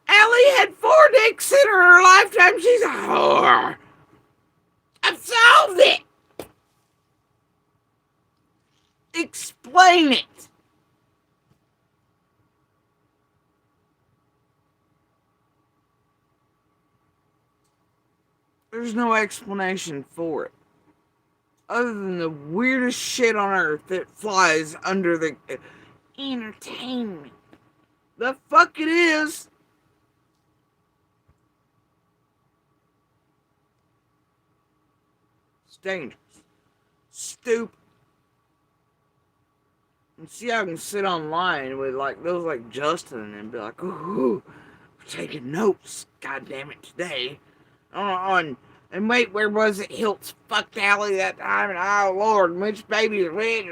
Ellie had 4 dicks in her lifetime. She's a whore. I've solved it. Explain it. There's no explanation for it. Other than the weirdest shit on earth that flies under the entertainment. The fuck it is. It's dangerous. Stupid. And see, I can sit online with like those like Justin and be like, ooh, we're taking notes, goddamn it, today. And wait, where was it? Hilt's fucked Allie that time, and oh Lord, which baby's which?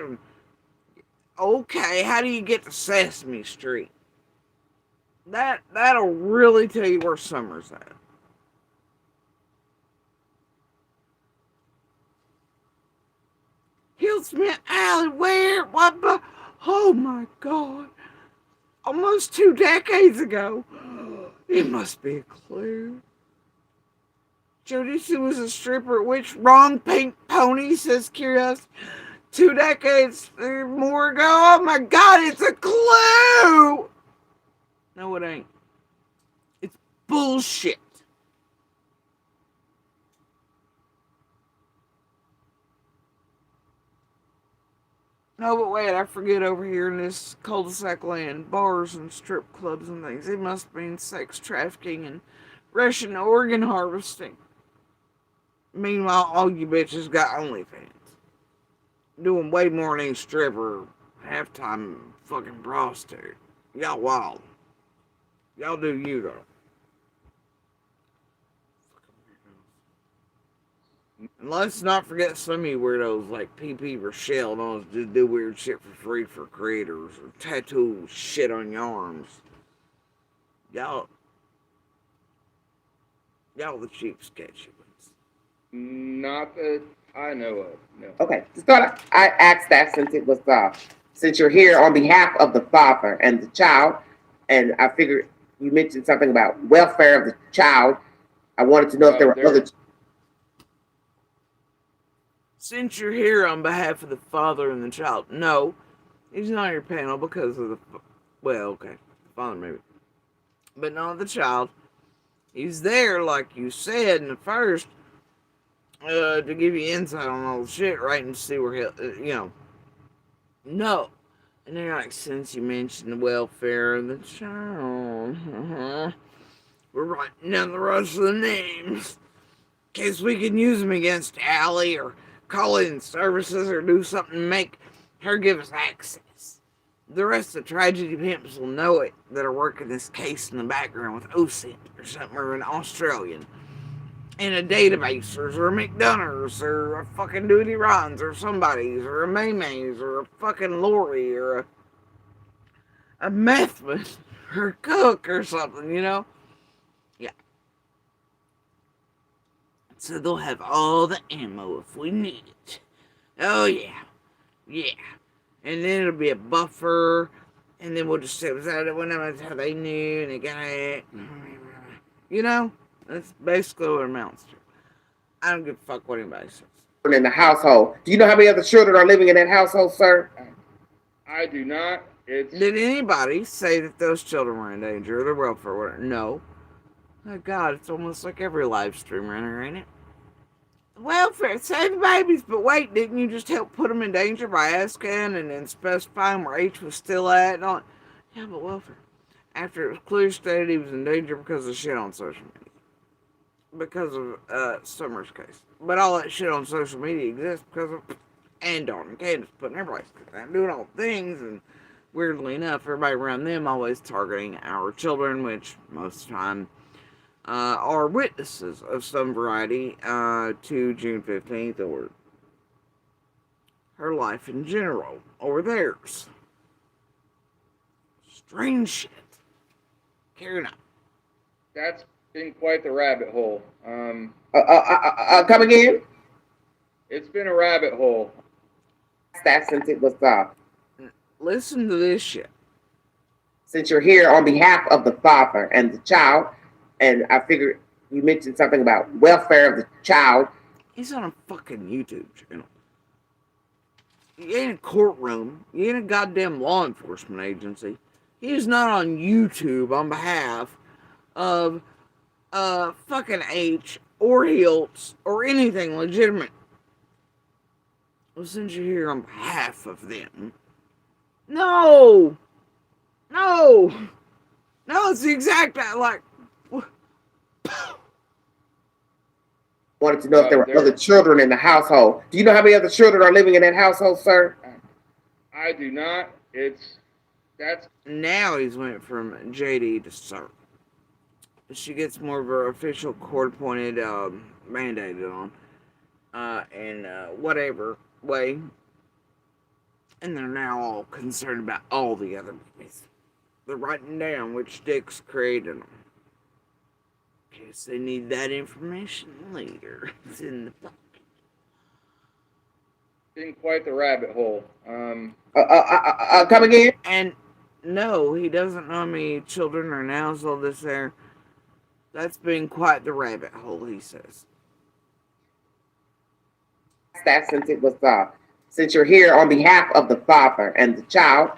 Okay, how do you get to Sesame Street? That'll really tell you where Summer's at. Hilt's met Allie where? What? Oh my God. Almost 2 decades ago. It must be a clue. Jody Sue was a stripper. Which wrong pink pony, says Curious. 2 decades or more ago. Oh my God, it's a clue. No, it ain't. It's bullshit. No, but wait, I forget over here in this cul-de-sac land, bars and strip clubs and things. It must mean sex trafficking and Russian organ harvesting. Meanwhile, all you bitches got OnlyFans. Doing way more than any stripper, halftime fucking prostitute. Y'all wild. Y'all do you though. And let's not forget some of you weirdos like PP Rochelle knows to do weird shit for free for creators or tattoo shit on your arms. Y'all the cheap sketchy ones. Not that I know of, no. Okay, just thought I asked that since it was, since you're here on behalf of the father and the child, and I figured you mentioned something about welfare of the child. I wanted to know if there were other. Since you're here on behalf of the father and the child, no, he's not on your panel because of the, well, okay, the father maybe, but not the child. He's there, like you said in the first, to give you insight on all the shit, right, and see where he'll, no. And they're like, since you mentioned the welfare of the child, we're writing down the rest of the names in case we can use them against Allie or call in services or do something to make her give us access. The rest of the tragedy pimps will know it that are working this case in the background with OSINT or something, or an Australian in a database, or a McDonald's, or a fucking Duty Ron's, or somebody's, or a Maymay's, or a fucking Lori, or a methman, or a cook, or something, Yeah. So they'll have all the ammo if we need it. Oh, yeah. Yeah. And then it'll be a buffer, and then we'll just say, that's how they knew, and they got it. That's basically what it amounts to. I don't give a fuck what anybody says. In the household. Do you know how many other children are living in that household, sir? I do not. Did anybody say that those children were in danger or their welfare were? No. Oh God, it's almost like every live stream runner, ain't it? Welfare, save the babies, but wait, didn't you just help put them in danger by asking and then specifying where H was still at and all? Yeah, but welfare. After it was clearly stated he was in danger because of shit on social media. Because of Summer's case. But all that shit on social media exists because of Andon and Candace putting everybody's doing all the things, and weirdly enough, everybody around them always targeting our children, which most of the time are witnesses of some variety to June 15th or her life in general or theirs. Strange shit. Carrying on. That's been quite the rabbit hole. Come again? It's been a rabbit hole. That since it was, Listen to this shit. since you're here on behalf of the father and the child, and I figured you mentioned something about welfare of the child. He's on a fucking YouTube channel. You ain't a courtroom. You ain't a goddamn law enforcement agency. He is not on YouTube on behalf of fucking H or Hiltz or anything legitimate. Well, since you're here on behalf of them. No! No! No, it's the exact, like... Wanted to know if there were other children in the household. Do you know how many other children are living in that household, sir? I do not. That's... Now he's went from JD to Sir. She gets more of her official court-appointed, mandated on, in whatever way. And they're now all concerned about all the other movies. They're writing down which dicks created them. Guess they need that information later. It's in the book. Been quite the rabbit hole. Come again? And no, he doesn't know how many children are now, all this there. That's been quite the rabbit hole, he says. That since it was, since you're here on behalf of the father and the child,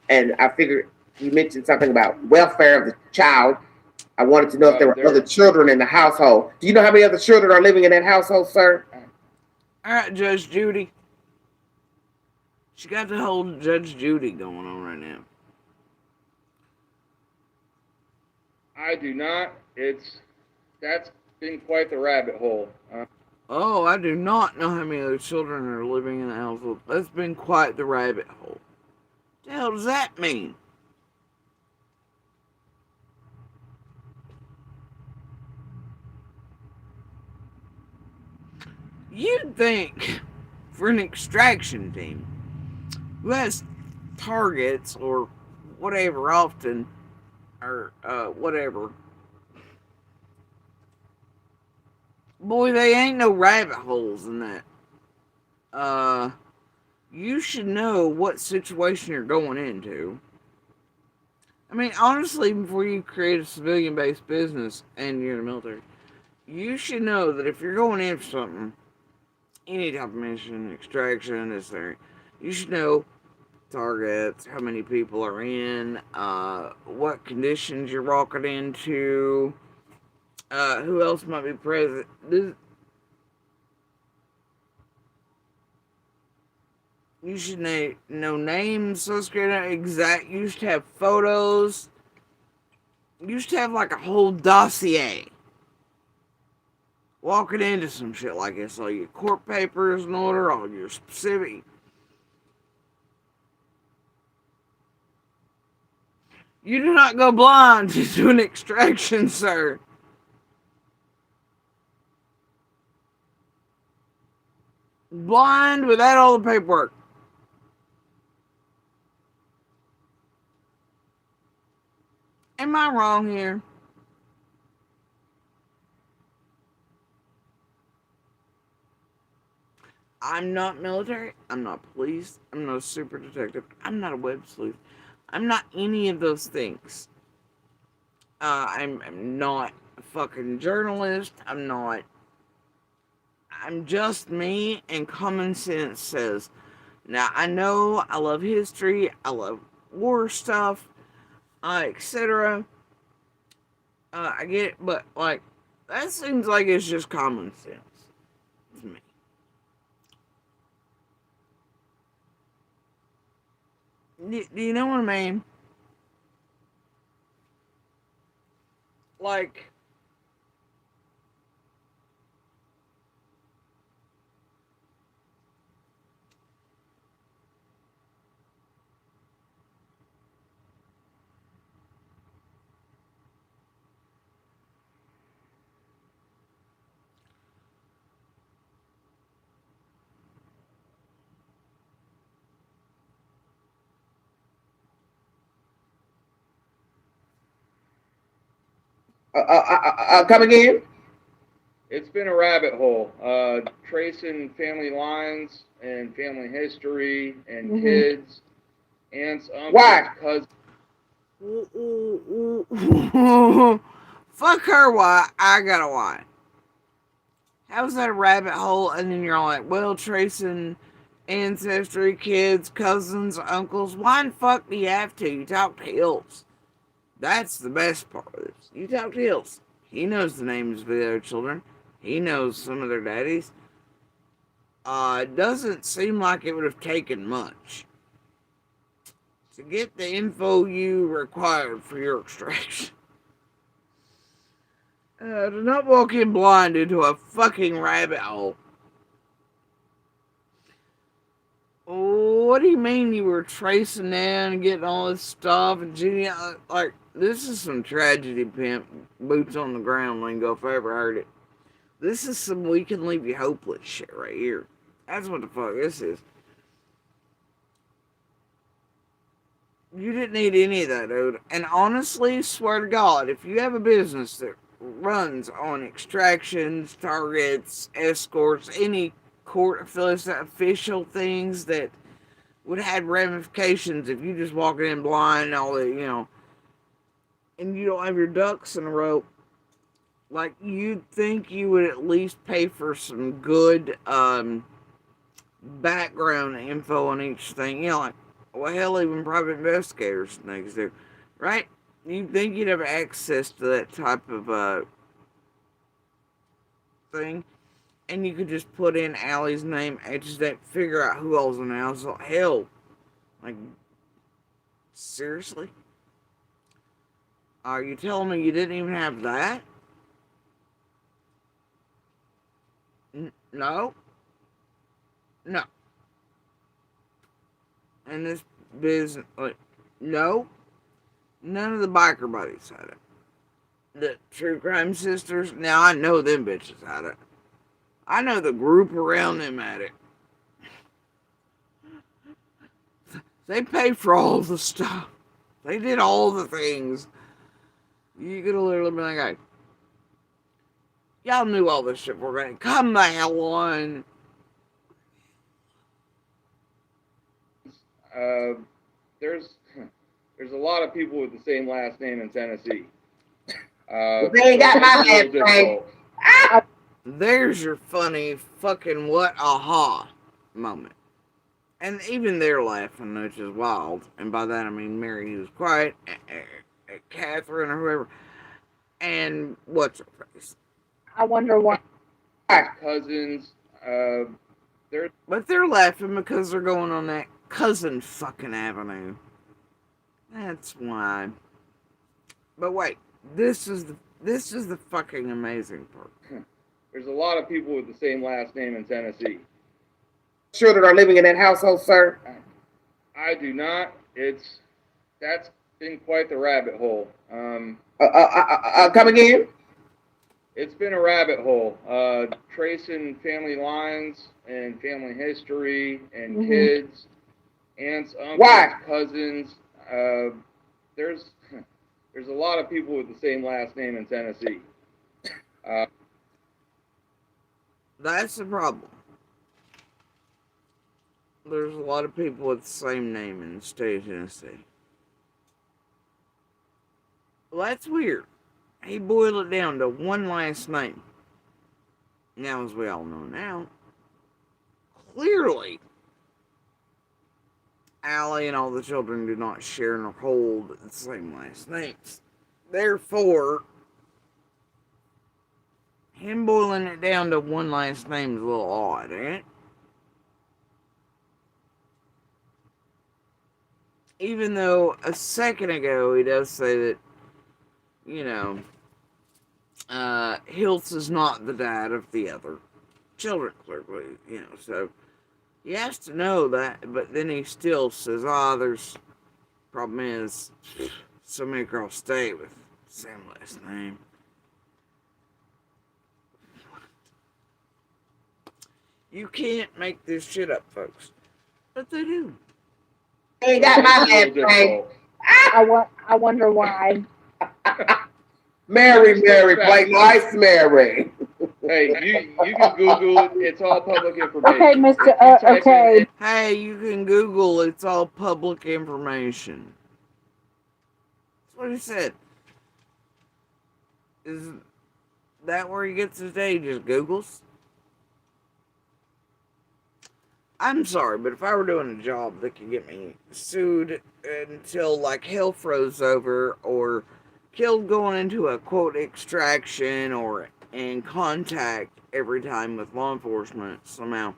and I figured you mentioned something about welfare of the child. I wanted to know if there were other children in the household. Do you know how many other children are living in that household, sir? All right, Judge Judy. She got the whole Judge Judy going on right now. I do not. That's been quite the rabbit hole. Oh, I do not know how many other children are living in the household. That's been quite the rabbit hole. What the hell does that mean? You'd think for an extraction team who has targets or whatever often, or whatever, boy, they ain't no rabbit holes in that. You should know what situation you're going into. I mean, honestly, before you create a civilian-based business and you're in the military, you should know that if you're going in for something, any type of mission, extraction, necessary, you should know targets, how many people are in, what conditions you're walking into, who else might be present. You should know names, social security, exact. You should have photos. You should have like a whole dossier. Walking into some shit like this, all your court papers in order, all your specific. You do not go blind to an extraction, sir. Blind without all the paperwork. Am I wrong here? I'm not military. I'm not police. I'm not a super detective. I'm not a web sleuth. I'm not any of those things. I'm not a fucking journalist. I'm just me, and common sense says. Now, I know I love history. I love war stuff, etc. I get it, but, like, that seems like it's just common sense to me. Do you know what I mean? Like, Come again? It's been a rabbit hole. Tracing family lines and family history and kids, aunts, uncles, Why? cousins. Fuck her, why? I got a why. How's that a rabbit hole? And then you're like, well, tracing ancestry, kids, cousins, uncles. Why in fuck do you have to? You talk to Hills. That's the best part of this. You talk to Hills. He knows the names of the other children. He knows some of their daddies. It doesn't seem like it would have taken much to get the info you required for your extraction. Do not walk in blind into a fucking rabbit hole. What do you mean you were tracing down and getting all this stuff and like, this is some tragedy pimp, boots on the ground lingo if I ever heard it. This is some we can leave you hopeless shit right here. That's what the fuck this is. You didn't need any of that, dude. And honestly, swear to God, if you have a business that runs on extractions, targets, escorts, any court affiliates, official things that would have ramifications if you just walking in blind and all that, and you don't have your ducks in a row, like, you'd think you would at least pay for some good background info on each thing. Like, well, hell, even private investigators and things do, right? You'd think you'd have access to that type of thing, and you could just put in Allie's name, H's name, figure out who all's in the house. Hell, like, seriously? Are you telling me you didn't even have that? No. No. And this business, like, no. None of the biker buddies had it. The true crime sisters, now I know them bitches had it. I know the group around them had it. They paid for all the stuff. They did all the things. You could have literally been like, hey, y'all knew all this shit were going to come the hell on. There's a lot of people with the same last name in Tennessee. They ain't got my last name. There's your funny fucking what aha moment. And even they're laughing, which is wild. And by that I mean Mary, who's quiet, Catherine or whoever, and what's her face. I wonder why. Cousins, but they're laughing because they're going on that cousin fucking avenue. That's why. But wait, this is the fucking amazing part. There's a lot of people with the same last name in Tennessee. Children are living in that household, sir? I do not. That's been quite the rabbit hole. Come again? It's been a rabbit hole. Tracing family lines and family history and kids, aunts, uncles, cousins. There's a lot of people with the same last name in Tennessee. That's the problem. There's a lot of people with the same name in the state of Tennessee. Well, that's weird. He boiled it down to one last name. Now, as we all know now, clearly, Allie and all the children do not share nor hold the same last names. Therefore, him boiling it down to one last name is a little odd, ain't it? Even though a second ago he does say that, Hiltz is not the dad of the other children, clearly, so he has to know that, but then he still says, there's, problem is, so many girls stay with the same last name. You can't make this shit up, folks. But they do. They ain't got my last name. I wonder why. Mary, Mary, Respect. play nice, Mary. Hey, you can Google it. It's all public information. Okay, Mr. If you type in Okay. Hey, you can Google. It's all public information. That's what he said. Is that where he gets his day? Just Googles? I'm sorry, but if I were doing a job that could get me sued until like hell froze over or killed going into a quote extraction or in contact every time with law enforcement somehow,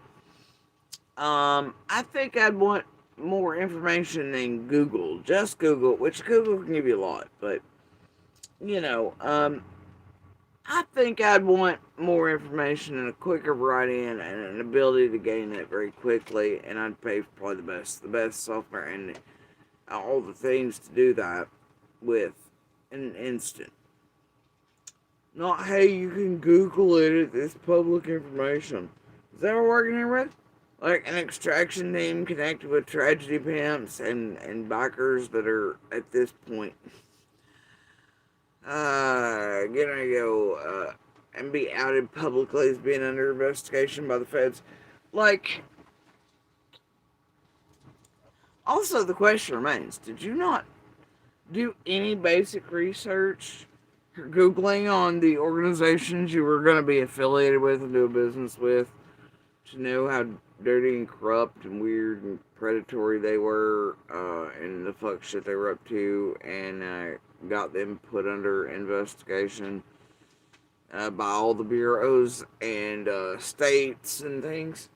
I think I'd want more information than Google. Just Google, which Google can give you a lot, but you know, I think I'd want more information and a quicker write-in and an ability to gain it very quickly, and I'd pay for probably the best software and all the things to do that with in an instant. Not, hey, you can Google it, it's public information. Is that what we're working here with? Like an extraction team connected with tragedy pimps and bikers that are at this point gonna go and be outed publicly as being under investigation by the feds. Like, also the question remains: did you not do any basic research or Googling on the organizations you were going to be affiliated with and do business with to know how dirty and corrupt and weird and predatory they were and the fuck shit they were up to, and got them put under investigation by all the bureaus and states and things?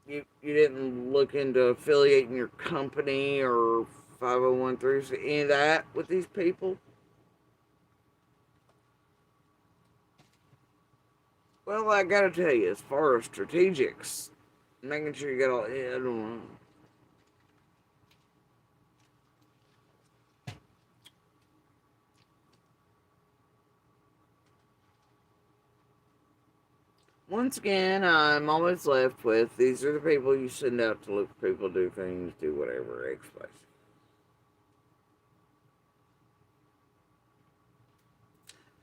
You didn't look into affiliating your company or 501(c)(3), any of that with these people? Well, I gotta tell you, as far as strategics, making sure you got all, yeah, I don't know. Once again, I'm always left with, these are the people you send out to look for people, do things, do whatever, X, Y, Z.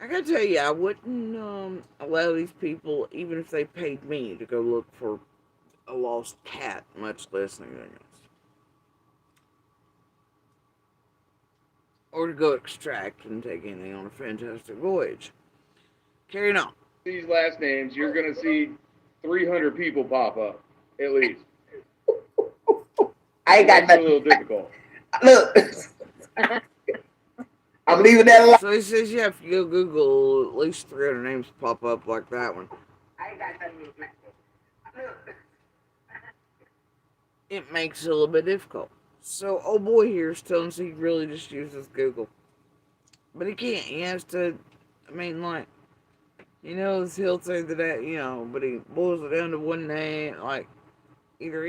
I gotta tell you, I wouldn't allow these people, even if they paid me, to go look for a lost cat, much less anything else. Or to go extract and take anything on a fantastic voyage. Carrying on. These last names, you're gonna see 300 people pop up, at least. I ain't got That's a nothing. little difficult. Look, I'm leaving that alone. So he says you have to go Google, at least 300 names pop up like that one. I ain't got nothing to do. Look. It makes it a little bit difficult. So old boy here is telling us he really just uses Google. But he can't. He has to, I mean, like, he knows he'll say that, but he boils it down to one name. Like, either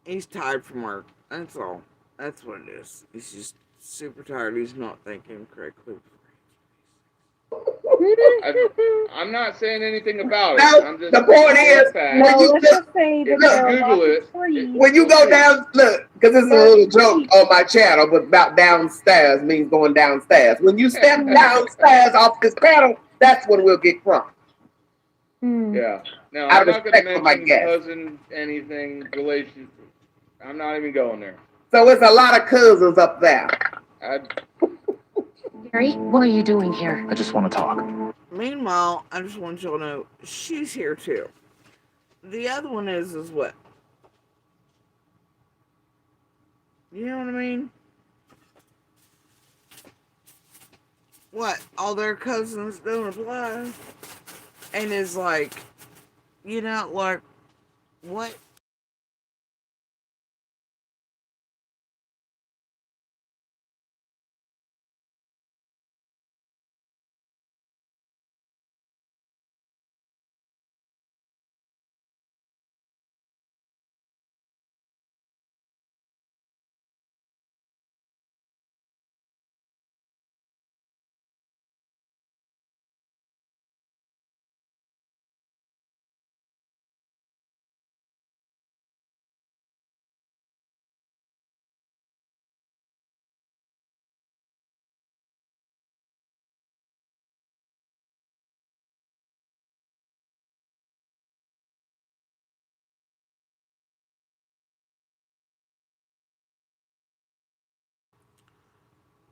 he's tired from work. That's all. That's what it is. He's just super tired. He's not thinking correctly. I'm not saying anything about it. No, I'm just the point is, No, let's just say that If there are you Google lots it, of trees. when you go down, look, because this is a little joke on my channel, but about downstairs means going downstairs. When you step downstairs off this panel, that's when we'll get crunk. Yeah. No, Out I'm of not going to respect for my mention guest. cousin, anything, relation. I'm not even going there. So it's a lot of cousins up there. Gary, what are you doing here? I just want to talk. Meanwhile, I just want y'all to know, she's here too. The other one is what? You know what I mean? What? All their cousins don't apply? And is like, like, what?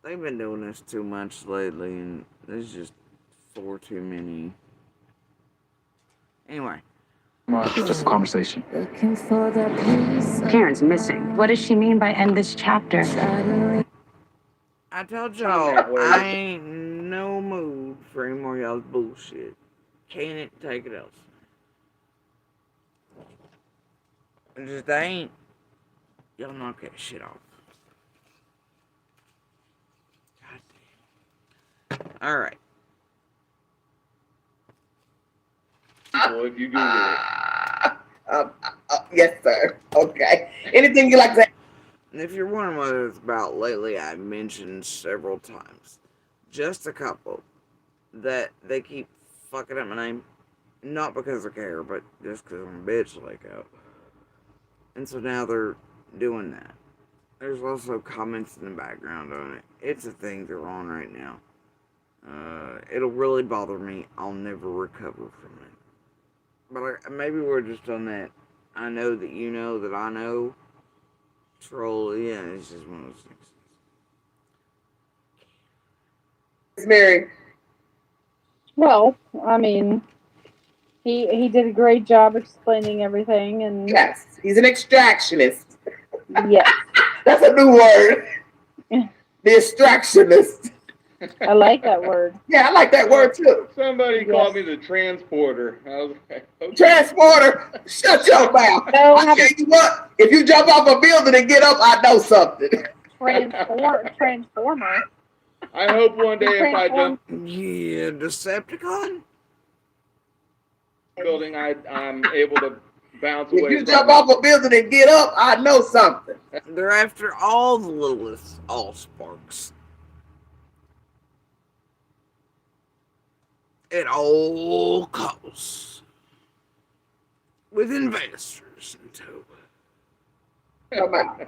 they've been doing this too much lately, and there's just far too many. Anyway. Just a conversation. Karen's missing. What does she mean by end this chapter? I told y'all, I ain't no mood for any more y'all's bullshit. Can't it take it else? I just ain't. Y'all knock that shit off. God damn. Alright. Well, if you Google it. Yes, sir. Okay. Anything you like to say? And if you're wondering what it's about lately, I've mentioned several times, just a couple, that they keep fucking up my name. Not because I care, but just because I'm a bitch like that. And so now they're doing that. There's also comments in the background on it. It's a thing they're on right now. It'll really bother me. I'll never recover from it. But maybe we're just on that I know that you know that I know troll. Yeah, it's just one of those things. Miss Mary. Well, I mean, he did a great job explaining everything, and Yes, he's an extractionist. yes, That's a new word. The extractionist. I like that word. Yeah, I like that word too. Somebody called me the transporter. I was like, okay. Transporter. Shut your mouth. No, I tell you what, if you jump off a building and get up, I know something. Transformer. I hope one day if I jump Yeah, Decepticon? building, I'm able to bounce If away you from jump it. off a building and get up, I know something. They're after all the littlest allsparks. At all costs. With investors in tow. Come on.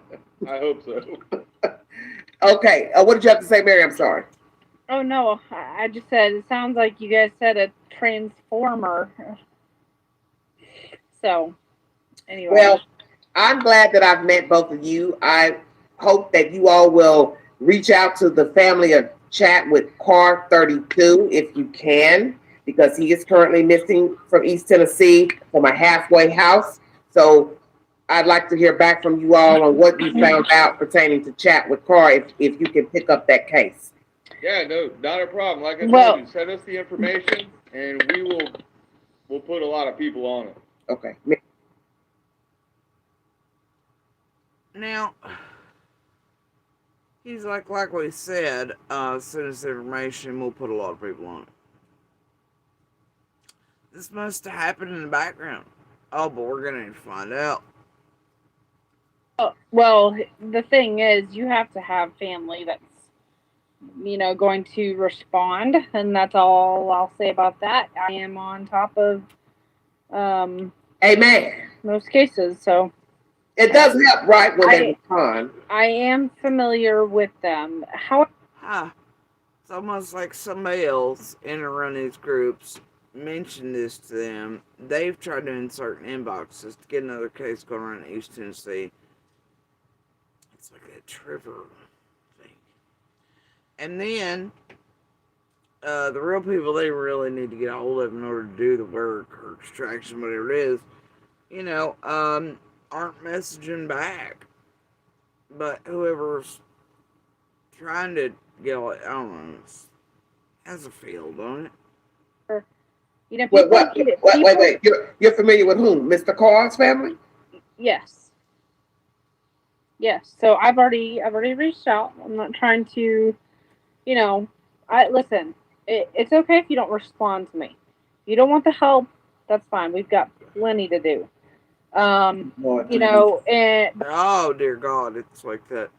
I hope so. Okay, what did you have to say, Mary? I'm sorry. Oh no, I just said it sounds like you guys said a transformer. So, anyway. Well, I'm glad that I've met both of you. I hope that you all will reach out to the family of Chat with Car 32 if you can, because he is currently missing from East Tennessee from a halfway house. So I'd like to hear back from you all on what you found out pertaining to Chat with Car if you can pick up that case. Yeah, no, not a problem. Like I told you, send us the information and we'll put a lot of people on it. Okay. Now, he's like we said, send us information, we'll put a lot of people on it. This must have happened in the background. Oh, but we're gonna need to find out. Well, the thing is, you have to have family that's, going to respond, and that's all I'll say about that. I am on top of, Amen. Most cases, so. It does help, right, when they respond. I am familiar with them. How? It's almost like somebody else in or around these groups mentioned this to them. They've tried to insert inboxes to get another case going around East Tennessee. It's like a Trevor thing. And then, the real people they really need to get a hold of in order to do the work or extraction, whatever it is, aren't messaging back. But whoever's trying to get all, I don't know, has a field on it. Wait. You're familiar with whom? Mr. Carr's family? Yes. Yes. So I've already reached out. I'm not trying to, listen. It's okay if you don't respond to me. You don't want the help. That's fine. We've got plenty to do. And oh dear God, it's like that.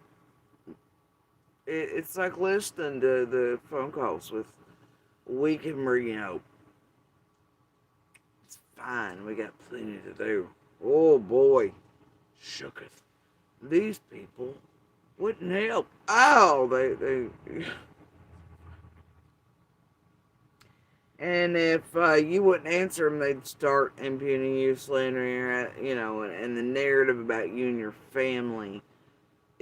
It's like listening to the phone calls with "We can bring hope." It's fine. We got plenty to do. Oh boy, shooketh. These people wouldn't help. Oh, they. And if you wouldn't answer them, they'd start impugning you, slandering you, and the narrative about you and your family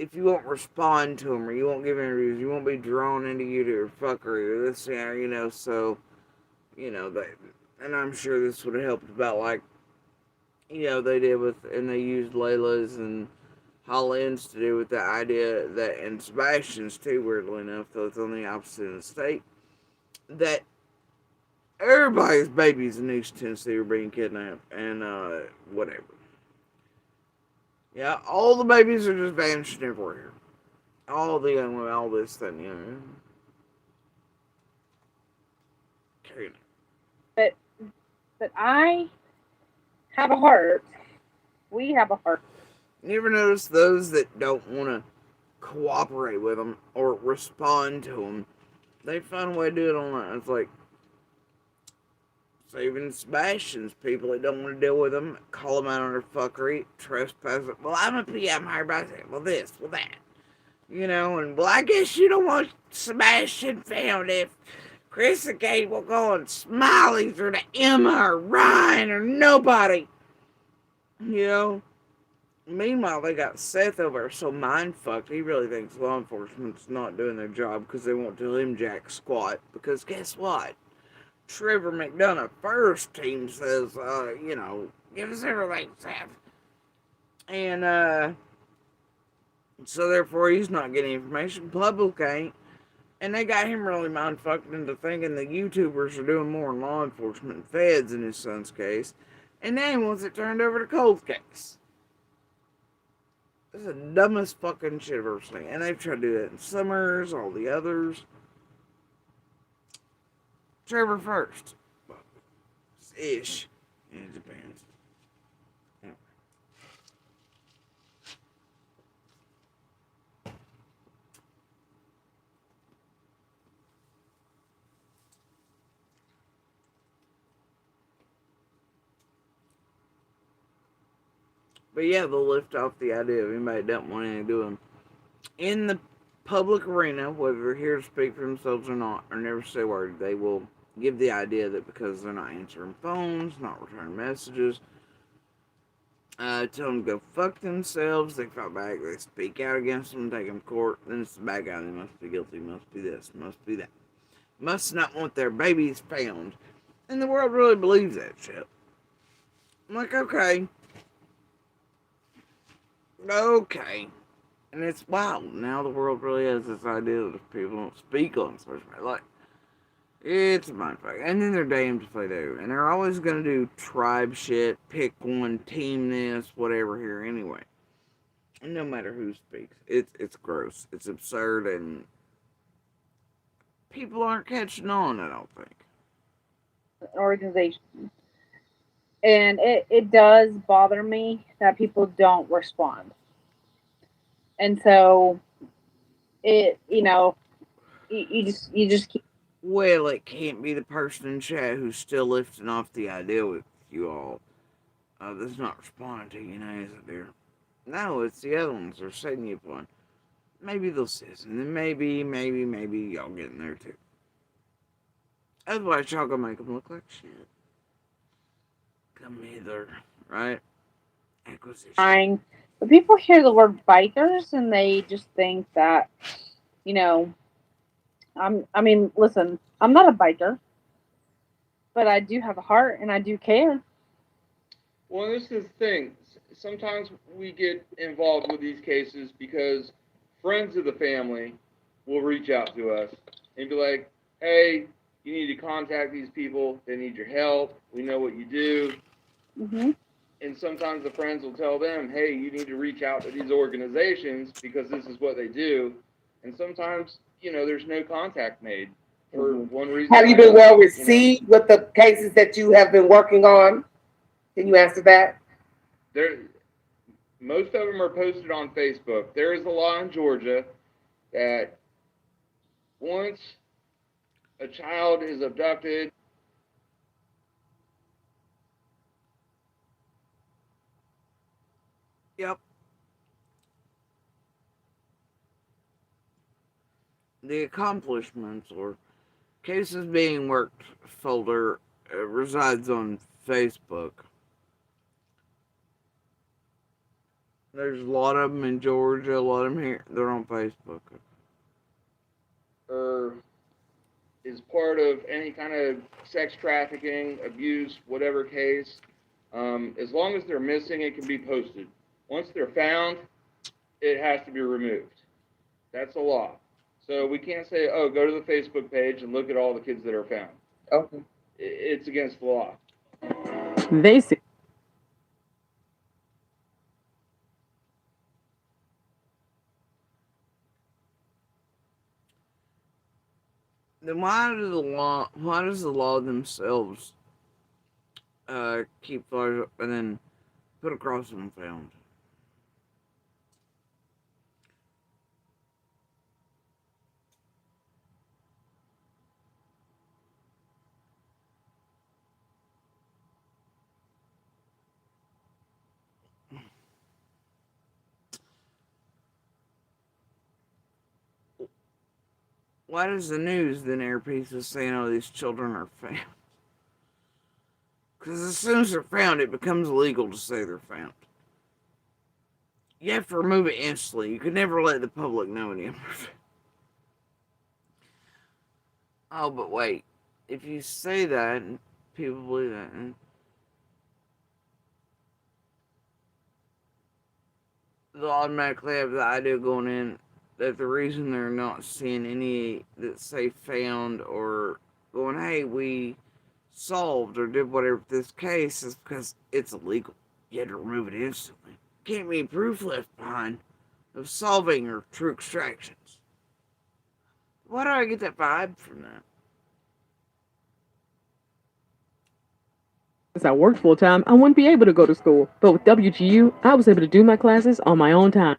if you won't respond to them or you won't give interviews, you won't be drawn into you to your fuckery or this, so, and I'm sure this would have helped about, like, they did with, and they used Layla's and Holland's to do with the idea that, and Sebastian's too, weirdly enough, though it's on the opposite end of the state, that everybody's babies in East Tennessee are being kidnapped and, whatever. Yeah, all the babies are just vanishing everywhere. All the young women, all this thing, Carrying it. But I have a heart. We have a heart. You ever notice those that don't want to cooperate with them or respond to them? They find a way to do it online. It's like saving Sebastian's people that don't want to deal with them, call them out on their fuckery, trespass. Well, I'm a PM hired by that. Well, this, well, that. And well, I guess you don't want Sebastian found if Chris and Kate will go on Smileys or to Emma or Ryan or nobody. Meanwhile, they got Seth over there so mind-fucked, he really thinks law enforcement's not doing their job because they won't tell him jack squat. Because guess what? Trevor McDonough first team says, give us everything, Seth. And, so therefore he's not getting information. Public ain't. And they got him really mind-fucked into thinking the YouTubers are doing more in law enforcement and feds in his son's case. And then he wants it turned over to Cole's case. This is the dumbest fucking shit I've ever seen. And they've tried to do that in Summers, all the others. Trevor first. Ish. It depends. But yeah, they'll lift off the idea of anybody that don't want anything to do with them. In the public arena, whether they're here to speak for themselves or not, or never say a word, they will give the idea that because they're not answering phones, not returning messages, tell them to go fuck themselves, they fight back, they speak out against them, take them to court, then it's the bad guy, they must be guilty, must be this, must be that. Must not want their babies found. And the world really believes that shit. I'm like, okay. And it's wild. Now the world really has this idea that if people don't speak on social media, like, it's a mindfuck. And then they're damned if they do. And they're always going to do tribe shit, pick one, team this, whatever here anyway. And no matter who speaks. It's gross. It's absurd, and people aren't catching on, I don't think. Organization. And it does bother me that people don't respond. And so you just keep. Well, it can't be the person in chat who's still lifting off the idea with you all. That's not responding to you now, is it, dear? No, it's the other ones that are setting you upon. Maybe they'll see us, and then maybe y'all get in there too. Otherwise, y'all gonna make them look like shit. Come hither, right? Acquisition. Trying. But people hear the word bikers and they just think that, listen, I'm not a biker, but I do have a heart and I do care. Well, this is the thing. Sometimes we get involved with these cases because friends of the family will reach out to us and be like, hey, you need to contact these people. They need your help. We know what you do. Mm-hmm. And sometimes the friends will tell them, hey, you need to reach out to these organizations because this is what they do. And sometimes, there's no contact made for one reason. Have you been well received with the cases that you have been working on? Can you answer that? Most of them are posted on Facebook. There is a law in Georgia that once a child is abducted, Yep. The accomplishments or cases being worked folder resides on Facebook. There's a lot of them in Georgia, a lot of them here. They're on Facebook. or is part of any kind of sex trafficking, abuse, whatever case, as long as they're missing, it can be posted. Once they're found, it has to be removed. That's a law. So we can't say, oh, go to the Facebook page and look at all the kids that are found. Okay. It's against the law. They say. Then why does the law themselves keep flyers up and then put across unfound? Why does the news then air pieces saying, oh, these children are found? Because as soon as they're found, it becomes illegal to say they're found. You have to remove it instantly. You could never let the public know any of it. Oh, but wait. If you say that, and people believe that, and they'll automatically have the idea going in that the reason they're not seeing any that say found or going, hey, we solved or did whatever this case is because it's illegal. You had to remove it instantly. Can't be proof left behind of solving or true extractions. Why do I get that vibe from that? Since I worked full time, I wouldn't be able to go to school. But with WGU, I was able to do my classes on my own time.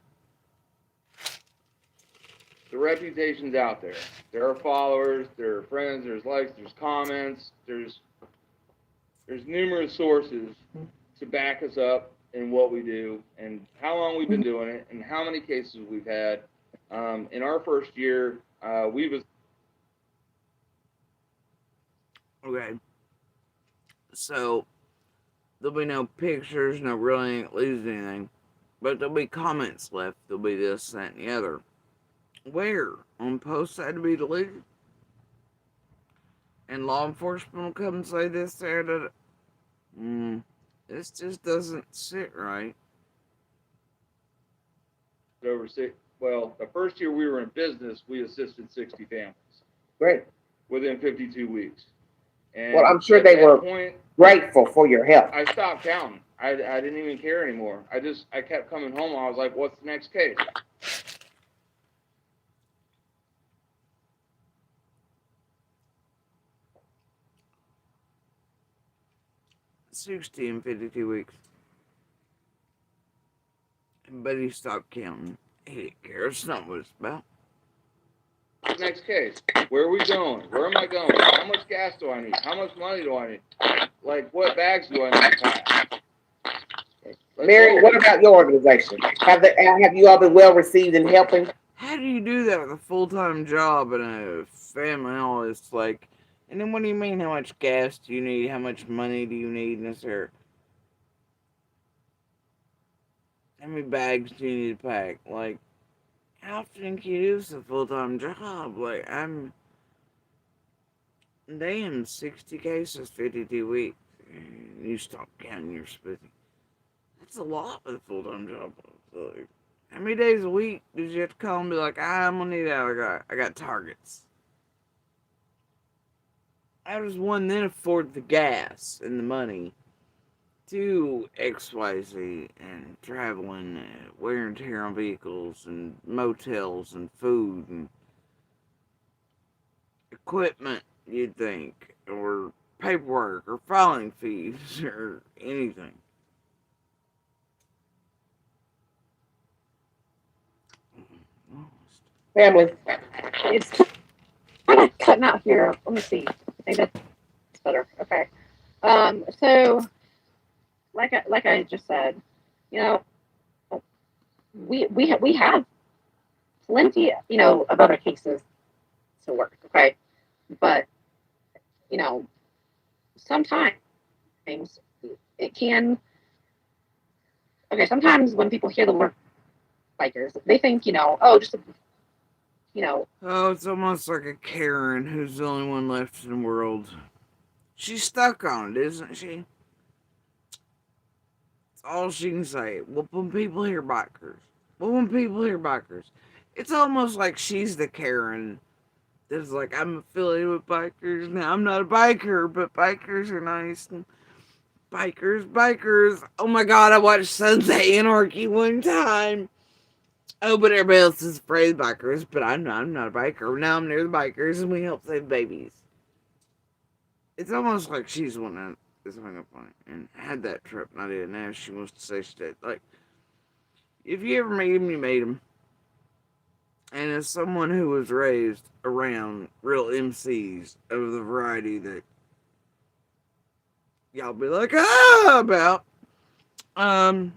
The reputation's out there. There are followers, there are friends, there's likes, there's comments, there's numerous sources to back us up in what we do and how long we've been doing it and how many cases we've had. In our first year, Okay. So, there'll be no pictures, no really ain't lose anything. But there'll be comments left. There'll be this, that, and the other. Where? On posts that had to be deleted? And law enforcement will come and say this, there, that. This just doesn't sit right. the first year we were in business, we assisted 60 families. Great. Within 52 weeks. And well, I'm sure they were grateful for your help. I stopped counting. I didn't even care anymore. I kept coming home. I was like, what's the next case? $60 in 52 weeks. But he stopped counting. He didn't care. It's not what it's about. Next case. Where are we going? Where am I going? How much gas do I need? How much money do I need? Like, what bags do I need to pack? Mary, what about your organization? Have you all been well received in helping? How do you do that with a full-time job and a family and all this? Like, and then what do you mean? How much gas do you need? How much money do you need? And how many bags do you need to pack? Like, how often can you do this a full-time job? Like, damn, 60 cases, 52 weeks. You stop counting your spitting. That's a lot with a full-time job. Like, how many days a week did you have to call and be like, I'm gonna need that, I got targets. How does one then afford the gas and the money to XYZ and traveling, wear and tear on vehicles and motels and food and equipment, you'd think, or paperwork or filing fees or anything? Family. It's kind of cutting out here. Let me see. I think that's better. Okay. So, like I just said, you know, we have plenty, of other cases to work. Okay, but sometimes it can Okay, sometimes when people hear the word bikers, they think, oh, just Oh, it's almost like a Karen who's the only one left in the world. She's stuck on it, isn't she? That's all she can say. Well, when people hear bikers. It's almost like she's the Karen that's like, I'm affiliated with bikers. Now, I'm not a biker, but bikers are nice. And bikers. Oh my god, I watched Sons of Anarchy one time. Oh, but everybody else is afraid of bikers, but I'm not a biker. Now I'm near the bikers and we help save babies. It's almost like she's the one that is hung up on it and had that trip and I didn't. Now she wants to say she did. Like, if you ever meet him, you made him. And as someone who was raised around real MCs of the variety that y'all be like, about, and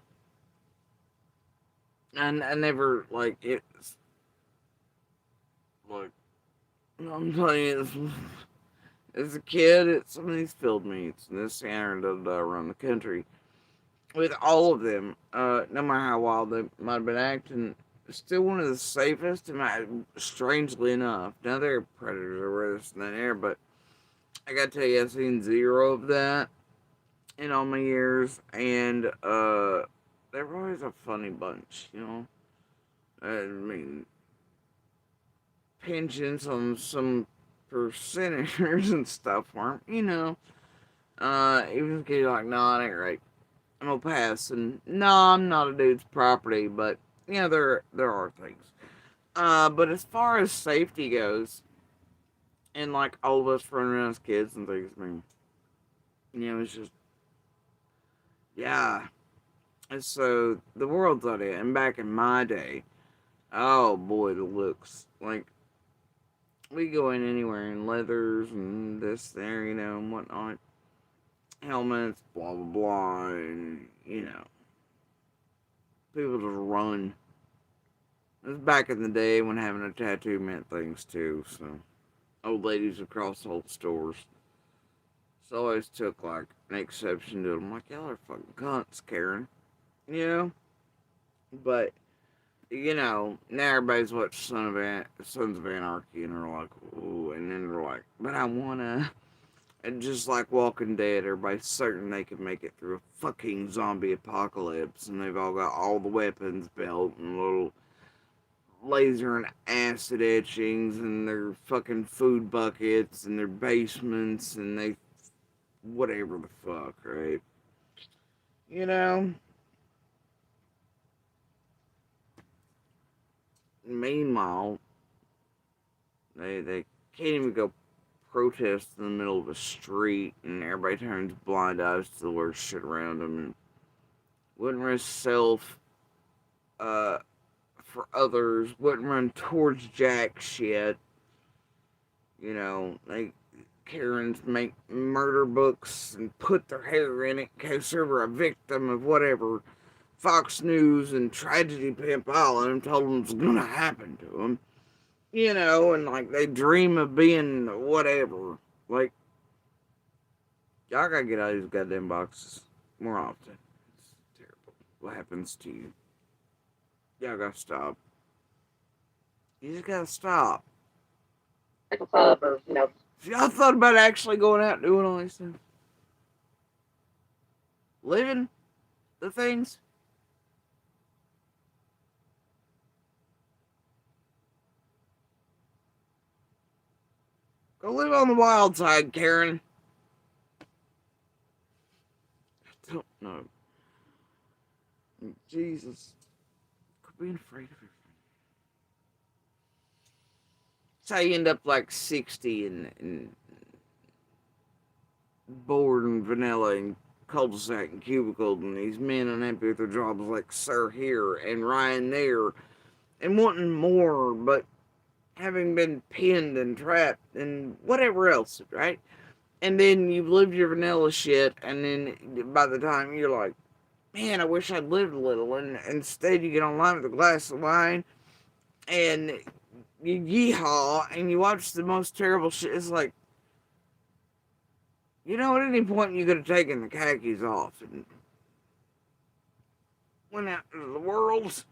I never, like, it's, like, I'm telling you, as a kid, at some of these field meets, and this Aaron does around the country, with all of them, no matter how wild they might have been acting, still one of the safest, and strangely enough, now there are predators over this and that air, but I gotta tell you, I've seen zero of that in all my years, and they're always a funny bunch, I mean, pensions on some percenters and stuff for them, even if you're like, nah, it ain't right. I'm gonna pass, and no, I'm not a dude's property, but there are things. But as far as safety goes, and like all of us running around as kids and things, I mean, it's just yeah. And so the world's on it, and back in my day, oh boy, the looks like we go in anywhere in leathers and this there, and whatnot, helmets, blah blah blah, and people just run. It was back in the day when having a tattoo meant things too, so old ladies across the whole stores. So I always took like an exception to them. Like, y'all are fucking cunts, Karen. You know? But, now everybody's watched Sons of Anarchy and they're like, ooh, and then they're like, but I wanna. And just like Walking Dead, everybody's certain they can make it through a fucking zombie apocalypse, and they've all got all the weapons belt and little laser and acid etchings and their fucking food buckets and their basements and they whatever the fuck, right? You know? Meanwhile, they can't even go protest in the middle of a street and everybody turns blind eyes to the worst shit around them and wouldn't risk self for others, wouldn't run towards jack shit. They Karens make murder books and put their hair in it in case they were a victim of whatever Fox News and Tragedy Pimp Island told them was gonna happen to them. And like they dream of being whatever. Like, y'all gotta get out of these goddamn boxes more often. It's terrible. What happens to you? Y'all gotta stop. You just gotta stop. like a club or, If y'all thought about actually going out and doing all these things, living the things, go live on the wild side, Karen. I don't know. Jesus. Quit being afraid of everything. That's how you end up like 60 and bored and vanilla and cul-de-sac and cubicled, and these men unhappy with their jobs like Sir here and Ryan there and wanting more, but having been pinned and trapped and whatever else, right? And then you've lived your vanilla shit, and then by the time you're like, man, I wish I'd lived a little, and instead you get online with a glass of wine and you yeehaw and you watch the most terrible shit. It's like, at any point you could have taken the khakis off and went out into the world,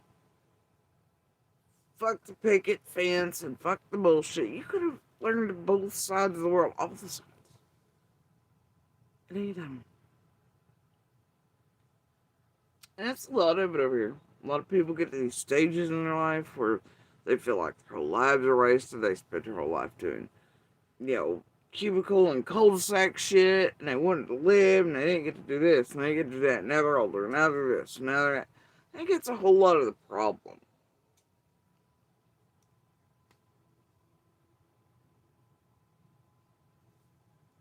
fuck the picket fence and fuck the bullshit. You could have learned both sides of the world, all the sides. At any time. And that's a lot of it over here. A lot of people get to these stages in their life where they feel like their whole lives are wasted. They spent their whole life doing, cubicle and cul-de-sac shit, and they wanted to live, and they didn't get to do this, and they didn't get to do that. Now they're older, now they're this, now they're that. I think it's a whole lot of the problem.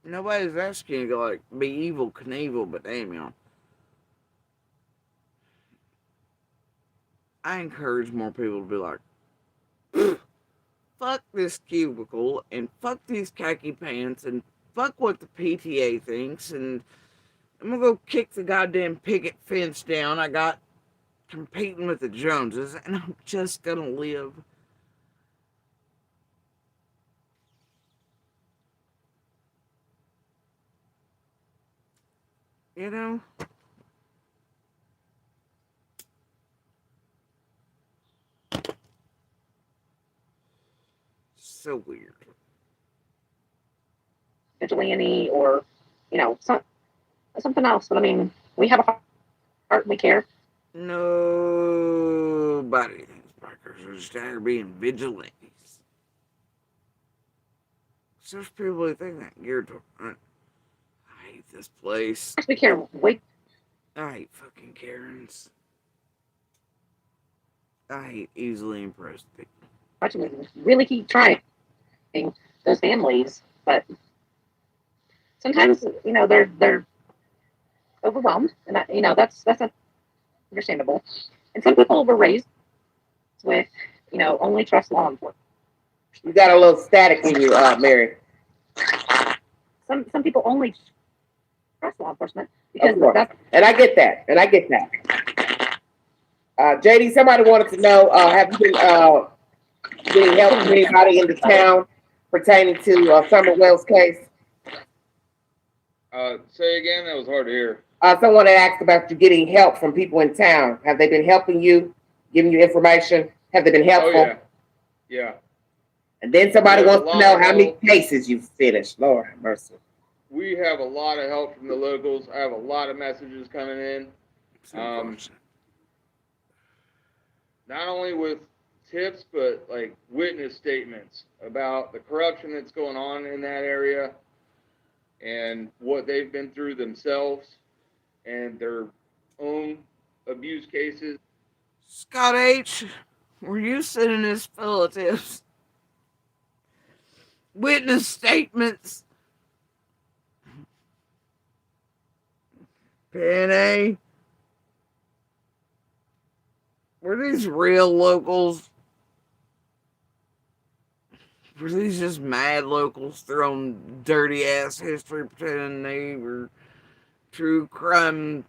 Nobody's asking you to, like, be evil Knievel, but damn, I encourage more people to be like, fuck this cubicle, and fuck these khaki pants, and fuck what the PTA thinks, and I'm gonna go kick the goddamn picket fence down. I got competing with the Joneses, and I'm just gonna live. You know? So weird. Vigilante or, something else. But I mean, we have a heart and we care. Nobody thinks bikers are just out here being vigilantes. So there's people who think that geared to. I hate this place. We care. I hate fucking Karens. I hate easily impressed people. Really keep trying those families, but sometimes they're overwhelmed, and that's understandable. And some people were raised with only trust law enforcement. You got a little static in you, Mary. Some people only trust law enforcement because and I get that. JD, somebody wanted to know, have you been getting help from anybody in the town pertaining to Summer Wells' case? Say again, that was hard to hear. Someone had asked about you getting help from people in town. Have they been helping you, giving you information? Have they been helpful? Oh, yeah. And then somebody wants to know how many cases you've finished. Lord have mercy. We have a lot of help from the locals. I have a lot of messages coming in. Not only with tips, but like witness statements about the corruption that's going on in that area and what they've been through themselves and their own abuse cases. Scott H., were you sending this full of tips? Witness statements. PNA. Were these real locals? Were these just mad locals throwing dirty ass history pretending they were true crime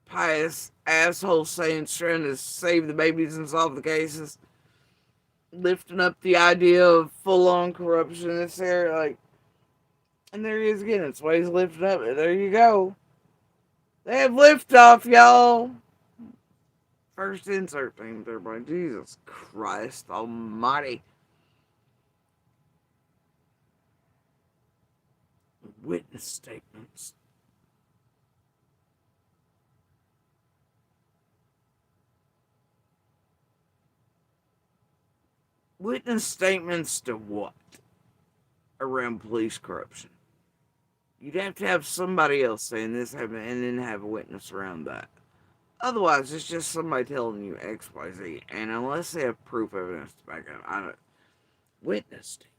pious asshole saints trying to save the babies and solve the cases? Lifting up the idea of full on corruption in this area, and there he is again. It's why he's lifting up. There you go. They have liftoff, y'all. First insert thing with everybody. Jesus Christ Almighty. Witness statements. Witness statements to what? Around police corruption. You'd have to have somebody else saying this happened and then have a witness around that. Otherwise, it's just somebody telling you X, Y, Z. And unless they have proof evidence to back up, witness statements.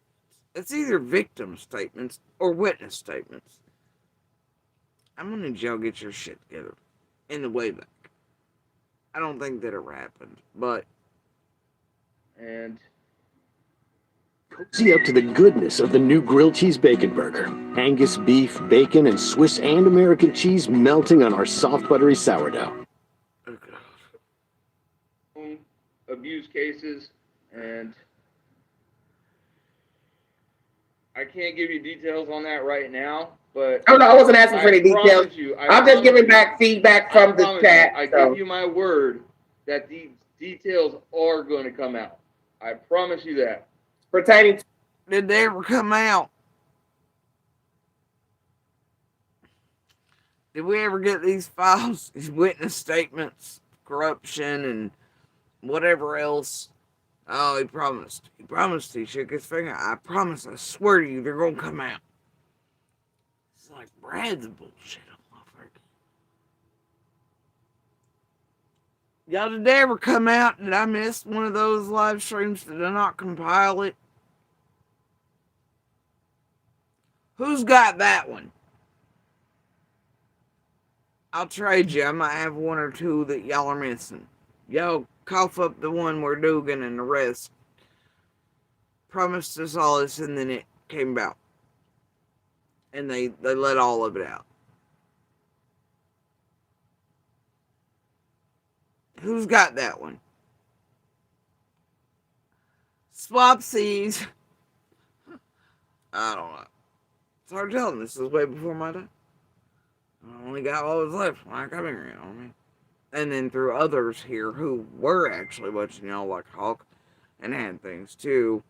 It's either victim statements or witness statements. I'm gonna need y'all get your shit together in the way back. I don't think that ever happened, but. And see up to the goodness of the new grilled cheese bacon burger. Angus beef, bacon, and Swiss and American cheese melting on our soft buttery sourdough. Abuse cases, and I can't give you details on that right now, but Oh, no, I wasn't asking for I any details. promise you, I'm just giving back feedback from the chat. I So. give you my word that these details are going to come out. I promise you that. Pertaining to. Did they ever come out? Did we ever get these files, these witness statements, corruption, and whatever else? Oh, he promised. He promised. He shook his finger. I promise. I swear to you, they're gonna come out. It's like Brad's bullshit all over again. Y'all, did they ever come out? Did I miss one of those live streams? Did I not compile it? Who's got that one? I'll trade you. I might have one or two that y'all are missing. Y'all cough up the one where Dugan and the rest promised us all this, and then it came about. And they let all of it out. Who's got that one? Swapsies. I don't know. It's hard telling. This is way before my time. I only got what was left when I come here, you know what I mean? And then through others here who were actually watching y'all like Hawk and had things too.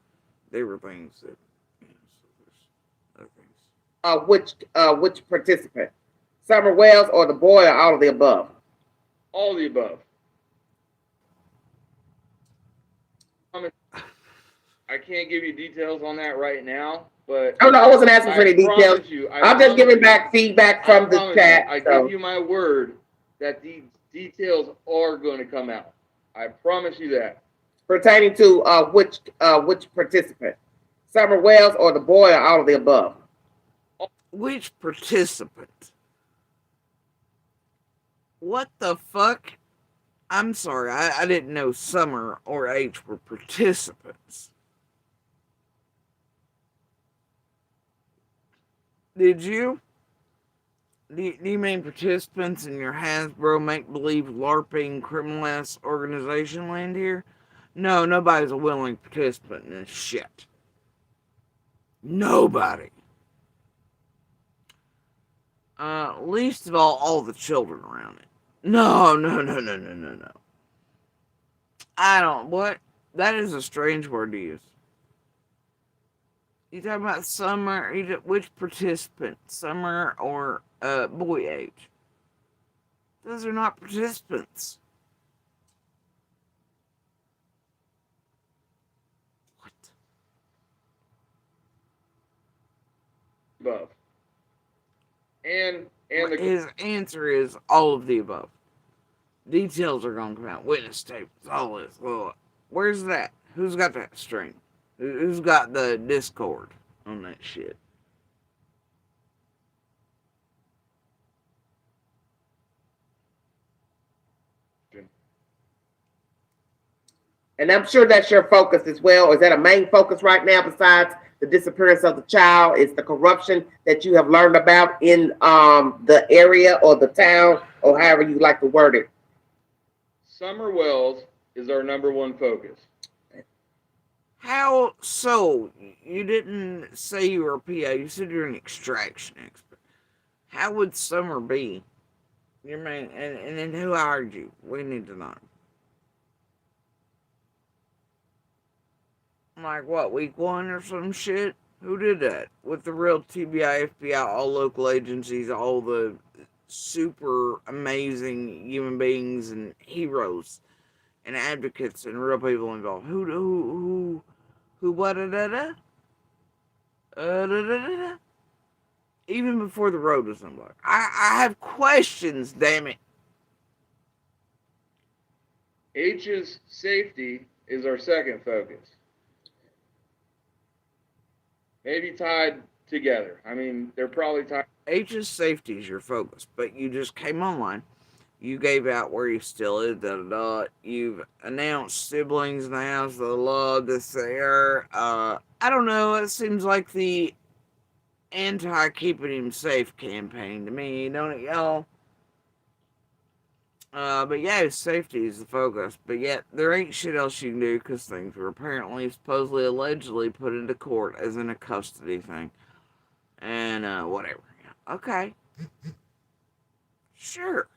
They were things that, you know, so there's other things. Which participant? Summer Wells or the boy or all of the above? All the above. I can't give you details on that right now, but oh no, I wasn't asking for any details. I'm just giving back feedback from the chat. I give you my word that these details are going to come out. I promise you that. Pertaining to which participant? Summer Wells or the boy or all of the above? Which participant? What the fuck? I'm sorry, I didn't know Summer or H were participants. Did you? Do you mean participants in your Hasbro make-believe LARPing criminal-ass organization land here? No, nobody's a willing participant in this shit. Nobody. Least of all the children around it. No. I don't, what? That is a strange word to use. You talking about Summer, which participant? Summer or boy age? Those are not participants. What? Above. And his answer is all of the above. Details are going to come out. Witness tapes, all this. Well, where's that? Who's got that string? Who's got the Discord on that shit? And I'm sure that's your focus as well. Is that a main focus right now besides the disappearance of the child? Is the corruption that you have learned about in the area or the town or however you like to word it? Summer Wells is our number one focus. How so? You didn't say you were a PA. You said you're an extraction expert. How would Summer be? You mean, and then who hired you? We need to know. Like what, week 1 or some shit? Who did that? With the real TBI, FBI, all local agencies, all the super amazing human beings and heroes and advocates and real people involved. Who, what, even before the road was unblocked. I have questions, damn it. H's safety is our second focus. Maybe tied together. I mean, they're probably tied. H's safety is your focus, but you just came online. You gave out where you still is, You've announced siblings in the house of the law, this there. I don't know, it seems like the anti-keeping him safe campaign to me, don't it, y'all? But yeah, his safety is the focus. But yet, there ain't shit else you can do because things were apparently, supposedly, allegedly put into court as in a custody thing. And, whatever. Yeah. Okay. Sure.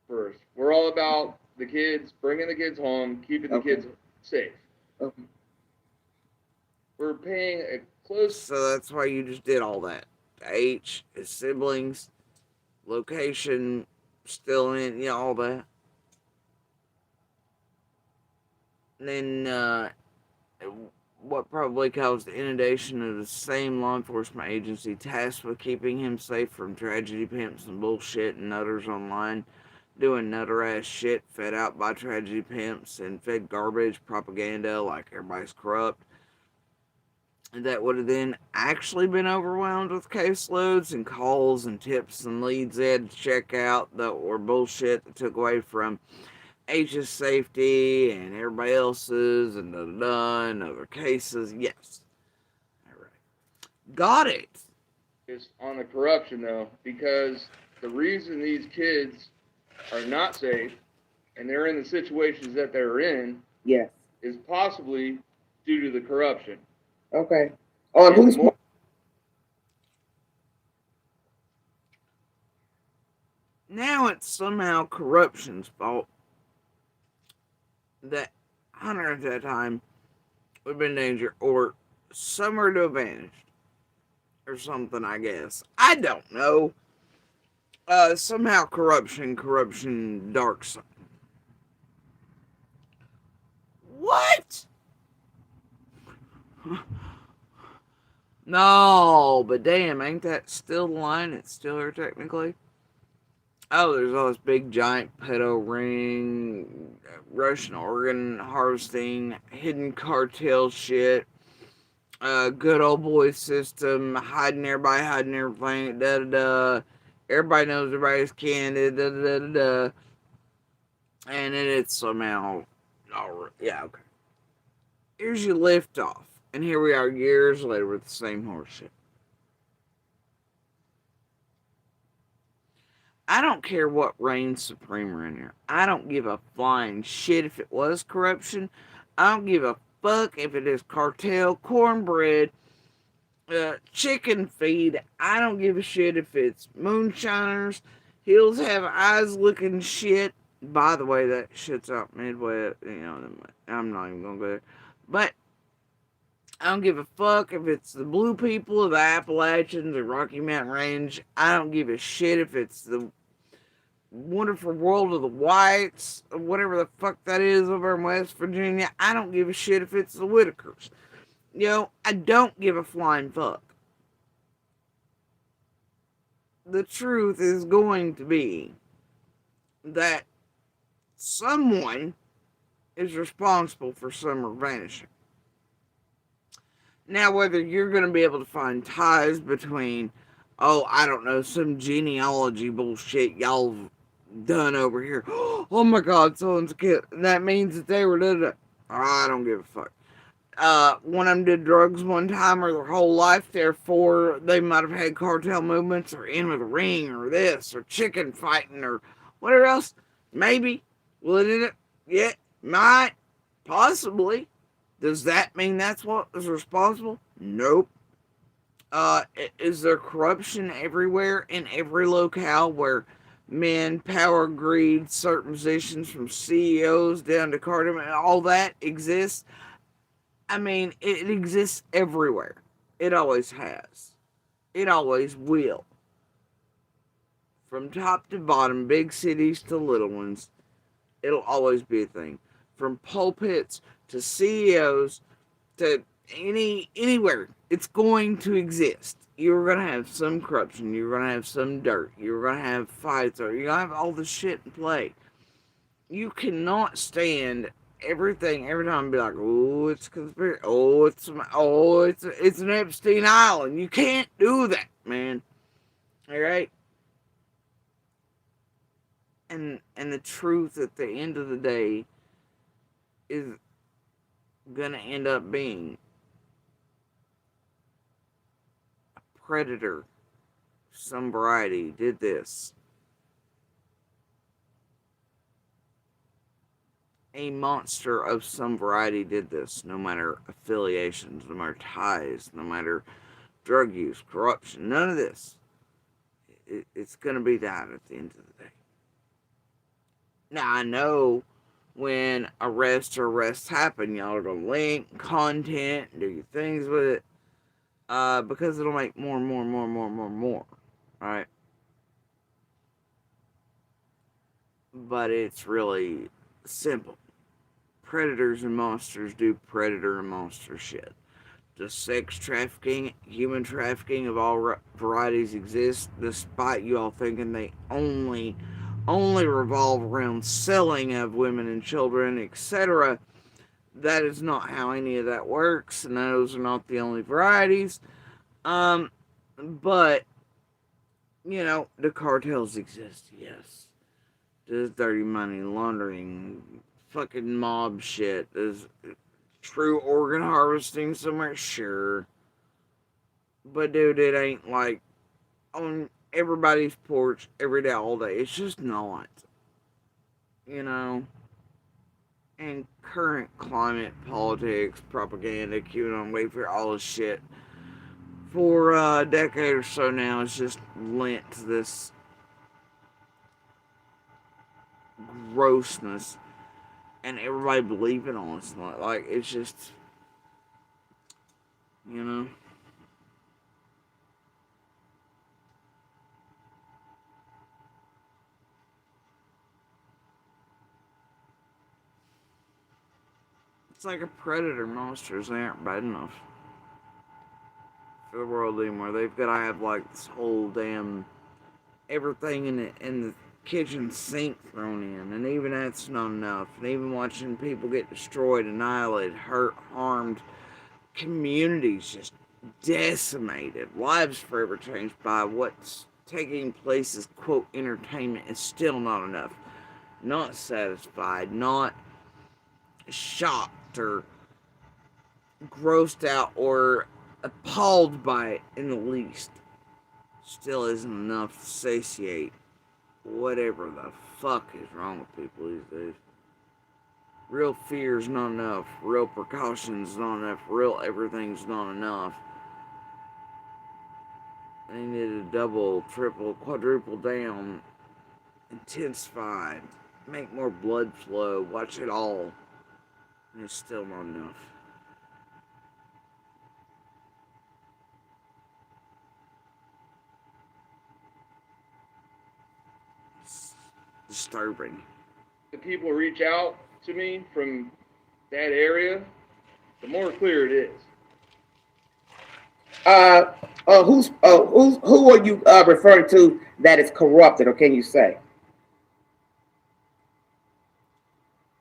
First, we're all about the kids, bringing the kids home, keeping the kids safe. Okay. We're paying a close. So that's why you just did all that. Age, his siblings, location, still in, all that. And then, what probably caused the inundation of the same law enforcement agency tasked with keeping him safe from tragedy pimps and bullshit and nutters online, doing nutter ass shit fed out by tragedy pimps and fed garbage propaganda like everybody's corrupt. That would have then actually been overwhelmed with caseloads and calls and tips and leads they had to check out that were bullshit that took away from H's safety and everybody else's and and other cases. Yes. All right. Got it. Is on the corruption though, because the reason these kids are not safe and they're in the situations that they're in, yes, is possibly due to the corruption. Okay. Oh, and who's more? Now it's somehow corruption's fault that Hunter at that time would have been in danger or somewhere to have vanished or something, I guess. I don't know. Somehow corruption, dark side. What? No, but damn, ain't that still the line? It's still here technically. Oh, there's all this big giant pedo ring, Russian organ harvesting, hidden cartel shit, good old boy system, hiding everybody, hiding everything, da da da. Everybody knows everybody's candid, da da da da. And then it's somehow, yeah, okay. Here's your lift off. And here we are years later with the same horseshit. I don't care what reigns supreme around here. I don't give a flying shit if it was corruption. I don't give a fuck if it is cartel, cornbread, chicken feed. I don't give a shit if it's moonshiners, hills have eyes looking shit. By the way, that shit's out Midwest. I'm not even gonna go there. But I don't give a fuck if it's the blue people of the Appalachians or Rocky Mountain Range. I don't give a shit if it's the wonderful world of the whites, or whatever the fuck that is over in West Virginia. I don't give a shit if it's the Whitakers. I don't give a flying fuck. The truth is going to be that someone is responsible for Summer vanishing. Now, whether you're going to be able to find ties between, I don't know, some genealogy bullshit y'all done over here. Oh my God, someone's a kid. That means that they were. I don't give a fuck. One of them did drugs one time or their whole life, therefore they might have had cartel movements or in with a ring or this or chicken fighting or whatever else. Maybe. Will it end up? Yeah, might. Possibly. Does that mean that's what is responsible? Nope. Is there corruption everywhere in every locale where men, power, greed, certain positions from CEOs down to cardinal, all that exists? I mean, it exists everywhere. It always has. It always will. From top to bottom, big cities to little ones, it'll always be a thing. From pulpits to CEOs to anywhere, it's going to exist. You're gonna have some corruption. You're gonna have some dirt. You're gonna have fights, or you're gonna have all this shit in play. You cannot stand everything every time and be like, oh, it's conspiracy. It's an Epstein Island. You can't do that, man. All right. And the truth at the end of the day is gonna end up being a predator, some variety did this. A monster of some variety did this, no matter affiliations, no matter ties, no matter drug use, corruption, none of this. It's going to be that at the end of the day. Now, I know when arrests happen, y'all are going to link content and do your things with it because it'll make more. Right? But it's really simple. Predators and monsters do predator and monster shit. Does sex trafficking, human trafficking of all varieties exist, despite you all thinking they only revolve around selling of women and children, etc.? That is not how any of that works, and those are not the only varieties. But the cartels exist, yes. Does dirty money laundering, fucking mob shit, does true organ harvesting somewhere? Sure. But dude, it ain't like on everybody's porch every day, all day. It's just not. And current climate, politics, propaganda, QAnon, Wayfair, all this shit, for a decade or so now, it's just lent to this grossness. And everybody believing on it. Like, it's just, It's like a predator. Monsters, they aren't bad enough for the world anymore. They've got to have, like, this whole damn everything in the kitchen sink thrown in. And even that's not enough. And even watching people get destroyed, annihilated, hurt, harmed, communities just decimated, lives forever changed by what's taking place as, quote, entertainment is still not enough. Not satisfied, not shocked or grossed out or appalled by it in the least. Still isn't enough to satiate whatever the fuck is wrong with people these days. Real fear's not enough. Real precaution's not enough. Real everything's not enough. They need to double, triple, quadruple down, intensify, make more blood flow, watch it all. And it's still not enough. It's disturbing. The people reach out to me from that area, the more clear it is. Who are you referring to that is corrupted, or can you say?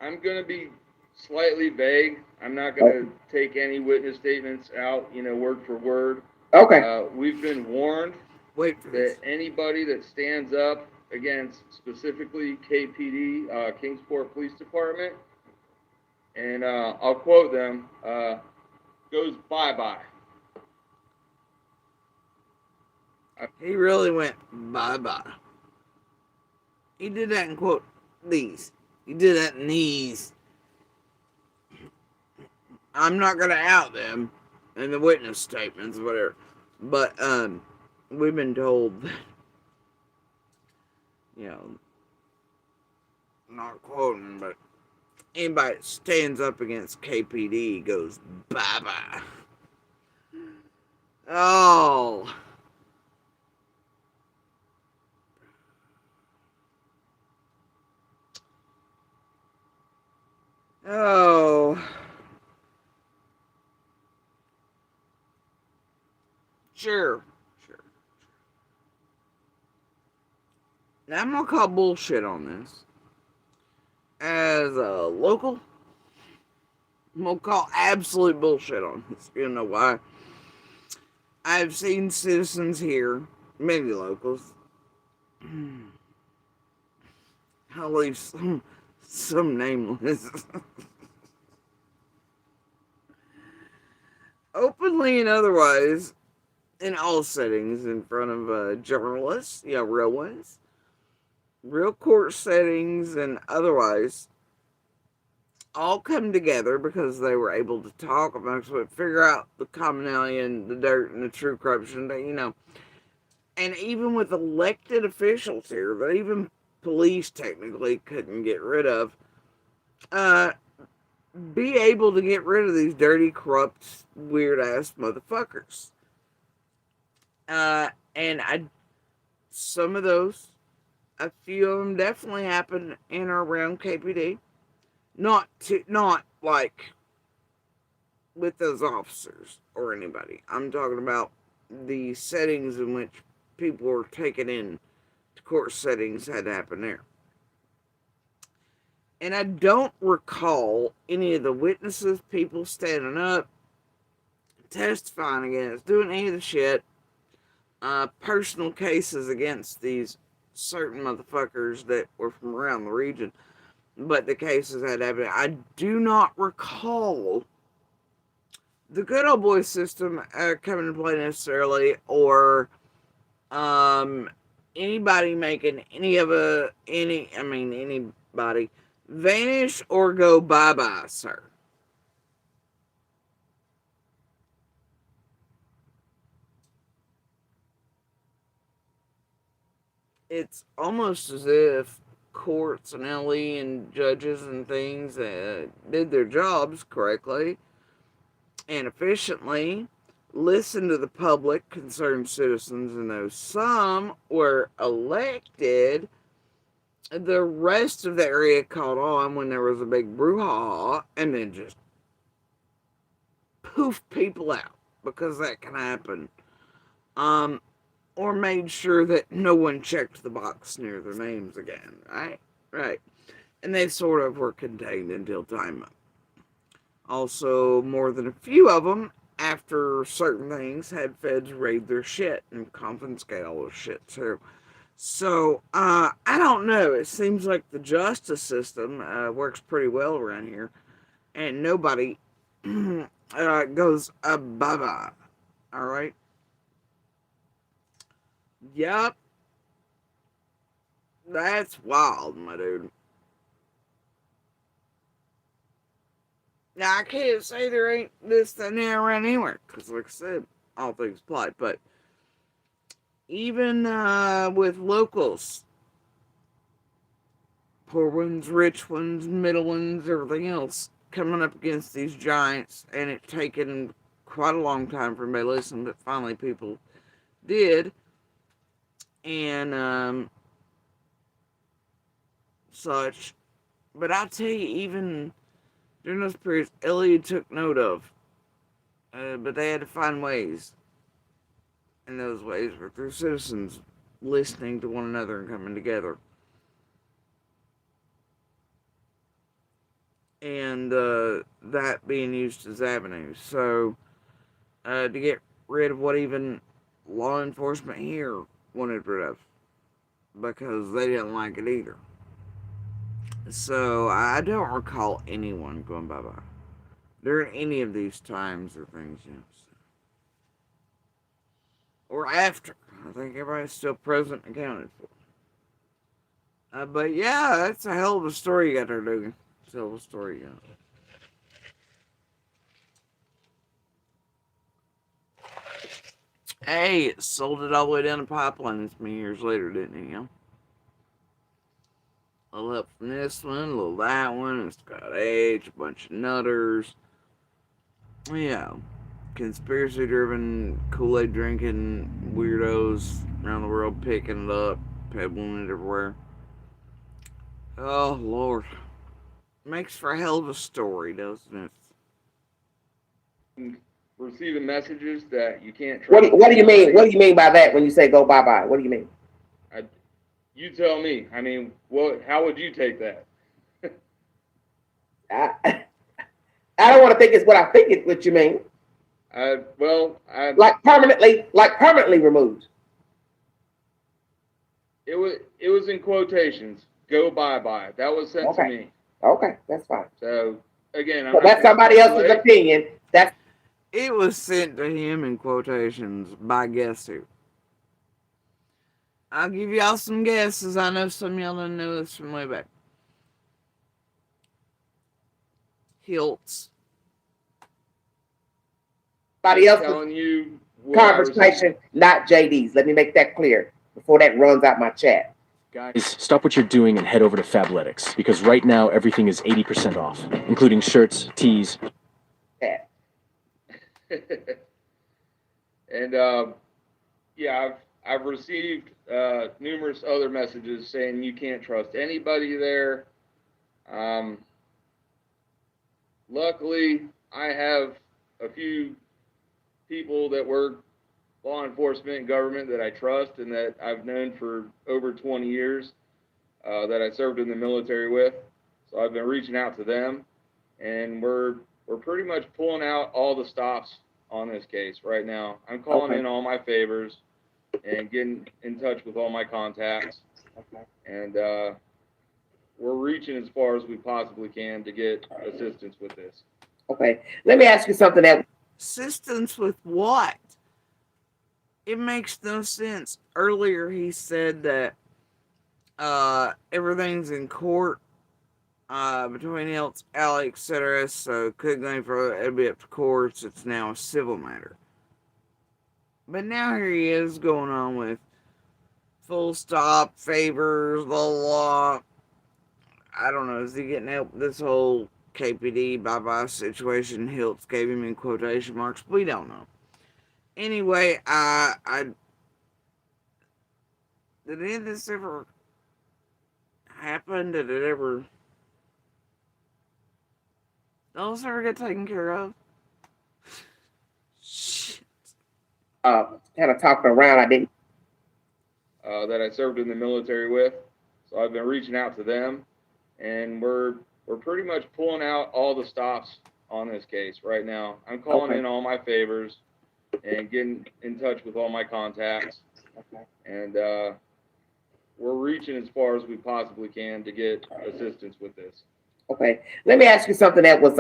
I'm going to be slightly vague. I'm not going to take any witness statements out, word for word. Okay. We've been warned that anybody that stands up against specifically KPD, Kingsport Police Department, and I'll quote them, goes bye-bye. He really went bye-bye. He did that in quote these. He did that in these. I'm not going to out them in the witness statements, whatever. But, we've been told that, not quoting, but anybody that stands up against KPD goes bye-bye. Oh. Oh. Sure. Now, I'm going to call bullshit on this. As a local, I'm going to call absolute bullshit on this. You know why? I've seen citizens here, maybe locals, I'll leave some nameless, openly and otherwise, in all settings, in front of journalists, real ones, real court settings, and otherwise, all come together because they were able to talk amongst it, figure out the commonality and the dirt and the true corruption, and even with elected officials here, that even police technically couldn't get rid of, be able to get rid of these dirty, corrupt, weird ass motherfuckers. And some of those, a few of them definitely happened in or around KPD. Not like with those officers or anybody. I'm talking about the settings in which people were taken in to court settings had to happen there. And I don't recall any of the witnesses, people standing up, testifying against, doing any of the shit, personal cases against these certain motherfuckers that were from around the region. But the cases had happened. I do not recall the good old boy system coming into play necessarily, or anybody making anybody vanish or go bye-bye, sir. It's almost as if courts and LE and judges and things did their jobs correctly and efficiently, listened to the public, concerned citizens, and those some were elected, the rest of the area caught on when there was a big brouhaha, and then just poof people out, because that can happen. Or made sure that no one checked the box near their names again, right? Right. And they sort of were contained until time up. Also, more than a few of them, after certain things, had feds raid their shit and confiscate all their shit too. So, I don't know. It seems like the justice system works pretty well around here. And nobody goes bye-bye. Alright? Yup. That's wild, my dude. Now, I can't say there ain't this, that, and there around anywhere. Because, like I said, all things apply. But even with locals, poor ones, rich ones, middle ones, everything else, coming up against these giants, and it taken quite a long time for me to listen, but finally people did, and such. But I tell you, even during those periods, Elliot took note of, but they had to find ways, and those ways were through citizens listening to one another and coming together. And that being used as avenues. So, to get rid of what even law enforcement here wanted rid of, because they didn't like it either. So, I don't recall anyone going bye-bye during any of these times or things, you know. Or after. I think everybody's still present and accounted for. But yeah, that's a hell of a story you got there, Dugan. It's a hell of a story you got. Hey, it sold it all the way down the pipeline this many years later, didn't it, you know? A little up from this one, a little that one, it's got age, a bunch of nutters. Yeah. Conspiracy driven, Kool-Aid drinking weirdos around the world picking it up, peddling it everywhere. Oh, Lord. Makes for a hell of a story, doesn't it? Receiving messages that you can't trust. What do you mean? What do you mean by that when you say go bye-bye? What do you mean? You tell me. I mean, how would you take that? I don't want to think it's what I think it's what you mean. Like permanently removed. It was in quotations. Go bye-bye. That was sent to me. Okay, that's fine. So again, but that's somebody else's opinion. It was sent to him in quotations by guess who. I'll give y'all some guesses. I know some of y'all don't know this from way back. Hiltz. Somebody else telling you conversation, not JD's. Let me make that clear before that runs out my chat. Guys, stop what you're doing and head over to Fabletics, because right now everything is 80% off, including shirts, tees. Yeah. And yeah, I've received numerous other messages saying you can't trust anybody there. Luckily, I have a few people that work law enforcement and government that I trust and that I've known for over 20 years that I served in the military with. So I've been reaching out to them, and we're pretty much pulling out all the stops on this case right now. I'm calling in all my favors and getting in touch with all my contacts. And we're reaching as far as we possibly can to get assistance with this. Okay. Let me ask you something that... Assistance with what? It makes no sense. Earlier he said that everything's in court between Alex, etc. So couldn't go any further. It'll be up to courts. It's now a civil matter. But now here he is going on with full stop, favors, blah, blah. I don't know. Is he getting help with this whole KPD bye-bye situation Hiltz gave him in quotation marks? We don't know. Anyway, did any of this ever happen? Did it ever... those ever get taken care of? Shit. Kind of talking around, I didn't... that I served in the military with. So I've been reaching out to them, and we're pretty much pulling out all the stops on this case right now. I'm calling in all my favors and getting in touch with all my contacts. And we're reaching as far as we possibly can to get assistance with this. Okay. Let me ask you something that was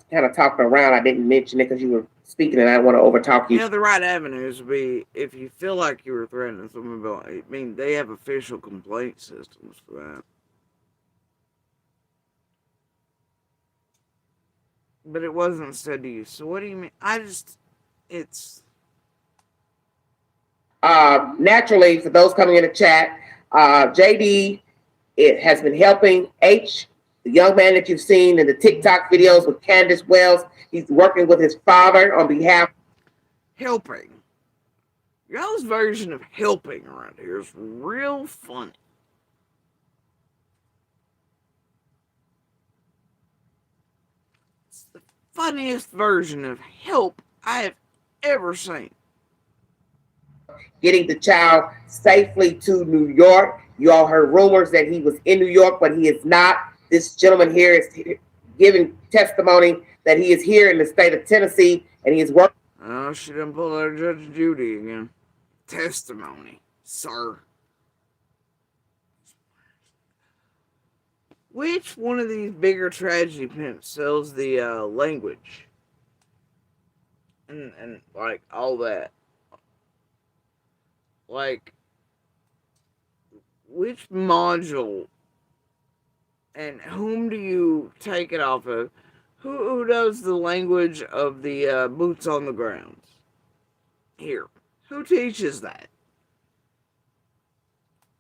kind of talking around. I didn't mention it because you were speaking and I don't want to overtalk you. You know, the right avenues would be if you feel like you were threatening someone. I mean, they have official complaint systems for that. But it wasn't said to you. So what do you mean? It's... naturally, for those coming in the chat, JD, it has been helping H, the young man that you've seen in the TikTok videos with Candace Wells. He's working with his father on behalf. Helping. Y'all's version of helping around here is real funny. It's the funniest version of help I have ever seen. Getting the child safely to New York. You all heard rumors that he was in New York, but he is not. This gentleman here is giving testimony that he is here in the state of Tennessee and he is working. Oh, she done pulled out Judge Judy again. Testimony, sir. Which one of these bigger tragedy pimps sells the language? And like all that. Like, which module and whom do you take it off of? Who does the language of the boots on the ground? Here. Who teaches that?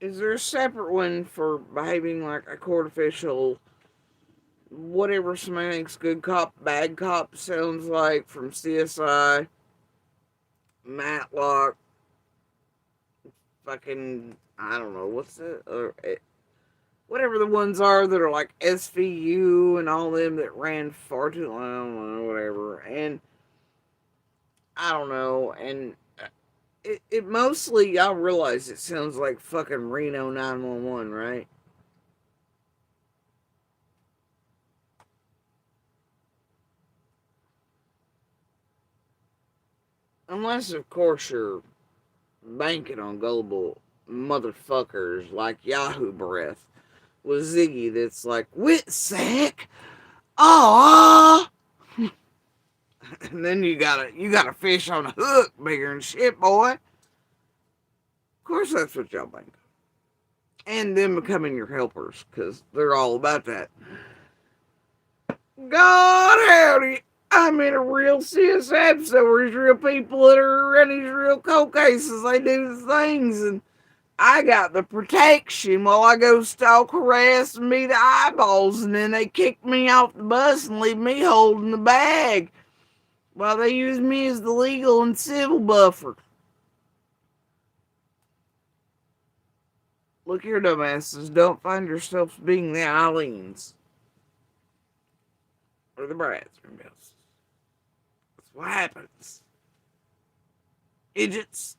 Is there a separate one for behaving like a court official? Whatever semantics good cop, bad cop sounds like from CSI, Matlock, fucking, I don't know, what's it? Whatever the ones are that are like SVU and all them that ran far too long, I don't know, whatever. And I don't know, and it mostly, y'all realize it sounds like fucking Reno 911, right? Unless, of course, you're banking on gullible motherfuckers like Yahoo Breath with Ziggy that's like, Witsack! Aww! And then you got a fish on a hook bigger than shit, boy. Of course that's what y'all bank on. And them becoming your helpers, because they're all about that. God howdy, I'm in a real CS episode where there's real people that are in these real cold cases. They do the things, and I got the protection while I go stalk, harass, and be the eyeballs, and then they kick me off the bus and leave me holding the bag while they use me as the legal and civil buffer. Look here, dumbasses, don't find yourselves being the Eileens or the Bradsburns. That's what happens. Idiots.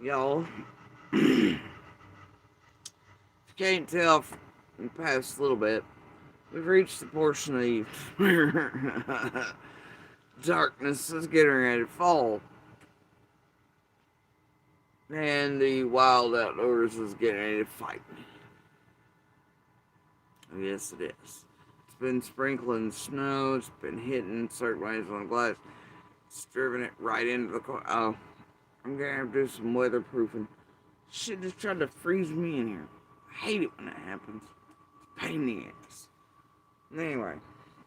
Y'all, if you can't tell from the past little bit, we've reached the portion of the evening where darkness is getting ready to fall, and the wild outdoors is getting ready to fight. Yes, it is. It's been sprinkling snow, it's been hitting certain ways on the glass, it's driven it right into the car. Oh, I'm gonna have to do some weatherproofing. Shit just tried to freeze me in here. I hate it when that happens. It's a pain in the ass. Anyway,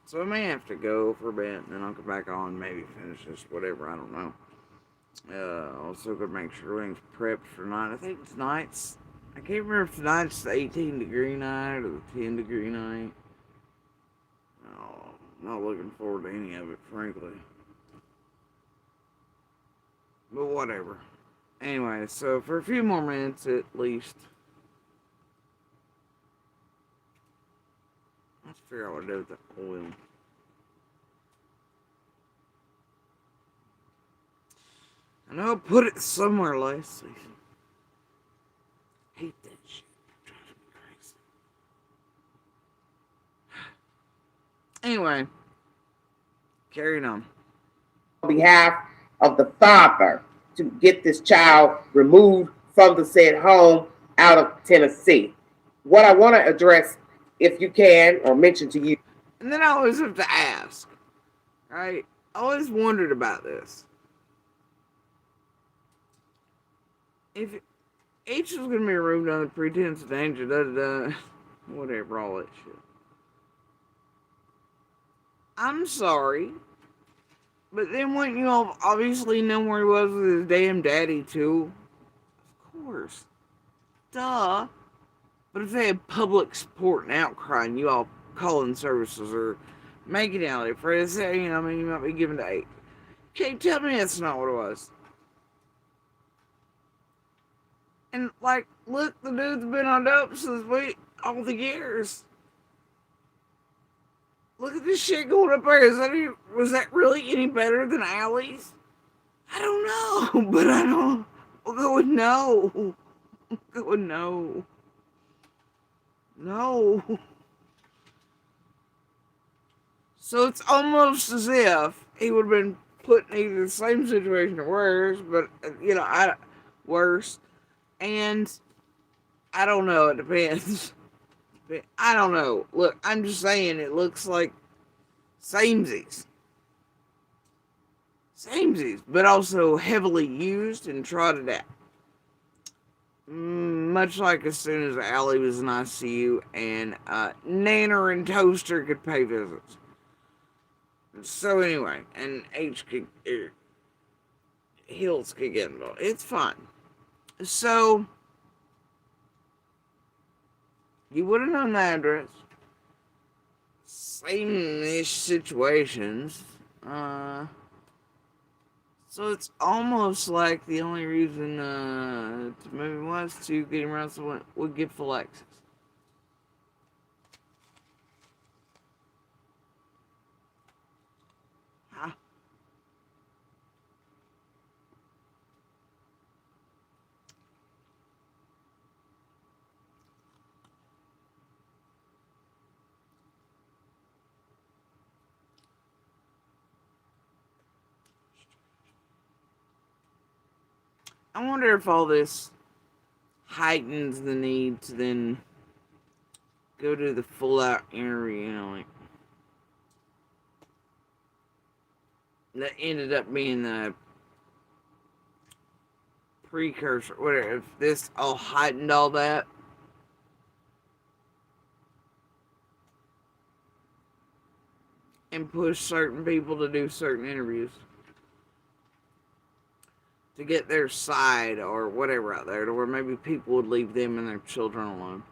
so I may have to go for a bit, and then I'll come back on, maybe finish this, whatever, I don't know. Also, gotta make sure everything's prepped for tonight. I think tonight's I can't remember if tonight's the 18-degree night or the 10-degree night. Oh, I'm not looking forward to any of it, frankly. But whatever. Anyway, so for a few more minutes at least, let's figure out what to do with the oil. I know I put it somewhere last season. Hate that shit. It drives me crazy. Anyway, carrying on. On behalf of the father to get this child removed from the said home out of Tennessee. What I want to address, if you can, or mention to you. And then I always have to ask, right? I always wondered about this. If H was going to be removed under pretense of danger, whatever, all that shit. I'm sorry, but then wouldn't you all obviously know where he was with his damn daddy, too? Of course. Duh. But if they had public support and outcry and you all calling services or making out for it, you know, I mean, you might be given to 8. Can't tell me that's not what it was. And, like, look, the dude's been on dope since all the years. Look at this shit going up there. Was that really any better than Allie's? I don't know, but I don't. We'll go with no. We'll go with no. No. So it's almost as if he would have been put in either the same situation or worse, but, you know, worse. And I don't know, it depends. I don't know. Look, I'm just saying it looks like samesies. Samesies, but also heavily used and trotted out. Much like as soon as Allie was in ICU and Nanner and Toaster could pay visits. So anyway, and Hills could get involved. It's fine. So, you would have known the address. Same-ish situations. So it's almost like the only reason to move him was to get him around someone would give full access. Huh? I wonder if all this heightens the need to then go to the full-out interview, you know, like that ended up being the precursor, whatever. If this all heightened all that, and pushed certain people to do certain interviews to get their side or whatever out there, to where maybe people would leave them and their children alone.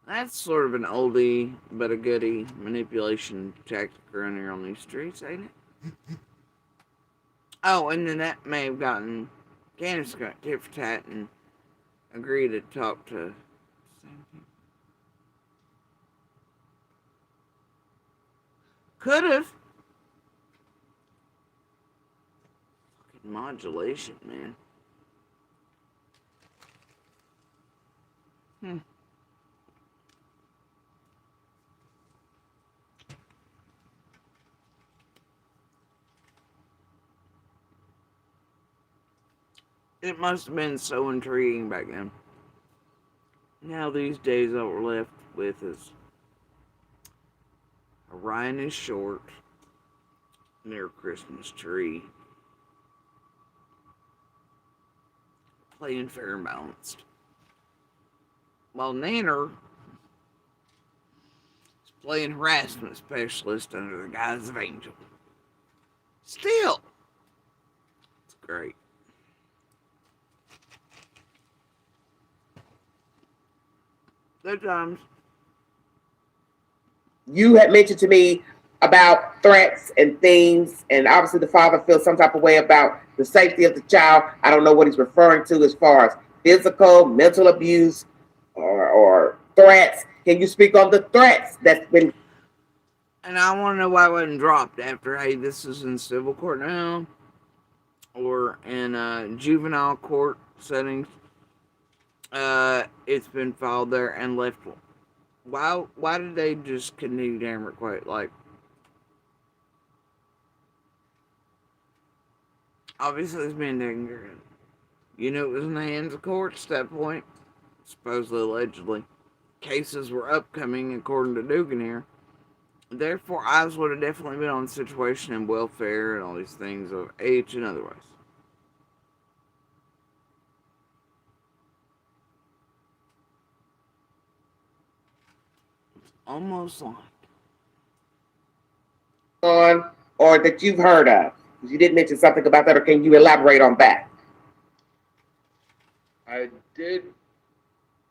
That's sort of an oldie but a goodie manipulation tactic around here on these streets, ain't it? Oh, and then that may have gotten Candace got tit for tat and agreed to talk to same people. Could have. Fucking modulation, man. It must have been so intriguing back then. Now these days all we're left with is Orion is short near a Christmas tree, playing fair and balanced. While Nanner is playing harassment specialist under the guise of Angel. Still, it's great. Good times. You had mentioned to me about threats and things, and obviously the father feels some type of way about the safety of the child. I don't know what he's referring to as far as physical, mental abuse, or threats. Can you speak on the threats that's been? And I want to know why it wasn't dropped after, hey, this is in civil court now, or in juvenile court settings. It's been filed there and left. Why did they just continue to hammer it quite? Like, obviously it's being taken care of. You know, it was in the hands of courts at that point, supposedly, allegedly. Cases were upcoming, according to Dugan here. Therefore, eyes would have definitely been on the situation and welfare and all these things of age and otherwise. Almost like. On or that you've heard of? You did mention something about that, or can you elaborate on that? I did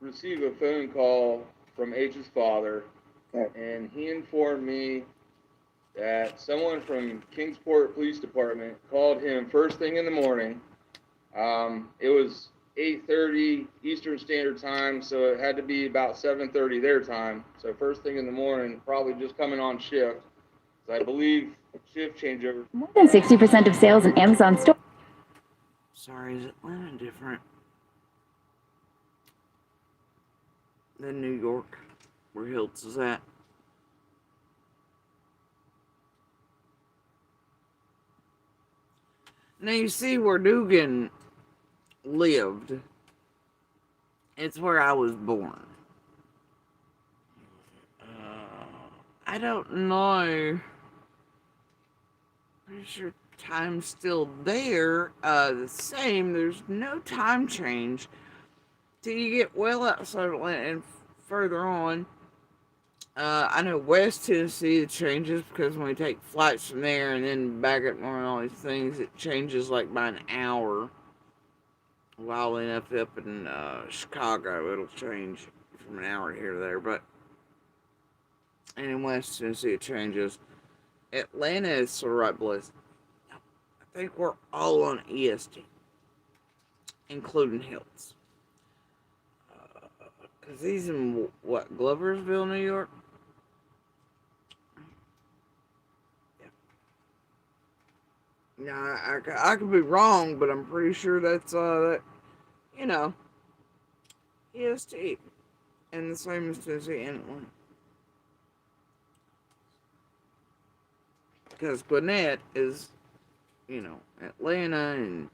receive a phone call from H's father, and he informed me that someone from Kingsport Police Department called him first thing in the morning. It was 8:30 Eastern Standard Time, so it had to be about 7:30 their time. So first thing in the morning, probably just coming on shift. So I believe shift changeover. More than 60% of sales in Amazon store. Sorry, is Atlanta different than New York, where Hiltz is at? Now you see where Dugan lived. It's where I was born. I don't know. Pretty sure time's still there. The same. There's no time change till you get well outside Atlanta and further on. I know West Tennessee it changes because when we take flights from there and then back up north and all these things, it changes like by an hour. While enough up in Chicago, it'll change from an hour here to there. But and in West Tennessee, it changes. Atlanta is sort of right below. I think we're all on EST, including Hills. Because he's in, what, Gloversville, New York? Yeah. Now, I could be wrong, but I'm pretty sure that's, that, you know, EST. And the same as Tennessee and Atlanta. Because Gwinnett is, you know, Atlanta, and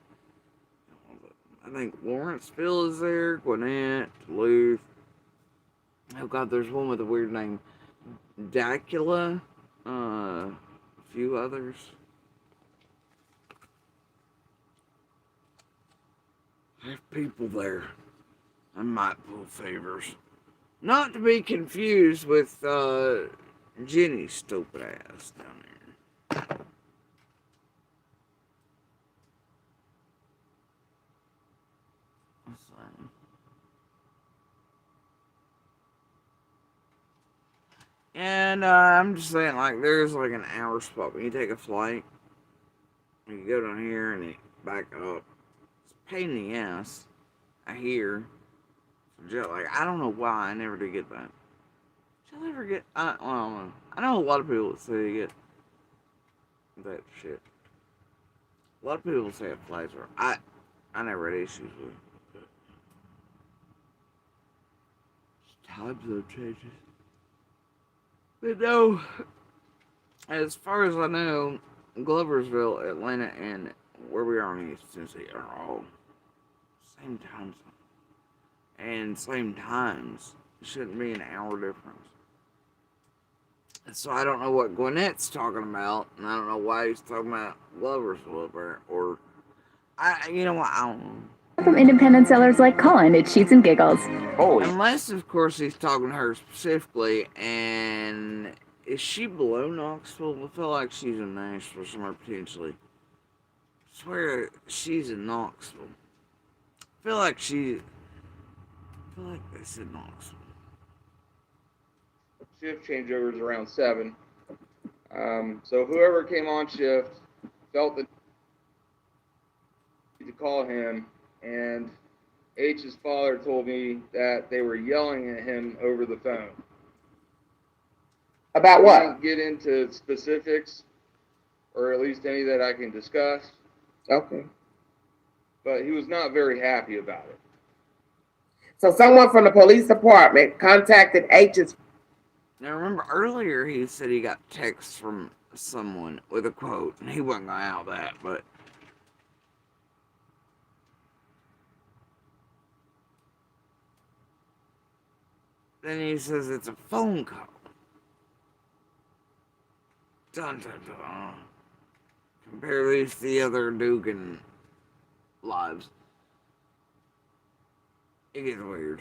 I think Lawrenceville is there, Gwinnett, Duluth. Oh God, there's one with a weird name, Dacula, a few others. I have people there. I might pull favors. Not to be confused with Jenny's stupid ass down there. And I'm just saying, like, there's like an hour spot when you take a flight. You go down here and you back up. It's a pain in the ass. I hear. Jet lag. I don't know why I never did get that. Did I ever get? Well, I know a lot of people that say they get that shit. A lot of people say it flies were. I never had issues with it. Time zone changes. But no, as far as I know, Gloversville, Atlanta, and where we are in East Tennessee are all same time zone. And same times. It shouldn't be an hour difference. So I don't know what Gwinnett's talking about, and I don't know why he's talking about Gloversville or you know what, I don't know. From independent sellers like Colin at Sheets and Giggles. Unless, of course, he's talking to her specifically, and is she below Knoxville? I feel like she's in Nashville somewhere potentially. I swear she's in Knoxville. I feel like they said Knoxville. shift changeovers around 7. So whoever came on shift felt the need to call him, and H's father told me that they were yelling at him over the phone. About I what? didn't get into specifics, or at least any that I can discuss. Okay. But he was not very happy about it. So someone from the police department contacted H's. Now remember earlier he said he got texts from someone with a quote, and he wasn't gonna out that, but then he says it's a phone call. Dun dun dun. Compare these to the other Dugan lives. It gets weird.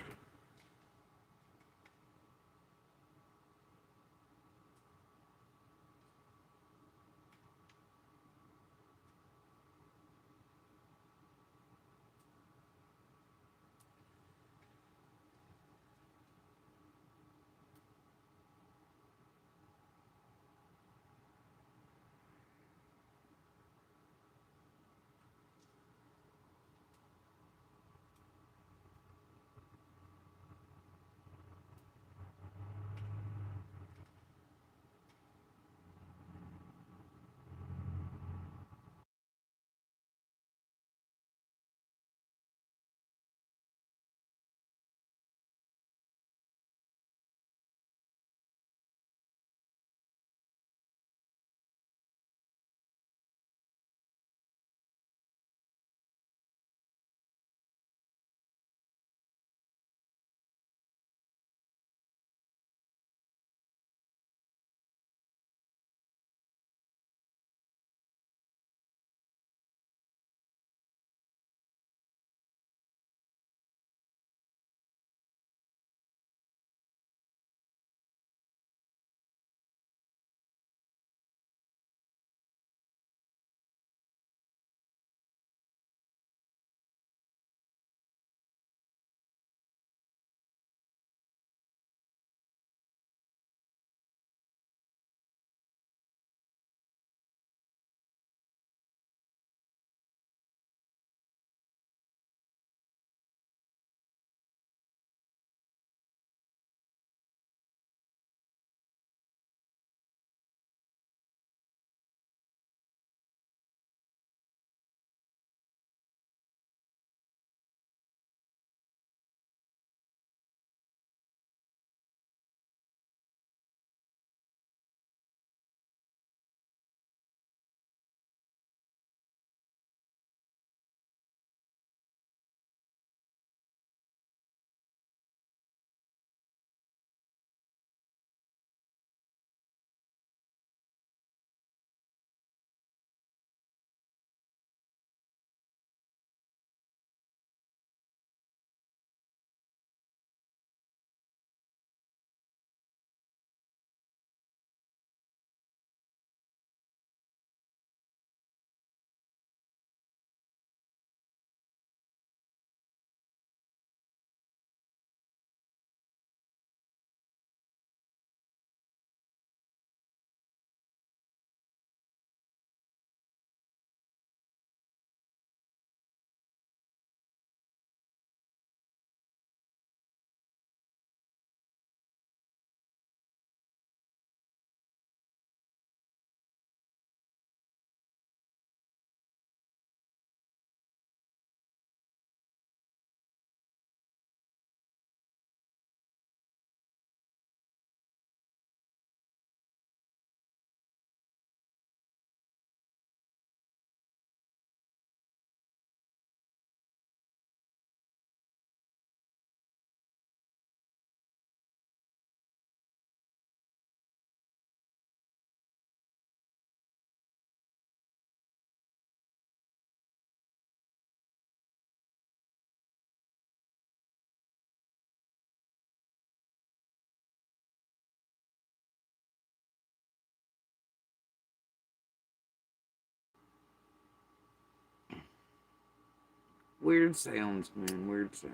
Weird sounds, man. Weird sounds.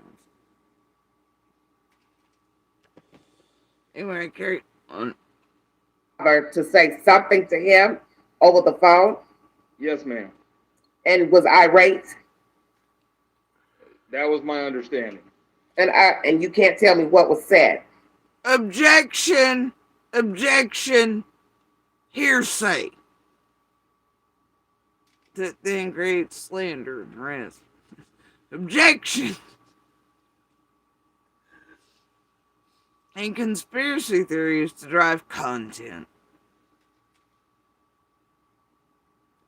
Anyway, Carrie, To say something to him over the phone Yes, ma'am. and was irate, That was my understanding. and you can't tell me what was said. Objection! Objection! Hearsay! That then creates slander and rest. Objection! And conspiracy theories to drive content.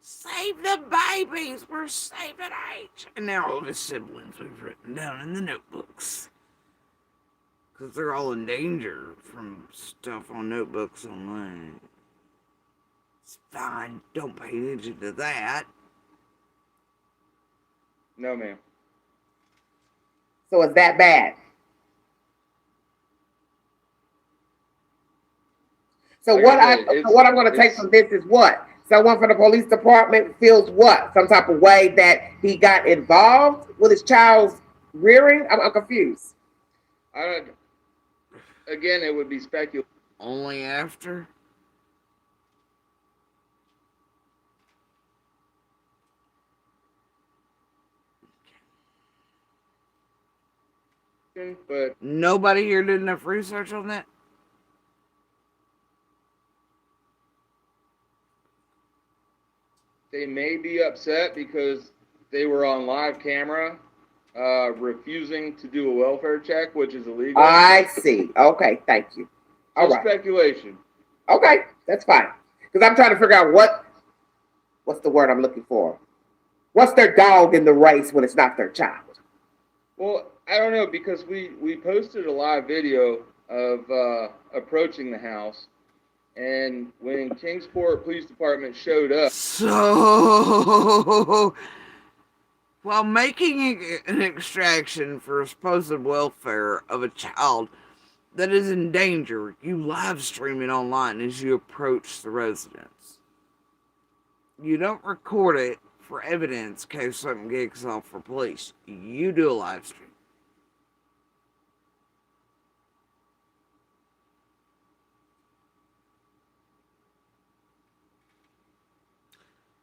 Save the babies! We're saving H! And now all of his siblings we've written down in the notebooks. Because they're all in danger from stuff on notebooks online. It's fine. Don't pay attention to that. No, ma'am. So it's that bad. So what I'm going to take from this is what? Someone from the police department feels what? Some type of way that he got involved with his child's rearing? I'm confused. Again, it would be speculation. Only after? But nobody here did enough research on that? They may be upset because they were on live camera refusing to do a welfare check, which is illegal. I see. Okay, thank you. All right. Speculation. Okay, that's fine. Because I'm trying to figure out what's the word I'm looking for? What's their dog in the race when it's not their child? Well, I don't know, because we posted a live video of approaching the house, and when Kingsport Police Department showed up. So, while making an extraction for supposed welfare of a child that is in danger, you live stream it online as you approach the residence. You don't record it for evidence in case something gets off for police. You do a live stream.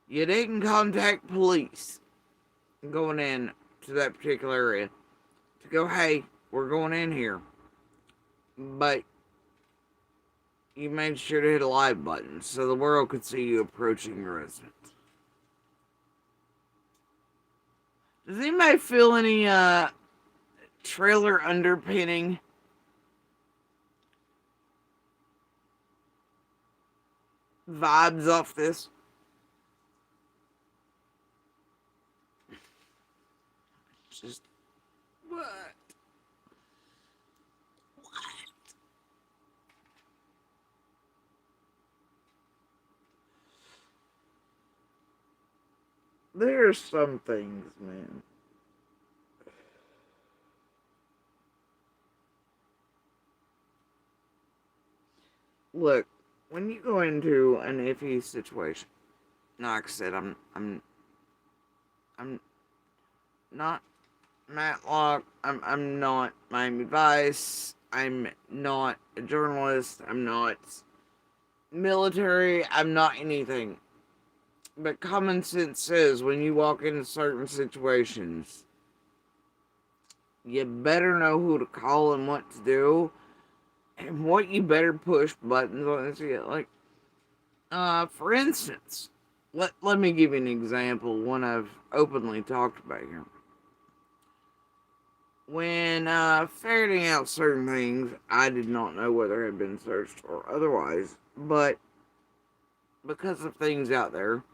You didn't contact police going in to that particular area to go, hey, we're going in here. But you made sure to hit a live button so the world could see you approaching the residence. Does anybody feel any trailer underpinning? Vibes off this? Just what? There's some things, man. Look, when you go into an iffy situation, like I said, I'm not Matlock. I'm not Miami Vice. I'm not a journalist. I'm not military. I'm not anything. But common sense says when you walk into certain situations, you better know who to call and what to do, and what you better push buttons on. Like, for instance, let me give you an example, one I've openly talked about here. When ferreting out certain things, I did not know whether it had been searched or otherwise, but because of things out there,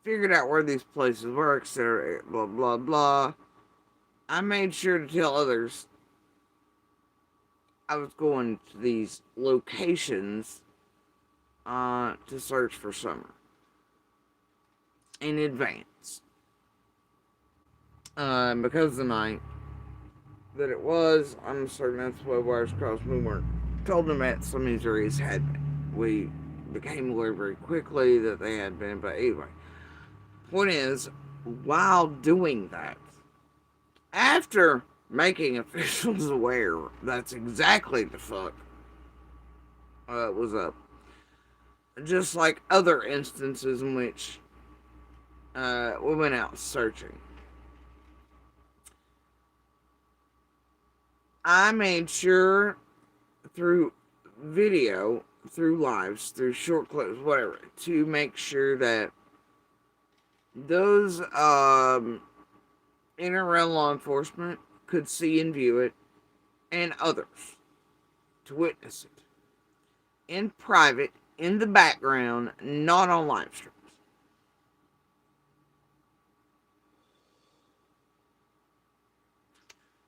figured out where these places were, etc., blah, blah, blah. I made sure to tell others I was going to these locations to search for summer in advance. Because of the night that it was, I'm certain that's what wires crossed. We weren't told them that some injuries had been. We became aware very quickly that they had been, but anyway. Point is, while doing that, after making officials aware that's exactly the fuck was up. Just like other instances in which we went out searching. I made sure through video, through lives, through short clips, whatever, to make sure that those in and around law enforcement could see and view it, and others to witness it in private, in the background, not on live streams.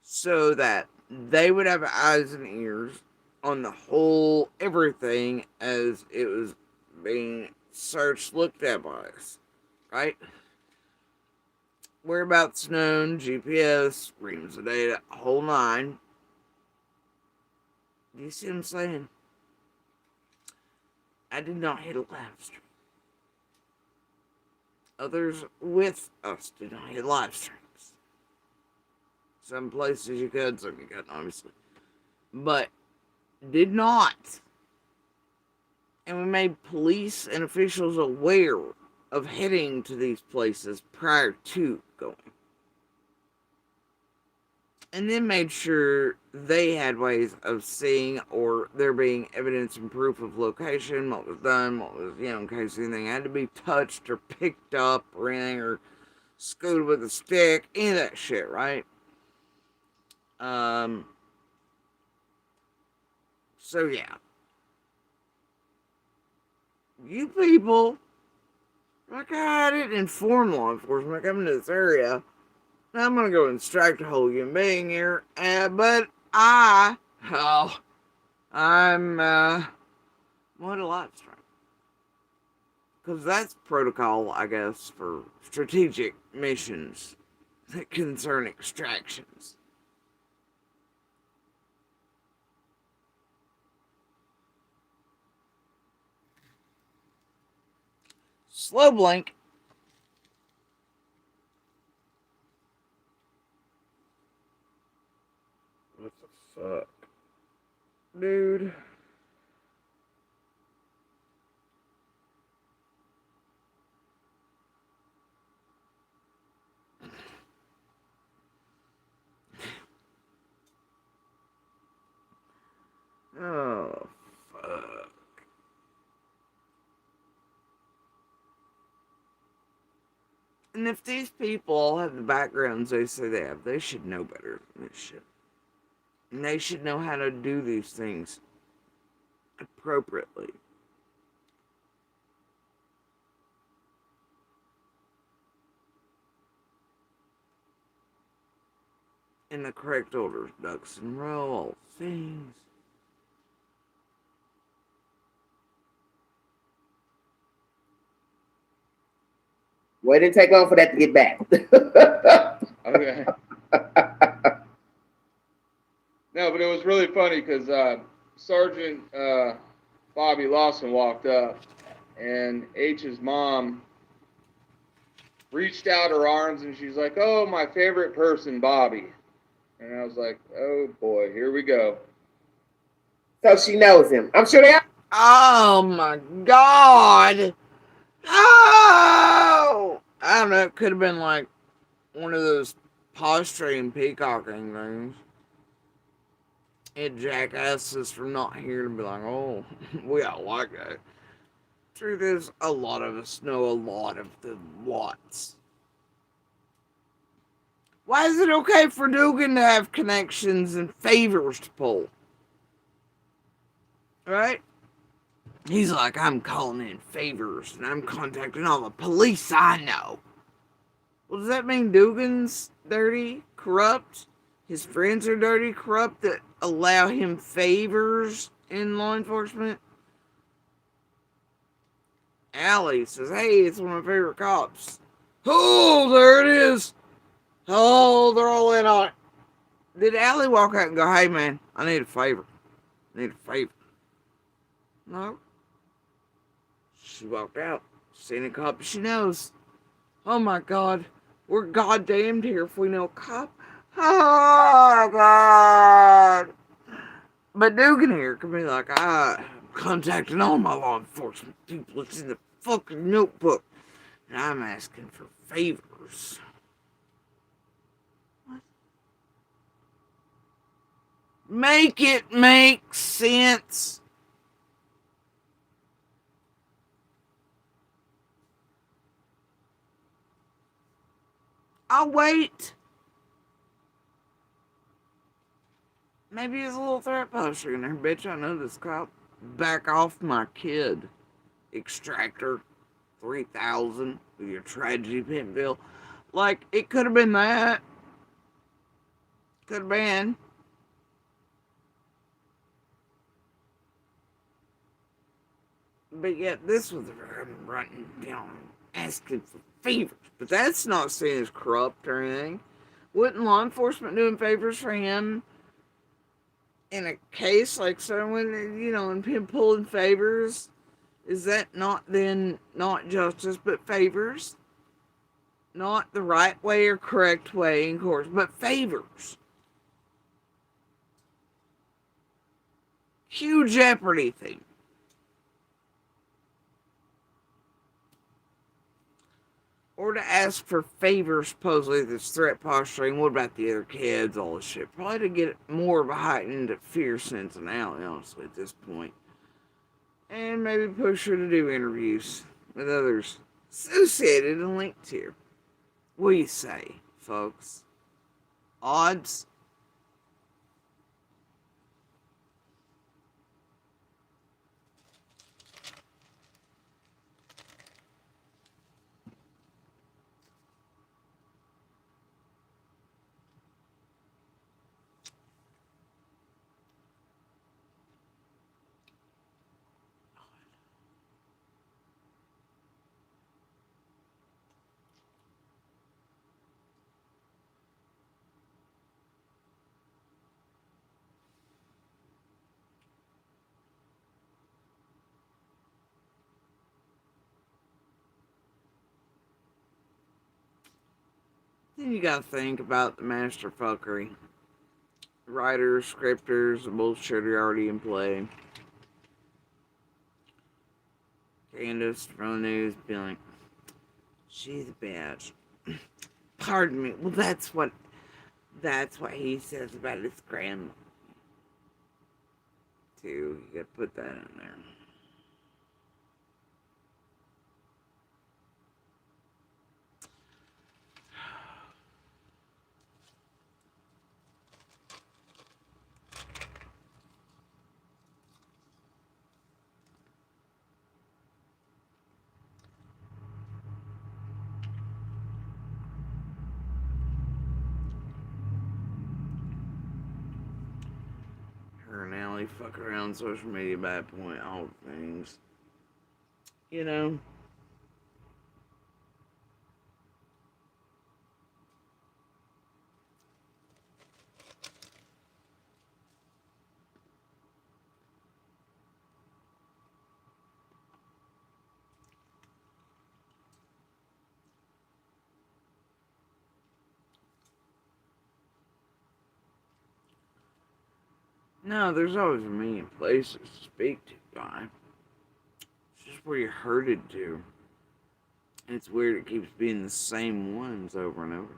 So that they would have eyes and ears on the whole everything as it was being searched, looked at by us, right? Whereabouts known, GPS, reams of data, whole nine. Do you see what I'm saying? I did not hit a live stream. Others with us did not hit live streams. Some places you could, some you couldn't, obviously. But did not. And we made police and officials aware of heading to these places prior to going. And then made sure they had ways of seeing or there being evidence and proof of location, what was done, what was, in case anything had to be touched or picked up or anything, or scooted with a stick, any of that shit, right? So yeah. You people, like I didn't inform law enforcement coming to this area. Now I'm gonna go and strike a whole human being here, but I'm what a live stream. Because that's protocol, I guess, for strategic missions that concern extractions. Slow blink. What the fuck? Dude. Oh, fuck. And if these people all have the backgrounds they say they have, they should know better than this shit. And they should know how to do these things appropriately. In the correct order, ducks in a row, all things. Well, it didn't take long for that to get back. Okay. No, but it was really funny because Sergeant Bobby Lawson walked up, and H's mom reached out her arms, and she's like, "Oh, my favorite person, Bobby." And I was like, "Oh boy, here we go." So she knows him. I'm sure they are. Oh my god! Oh! I don't know, it could have been like one of those posturing peacocking things. It jackasses from not here to be like, oh, we all like that. Truth is, a lot of us know a lot of the lots. Why is it okay for Dugan to have connections and favors to pull? Right? He's like, I'm calling in favors and I'm contacting all the police I know. Well, does that mean Dugan's dirty, corrupt? His friends are dirty, corrupt that allow him favors in law enforcement? Allie says, hey, it's one of my favorite cops. Oh, there it is. Oh, they're all in on it. Did Allie walk out and go, hey, man, I need a favor. I need a favor. No. She walked out. Seen a cop she knows. Oh, my God. We're goddamned here if we know a cop. Oh, God. But Dugan here could be like, contacting all my law enforcement people. It's in the fucking notebook. And I'm asking for favors. What? Make it make sense. I'll wait. Maybe it's a little threat posture in there. Bitch, I know this cop. Back off my kid. Extractor 3000 with your tragedy pin bill. Like, it could have been that. Could have been. But yet, this was running down, asking for favors. But that's not seen as corrupt or anything. Wouldn't law enforcement doing favors for him in a case like someone, and him pulling favors? Is that not then not justice, but favors? Not the right way or correct way, of course, but favors. Huge Jeopardy thing. Or to ask for favors, supposedly, this threat posturing. What about the other kids? All this shit. Probably to get more of a heightened fear sense analogy, honestly, at this point. And maybe push her to do interviews with others associated and linked here. What do you say, folks? Odds? Then you gotta think about the master fuckery. Writers, scripters, the bullshit are already in play. Candace from the news being like, she's a bitch. Pardon me. Well, that's what he says about his grandma. Too. You gotta put that in there. Her and Allie fuck around social media bad point, all the things. You know? No, there's always a million places to speak to, guy. It's just where you're herded to. And it's weird it keeps being the same ones over and over.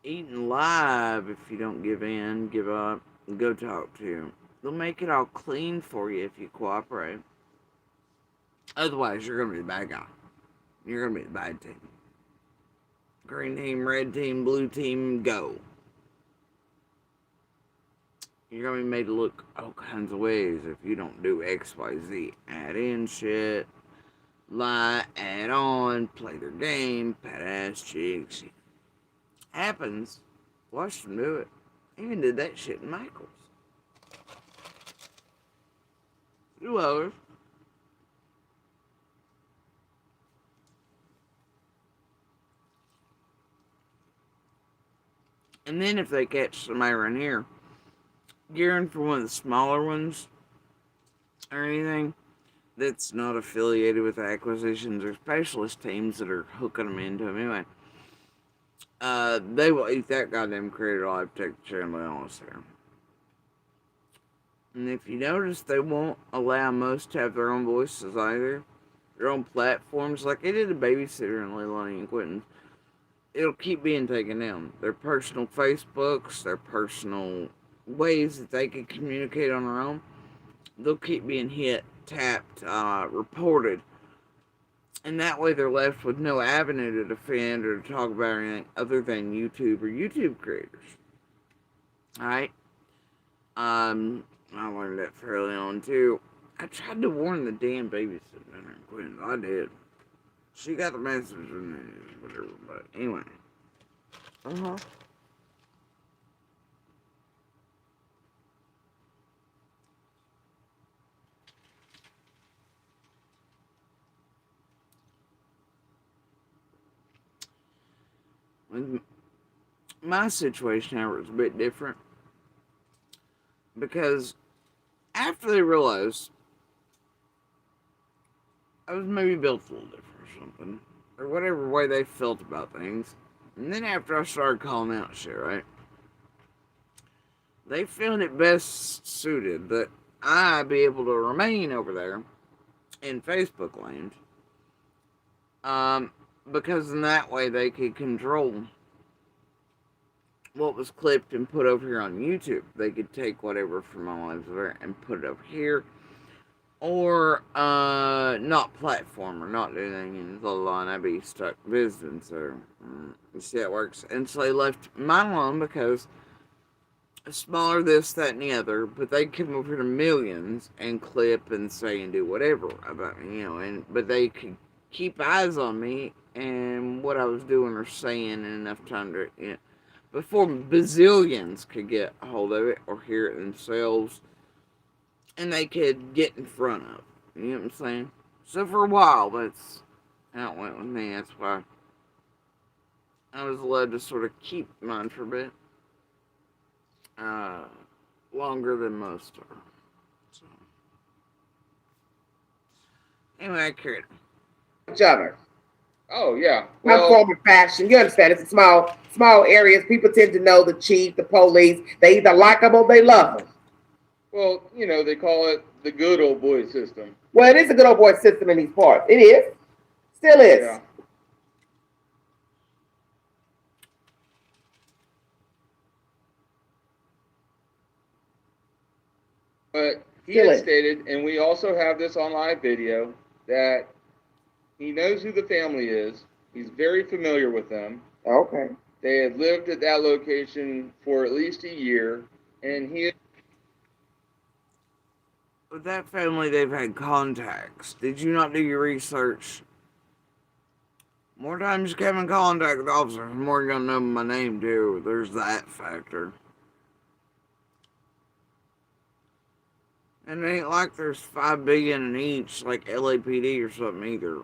Eating live if you don't give in, give up, go talk to them. They'll make it all clean for you if you cooperate. Otherwise, you're going to be the bad guy. You're going to be the bad team. Green team, red team, blue team, go. You're going to be made to look all kinds of ways if you don't do X, Y, Z. Add in shit, lie, add on, play their game, pat ass cheeks. Happens. Watch them do it. Even did that shit in Michael's. Do others. And then if they catch somebody around here, gearing for one of the smaller ones or anything that's not affiliated with acquisitions or specialist teams that are hooking them into them anyway, they will eat that goddamn credit. I'll have to take the channel honest there. And if you notice, they won't allow most to have their own voices either. Their own platforms. Like they did a babysitter in Leilani and Quentin. It'll keep being taken down. Their personal Facebooks, their personal ways that they can communicate on their own, they'll keep being hit, tapped, reported. And that way they're left with no avenue to defend or to talk about anything other than YouTube or YouTube creators. Alright? I learned that fairly on too. I tried to warn the damn babysitter, Quinn. I did. She got the message and whatever, but anyway. Uh-huh. My situation, however, was a bit different because after they realized I was maybe built a little different or something, or whatever way they felt about things, and then after I started calling out shit, right, they found it best suited that I be able to remain over there in Facebook land, because in that way they could control what was clipped and put over here on YouTube. They could take whatever from my lives there and put it over here, or not platform or not do anything in the line. I'd be stuck visiting. So you see how it works. And so they left mine alone because smaller this, that, and the other. But they come over to millions and clip and say and do whatever about me, but they could keep eyes on me and what I was doing or saying in enough time to, before bazillions could get a hold of it or hear it themselves, and they could get in front of. You know what I'm saying? So for a while, that's how it went with me. That's why I was allowed to sort of keep mine for a bit. Longer than most are. So. Anyway, I carried Each other. Oh yeah. Some Well, form of fashion. You understand? It's a small areas. People tend to know the chief, the police. They either like them or they love them. well, they call it the good old boy system. Well, it is a good old boy system in these parts. It is. Still is. Yeah. But he Still had is. stated, and we also have this on live video, that he knows who the family is. He's very familiar with them. Okay. They had lived at that location for at least a year, and he. with that family, they've had contacts. Did you not do your research? More times you come in contact with officers, the more you're gonna know my name too. There's that factor. And it ain't like there's 5 billion in each, like LAPD or something either.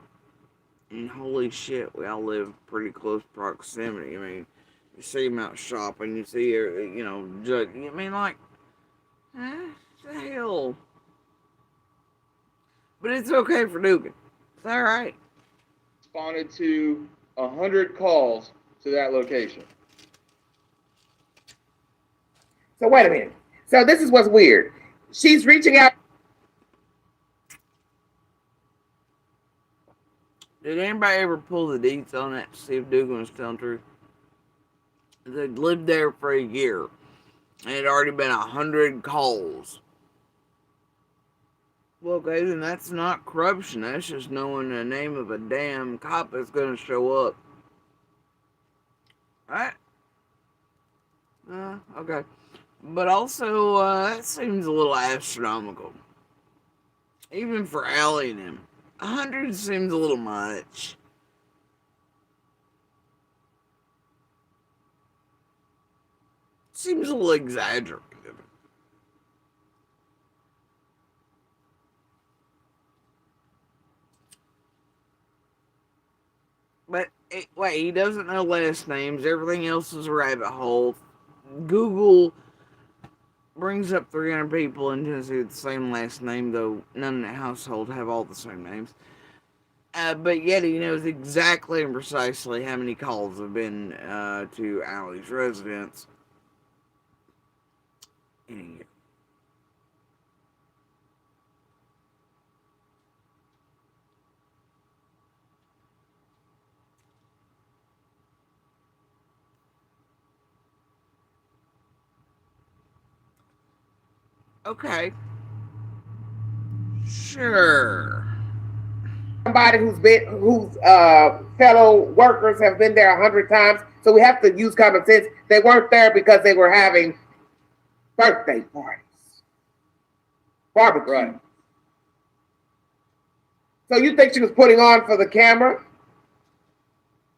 And holy shit, we all live pretty close proximity. I mean, you see them out shopping, you see, judge. I mean, like, the hell. But it's okay for Dugan. It's alright. Responded to 100 calls to that location. So wait a minute. So this is what's weird. She's reaching out. Did anybody ever pull the deets on that to see if Dugan was telling the truth? They'd lived there for a year. And it had already been 100 calls. Well, okay, then that's not corruption. That's just knowing the name of a damn cop that's going to show up. Right? Okay. But also, that seems a little astronomical. Even for Allie and him. 100 seems a little much. Seems a little exaggerated. But, wait, he doesn't know last names. Everything else is a rabbit hole. Google brings up 300 people in Tennessee with the same last name, though none in the household have all the same names. But yet he knows exactly and precisely how many calls have been to Allie's residence in a year. Okay. Sure. Somebody whose fellow workers have been there 100 times, so we have to use common sense. They weren't there because they were having birthday parties, barbecue. Right. So you think she was putting on for the camera?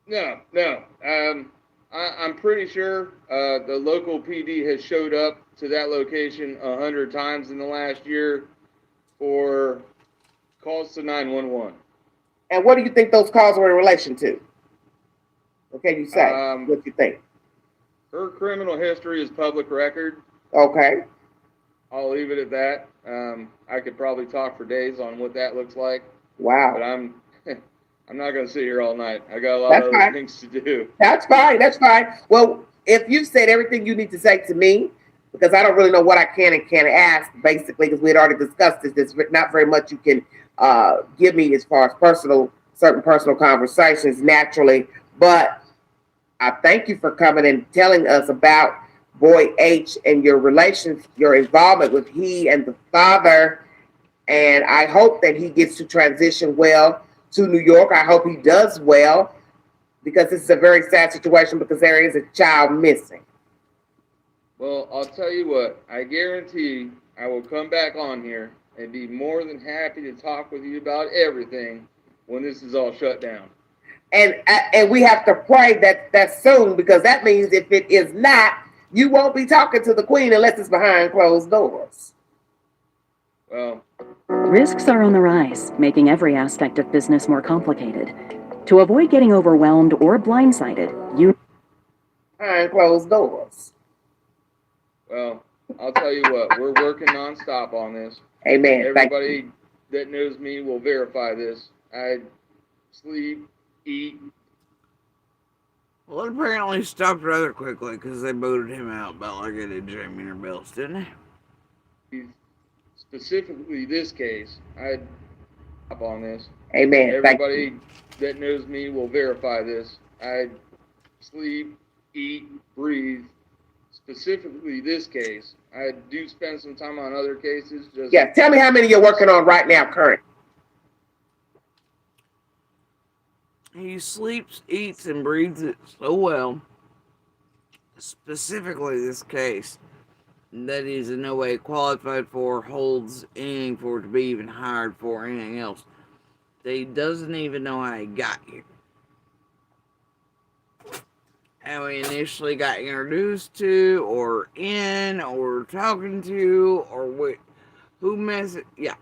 No. I'm pretty sure the local PD has showed up to that location 100 times in the last year for calls to 911. And what do you think those calls were in relation to? What can you say? What you think? Her criminal history is public record. Okay. I'll leave it at that. I could probably talk for days on what that looks like. Wow. But I'm not going to sit here all night. I got a lot of other things to do. That's fine. Well, if you've said everything you need to say to me, because I don't really know what I can and can't ask, basically, because we had already discussed this, there's not very much you can give me as far as certain personal conversations naturally. But I thank you for coming and telling us about Boy H and your relations, your involvement with he and the father. And I hope that he gets to transition well to New York. I hope he does well, because this is a very sad situation, because there is a child missing. Well, I'll tell you what, I guarantee I will come back on here and be more than happy to talk with you about everything when this is all shut down. And we have to pray that that's soon, because that means if it is not, you won't be talking to the Queen unless it's behind closed doors. Well, risks are on the rise, making every aspect of business more complicated. To avoid getting overwhelmed or blindsided, you behind closed doors. Well, I'll tell you what, we're working nonstop on this. Amen. Everybody that knows me will verify this. I sleep, eat. Well, it apparently stopped rather quickly because they booted him out about like they did Jamie or Bells, didn't they? Specifically this case, I'd stop on this. Amen. Everybody that knows me will verify this. I sleep, eat, breathe. Specifically this case. I do spend some time on other cases. Yeah, tell me how many you're working on right now, current. He sleeps, eats, and breathes it so well, specifically this case, that he's in no way qualified for, holds anything for, to be even hired for, anything else. That he doesn't even know how he got here. How we initially got introduced to, or in, or talking to, or who messaged. Yeah.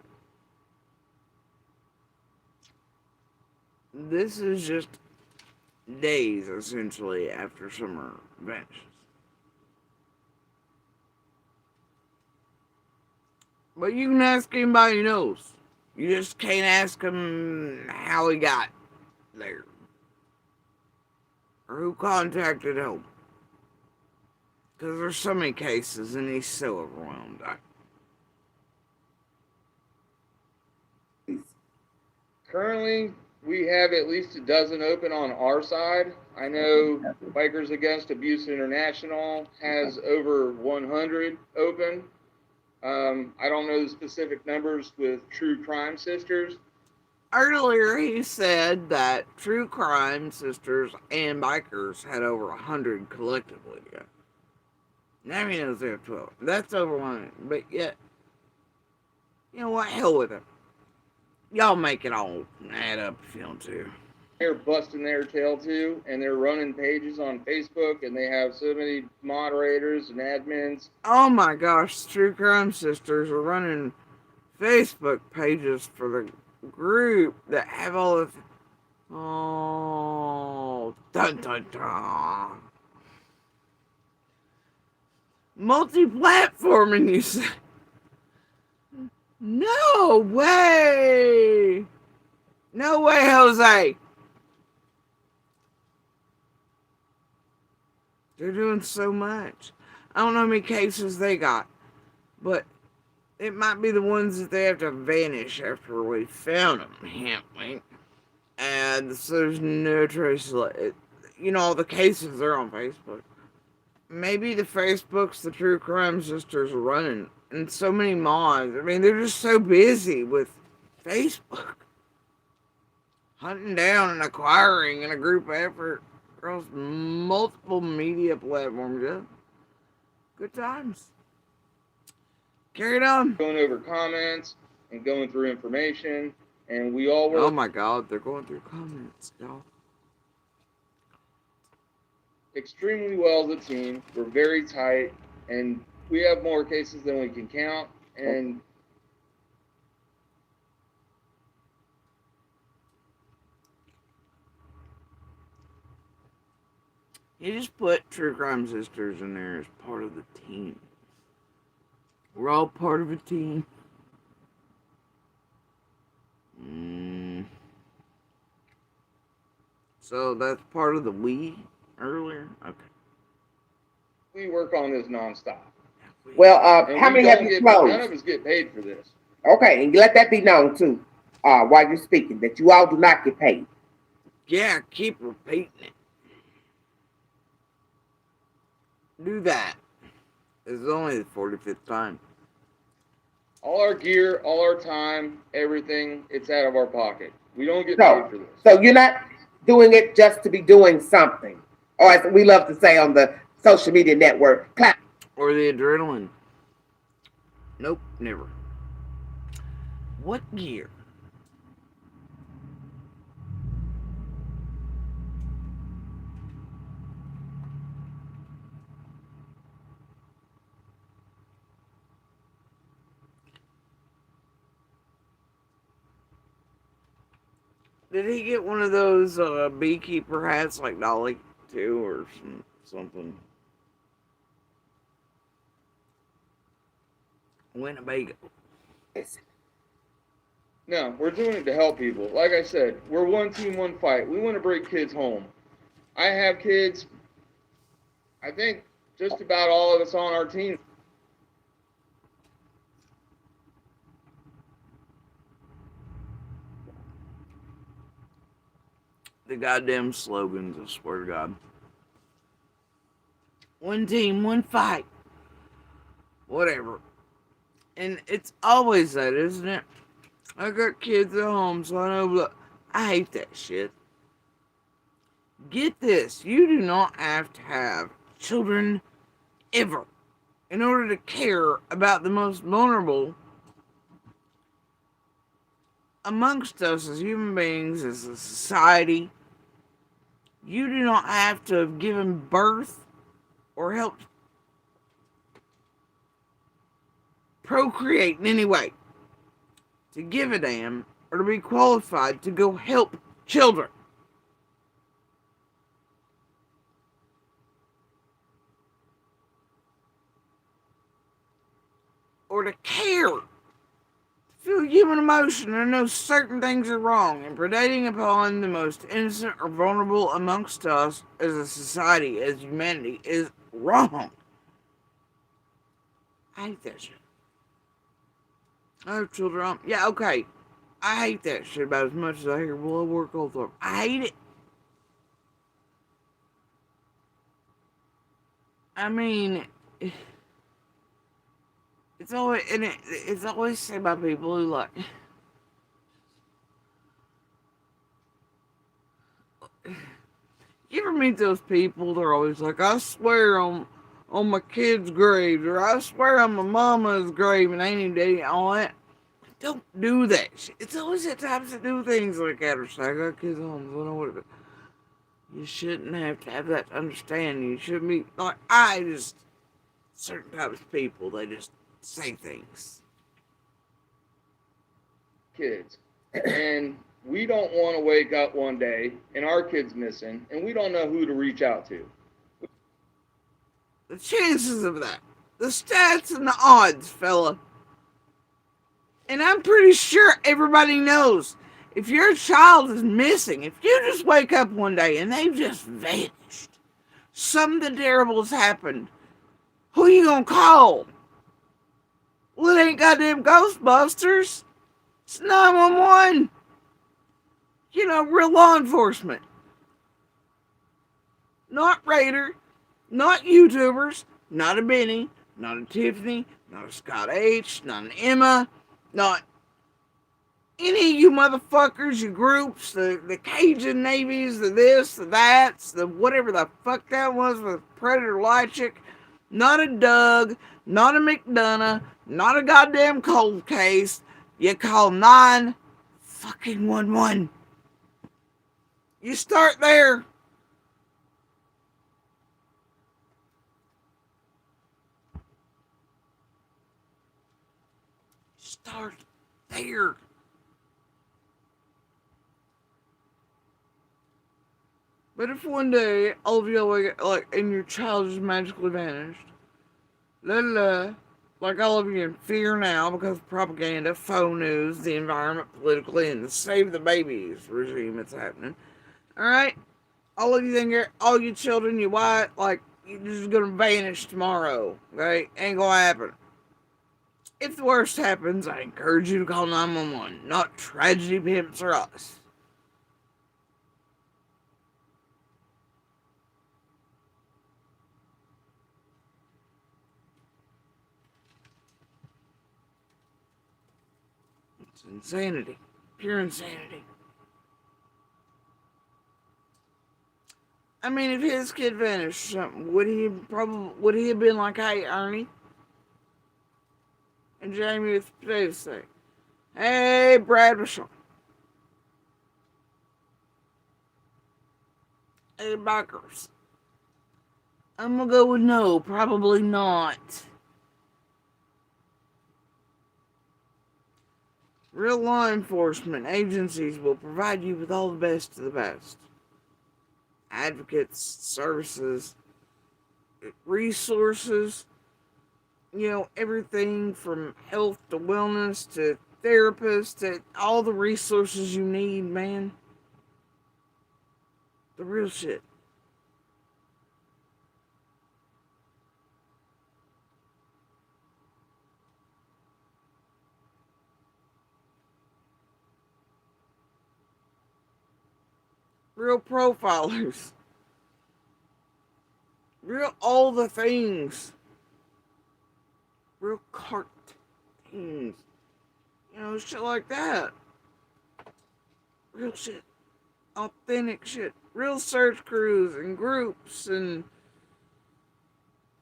This is just days, essentially, after summer vanishes. But you can ask anybody who knows. You just can't ask him how he got there. Or who contacted him. Because there's so many cases and he's so overwhelmed. Currently, we have at least a dozen open on our side. I know Bikers Against Abuse International has over 100 open. I don't know the specific numbers with True Crime Sisters. Earlier, he said that True Crime Sisters and Bikers had over 100 collectively together. Now he knows they have 12. That's overwhelming. But yet, you know what? Hell with it. Y'all make it all add up if you want to. They're busting their tail too, and they're running pages on Facebook, and they have so many moderators and admins. Oh my gosh, True Crime Sisters are running Facebook pages for the group that have all the... Oh, dun dun dun. Multi-platforming, you say? No way! No way, Jose! They're doing so much. I don't know how many cases they got, but it might be the ones that they have to vanish after we found them, can't we? And so there's no trace. You know, all the cases are on Facebook. maybe the Facebooks the true crime sisters are running, and so many mods. I mean, they're just so busy with Facebook, hunting down and acquiring in a group effort across multiple media platforms. Yeah, good times. Carry it on. Going over comments and going through information, and we all work. Oh my God, they're going through comments, y'all. Extremely well as a team. We're very tight, and we have more cases than we can count. And You just put True Crime Sisters in there as part of the team. We're all part of a team. So that's part of the we earlier? Okay. we work on this nonstop. Well, And how we many have don't you get, none closed? of us get paid for this. Okay, and let that be known too, while you're speaking, that you all do not get paid. Yeah, keep repeating it. Do that. This is only the 45th time. All our gear, all our time, everything, it's out of our pocket. We don't get So, paid for this. so you're not doing it just to be doing something, or as we love to say on the social media network, clap. Or the adrenaline. Nope, never. What gear? Did he get one of those beekeeper hats like Dolly too, or something? Winnebago. No, we're doing it to help people. Like I said, we're one team, one fight. We want to bring kids home. I have kids. I think just about all of us on our team. The goddamn slogans, I swear to God. One team, one fight. Whatever. And it's always that, isn't it? I got kids at home, so I know. Look, I hate that shit. Get this. You do not have to have children ever in order to care about the most vulnerable amongst us as human beings, as a society. You do not have to have given birth or helped procreate in any way to give a damn or to be qualified to go help children. Or to care, feel human emotion and know certain things are wrong, and predating upon the most innocent or vulnerable amongst us as a society, as humanity, is wrong. I hate that shit. I have children. Yeah, okay. I hate that shit about as much as I hear blood work all the time. I hate it. I mean, it's always it's always said by people who like. You ever meet those people? They're always like, I swear on my kids' graves, or I swear on my mama's grave, and ain't even all that. Don't do that shit. It's always at times to do things like that, or say, I got kids at home, so I know what it is. You shouldn't have to have that to understand. You shouldn't be like certain types of people. They just say things. Kids. And we don't want to wake up one day and our kid's missing and we don't know who to reach out to. The chances of that, the stats and the odds, fella. And I'm pretty sure everybody knows if your child is missing, if you just wake up one day and they've just vanished, something terrible has happened, who you gonna call? Well, it ain't goddamn Ghostbusters. It's 911. You know, real law enforcement. Not Raider. Not YouTubers, not a Benny, not a Tiffany, not a Scott H, not an Emma, not any of you motherfuckers, you groups, the Cajun Navies, the this, the that's, the whatever the fuck that was with Predator Logic, not a Doug, not a McDonough, not a goddamn cold case. You call 9 fucking 11. You start there. Start there. But if one day all of you like and your child just magically vanished, like all of you in fear now because of propaganda, faux news, the environment politically, and the save the babies regime that's happening. All right, all of you think all you children, you white, like you're just gonna vanish tomorrow. Okay, ain't gonna happen. If the worst happens, I encourage you to call 911, not tragedy pimps or us. It's insanity. Pure insanity. I mean, if his kid vanished or something, would he have been like, hey, Ernie and Jamie with the potato sack? Hey, Brad Michelle. Hey, Bikers. I'm gonna go with no, probably not. Real law enforcement agencies will provide you with all the best of the best. Advocates, services, resources, everything from health to wellness to therapists to all the resources you need, man. The real shit. Real profilers. Real all the things. Real cartoons. Shit like that. Real shit. Authentic shit. Real search crews and groups and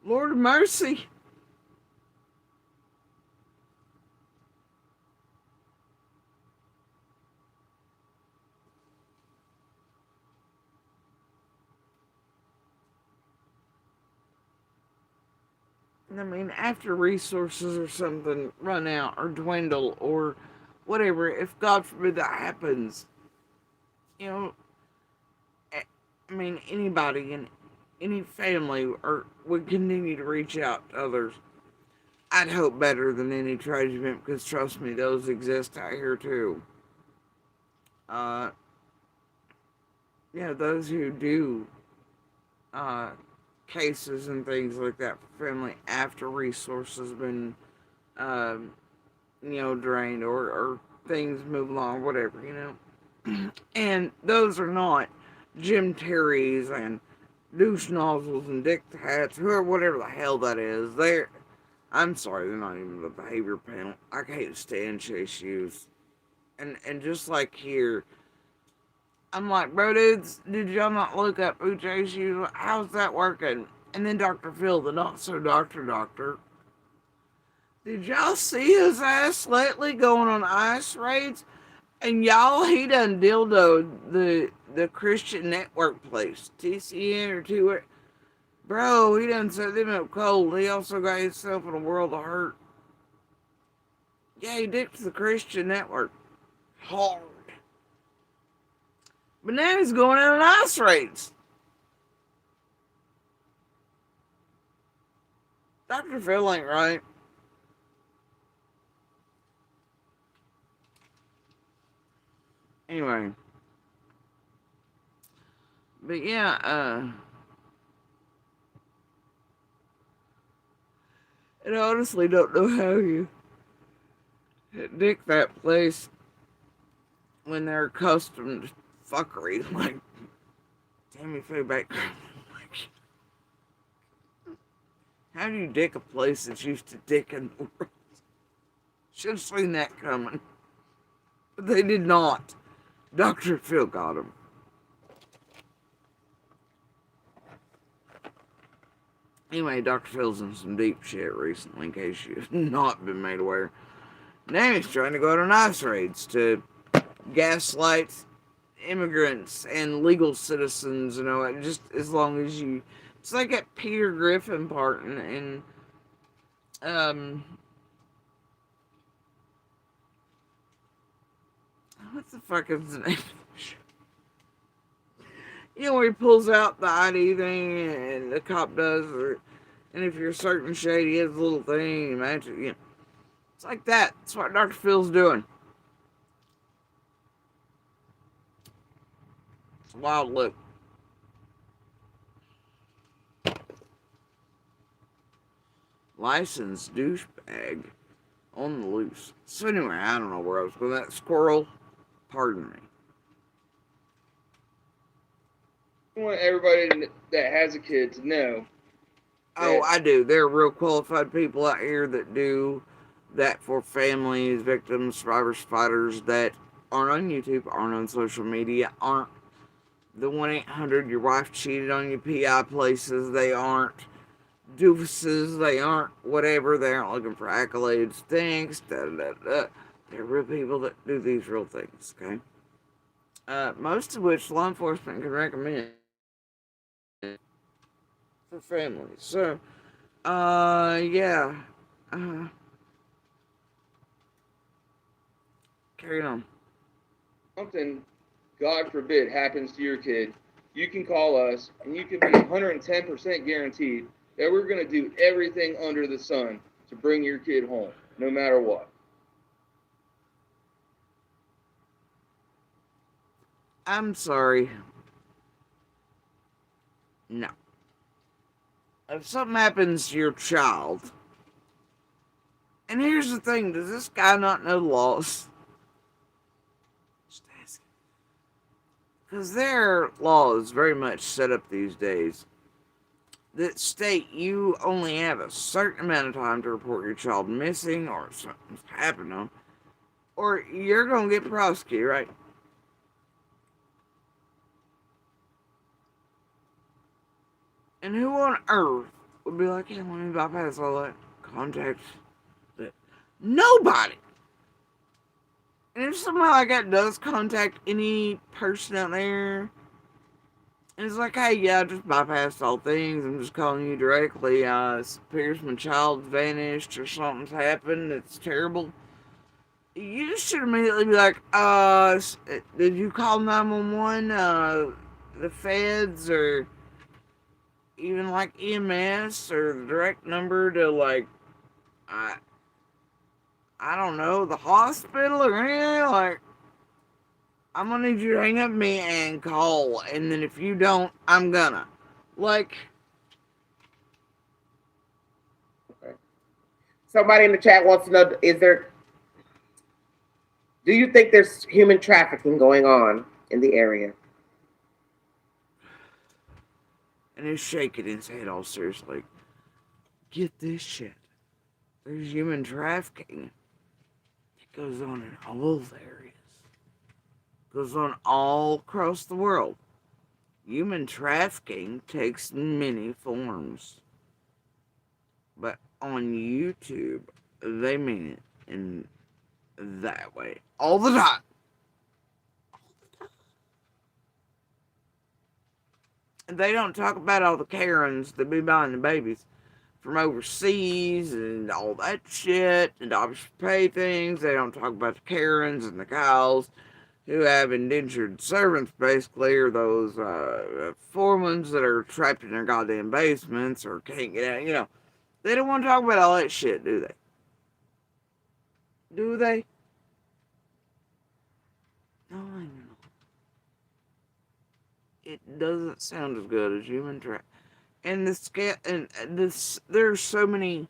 Lord of mercy. I mean, after resources or something run out or dwindle or whatever, if God forbid that happens, you know, I mean, anybody in any family or would continue to reach out to others. I'd hope better than any tragedy event because trust me, those exist out here too. Uh, those who do uh, cases and things like that for family after resources have been, um, drained or things move along, whatever. And those are not Jim Terry's and douche nozzles and dick hats, whoever, whatever the hell that is. I'm sorry, they're not even the behavior panel. I can't stand chase shoes. And just like here, I'm like, bro, dudes, did y'all not look up who chase shoes? How's that working? And then Dr. Phil, the not so doctor. Did y'all see his ass lately going on ice raids? And y'all, he done dildo the Christian Network place, TCN or two. Bro, he done set them up cold. He also got himself in a world of hurt. Yeah, he dipped the Christian Network hard. But now he's going out on ice raids. Dr. Phil ain't right. Anyway. But yeah, and I honestly don't know how you dick that place when they're accustomed to fuckery like Tammy Faye Baker. How do you dick a place that's used to dicking the world? Should have seen that coming. But they did not. Dr. Phil got him. Anyway, Dr. Phil's in some deep shit recently, in case you've not been made aware. Now he's trying to go on ice raids to gaslight immigrants and legal citizens, just as long as you... It's like that Peter Griffin part in what the fuck is the name? Where he pulls out the ID thing and the cop does, and if you're a certain shade, he has a little thing, imagine, it's like that. That's what Dr. Phil's doing. It's a wild look. Licensed douchebag on the loose. So anyway, I don't know where I was going. That squirrel, pardon me. I want everybody that has a kid to know. Oh, I do. There are real qualified people out here that do that for families, victims, survivors, fighters that aren't on YouTube, aren't on social media, aren't the 1-800 your wife cheated on you PI places. They aren't doofuses. They aren't whatever. They aren't looking for accolades. Thanks. They're real people that do these real things, okay? Most of which law enforcement can recommend for families. So, yeah. Carry on. Something, God forbid, happens to your kid, you can call us and you can be 110% guaranteed that we're going to do everything under the sun to bring your kid home, no matter what. I'm sorry. No. If something happens to your child, and here's the thing, does this guy not know the laws? Just ask him. Because there are laws very much set up these days that state you only have a certain amount of time to report your child missing or something's happened to them, or you're going to get prosecuted, right? And who on earth would be like, yeah, let me bypass all that contact? That nobody. And if somebody like that does contact any person out there, and it's like, hey, yeah, I just bypassed all things, I'm just calling you directly, it appears my child's vanished or something's happened, it's terrible. You just should immediately be like, did you call 911, the feds, or even like EMS, or the direct number to like, I don't know, the hospital or anything? Like, I'm gonna need you to hang up me and call, and then if you don't, I'm gonna. Like... Okay. Somebody in the chat wants to know, do you think there's human trafficking going on in the area? And he's shaking his head all seriously. Get this shit. There's human trafficking. It goes on in all areas. It goes on all across the world. Human trafficking takes many forms. But on YouTube, they mean it in that way. All the time. And they don't talk about all the Karens that be buying the babies from overseas and all that shit and obviously pay things. They don't talk about the Karens and the cows who have indentured servants, basically, or those foremans that are trapped in their goddamn basements or can't get out. They don't want to talk about all that shit, do they? Do they? No, I know. It doesn't sound as good as human trafficking. And there's so many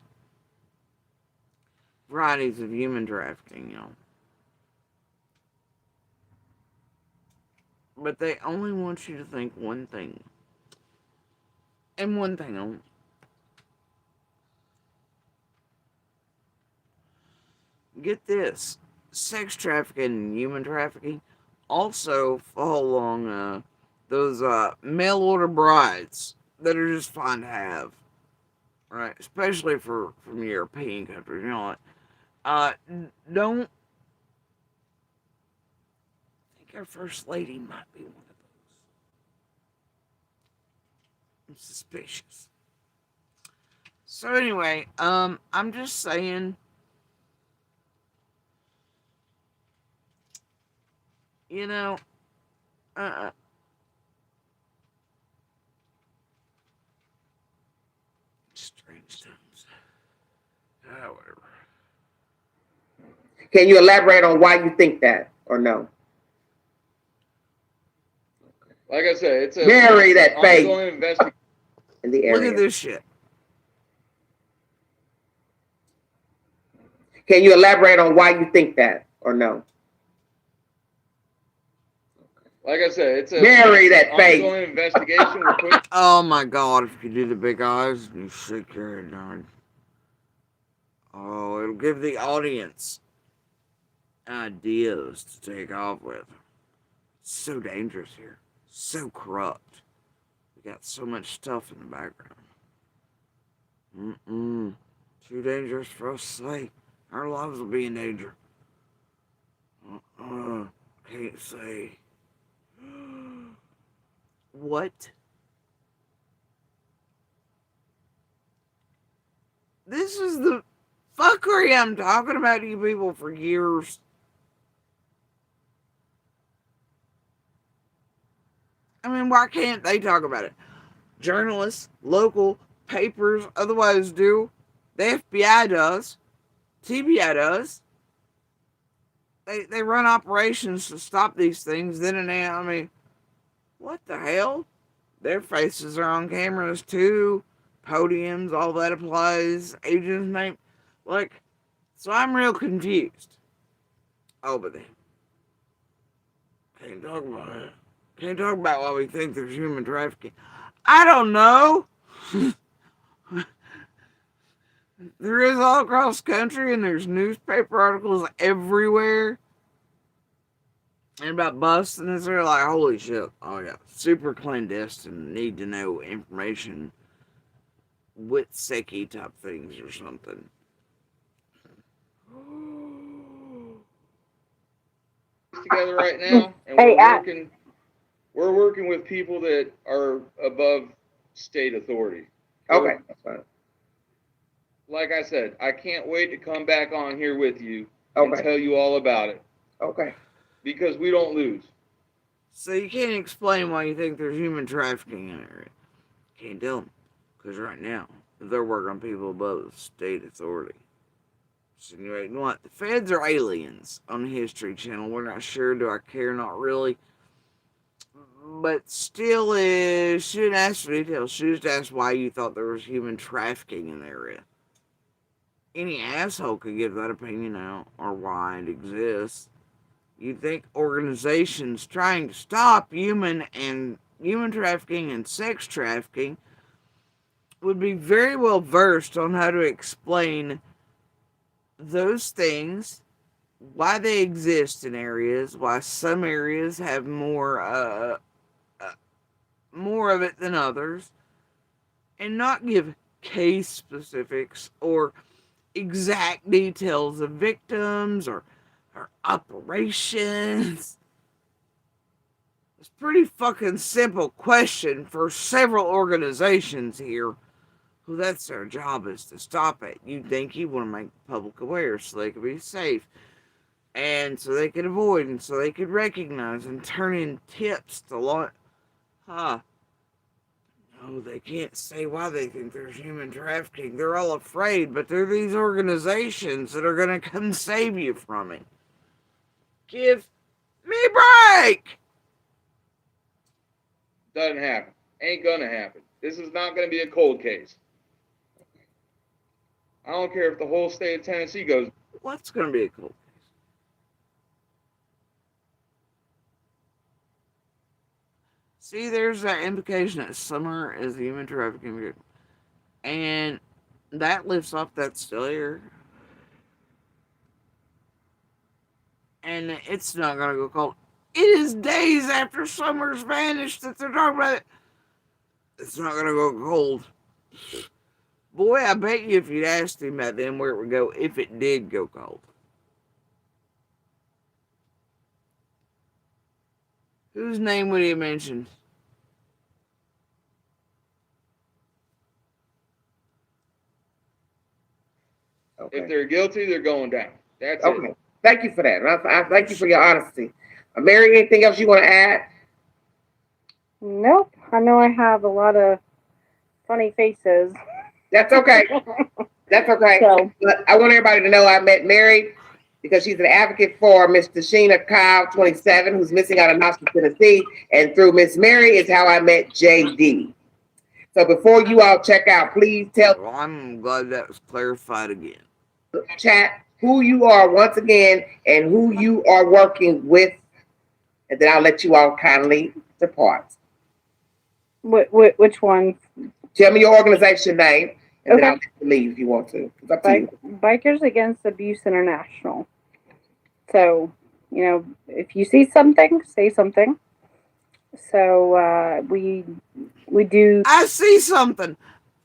varieties of human trafficking, But they only want you to think one thing. And one thing only. get this, sex trafficking and human trafficking also fall along those mail order brides that are just fun to have, right? Especially from European countries. You know what? Don't think our first lady might be one of those. I'm suspicious. So anyway, I'm just saying, you know, uh, strange times. Whatever. Can you elaborate on why you think that, or no? Like I said, it's a Mary, that fake ongoing investigation in the Look area. at this shit. Can you elaborate on why you think that, or no? Like I said, it's a Mary, that fake ongoing investigation. We're putting. Oh my god, if you do the big eyes, you shake your head down. Oh, it'll give the audience ideas to take off with. It's so dangerous here. So corrupt. We got so much stuff in the background. Too dangerous for us to say. Our lives will be in danger. Can't say. What? This is the fuckery I'm talking about to you people for years. I mean, why can't they talk about it? Journalists, local papers, otherwise do. The FBI does. TBI does. They run operations to stop these things. Then and now, I mean, what the hell? Their faces are on cameras too. Podiums, all that applies. Agents' name. Like, so I'm real confused. Oh, but then. Can't talk about it. Can't talk about why we think there's human trafficking. I don't know. There is all across the country, and there's newspaper articles everywhere. And about busting this, they're like, holy shit. Oh, yeah. Super clandestine, need to know information with sicky type things or something. Together right now, and we're working with people that are above state authority. Okay, that's fine. Like I said, I can't wait to come back on here with you and tell you all about it. Okay. Because we don't lose. So you can't explain why you think there's human trafficking in the area. Can't tell them. Because right now, they're working on people above the state authority. Insinuating what? The feds are aliens on the History Channel. We're not sure. Do I care? Not really. But still, shouldn't ask for details. Should just ask why you thought there was human trafficking in the area. Any asshole could give that opinion out, or why it exists. You'd think organizations trying to stop human trafficking and sex trafficking would be very well versed on how to explain those things, why they exist in areas, why some areas have more of it than others, and not give case specifics or exact details of victims or operations. It's a pretty fucking simple question for several organizations here who that's their job is to stop it. You'd think you want to make the public aware so they could be safe and so they could avoid and so they could recognize and turn in tips to law. No, they can't say why they think there's human trafficking. They're all afraid, but they're these organizations that are going to come save you from it. Give me a break! Doesn't happen. Ain't gonna happen. This is not gonna be a cold case. I don't care if the whole state of Tennessee goes. What's gonna be a cold case? See, there's that implication that Summer is the human trafficking victim. And that lifts off that still here. and it's not gonna go cold. It is days after summer's vanished that they're talking about it. It's not gonna go cold. Boy, I bet you if you'd asked him back then where it would go, if it did go cold. Whose name would he have mentioned? Okay. If they're guilty, they're going down. That's Okay. it. Thank you for that. I thank you for your honesty. Mary, anything else you want to add? Nope. I know I have a lot of funny faces. That's okay. That's okay. So, But I want everybody to know I met Mary because she's an advocate for Miss Sheena Kyle, 27, who's missing out of Knoxville, Tennessee. And through Miss Mary is how I met JD. So before you all check out, please tell Well, I'm glad that was clarified again. the chat who you are once again and who you are working with. And then I'll let you all kindly depart. which one? Tell me your organization name, and Okay. then I'll let you leave if you want to. It's up to you. Bikers Against Abuse International. So, if you see something, say something. So we do. I see something.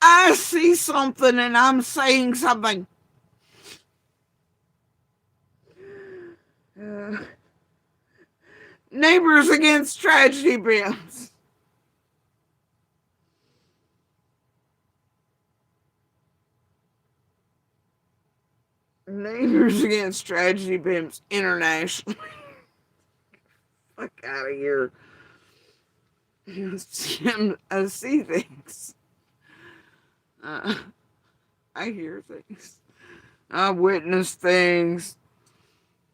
I see something, and I'm saying something. Neighbors Against Tragedy Pimps. Neighbors Against Tragedy Pimps internationally. Fuck out of here. I see things. I hear things. I witness things.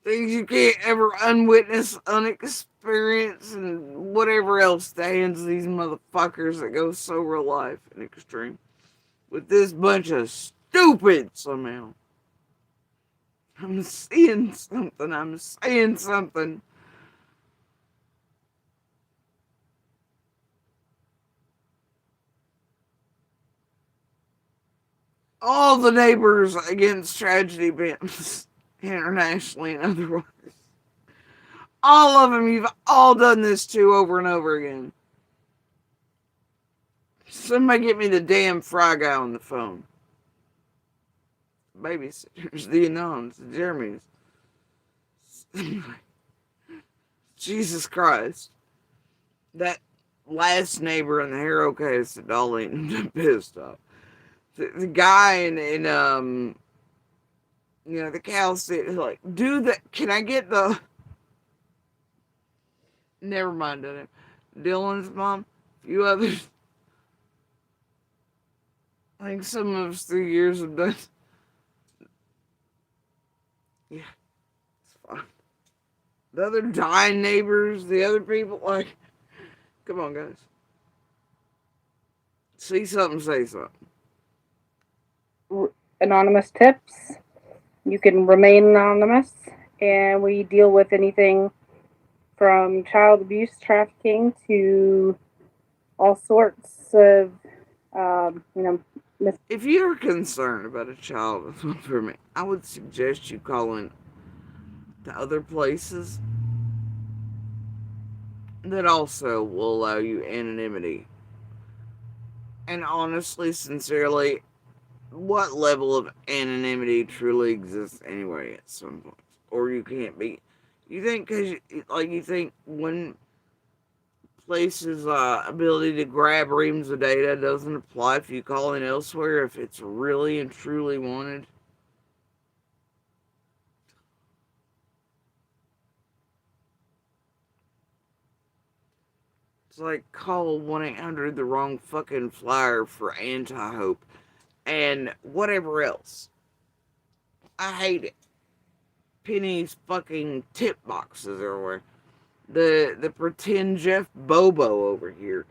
Things you can't ever unwitness, unexperience, and whatever else stands these motherfuckers that go so real life and extreme. With this bunch of stupid somehow. I'm seeing something. I'm saying something. All the neighbors against tragedy pimps, internationally and otherwise. All of them, you've all done this to over and over again. Somebody get me the damn fry guy on the phone. Babysitters, the Anons, the Jeremys. Jesus Christ. That last neighbor in the hero case that Dolly ended up pissed off. The guy in the cow sit like, can I get the never mind it. Dylan's mom, a few others. I think some of us through years have done. Yeah, it's fine. The other dying neighbors, the other people, like, come on, guys. See something, say something. Anonymous tips. You can remain anonymous, and we deal with anything from child abuse, trafficking to all sorts of, If you're concerned about a child for me, I would suggest you call in to other places that also will allow you anonymity. And honestly, sincerely, what level of anonymity truly exists anyway at some point? Or you can't be. You think, you think when places' ability to grab reams of data doesn't apply if you call in elsewhere, if it's really and truly wanted? It's like call 1-800 the wrong fucking flyer for anti-hope and whatever else. I hate it. Penny's fucking tip boxes everywhere. The pretend Jeff Bobo over here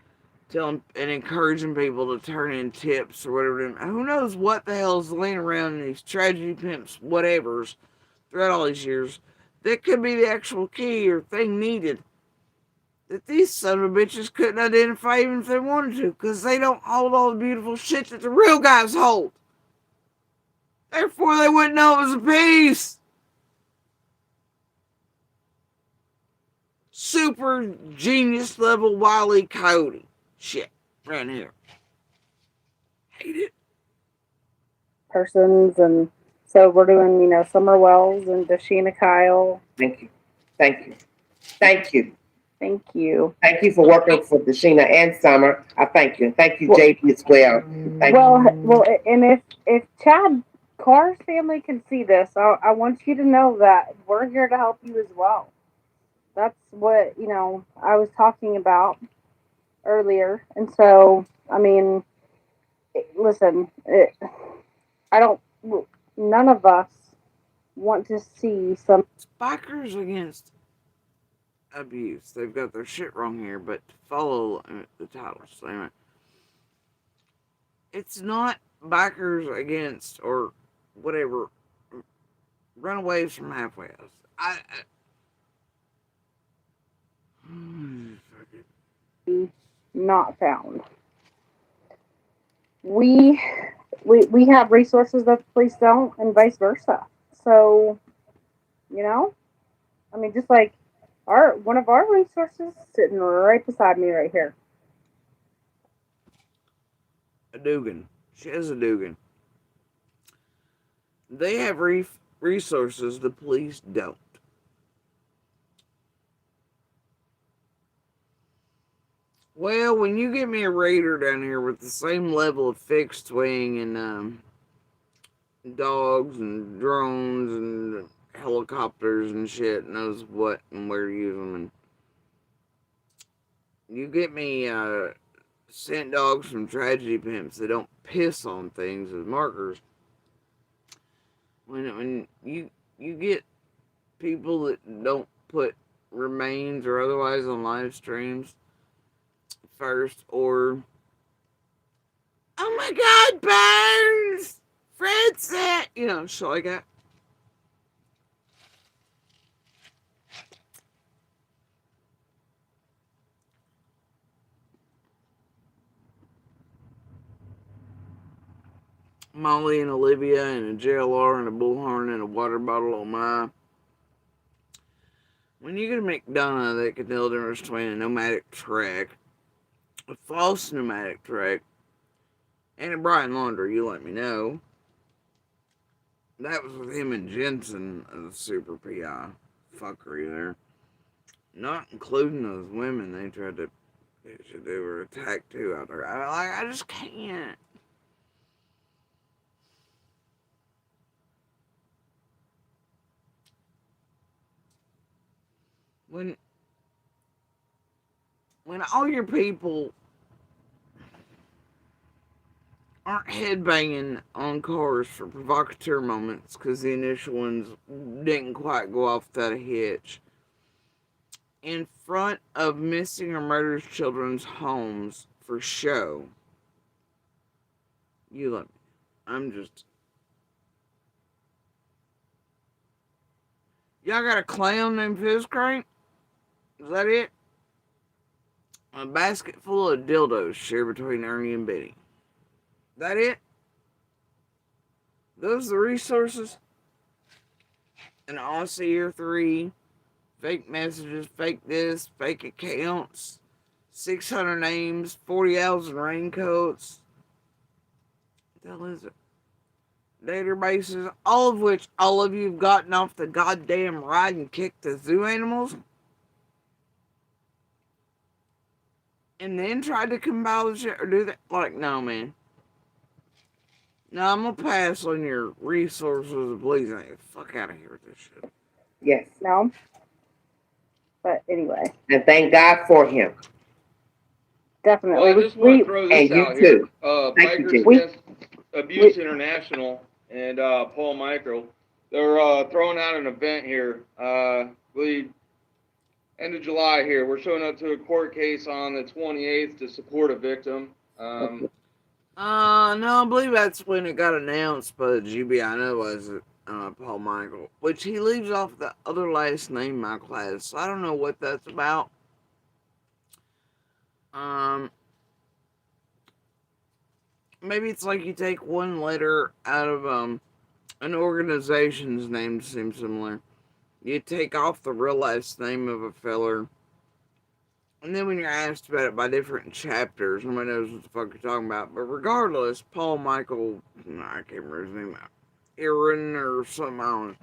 telling and encouraging people to turn in tips or whatever. Who knows what the hell's laying around in these tragedy pimps, whatevers, throughout all these years. That could be the actual key or thing needed. That these son of a bitches couldn't identify even if they wanted to, because they don't hold all the beautiful shit that the real guys hold. Therefore, they wouldn't know it was a piece. super genius level Wile E. Cody shit right here. Hate it. Persons, and so we're doing, Summer Wells and Dashina Kyle. Thank you. Thank you. Thank you. Thank you. Thank you for working for Dashina and Summer. I thank you. Thank you, JP, as well. Thank Well, and if Chad Carr's family can see this, I want you to know that we're here to help you as well. That's what, I was talking about earlier. And so, I mean, listen, I don't, none of us want to see some. Bikers against abuse. They've got their shit wrong here, but follow the titles. Anyway, it's not bikers against or whatever runaways from halfway house. Not found. We have resources that the police don't, and vice versa. So, I mean, just like one of our resources sitting right beside me right here. A Dugan. She has a Dugan. They have resources the police don't. Well, when you get me a Raider down here with the same level of fixed wing and dogs and drones and helicopters and shit, knows what and where to use them, and you get me scent dogs from Tragedy Pimps that don't piss on things as markers. When you get people that don't put remains or otherwise on live streams first, or oh my god, Burns! Fred said, shit like that. Molly and Olivia and a JLR and a bullhorn and a water bottle, oh my. When you get a McDonough that can tell the difference between a pneumatic track, a false pneumatic track, and a Brian Laundry, you let me know. That was with him and Jensen as a super PI fuckery there. Not including those women they tried to, they were attacked too out there. I just can't. When all your people aren't headbanging on cars for provocateur moments because the initial ones didn't quite go off without a hitch, in front of missing or murdered children's homes for show, you let me. I'm just. Y'all got a clown named Fizzcrank? Is that it? A basket full of dildos shared between Ernie and Betty. That it? Those are the resources? An Aussie Year 3, fake messages, fake this, fake accounts, 600 names, 40,000 raincoats. What the hell is it? Databases, all of which all of you have gotten off the goddamn ride and kicked the zoo animals. And then tried to compile the shit or do that. Like, no, man. No, I'm gonna pass on your resources, please. Get the fuck out of here with this shit. Yes. No. But anyway. And thank God for him. Definitely. Well, I just want to throw this and you out too. here. Thank Bikers you, Against Abuse International and Paul Michael, they're throwing out an event here. We end of July here. We're showing up to a court case on the 28th to support a victim. No, I believe that's when it got announced by the GB. I know it was Paul Michael, which he leaves off the other last name Michael has. So I don't know what that's about. Maybe it's like you take one letter out of an organization's name to seem similar. You take off the real last name of a feller And then when you're asked about it by different chapters, nobody knows what the fuck you're talking about. But regardless, Paul Michael, I can't remember his name, Aaron or something, I don't know,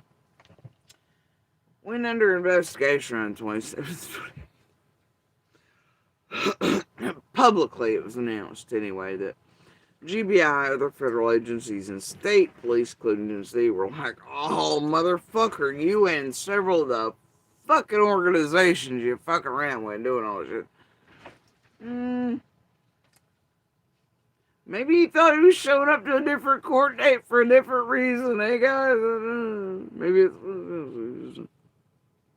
went under investigation on 27th. Publicly, it was announced anyway that GBI, other federal agencies, and state police, including Tennessee, were like, oh, motherfucker, you and several of the fucking organizations you fucking around with doing all this shit. Maybe he thought he was showing up to a different court date for a different reason, hey guys? Maybe it's...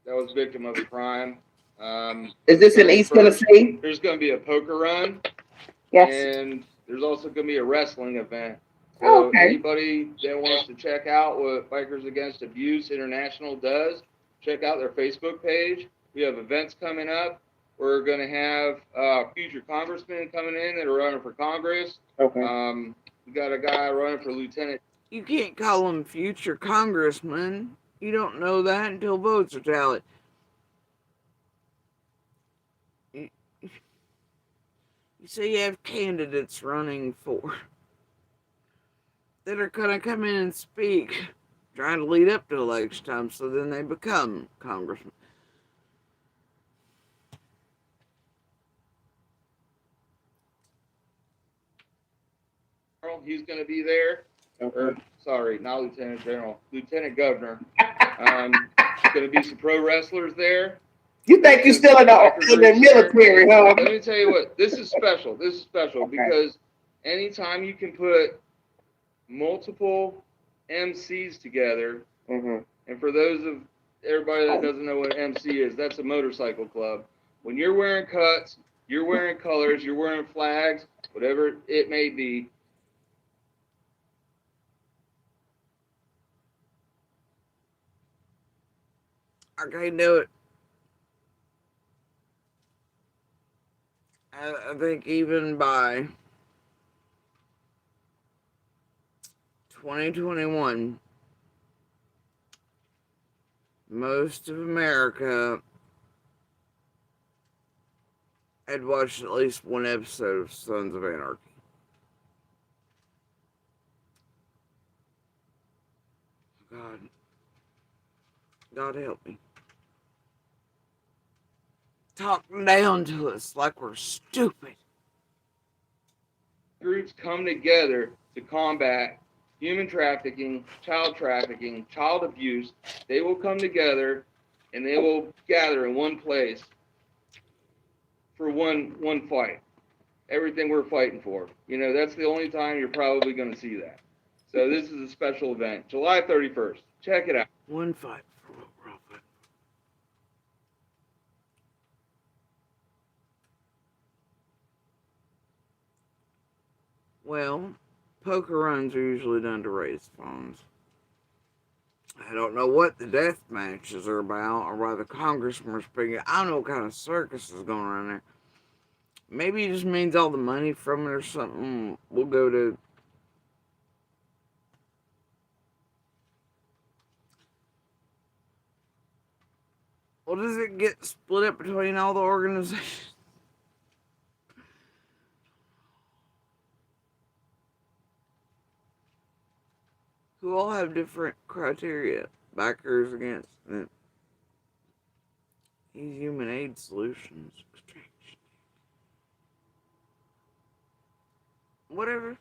That was victim of a crime. Is this in East Tennessee? There's going to be a poker run. Yes. And there's also going to be a wrestling event. So Oh, okay. anybody that wants to check out what Bikers Against Abuse International does, check out their Facebook page. We have events coming up. We're going to have future congressmen coming in that are running for Congress. Okay. We got a guy running for lieutenant. You can't call them future congressmen. You don't know that until votes are tallied. You say you have candidates running for that are going to come in and speak, trying to lead up to election time, so then they become congressmen. He's going to be there. Or, sorry, not Lieutenant General, Lieutenant Governor. Going to be some pro wrestlers there. You think you're still in the military, huh? Let me tell you what, this is special. This is special because anytime you can put multiple MCs together, and for those of everybody that doesn't know what MC is, that's a motorcycle club. When you're wearing cuts, you're wearing colors, you're wearing flags, whatever it may be. I can't do it. I think even by 2021, most of America had watched at least one episode of Sons of Anarchy. God help me. Talking down to us like we're stupid. Groups come together to combat human trafficking, child abuse. They will come together and they will gather in one place for one fight. Everything we're fighting for. You know, that's the only time you're probably going to see that. So this is a special event. July 31st. Check it out. One fight for what we're all fighting. Well, poker runs are usually done to raise funds. I don't know what the death matches are about or why the congressmen are speaking. I don't know what kind of circus is going on there. Maybe it just means all the money from it or something will go to... Well, does it get split up between all the organizations? Who all have different criteria. Backers against it. Human aid solutions. Whatever.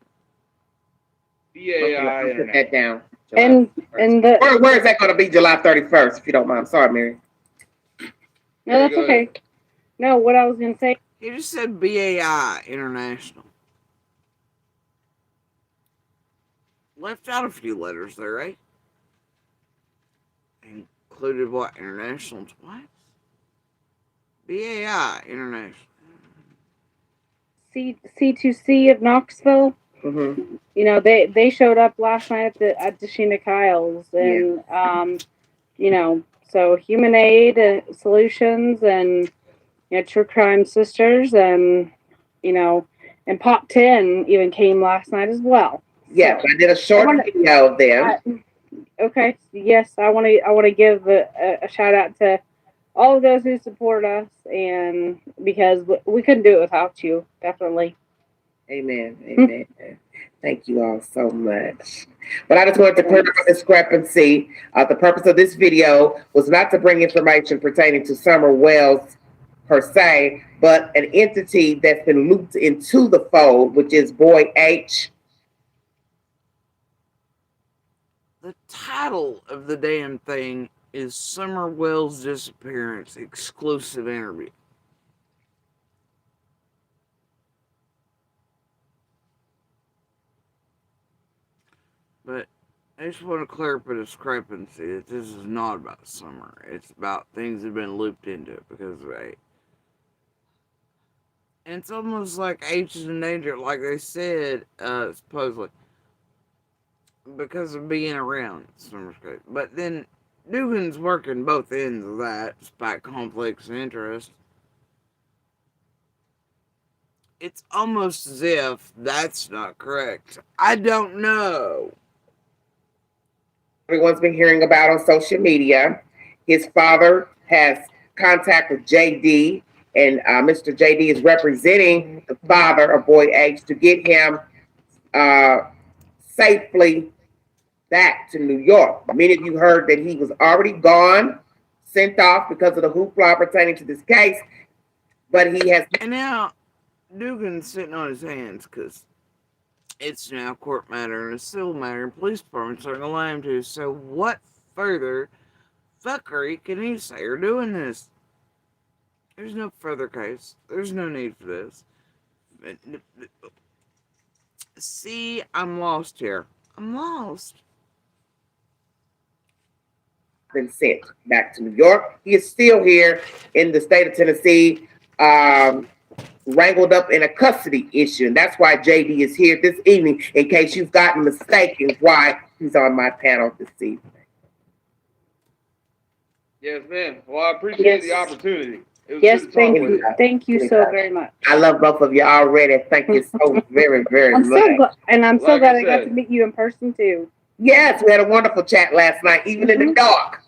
BAI. Put that down. And where is that going to be? July 31st, if you don't mind. Sorry, Mary. No, that's okay. No, what I was going to say. You just said BAI International. Left out a few letters there, right? Included what? International twice? BAI International. C2C of Knoxville. You know, they showed up last night at Sheena Kyle's, and you know, so Human Aid Solutions and True Crime Sisters, and you know, and Pop 10 even came last night as well. Yes, so, I did a short video of them. Okay, yes, I want to give a shout out to all of those who support us, and because we couldn't do it without you, definitely. Amen. Amen. Thank you all so much. But I just wanted to clear up a discrepancy. The purpose of this video was not to bring information pertaining to Summer Wells per se, but an entity that's been looped into the fold, which is Boy H. The title of the damn thing is Summer Wells Disappearance Exclusive Interview. But I just want to clear up a discrepancy that this is not about Summer. It's about things that have been looped into it because of H. And it's almost like H is in danger, like they said, supposedly, because of being around Summer's case. But then Dugan's working both ends of that, despite conflicts and interest. It's almost as if that's not correct. I don't know. Everyone's been hearing about on social media. His father has contact with JD, and Mr. JD is representing the father of Boy H to get him safely back to New York. Many of you heard that he was already gone, sent off because of the hoopla pertaining to this case, but he has. And now Dugan's sitting on his hands because it's now a court matter and a civil matter, and police departments aren't going to allow him to. So what further fuckery can he say or do in this? There's no further case. There's no need for this. See, I'm lost here. I'm lost. Been sent back to New York. He is still here in the state of Tennessee, wrangled up in a custody issue. And that's why JD is here this evening, in case you've gotten mistaken why he's on my panel this evening. Yes, ma'am. Well, I appreciate the opportunity. Yes, thank you. Thank you so very much. I love both of you already. Thank you so very, very much. I'm so glad I got to meet you in person too. Yes, we had a wonderful chat last night, even in the dark.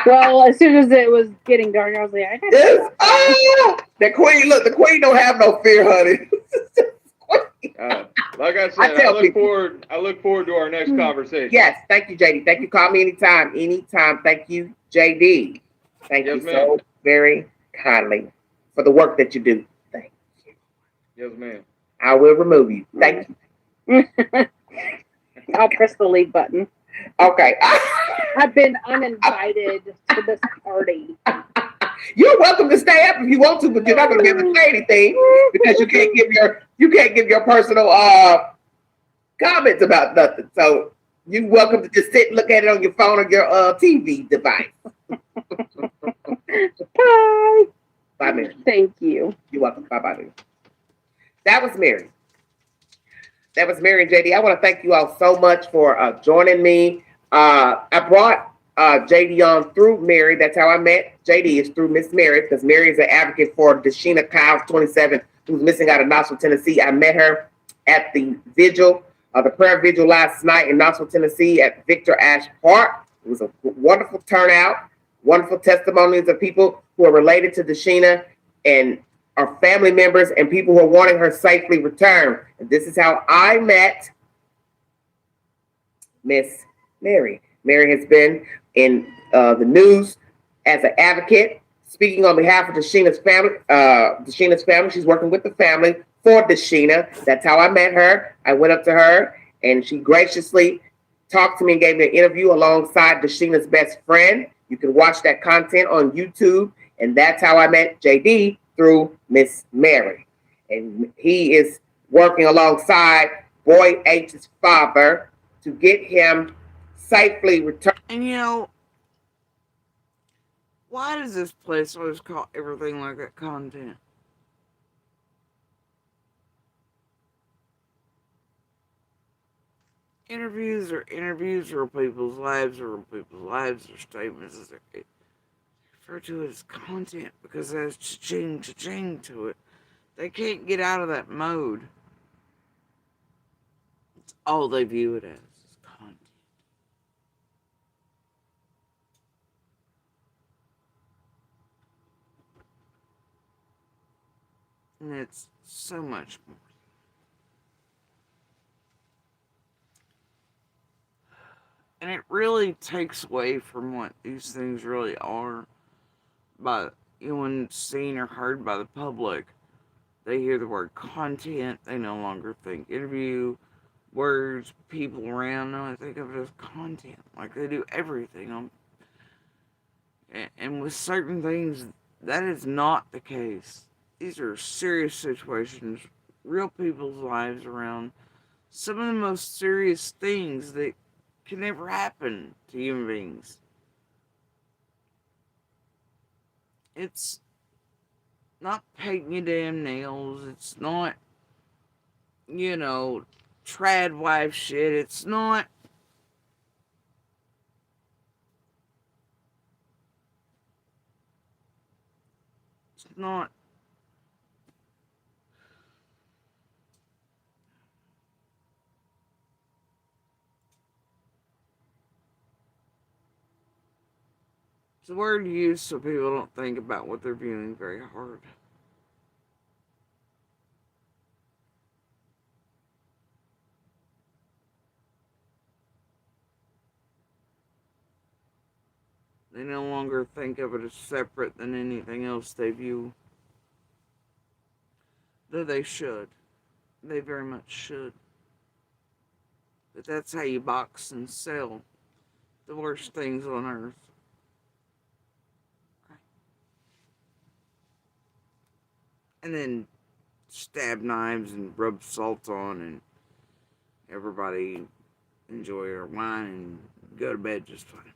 Well, as soon as it was getting dark, I was like, I got the queen, look, the queen don't have no fear, honey. Like I said, I look forward to our next conversation. Yes, thank you, JD. Thank you. Call me anytime. Thank you, JD. Thank you so very kindly for the work that you do. Thank you. Yes, ma'am. I will remove you. Thank you. I'll press the leave button. Okay. I've been uninvited to this party. You're welcome to stay up if you want to, but you're not going to be able to say anything because you can't give your personal comments about nothing. So you're welcome to just sit and look at it on your phone or your TV device. Bye. Bye, Mary. Thank you. You're welcome. Bye-bye. That was Mary. That was Mary and JD. I want to thank you all so much for joining me. I brought JD on through Mary. That's how I met JD, is through Miss Mary, because Mary is an advocate for Deshina Kyles, 27, who's missing out of Knoxville, Tennessee. I met her at the vigil, the prayer vigil last night in Knoxville, Tennessee at Victor Ash Park. It was a wonderful turnout, wonderful testimonies of people who are related to Deshina and are family members and people who are wanting her safely returned. And this is how I met Miss Mary. Mary has been in the news as an advocate, speaking on behalf of Deshina's family. Deshina's family. She's working with the family for Deshina. That's how I met her. I went up to her and she graciously talked to me and gave me an interview alongside Deshina's best friend. You can watch that content on YouTube. And that's how I met JD, through Miss Mary. And he is working alongside Boy H's father to get him safely returned. And you know, why does this place always call everything like that content? Interviews are real people's lives are real people's lives or statements. They refer to it as content because there's cha-ching to it. They can't get out of that mode. It's all they view it as content. And it's so much more. And it really takes away from what these things really are. By when seen or heard by the public, they hear the word content, they no longer think interview, words, people around them, they think of it as content. Like they do everything on. And with certain things, that is not the case. These are serious situations, real people's lives around some of the most serious things that can never happen to human beings. It's not painting your damn nails. It's not, trad wife shit. It's not, it's a word used so people don't think about what they're viewing very hard. They no longer think of it as separate than anything else they view. Though they should. They very much should. But that's how you box and sell the worst things on earth. And then stab knives and rub salt on, and everybody enjoy their wine and go to bed just fine.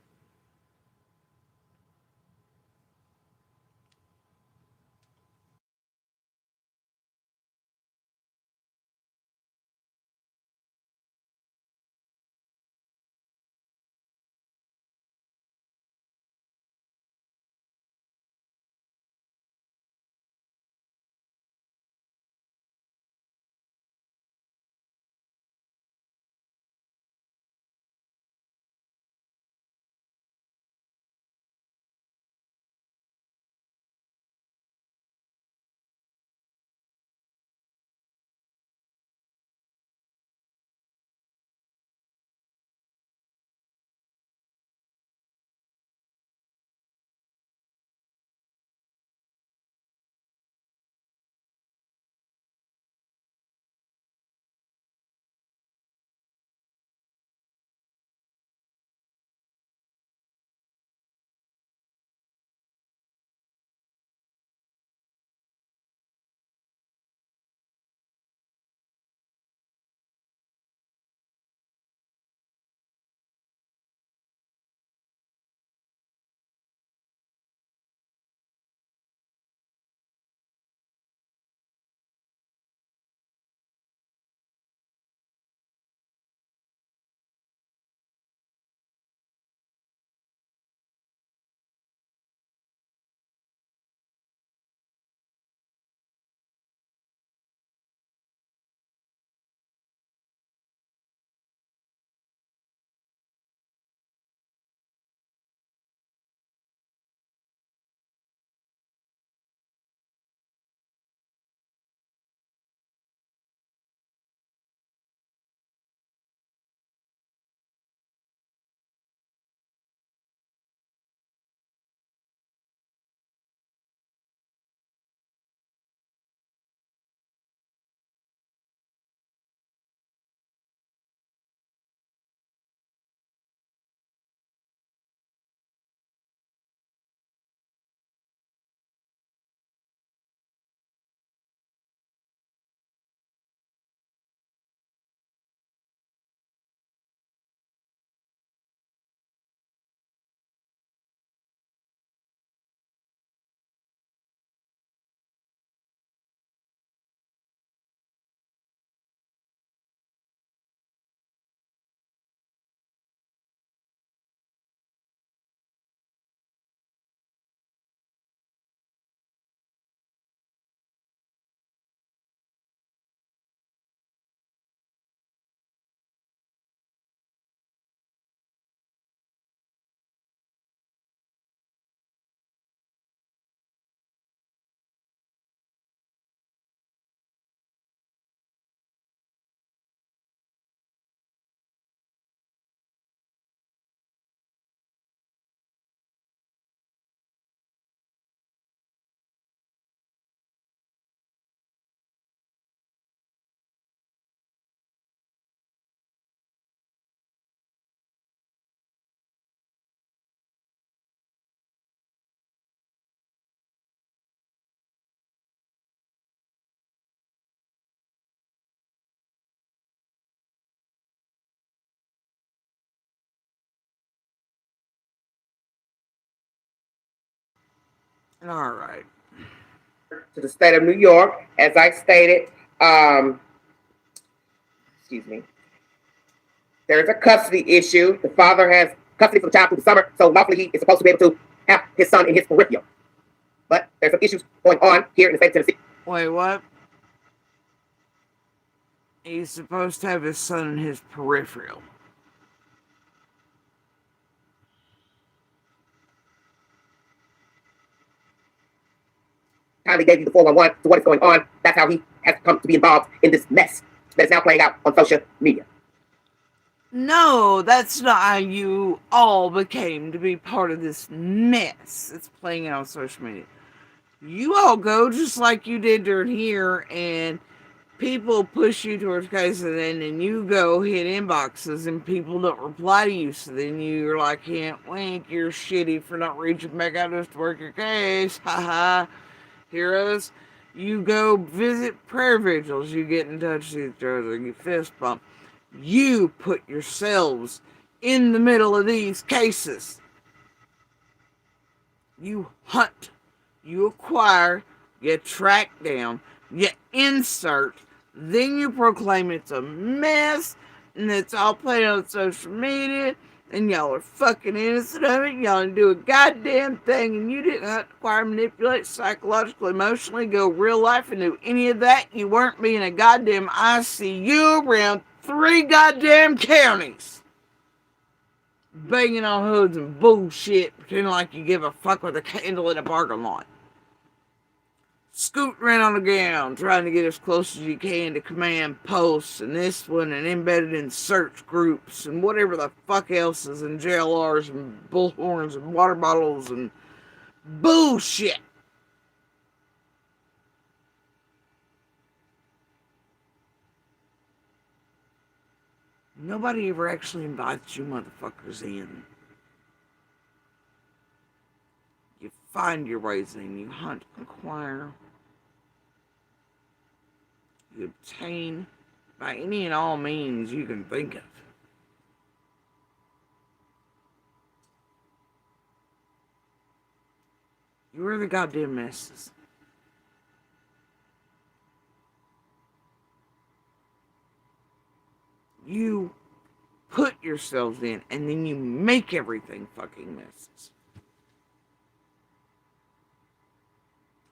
All right. To the state of New York, as I stated, excuse me, there's a custody issue. The father has custody for the child through the summer, so lawfully he is supposed to be able to have his son in his peripheral. But there's some issues going on here in the state of Tennessee. Wait, what? He's supposed to have his son in his peripheral. Kindly gave you the 411 to what is going on. That's how he has come to be involved in this mess that is now playing out on social media. No, that's not how you all became to be part of this mess that's playing out on social media. You all go just like you did during here, and people push you towards cases, and then you go hit inboxes, and people don't reply to you. So then you're like, can't wink, you're shitty for not reaching back out just to work your case. Haha, heroes. You go visit prayer vigils, you get in touch with each other, you fist bump. You put yourselves in the middle of these cases. You hunt, you acquire, you track down, you insert, then you proclaim it's a mess, and it's all played on social media, and y'all are fucking innocent of it. Y'all didn't do a goddamn thing, and you didn't have to acquire, manipulate, psychologically, emotionally, go real life and do any of that. You weren't being a goddamn ICU around 3 goddamn counties, banging on hoods and bullshit, pretending like you give a fuck with a candle in a parking lot. Scooting around on the ground, trying to get as close as you can to command posts and this one, and embedded in search groups and whatever the fuck else is in JLRs and bullhorns and water bottles and bullshit. Nobody ever actually invites you motherfuckers in. You find your ways in, you hunt, acquire, you obtain by any and all means you can think of. You are the goddamn messes. You put yourselves in, and then you make everything fucking messes.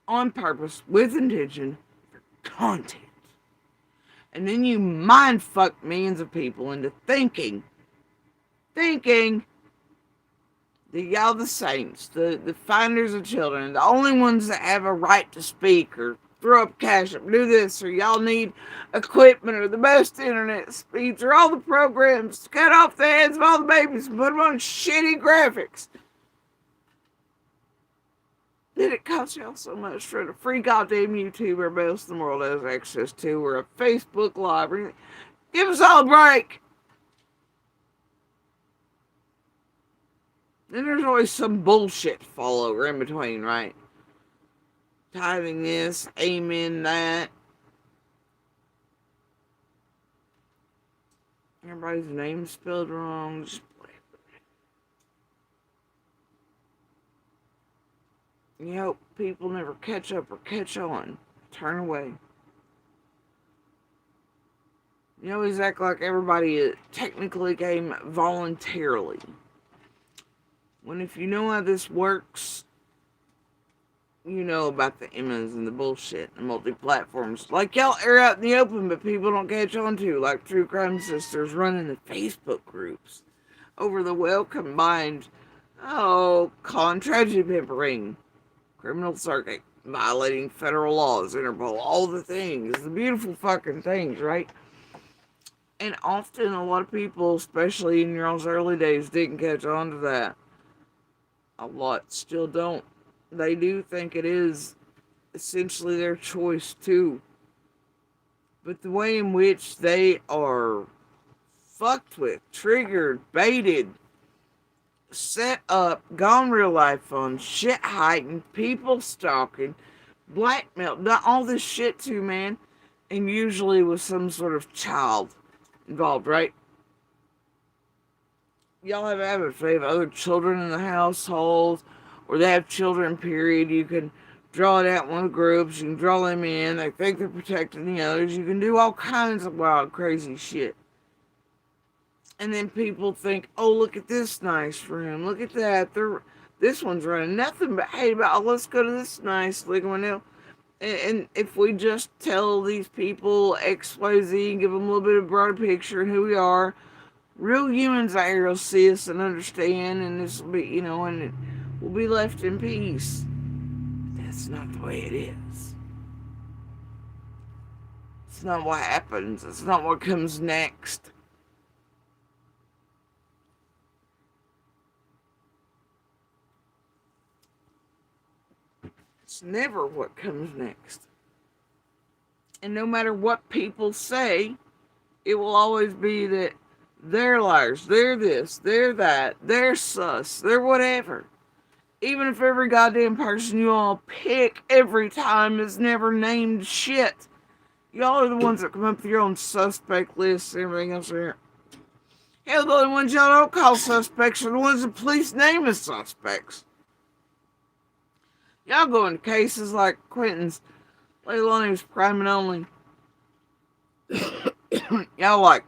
On purpose, with intention, for content. And then you mind fuck millions of people into thinking that y'all the saints, the finders of children, the only ones that have a right to speak or throw up cash up, do this, or y'all need equipment or the best internet speeds or all the programs to cut off the heads of all the babies and put them on shitty graphics. Did it cost y'all so much for a free goddamn YouTube where most of the world has access to, or a Facebook Live, or anything? Give us all a break. Then there's always some bullshit to fall over in between, right? Tithing this, amen that. Everybody's name spelled wrong. Just you hope people never catch up or catch on. Turn away. You always act like everybody technically came voluntarily. When if you know how this works, you know about the Emmas and the bullshit and the multi-platforms. Like y'all air out in the open, but people don't catch on to. Like True Crime Sisters running the Facebook groups over the well-combined, tragedy pimpering, criminal circuit, violating federal laws, Interpol, all the things, the beautiful fucking things, right? And often a lot of people, especially in y'all's early days, didn't catch on to that. A lot still don't. They do think it is essentially their choice too. But the way in which they are fucked with, triggered, baited, set up, gone real life on, shit heightened, people stalking, blackmail, done all this shit too, man. And usually with some sort of child involved, right? Y'all have other children in the household, or they have children, period. You can draw it out in one of the groups. You can draw them in. They think they're protecting the others. You can do all kinds of wild, crazy shit. And then people think, oh, look at this nice room. Look at that. This one's running nothing but hate about, oh, let's go to this nice living one. And if we just tell these people X, Y, Z, give them a little bit of broader picture and who we are, real humans out here will see us and understand, and this will be, and we'll be left in peace. That's not the way it is. It's not what happens. It's not what comes next. It's never what comes next. And no matter what people say, it will always be that they're liars, they're this, they're that, they're sus, they're whatever. Even if every goddamn person you all pick every time is never named shit. Y'all are the ones that come up with your own suspect lists and everything else here. Hell, the only ones y'all don't call suspects are the ones the police name as suspects. Y'all go into cases like Quentin's, let alone he was crime and only. Y'all like,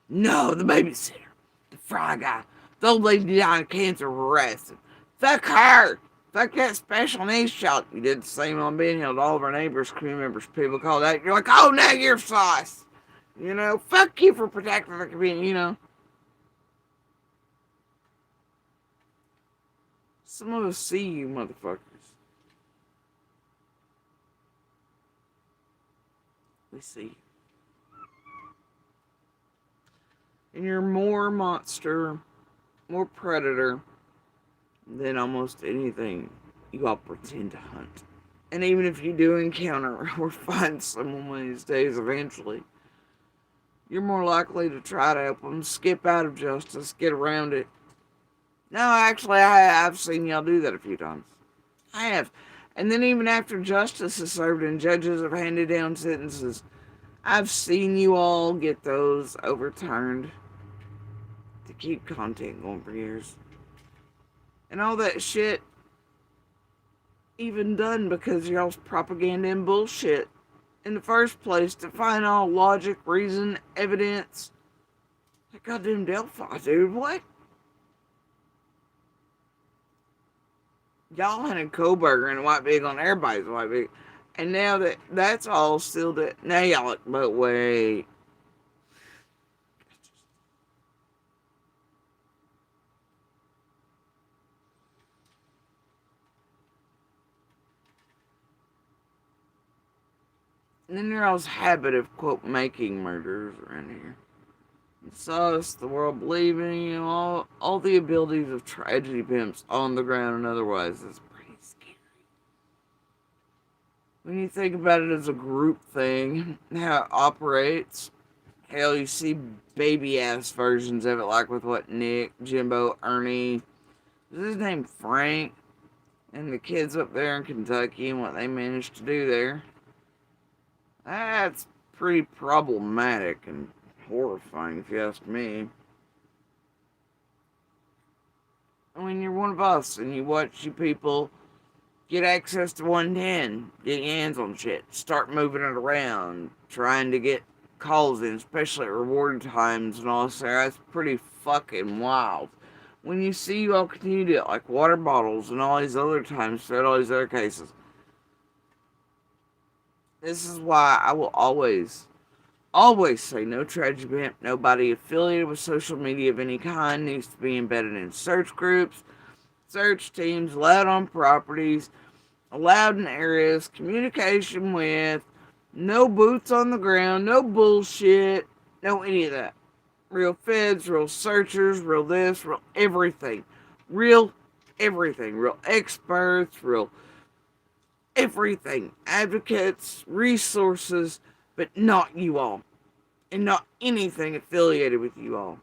no, the babysitter, the fry guy, the old lady died of cancer arrested. Fuck her. Fuck that special needs child. You did the same on Ben Hill to all of our neighbors, crew members, people call that. You're like, oh, now you're sauce. Fuck you for protecting the community, Some of us see you, motherfuckers. We see you. And you're more monster, more predator than almost anything you all pretend to hunt. And even if you do encounter or find someone one of these days eventually, you're more likely to try to help them skip out of justice, get around it. No, actually, I've seen y'all do that a few times. I have. And then even after justice is served and judges have handed down sentences, I've seen you all get those overturned to keep content going for years. And all that shit even done because y'all's propaganda and bullshit in the first place to find all logic, reason, evidence. That goddamn Delphi, dude, what? Y'all hunted Koberger and White Beagle on everybody's White Beagle. And now that's all still that. Now y'all like, but wait. And then there's all's habit of, quote, making murderers around here. It's us, the world believing, all the abilities of tragedy pimps on the ground and otherwise. It's pretty scary. When you think about it as a group thing, how it operates, hell, you see baby-ass versions of it, like with what Nick, Jimbo, Ernie, is his name Frank, and the kids up there in Kentucky and what they managed to do there. That's pretty problematic and horrifying, if you ask me. When you're one of us and you watch you people get access to 110, get your hands on shit, start moving it around, trying to get calls in, especially at reward times and all this, that's pretty fucking wild. When you see you all continue to, like water bottles and all these other times, throughout all these other cases, this is why I will always say no tragedy pimp, nobody affiliated with social media of any kind needs to be embedded in search groups, search teams, allowed on properties, allowed in areas, communication with, no boots on the ground, no bullshit, no any of that. Real feds, real searchers, real this, real everything. Real everything. Real experts, real everything. Advocates, resources, but not you all. And not anything affiliated with you all.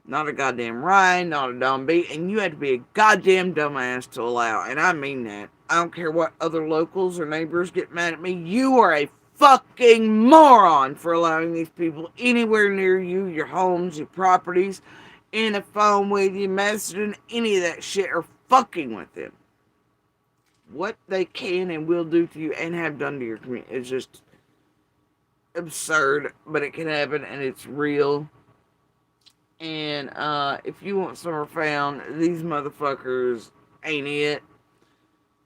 Not a goddamn Ryan, not a Don B, and you had to be a goddamn dumbass to allow. And I mean that. I don't care what other locals or neighbors get mad at me. You are a fucking moron for allowing these people anywhere near you, your homes, your properties, in a phone with you, messaging, any of that shit, or fucking with them. what they can and will do to you and have done to your community is just absurd, but it can happen and it's real. And if you want somewhere found, these motherfuckers ain't it.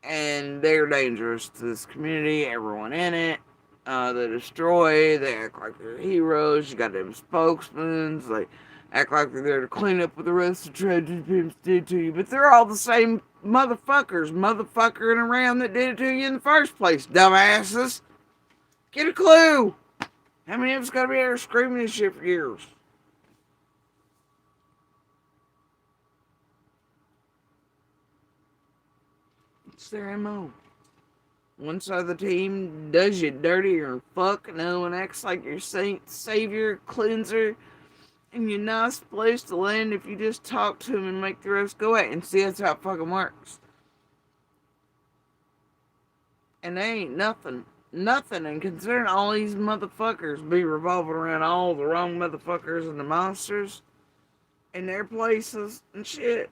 And they're dangerous to this community, everyone in it. They destroy, they act like they're heroes. You got them spokesmen, they act like they're there to clean up what the rest of the tragedy pimps did to you. But they're all the same motherfuckering around that did it to you in the first place, dumbasses. Get a clue. How many of us gotta be there screaming this shit for years? It's their MO. One side of the team does you dirty or fuck, another one acts like your saint, savior, cleanser, and your nice place to land if you just talk to them and make the rest go at. And see, that's how it fucking works. And they ain't nothing. Nothing. And considering all these motherfuckers be revolving around all the wrong motherfuckers and the monsters in their places and shit.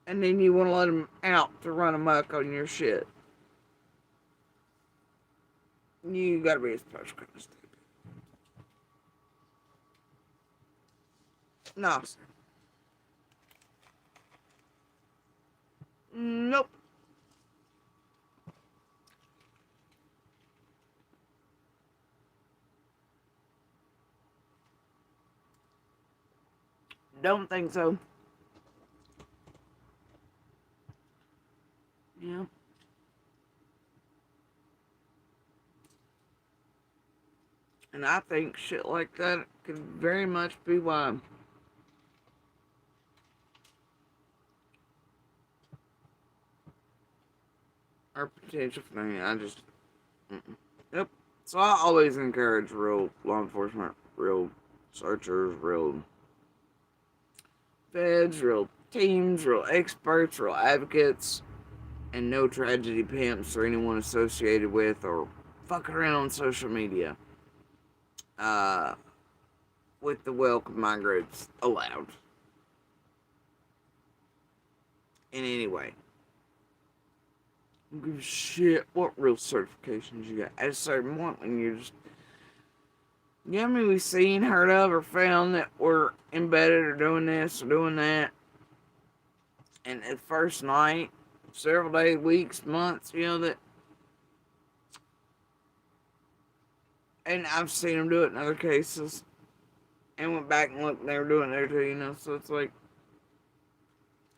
And then you want to let them out to run amok on your shit. You gotta be a special kind of stupid. No, sir. Nope. Don't think so. Yeah. And I think shit like that could very much be why our potential thing. Yep. So I always encourage real law enforcement, real searchers, real feds, real teams, real experts, real advocates, and no tragedy pimps or anyone associated with or fucking around on social media. With the welcome migrants allowed. In any way. Don't give a shit what real certifications you got. At a certain point when you're just, you know what I mean, we've seen, heard of, or found that we're embedded or doing this or doing that. And at first night, several days, weeks, months, you know, that. And I've seen them do it in other cases. And went back and looked and they were doing it there too, you know, so it's like.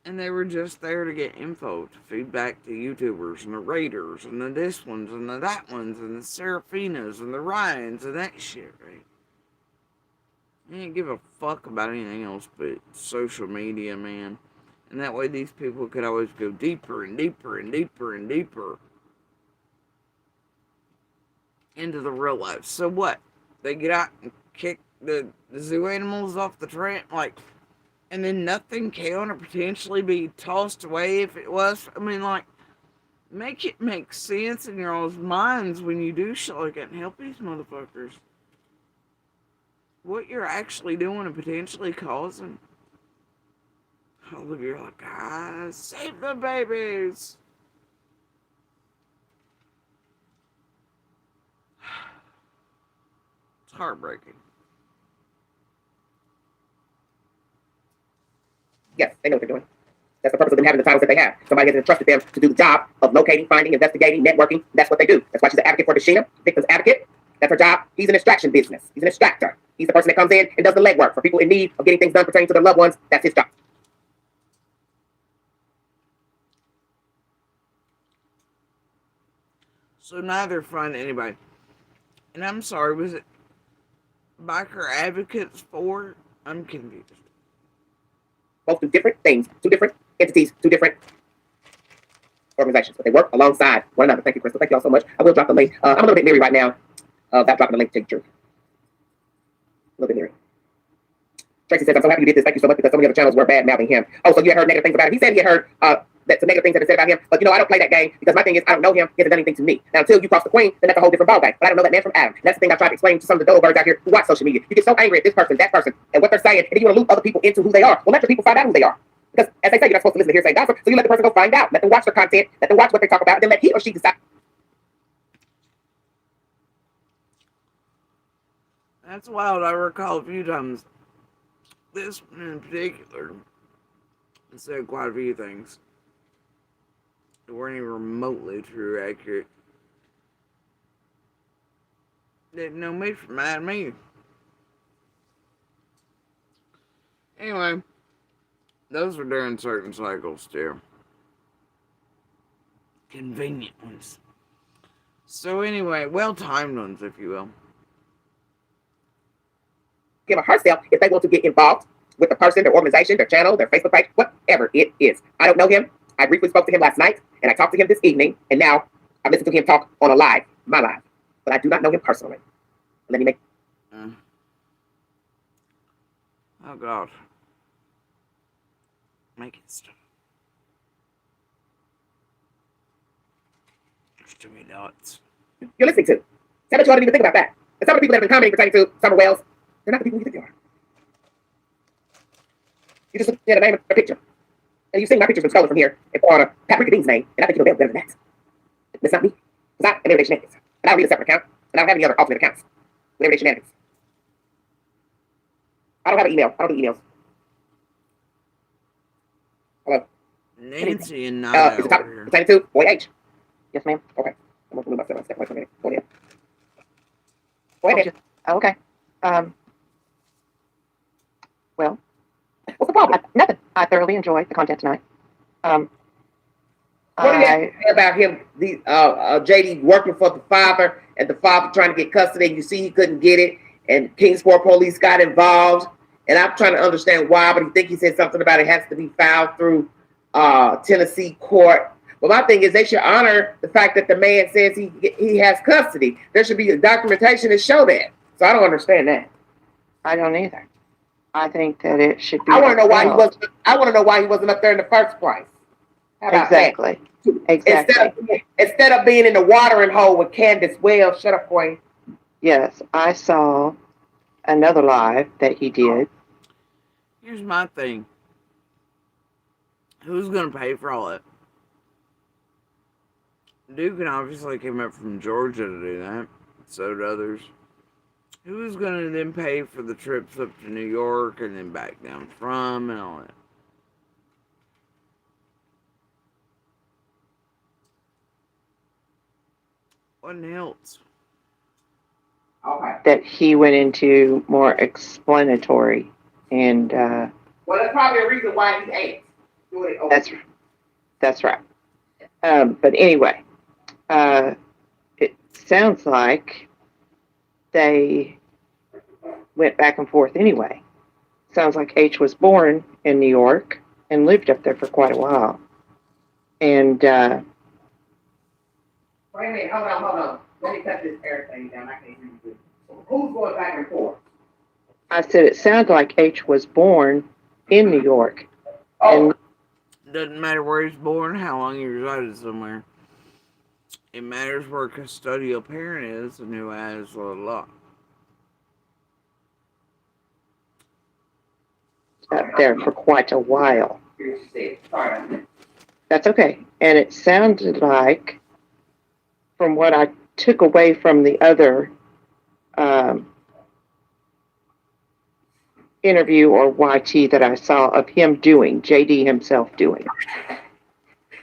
And they were just there to get info, to feed back to YouTubers and the Raiders and the this ones and the that ones and the Seraphinas and the Ryans and that shit, right? They didn't give a fuck about anything else but social media, man. And that way these people could always go deeper and deeper and deeper and deeper into the real life. So what? They get out and kick the zoo animals off the train, like, and then nothing can or potentially be tossed away if it was. I mean, like, make it make sense in your all's minds when you do shit like that and help these motherfuckers. What you're actually doing and potentially causing. Oh, look, you're like, save the babies. It's heartbreaking. Yes, they know what they're doing. That's the purpose of them having the titles that they have. Somebody has entrusted them to do the job of locating, finding, investigating, networking. That's what they do. That's why she's an advocate for Dashina, victim's advocate. That's her job. He's an extraction business. He's an extractor. He's the person that comes in and does the legwork for people in need of getting things done pertaining to their loved ones. That's his job. So neither find anybody. And I'm sorry, was it biker advocates for? I'm confused. Both do different things, two different entities, two different organizations, but they work alongside one another. Thank you, Crystal. Thank you all so much. I will drop the link. I'm a little bit leery right now about dropping the link to take the truth. A little bit leery. Tracy says, I'm so happy you did this. Thank you so much because some of the other channels were bad mouthing him. Oh, so you had heard negative things about him. He said he had heard that some negative things that been said about him. But I don't play that game because my thing is I don't know him. He hasn't done anything to me. Now, until you cross the queen, then that's a whole different ballgame. But I don't know that man from Adam. And that's the thing I tried to explain to some of the dodo birds out here who watch social media. You get so angry at this person, that person, and what they're saying, and then you want to loop other people into who they are. Well, let the people find out who they are. Because, as they say, you're not supposed to listen to hearsay gossip, so you let the person go find out. Let them watch their content, let them watch what they talk about, and then let he or she decide. That's wild. I recall a few times. This in particular said quite a few things that weren't even remotely true or accurate. Didn't know me from mad me. Anyway, those were during certain cycles too. Convenient ones. So anyway, well-timed ones, if you will. Give herself if they want to get involved with the person, their organization, their channel, their Facebook page, whatever it is. I don't know him. I briefly spoke to him last night, and I talked to him this evening, and now I listened to him talk on my live. But I do not know him personally. Let me make. Oh God. Make it stop. There's too many dots. You're listening to. I bet you ought to even think about that. And some of the people that have been commenting pertaining to Summer Wells, they're not the people you think they are. You just look at a name and a picture. And you've seen my picture's been stolen from here and put on a Paprika Dean's name, and I think you know better than that. That's not me. It's not an everyday shenanigans. And I don't need a separate account, and I don't have any other alternate accounts with everyday shenanigans. I don't have an email. I don't do emails. Hello? Nancy and Nada is it top over here. pertaining to Boy H? Yes, ma'am. Okay. I'm going to move myself. Step away from it. Go ahead. Go ahead. Oh, okay. Well, what's the problem? Nothing. I thoroughly enjoyed the content tonight. What do you have to say about him, JD working for the father and the father trying to get custody? And you see he couldn't get it, and Kingsport police got involved. And I'm trying to understand why, but he said something about it has to be filed through Tennessee court. But my thing is they should honor the fact that the man says he has custody. There should be a documentation to show that. So I don't understand that. I don't either. I think that it should be. I want to know why he wasn't. I want to know why he wasn't up there in the first place. How about exactly. That? Exactly. Instead of being in the watering hole with Candace Wells, shut up, Queen. Yes, I saw another live that he did. Here's my thing. Who's gonna pay for all it? Duke obviously came up from Georgia to do that. So did others. Who's gonna then pay for the trips up to New York and then back down from and all that? What else? Okay. That he went into more explanatory and. Well, that's probably a reason why he ain't doing it. That's right. But anyway, it sounds like they went back and forth anyway. Sounds like H was born in New York and lived up there for quite a while. And wait a minute, hold on. Let me cut this air thing down. I can't hear you. Who's going back and forth? I said it sounds like H was born in New York. Oh. Doesn't matter where he's born, how long he resided somewhere. It matters where a custodial parent is and who has a lot. Up there for quite a while. That's okay. And it sounded like, from what I took away from the other interview or YT that I saw of him doing, JD himself doing,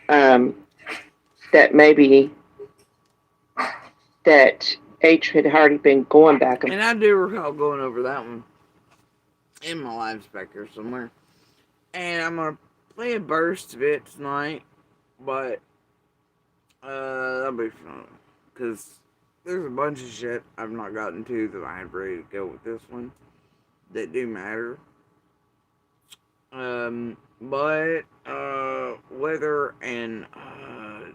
that maybe that H had already been going back. And I do recall going over that one in my live speaker somewhere. And I'm going to play a burst of it tonight, but that'll be fun. Because there's a bunch of shit I've not gotten to that I had ready to go with this one that do matter. But weather and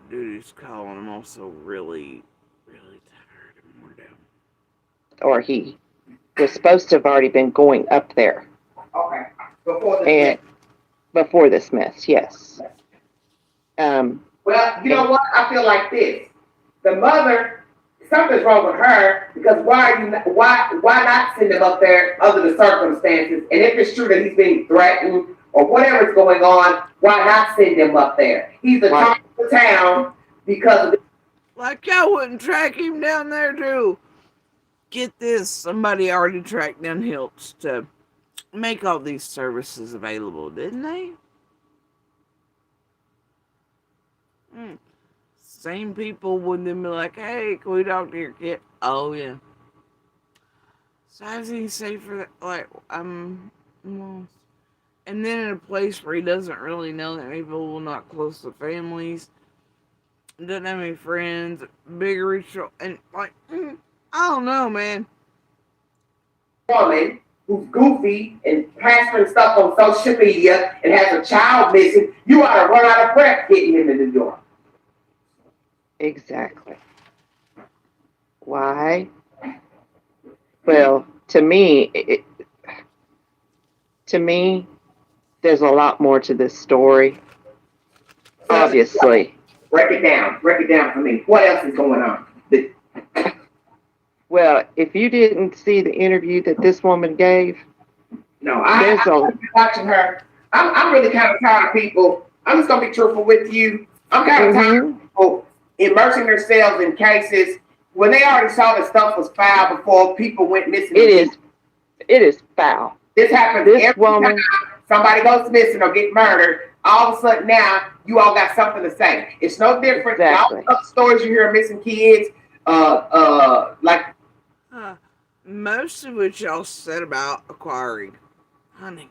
duty's calling. I'm also really tired and worn down. Or he was supposed to have already been going up there. And before the Smiths, yes. Well, you know what? I feel like this. The mother, something's wrong with her because why not send him up there under the circumstances? And if it's true that he's being threatened or whatever's going on, why not send him up there? He's the top of the town because of Like y'all wouldn't track him down there too. Get this, somebody already tracked down Hiltz to make all these services available, didn't they? Same people wouldn't be like, hey, can we talk to your kid? Oh, yeah. So how does he say for that? Like, well, and then in a place where he doesn't really know that people, not close to families, doesn't have any friends, big ritual, and like, I don't know, man. woman who's goofy and plastering stuff on social media and has a child missing, you ought to run out of breath getting him in the door. Exactly. Why? Well, to me, there's a lot more to this story. Obviously. Break it down. Break it down for me. What else is going on? Well, if you didn't see the interview that this woman gave, no, I'm watching her. I'm really kind of tired of people. I'm just gonna be truthful with you. I'm kind of tired of people immersing themselves in cases when they already saw that stuff was foul before people went missing. It is foul. This happens every time somebody goes missing or get murdered. All of a sudden now you all got something to say. It's no different. Exactly. All the stories you hear of missing kids, most of which y'all said about acquiring, hunting,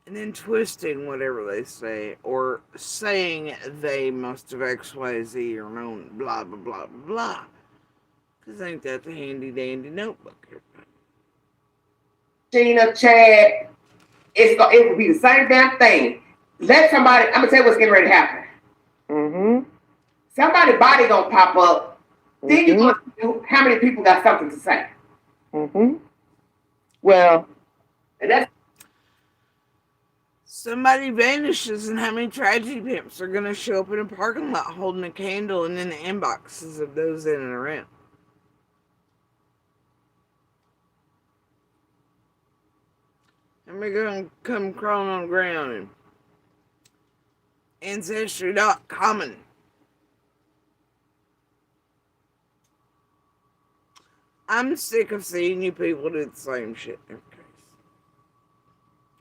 and then twisting whatever they say, or saying they must have XYZ or known blah blah blah blah. Cause ain't that the handy dandy notebook? Gina, Chad, it would be the same damn thing. Let somebody. I'm gonna tell you what's getting ready to happen. Somebody's body gonna pop up. Then you gonna know how many people got something to say. Well, and that's somebody vanishes, and how many tragedy pimps are gonna show up in a parking lot holding a candle and in the inboxes of those in and around? And we're gonna come crawling on the ground and Ancestry.com. I'm sick of seeing you people do the same shit in every case.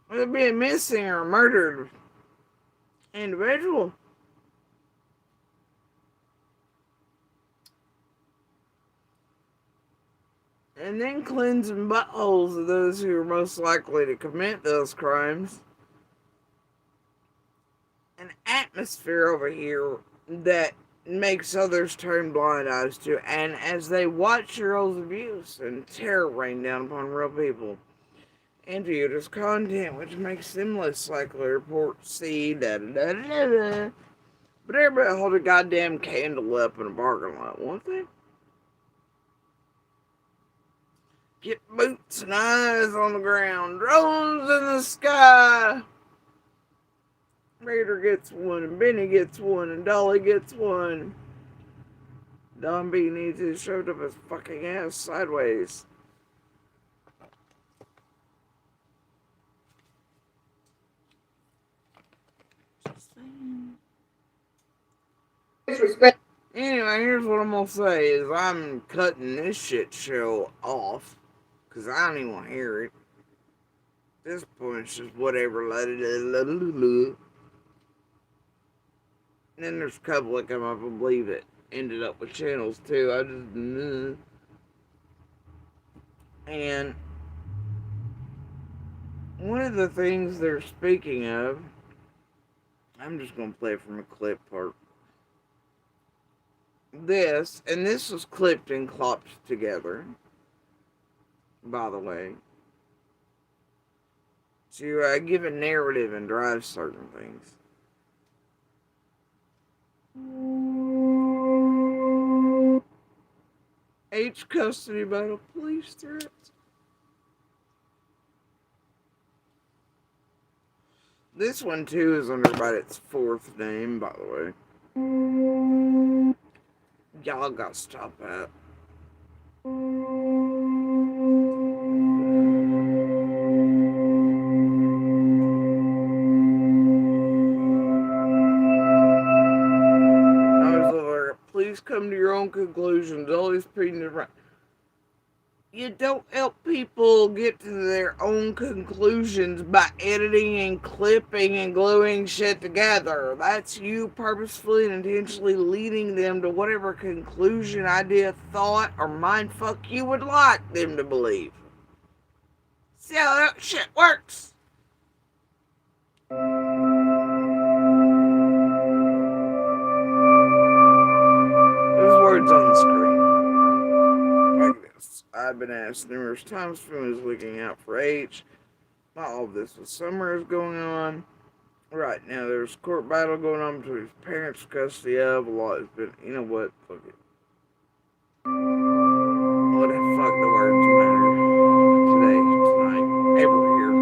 Whether it be a missing or a murdered individual. And then cleansing buttholes of those who are most likely to commit those crimes. An atmosphere over here that makes others turn blind eyes to, and as they watch girls' abuse and terror rain down upon real people, and viewed as content which makes them less likely to report, see, da da da da da. But everybody hold a goddamn candle up in a parking lot, won't they? Get boots and eyes on the ground, drones in the sky. Raider gets one, and Benny gets one, and Dolly gets one. Don B needs his showed up his fucking ass sideways. Just saying. Disrespect. Anyway, here's what I'm gonna say is I'm cutting this shit show off. Cause I don't even want to hear it. At this point, it's just whatever. And then there's a couple that come up and believe it. Ended up with channels too. I just and one of the things they're speaking of, I'm just gonna play from a clip part. This was clipped and clopped together, by the way, to give a narrative and drive certain things. H custody battle, police threats. This one too is under about its fourth name, by the way. Y'all gotta stop that. Please come to your own conclusions. Always being right. You don't help people get to their own conclusions by editing and clipping and gluing shit together. That's you purposefully and intentionally leading them to whatever conclusion, idea, thought, or mindfuck you would like them to believe. See how that shit works? There's words on the screen. Like this. I've been asked numerous times if I was looking out for H. Not all of this, but summer is going on. Right now, there's a court battle going on between his parents' custody of. A lot has been. You know what? Fuck it. What the fuck the words matter today, tonight, ever here.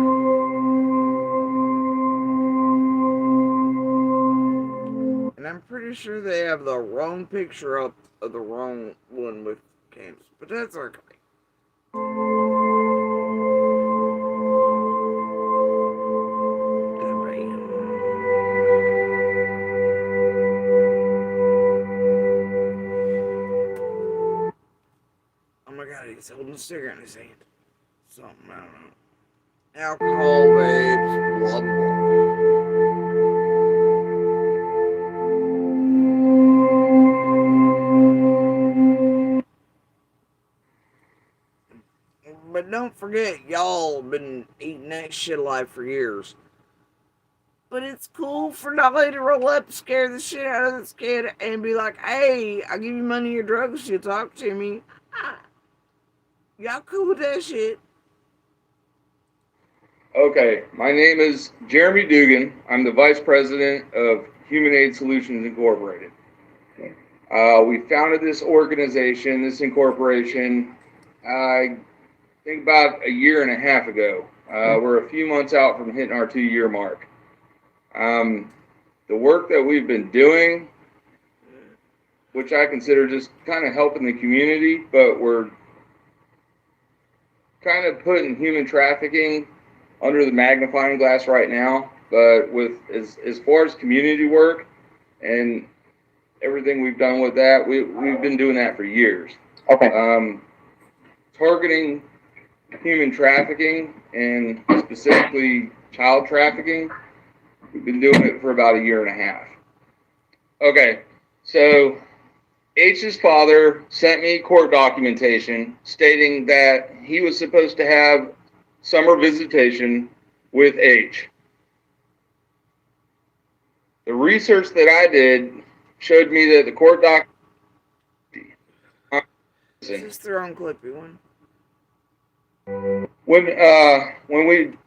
And I'm pretty sure they have the wrong picture up of the wrong one with Candace, but that's okay. Oh my god, he's holding a cigarette in his hand. Something, I don't know. Alcohol, vapes, blah blah blah. But don't forget, y'all been eating that shit alive for years. But it's cool for Dolly to roll up, scare the shit out of this kid, and be like, hey, I'll give you money or drugs, you talk to me. Y'all cool with that shit? Okay, my name is Jeremy Dugan. I'm the Vice President of Human Aid Solutions Incorporated. We founded this organization, this incorporation, I think about a year and a half ago. We're a few months out from hitting our 2-year mark. The work that we've been doing, which I consider just kind of helping the community, but we're kind of putting human trafficking under the magnifying glass right now. But with as far as community work and everything we've done with that, we've been doing that for years. Okay. Targeting human trafficking and specifically child trafficking, we've been doing it for about a year and a half. Okay, so H's father sent me court documentation stating that he was supposed to have summer visitation with H. The research that I did showed me that the court doc. Is this the wrong clippy one? When we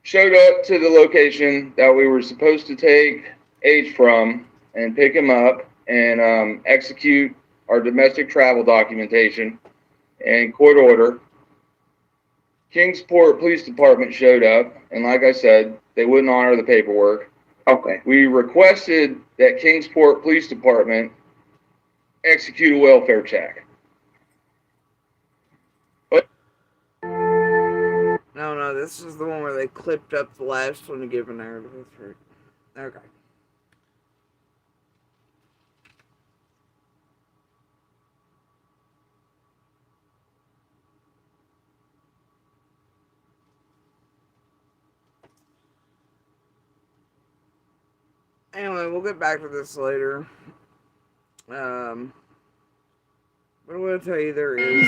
showed up to the location that we were supposed to take H from and pick him up and execute our domestic travel documentation and court order, Kingsport Police Department showed up, and like I said, they wouldn't honor the paperwork. Okay. We requested that Kingsport Police Department execute a welfare check. No, this is the one where they clipped up the last one to give a narrative. Okay. Anyway, we'll get back to this later. But I'm going to tell you there is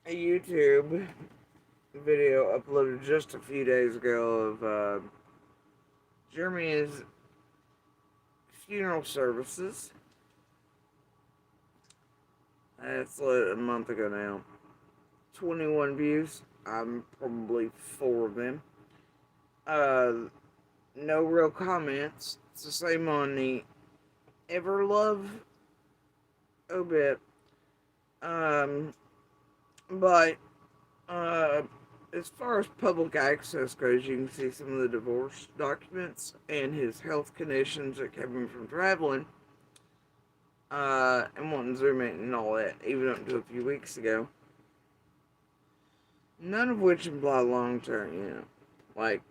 a YouTube video uploaded just a few days ago of Jeremy's funeral services. That's a month ago now. 21 views. I'm probably 4 of them. No real comments. It's the same on the Everlove obit. But as far as public access goes, you can see some of the divorce documents and his health conditions that kept him from traveling, and wanting to zoom in and all that, even up to a few weeks ago. None of which imply long term, Like,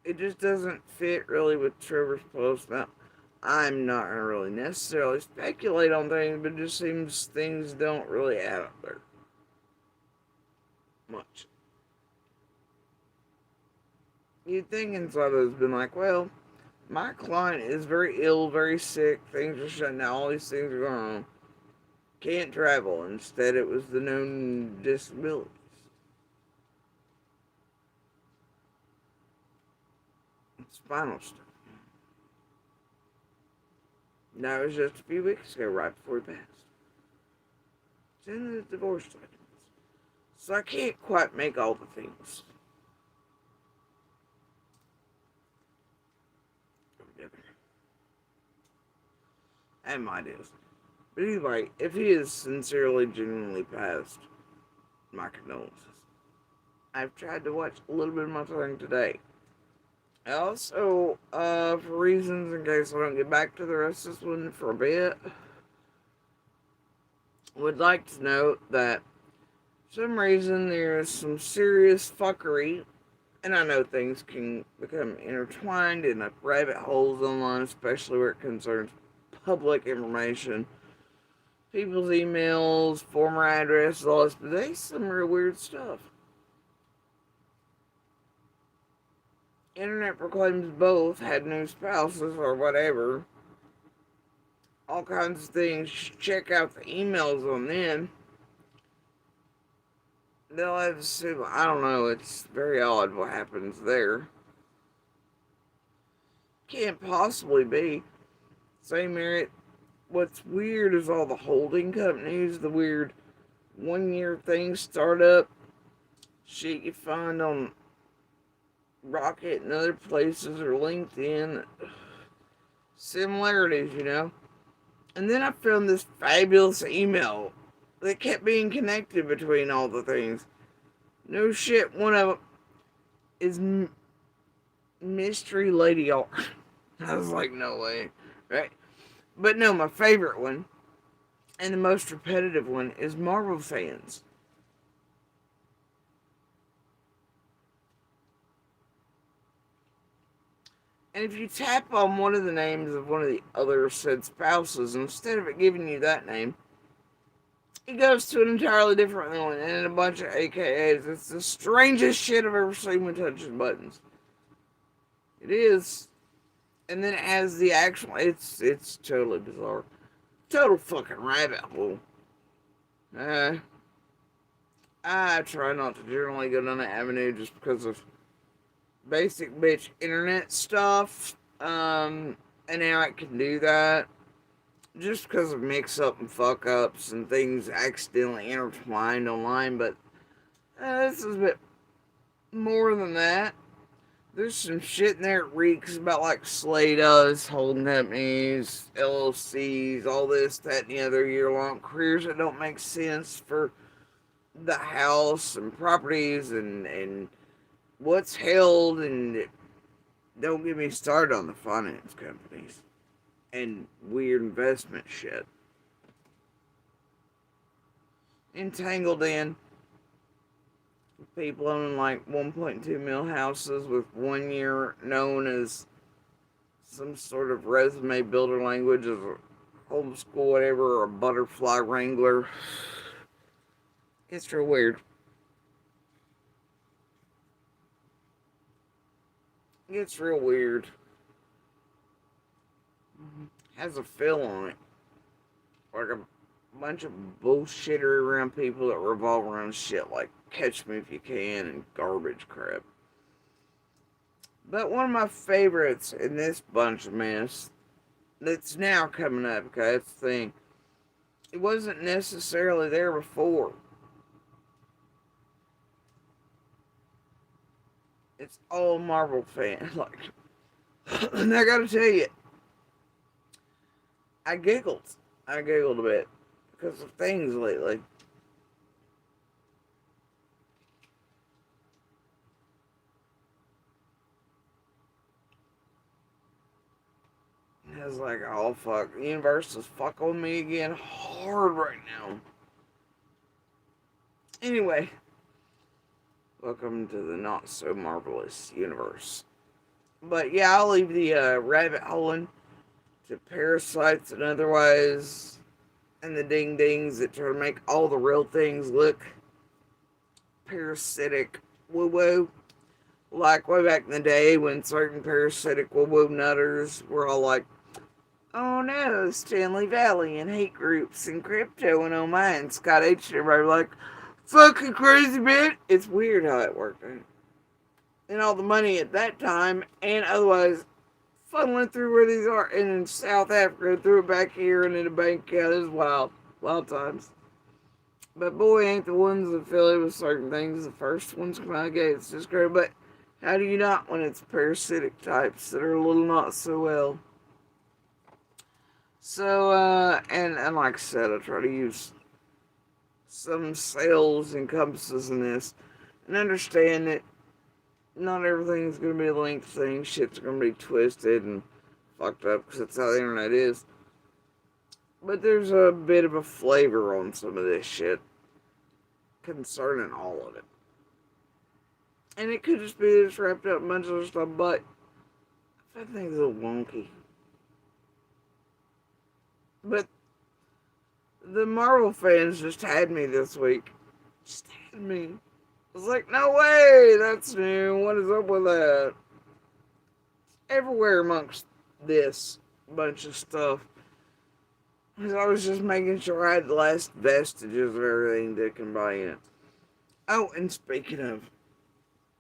it just doesn't fit really with Trevor's post. Now, I'm not going to really necessarily speculate on things, but it just seems things don't really add up there much. You'd think inside has been like, well, my client is very ill, very sick, things are shutting down, all these things are going on. Can't travel. Instead, it was the known disabilities. Spinal stuff. That was just a few weeks ago, right before he passed. It's in the divorce documents. So I can't quite make all the things together. And my ideas. But anyway, if he is sincerely, genuinely passed, my condolences. I've tried to watch a little bit of my thing today. I also, for reasons in case I don't get back to the rest of this one for a bit, would like to note that for some reason there is some serious fuckery, and I know things can become intertwined in rabbit holes online, especially where it concerns public information, people's emails, former addresses, all this, but there's some real weird stuff. Internet proclaims both had new spouses or whatever. All kinds of things. Check out the emails on them. They'll have to, I don't know, it's very odd what happens there. Can't possibly be. Same area. What's weird is all the holding companies, the weird 1 year things start up. Shit you find on Rocket and other places or LinkedIn. Similarities, And then I found this fabulous email that kept being connected between all the things. No shit, one of them is Mystery Lady R. I was like, no way, right? But no, my favorite one, and the most repetitive one, is Marvel fans. And if you tap on one of the names of one of the other said spouses, instead of it giving you that name, it goes to an entirely different one and a bunch of AKAs. It's the strangest shit I've ever seen with touching buttons. It is. And then it has the actual, it's totally bizarre. Total fucking rabbit hole. I try not to generally go down that avenue just because of basic bitch internet stuff. And now I can do that. Just because of mix-up and fuck-ups and things accidentally intertwined online, but this is a bit more than that. There's some shit in there that reeks about like Slay does, holding companies, LLCs, all this, that, and the other year-long careers that don't make sense for the house and properties and what's held, and don't get me started on the finance companies and weird investment shit. Entangled in people owning like 1.2 mil houses with 1 year known as some sort of resume builder language of a homeschool whatever, or a butterfly wrangler. It's real weird. It's real weird. Has a feel on it. Like a bunch of bullshitter around people that revolve around shit like Catch Me If You Can and garbage crap. But one of my favorites in this bunch of mess that's now coming up, okay, that's the thing. It wasn't necessarily there before. It's all Marvel fans. Like, and I gotta tell you, I giggled a bit because of things lately. I was like, oh fuck, the universe is fucking with me again hard right now. Anyway, welcome to the not so marvelous universe. But yeah, I'll leave the rabbit holing to parasites and otherwise, and the ding dings that try to make all the real things look parasitic woo woo. Like way back in the day when certain parasitic woo woo nutters were all like, oh no, Stanley Valley and hate groups and crypto and oh my, and Scott H. and everybody were like, fucking crazy bitch. It's weird how that worked out. And all the money at that time and otherwise funneling through where these are and in South Africa, threw it back here and in a bank account. It was wild. Wild times. But boy, ain't the ones affiliated with certain things the first ones come out of gates. It's just great. But how do you not when it's parasitic types that are a little not so well? So, and like I said, I try to use some sales and compasses in this and understand that not everything's going to be a linked thing. Shit's going to be twisted and fucked up because that's how the internet is. But there's a bit of a flavor on some of this shit concerning all of it. And it could just be just wrapped up in a bunch of other stuff, but I think it's a little wonky. But the Marvel fans just had me this week. Just had me. I was like, no way, that's new. What is up with that? Everywhere amongst this bunch of stuff. Because I was just making sure I had the last vestiges of everything to combine it. Oh, and speaking of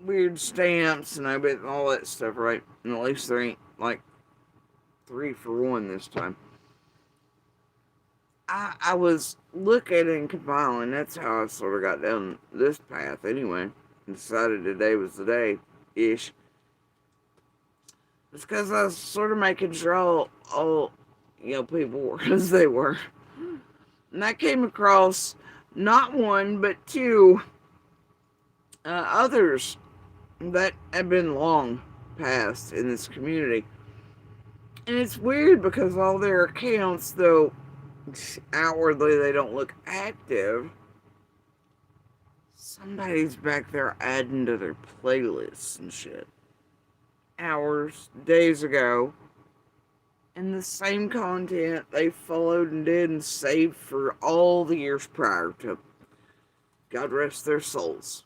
weird stamps and all that stuff, right? And at least there ain't like 3 for 1 this time. I was looking and compiling. That's how I sort of got down this path anyway. And decided today was the day-ish. It's because I was sort of making sure all people were as they were. And I came across not 1, but 2 others that have been long past in this community. And it's weird because all their accounts, though outwardly they don't look active, somebody's back there adding to their playlists and shit. Hours, days ago. And the same content they followed and did and saved for all the years prior to. God rest their souls.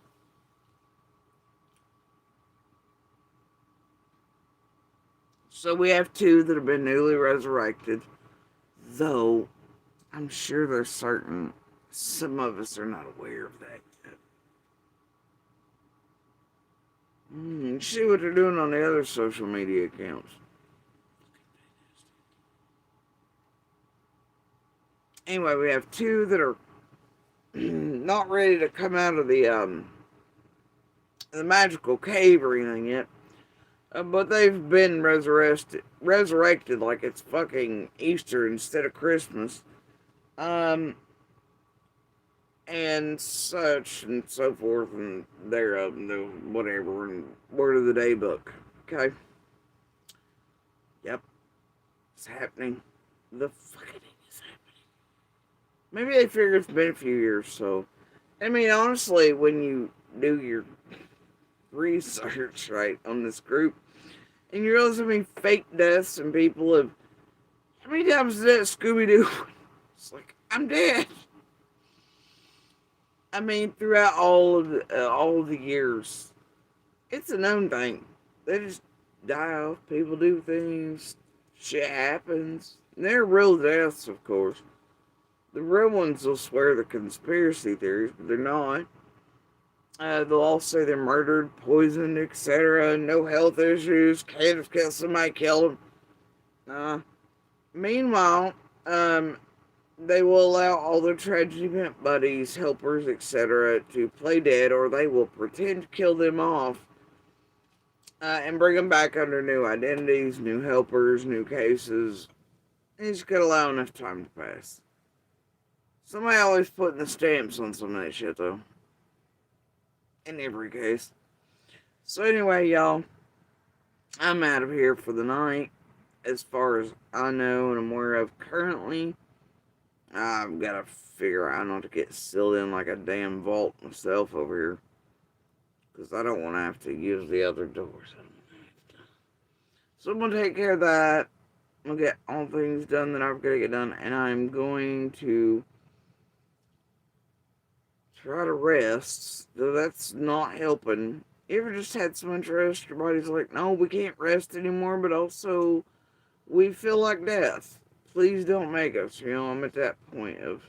So we have 2 that have been newly resurrected, though I'm sure there's certain some of us are not aware of that yet. See what they're doing on the other social media accounts. Anyway, we have 2 that are not ready to come out of the magical cave or anything yet. But they've been resurrected like it's fucking Easter instead of Christmas. And such and so forth, and they're the whatever, and Word of the Day book. Okay? Yep. It's happening. The fucking thing is happening. Maybe they figure it's been a few years, so. I mean, honestly, when you do your research, right, on this group, and you realize how many fake deaths and people have. How many times is that Scooby-Doo? It's like, I'm dead. I mean, throughout all of the years, it's a known thing. They just die off. People do things. Shit happens. And they're real deaths, of course. The real ones will swear they're conspiracy theories, but they're not. They'll all say they're murdered, poisoned, etc. No health issues. Can't have killed somebody, killed them. Meanwhile, they will allow all their tragedy event buddies, helpers, etc. to play dead, or they will pretend to kill them off and bring them back under new identities, new helpers, new cases. And you just gotta allow enough time to pass. Somebody always putting the stamps on some of that shit, though. In every case. So anyway, y'all, I'm out of here for the night. as far as I know and I'm aware of currently, I've got to figure out not to get sealed in like a damn vault myself over here. Because I don't want to have to use the other doors. So I'm going to take care of that. I'm going to get all things done that I've got to get done. And I'm going to try to rest. Though that's not helping. You ever just had so much rest, your body's like, no, we can't rest anymore, but also we feel like death. Please don't make us. I'm at that point of,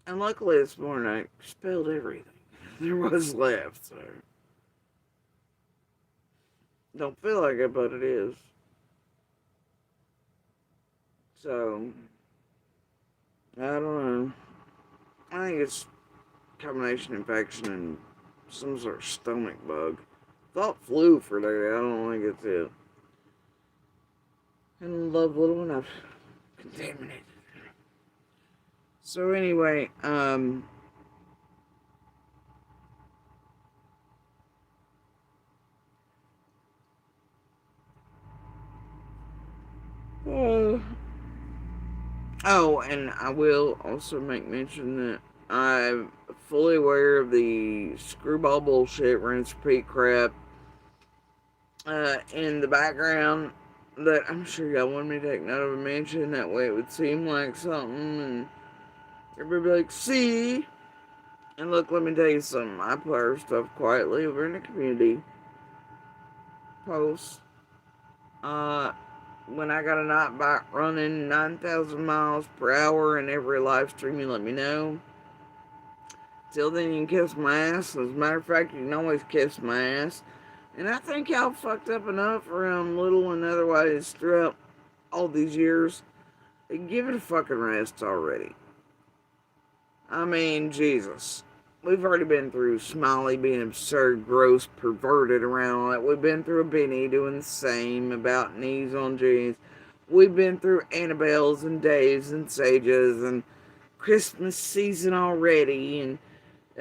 and luckily this morning I expelled everything there was left, so. Don't feel like it, but it is. So, I don't know. I think it's combination infection and some sort of stomach bug. Thought flu for there. I don't think it's it. And love little one, I've contaminated. So anyway, oh, and I will also make mention that I'm fully aware of the screwball bullshit, rinse, repeat crap in the background that I'm sure y'all want me to take note of and mention. That way it would seem like something and everybody be like, see? And look, let me tell you something. I put our stuff quietly over in the community post. When I got a night bike running 9,000 miles per hour in every live stream, you let me know. Till then, you can kiss my ass. As a matter of fact, you can always kiss my ass. And I think y'all fucked up enough around little and otherwise throughout all these years. Give it a fucking rest already. I mean, Jesus. We've already been through Smiley being absurd, gross, perverted around all that. We've been through a Benny doing the same about knees on jeans. We've been through Annabelles and Daves and Sages and Christmas season already. And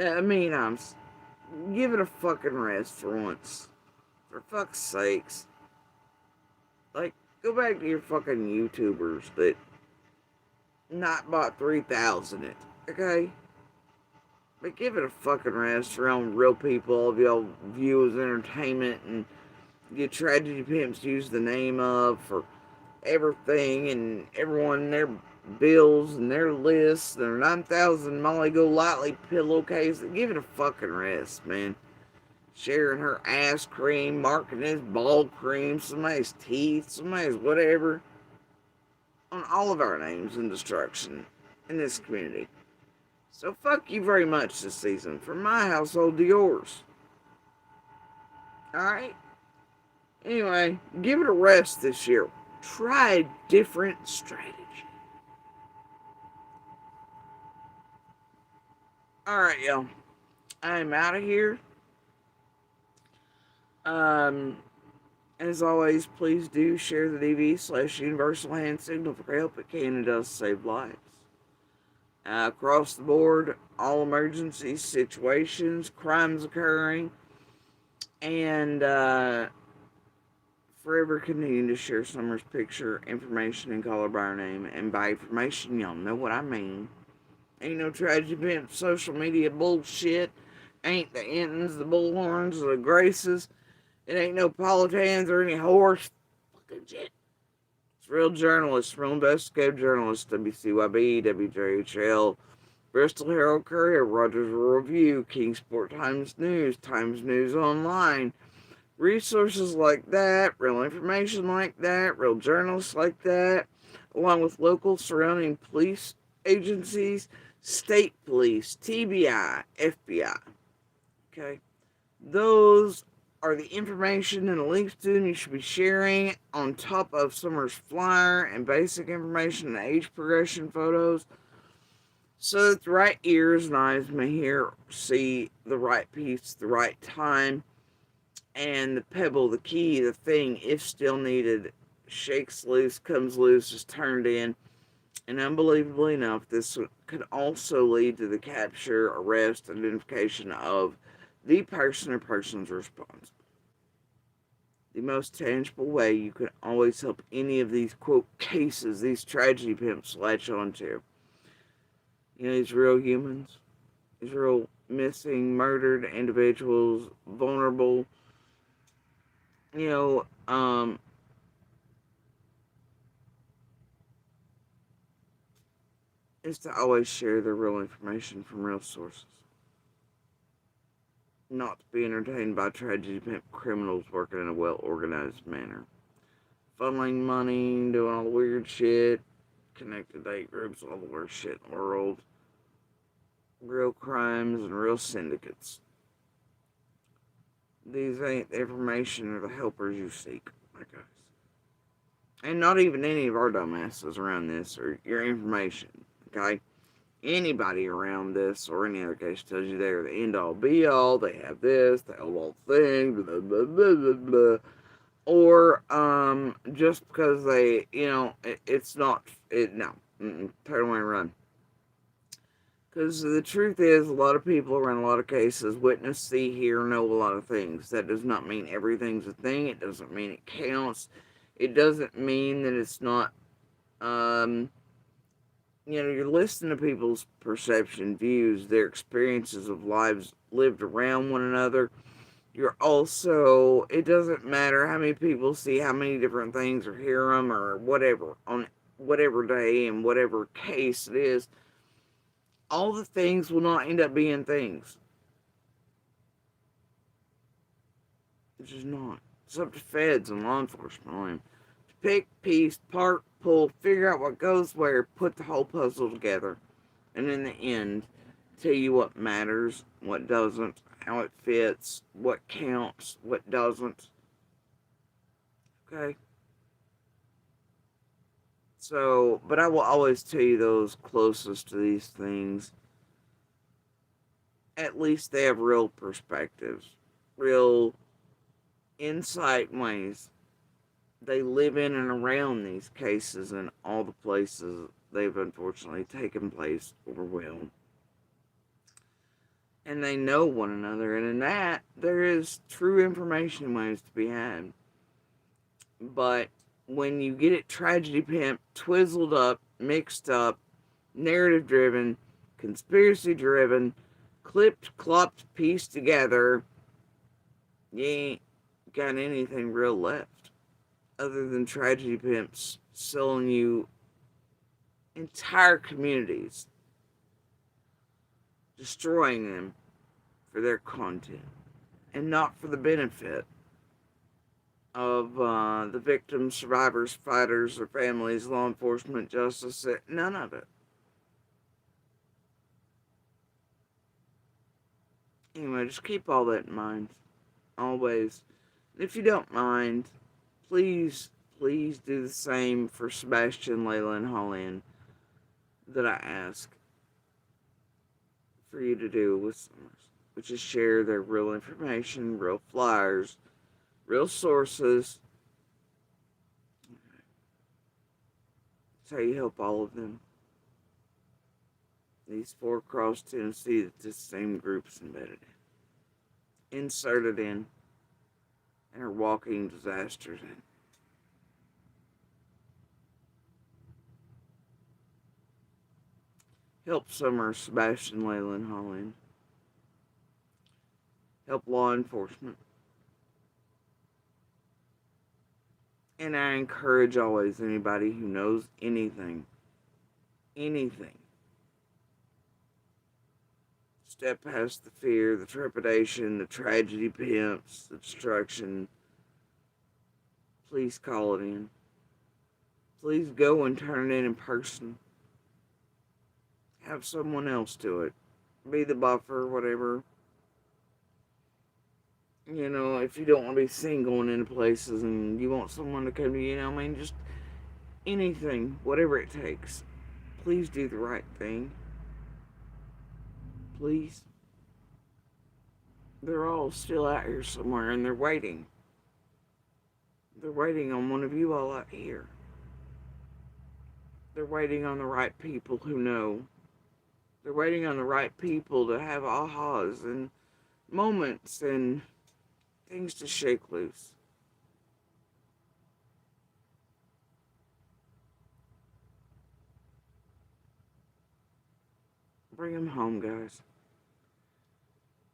I mean, give it a fucking rest for once. For fuck's sakes. Like, go back to your fucking YouTubers that not bought 3,000 it, okay? But give it a fucking rest around real people. All of y'all view as entertainment and get tragedy pimps use the name of for everything and everyone, their bills and their lists, their 9,000 Molly Go Lightly pillowcase. Give it a fucking rest, man. Sharing her ass cream, marking his ball cream, somebody's teeth, somebody's whatever. On all of our names in destruction in this community. So fuck you very much this season. From my household to yours. Alright? Anyway, give it a rest this year. Try a different strategy. Alright, y'all. I'm out of here. As always, please do share the DV/Universal Hand Signal for help. It can and does save lives. Across the board, all emergency situations, crimes occurring, and forever continuing to share Summer's picture, information, and call her by her name. And by information, y'all know what I mean. Ain't no tragedy pimp social media bullshit. Ain't the Entons, the Bullhorns, or the Graces. It ain't no Politans or any horse. Fucking shit. It's real journalists, real investigative journalists, WCYB, WJHL, Bristol Herald Courier, Rogers Review, Kingsport Times News Online. Resources like that, real information like that, real journalists like that, along with local surrounding police agencies, state police, TBI, FBI. Okay? Those are the information and the links to them you should be sharing on top of Summer's flyer and basic information and age progression photos so that the right ears and eyes may hear, see the right piece, the right time, and the pebble, the key, the thing, if still needed, shakes loose, comes loose, is turned in. And unbelievably enough, this could also lead to the capture, arrest, identification of the person or persons responsible. the most tangible way you can always help any of these, quote, cases these tragedy pimps latch onto. These real humans, these real missing, murdered individuals, vulnerable, you know, um, is to always share their real information from real sources. Not to be entertained by tragedy pimp criminals working in a well-organized manner. Funneling money, doing all the weird shit, connected date groups, all the worst shit in the world. Real crimes and real syndicates. These ain't the information or the helpers you seek, my guys. And not even any of our dumbasses around this or your information, okay? Anybody around this or any other case tells you they're the end all be all, they have this, they have all things, blah, blah, blah, blah, blah. Or, just because they, it's not, no, turn away and run. Because the truth is, a lot of people around a lot of cases witness, see, hear, know a lot of things. That does not mean everything's a thing. It doesn't mean it counts. It doesn't mean that it's not, you're listening to people's perception, views, their experiences of lives lived around one another. You're also, it doesn't matter how many people see how many different things or hear them or whatever, on whatever day and whatever case it is, all the things will not end up being things. It's just not. It's up to feds and law enforcement on him to pick, piece, part, pull, figure out what goes where, put the whole puzzle together, and in the end, tell you what matters, what doesn't, how it fits, what counts, what doesn't. Okay? So, but I will always tell you those closest to these things, at least they have real perspectives, real insight ways. They live in and around these cases and all the places they've unfortunately taken place or will. And they know one another, and in that, there is true information ways to be had. But when you get it tragedy pimp, twizzled up, mixed up, narrative driven, conspiracy driven, clipped, clopped, pieced together, you ain't got anything real left other than tragedy pimps selling you entire communities, destroying them for their content and not for the benefit of the victims, survivors, fighters, their families, law enforcement, justice, none of it. Anyway, just keep all that in mind, always. And if you don't mind, please do the same for Sebastian, Layla, and Holland that I ask for you to do with Summers, which is share their real information, real flyers, real sources. That's how you help all of them. These 4 across Tennessee that this same group's embedded in, inserted in, and are walking disasters in. Help Summer, Sebastian, Layla, and Holland. Help law enforcement. And I encourage always anybody who knows anything, step past the fear, the trepidation, the tragedy pimps, the destruction. Please call it in. Please go and turn it in person. Have someone else do it. Be the buffer, whatever. If you don't want to be seen going into places and you want someone to come to you, just anything, whatever it takes. Please do the right thing. Please. They're all still out here somewhere and they're waiting. They're waiting on one of you all out here. They're waiting on the right people who know. They're waiting on the right people to have ahas and moments and things to shake loose. Bring them home, guys.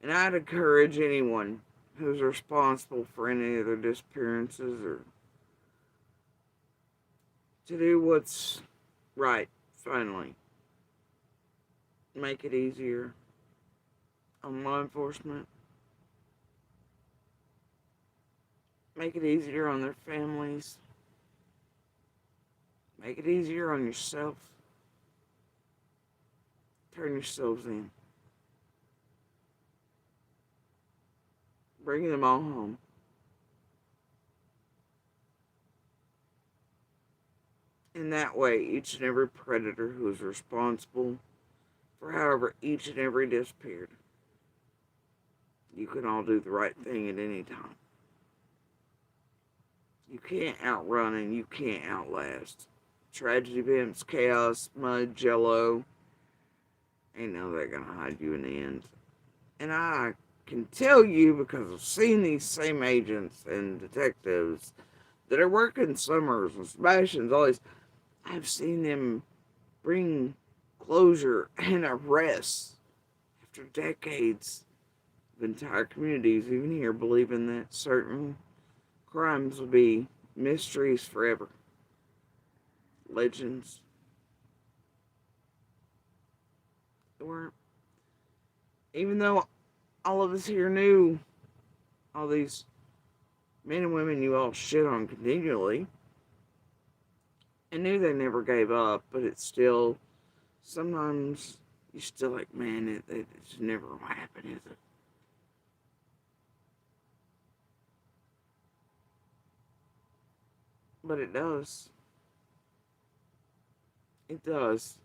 And I'd encourage anyone who's responsible for any of their disappearances or to do what's right, finally. Make it easier on law enforcement. Make it easier on their families. Make it easier on yourself. Turn yourselves in. Bring them all home. In that way, each and every predator who is responsible for however each and every disappeared, you can all do the right thing at any time. You can't outrun and you can't outlast. Tragedy, pimps, chaos, mud, jello. Ain't no that gonna hide you in the end. And I can tell you because I've seen these same agents and detectives that are working summers and Sebastian's all these. I've seen them bring closure and arrests after decades of entire communities, even here, believing that certain crimes will be mysteries forever. Legends. They weren't. Even though all of us here knew all these men and women you all shit on continually, and knew they never gave up, but it's still, sometimes you're still like, man, it's never gonna happen, is it? But it does. It does.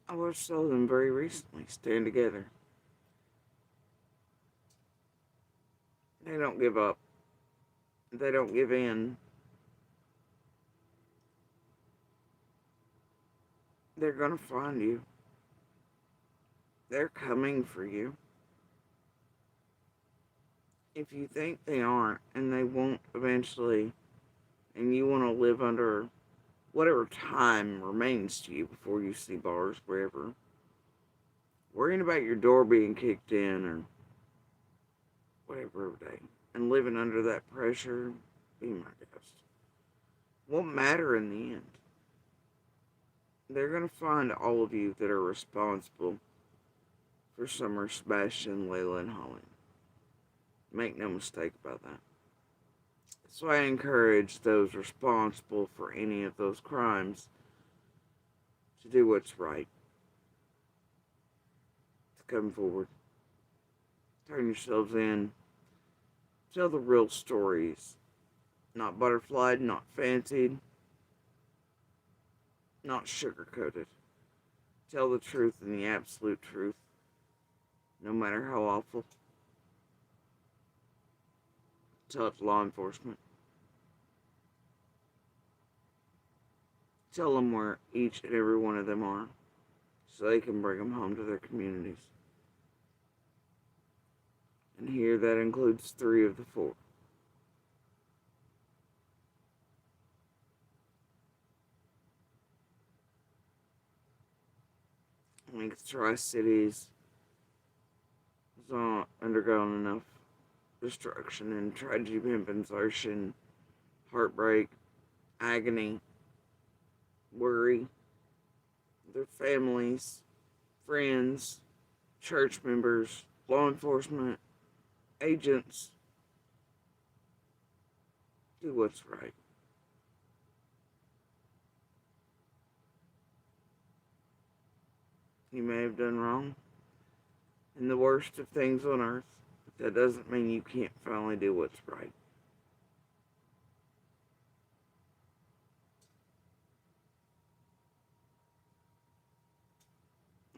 I watched some of them very recently stand together. They don't give up. They don't give in. They're gonna find you. They're coming for you. If you think they aren't, and they won't eventually, and you want to live under whatever time remains to you before you see bars wherever, worrying about your door being kicked in or whatever every day, and living under that pressure, be my guest. Won't matter in the end. They're going to find all of you that are responsible for Summer, Sebastian, Layla, and Holly. Make no mistake about that. So I encourage those responsible for any of those crimes to do what's right. To come forward. Turn yourselves in. Tell the real stories. Not butterflied, not fancied, not sugar-coated. Tell the truth and the absolute truth, no matter how awful. Tell it to law enforcement. Tell them where each and every one of them are, so they can bring them home to their communities. And here that includes 3 of the 4. I think the Tri-Cities has undergone enough destruction and tragedy, pimp, insertion, heartbreak, agony, worry, their families, friends, church members, law enforcement, agents. Do what's right. You may have done wrong in the worst of things on earth, but that doesn't mean you can't finally do what's right.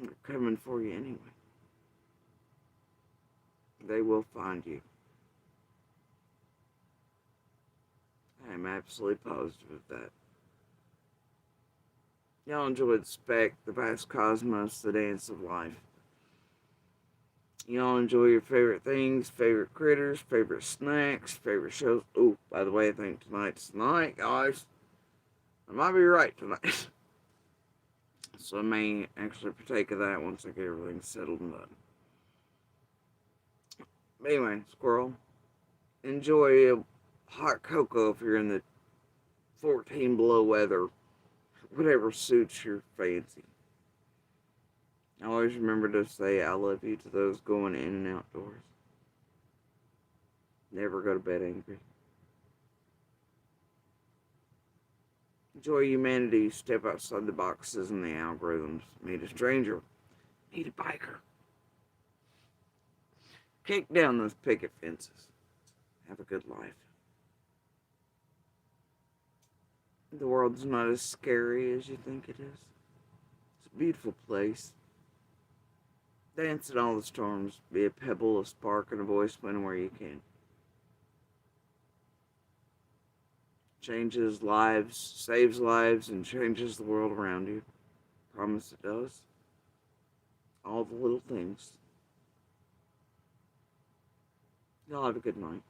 They're coming for you anyway. They will find you. I am absolutely positive of that. Y'all enjoyed Spec, The Vast Cosmos, The Dance of Life. Y'all enjoy your favorite things, favorite critters, favorite snacks, favorite shows. Oh, by the way, I think tonight's the night, guys. I might be right tonight. So I may actually partake of that once I get everything settled and done. But anyway, squirrel, enjoy a hot cocoa if you're in the 14 below weather. Whatever suits your fancy. Always remember to say I love you to those going in and outdoors. Never go to bed angry. Enjoy humanity. Step outside the boxes and the algorithms. Meet a stranger. Meet a biker. Kick down those picket fences. Have a good life. The world's not as scary as you think it is. It's a beautiful place. Dance in all the storms. Be a pebble, a spark, and a voice where you can. Changes lives, saves lives, and changes the world around you. Promise it does. All the little things. Y'all have a good night.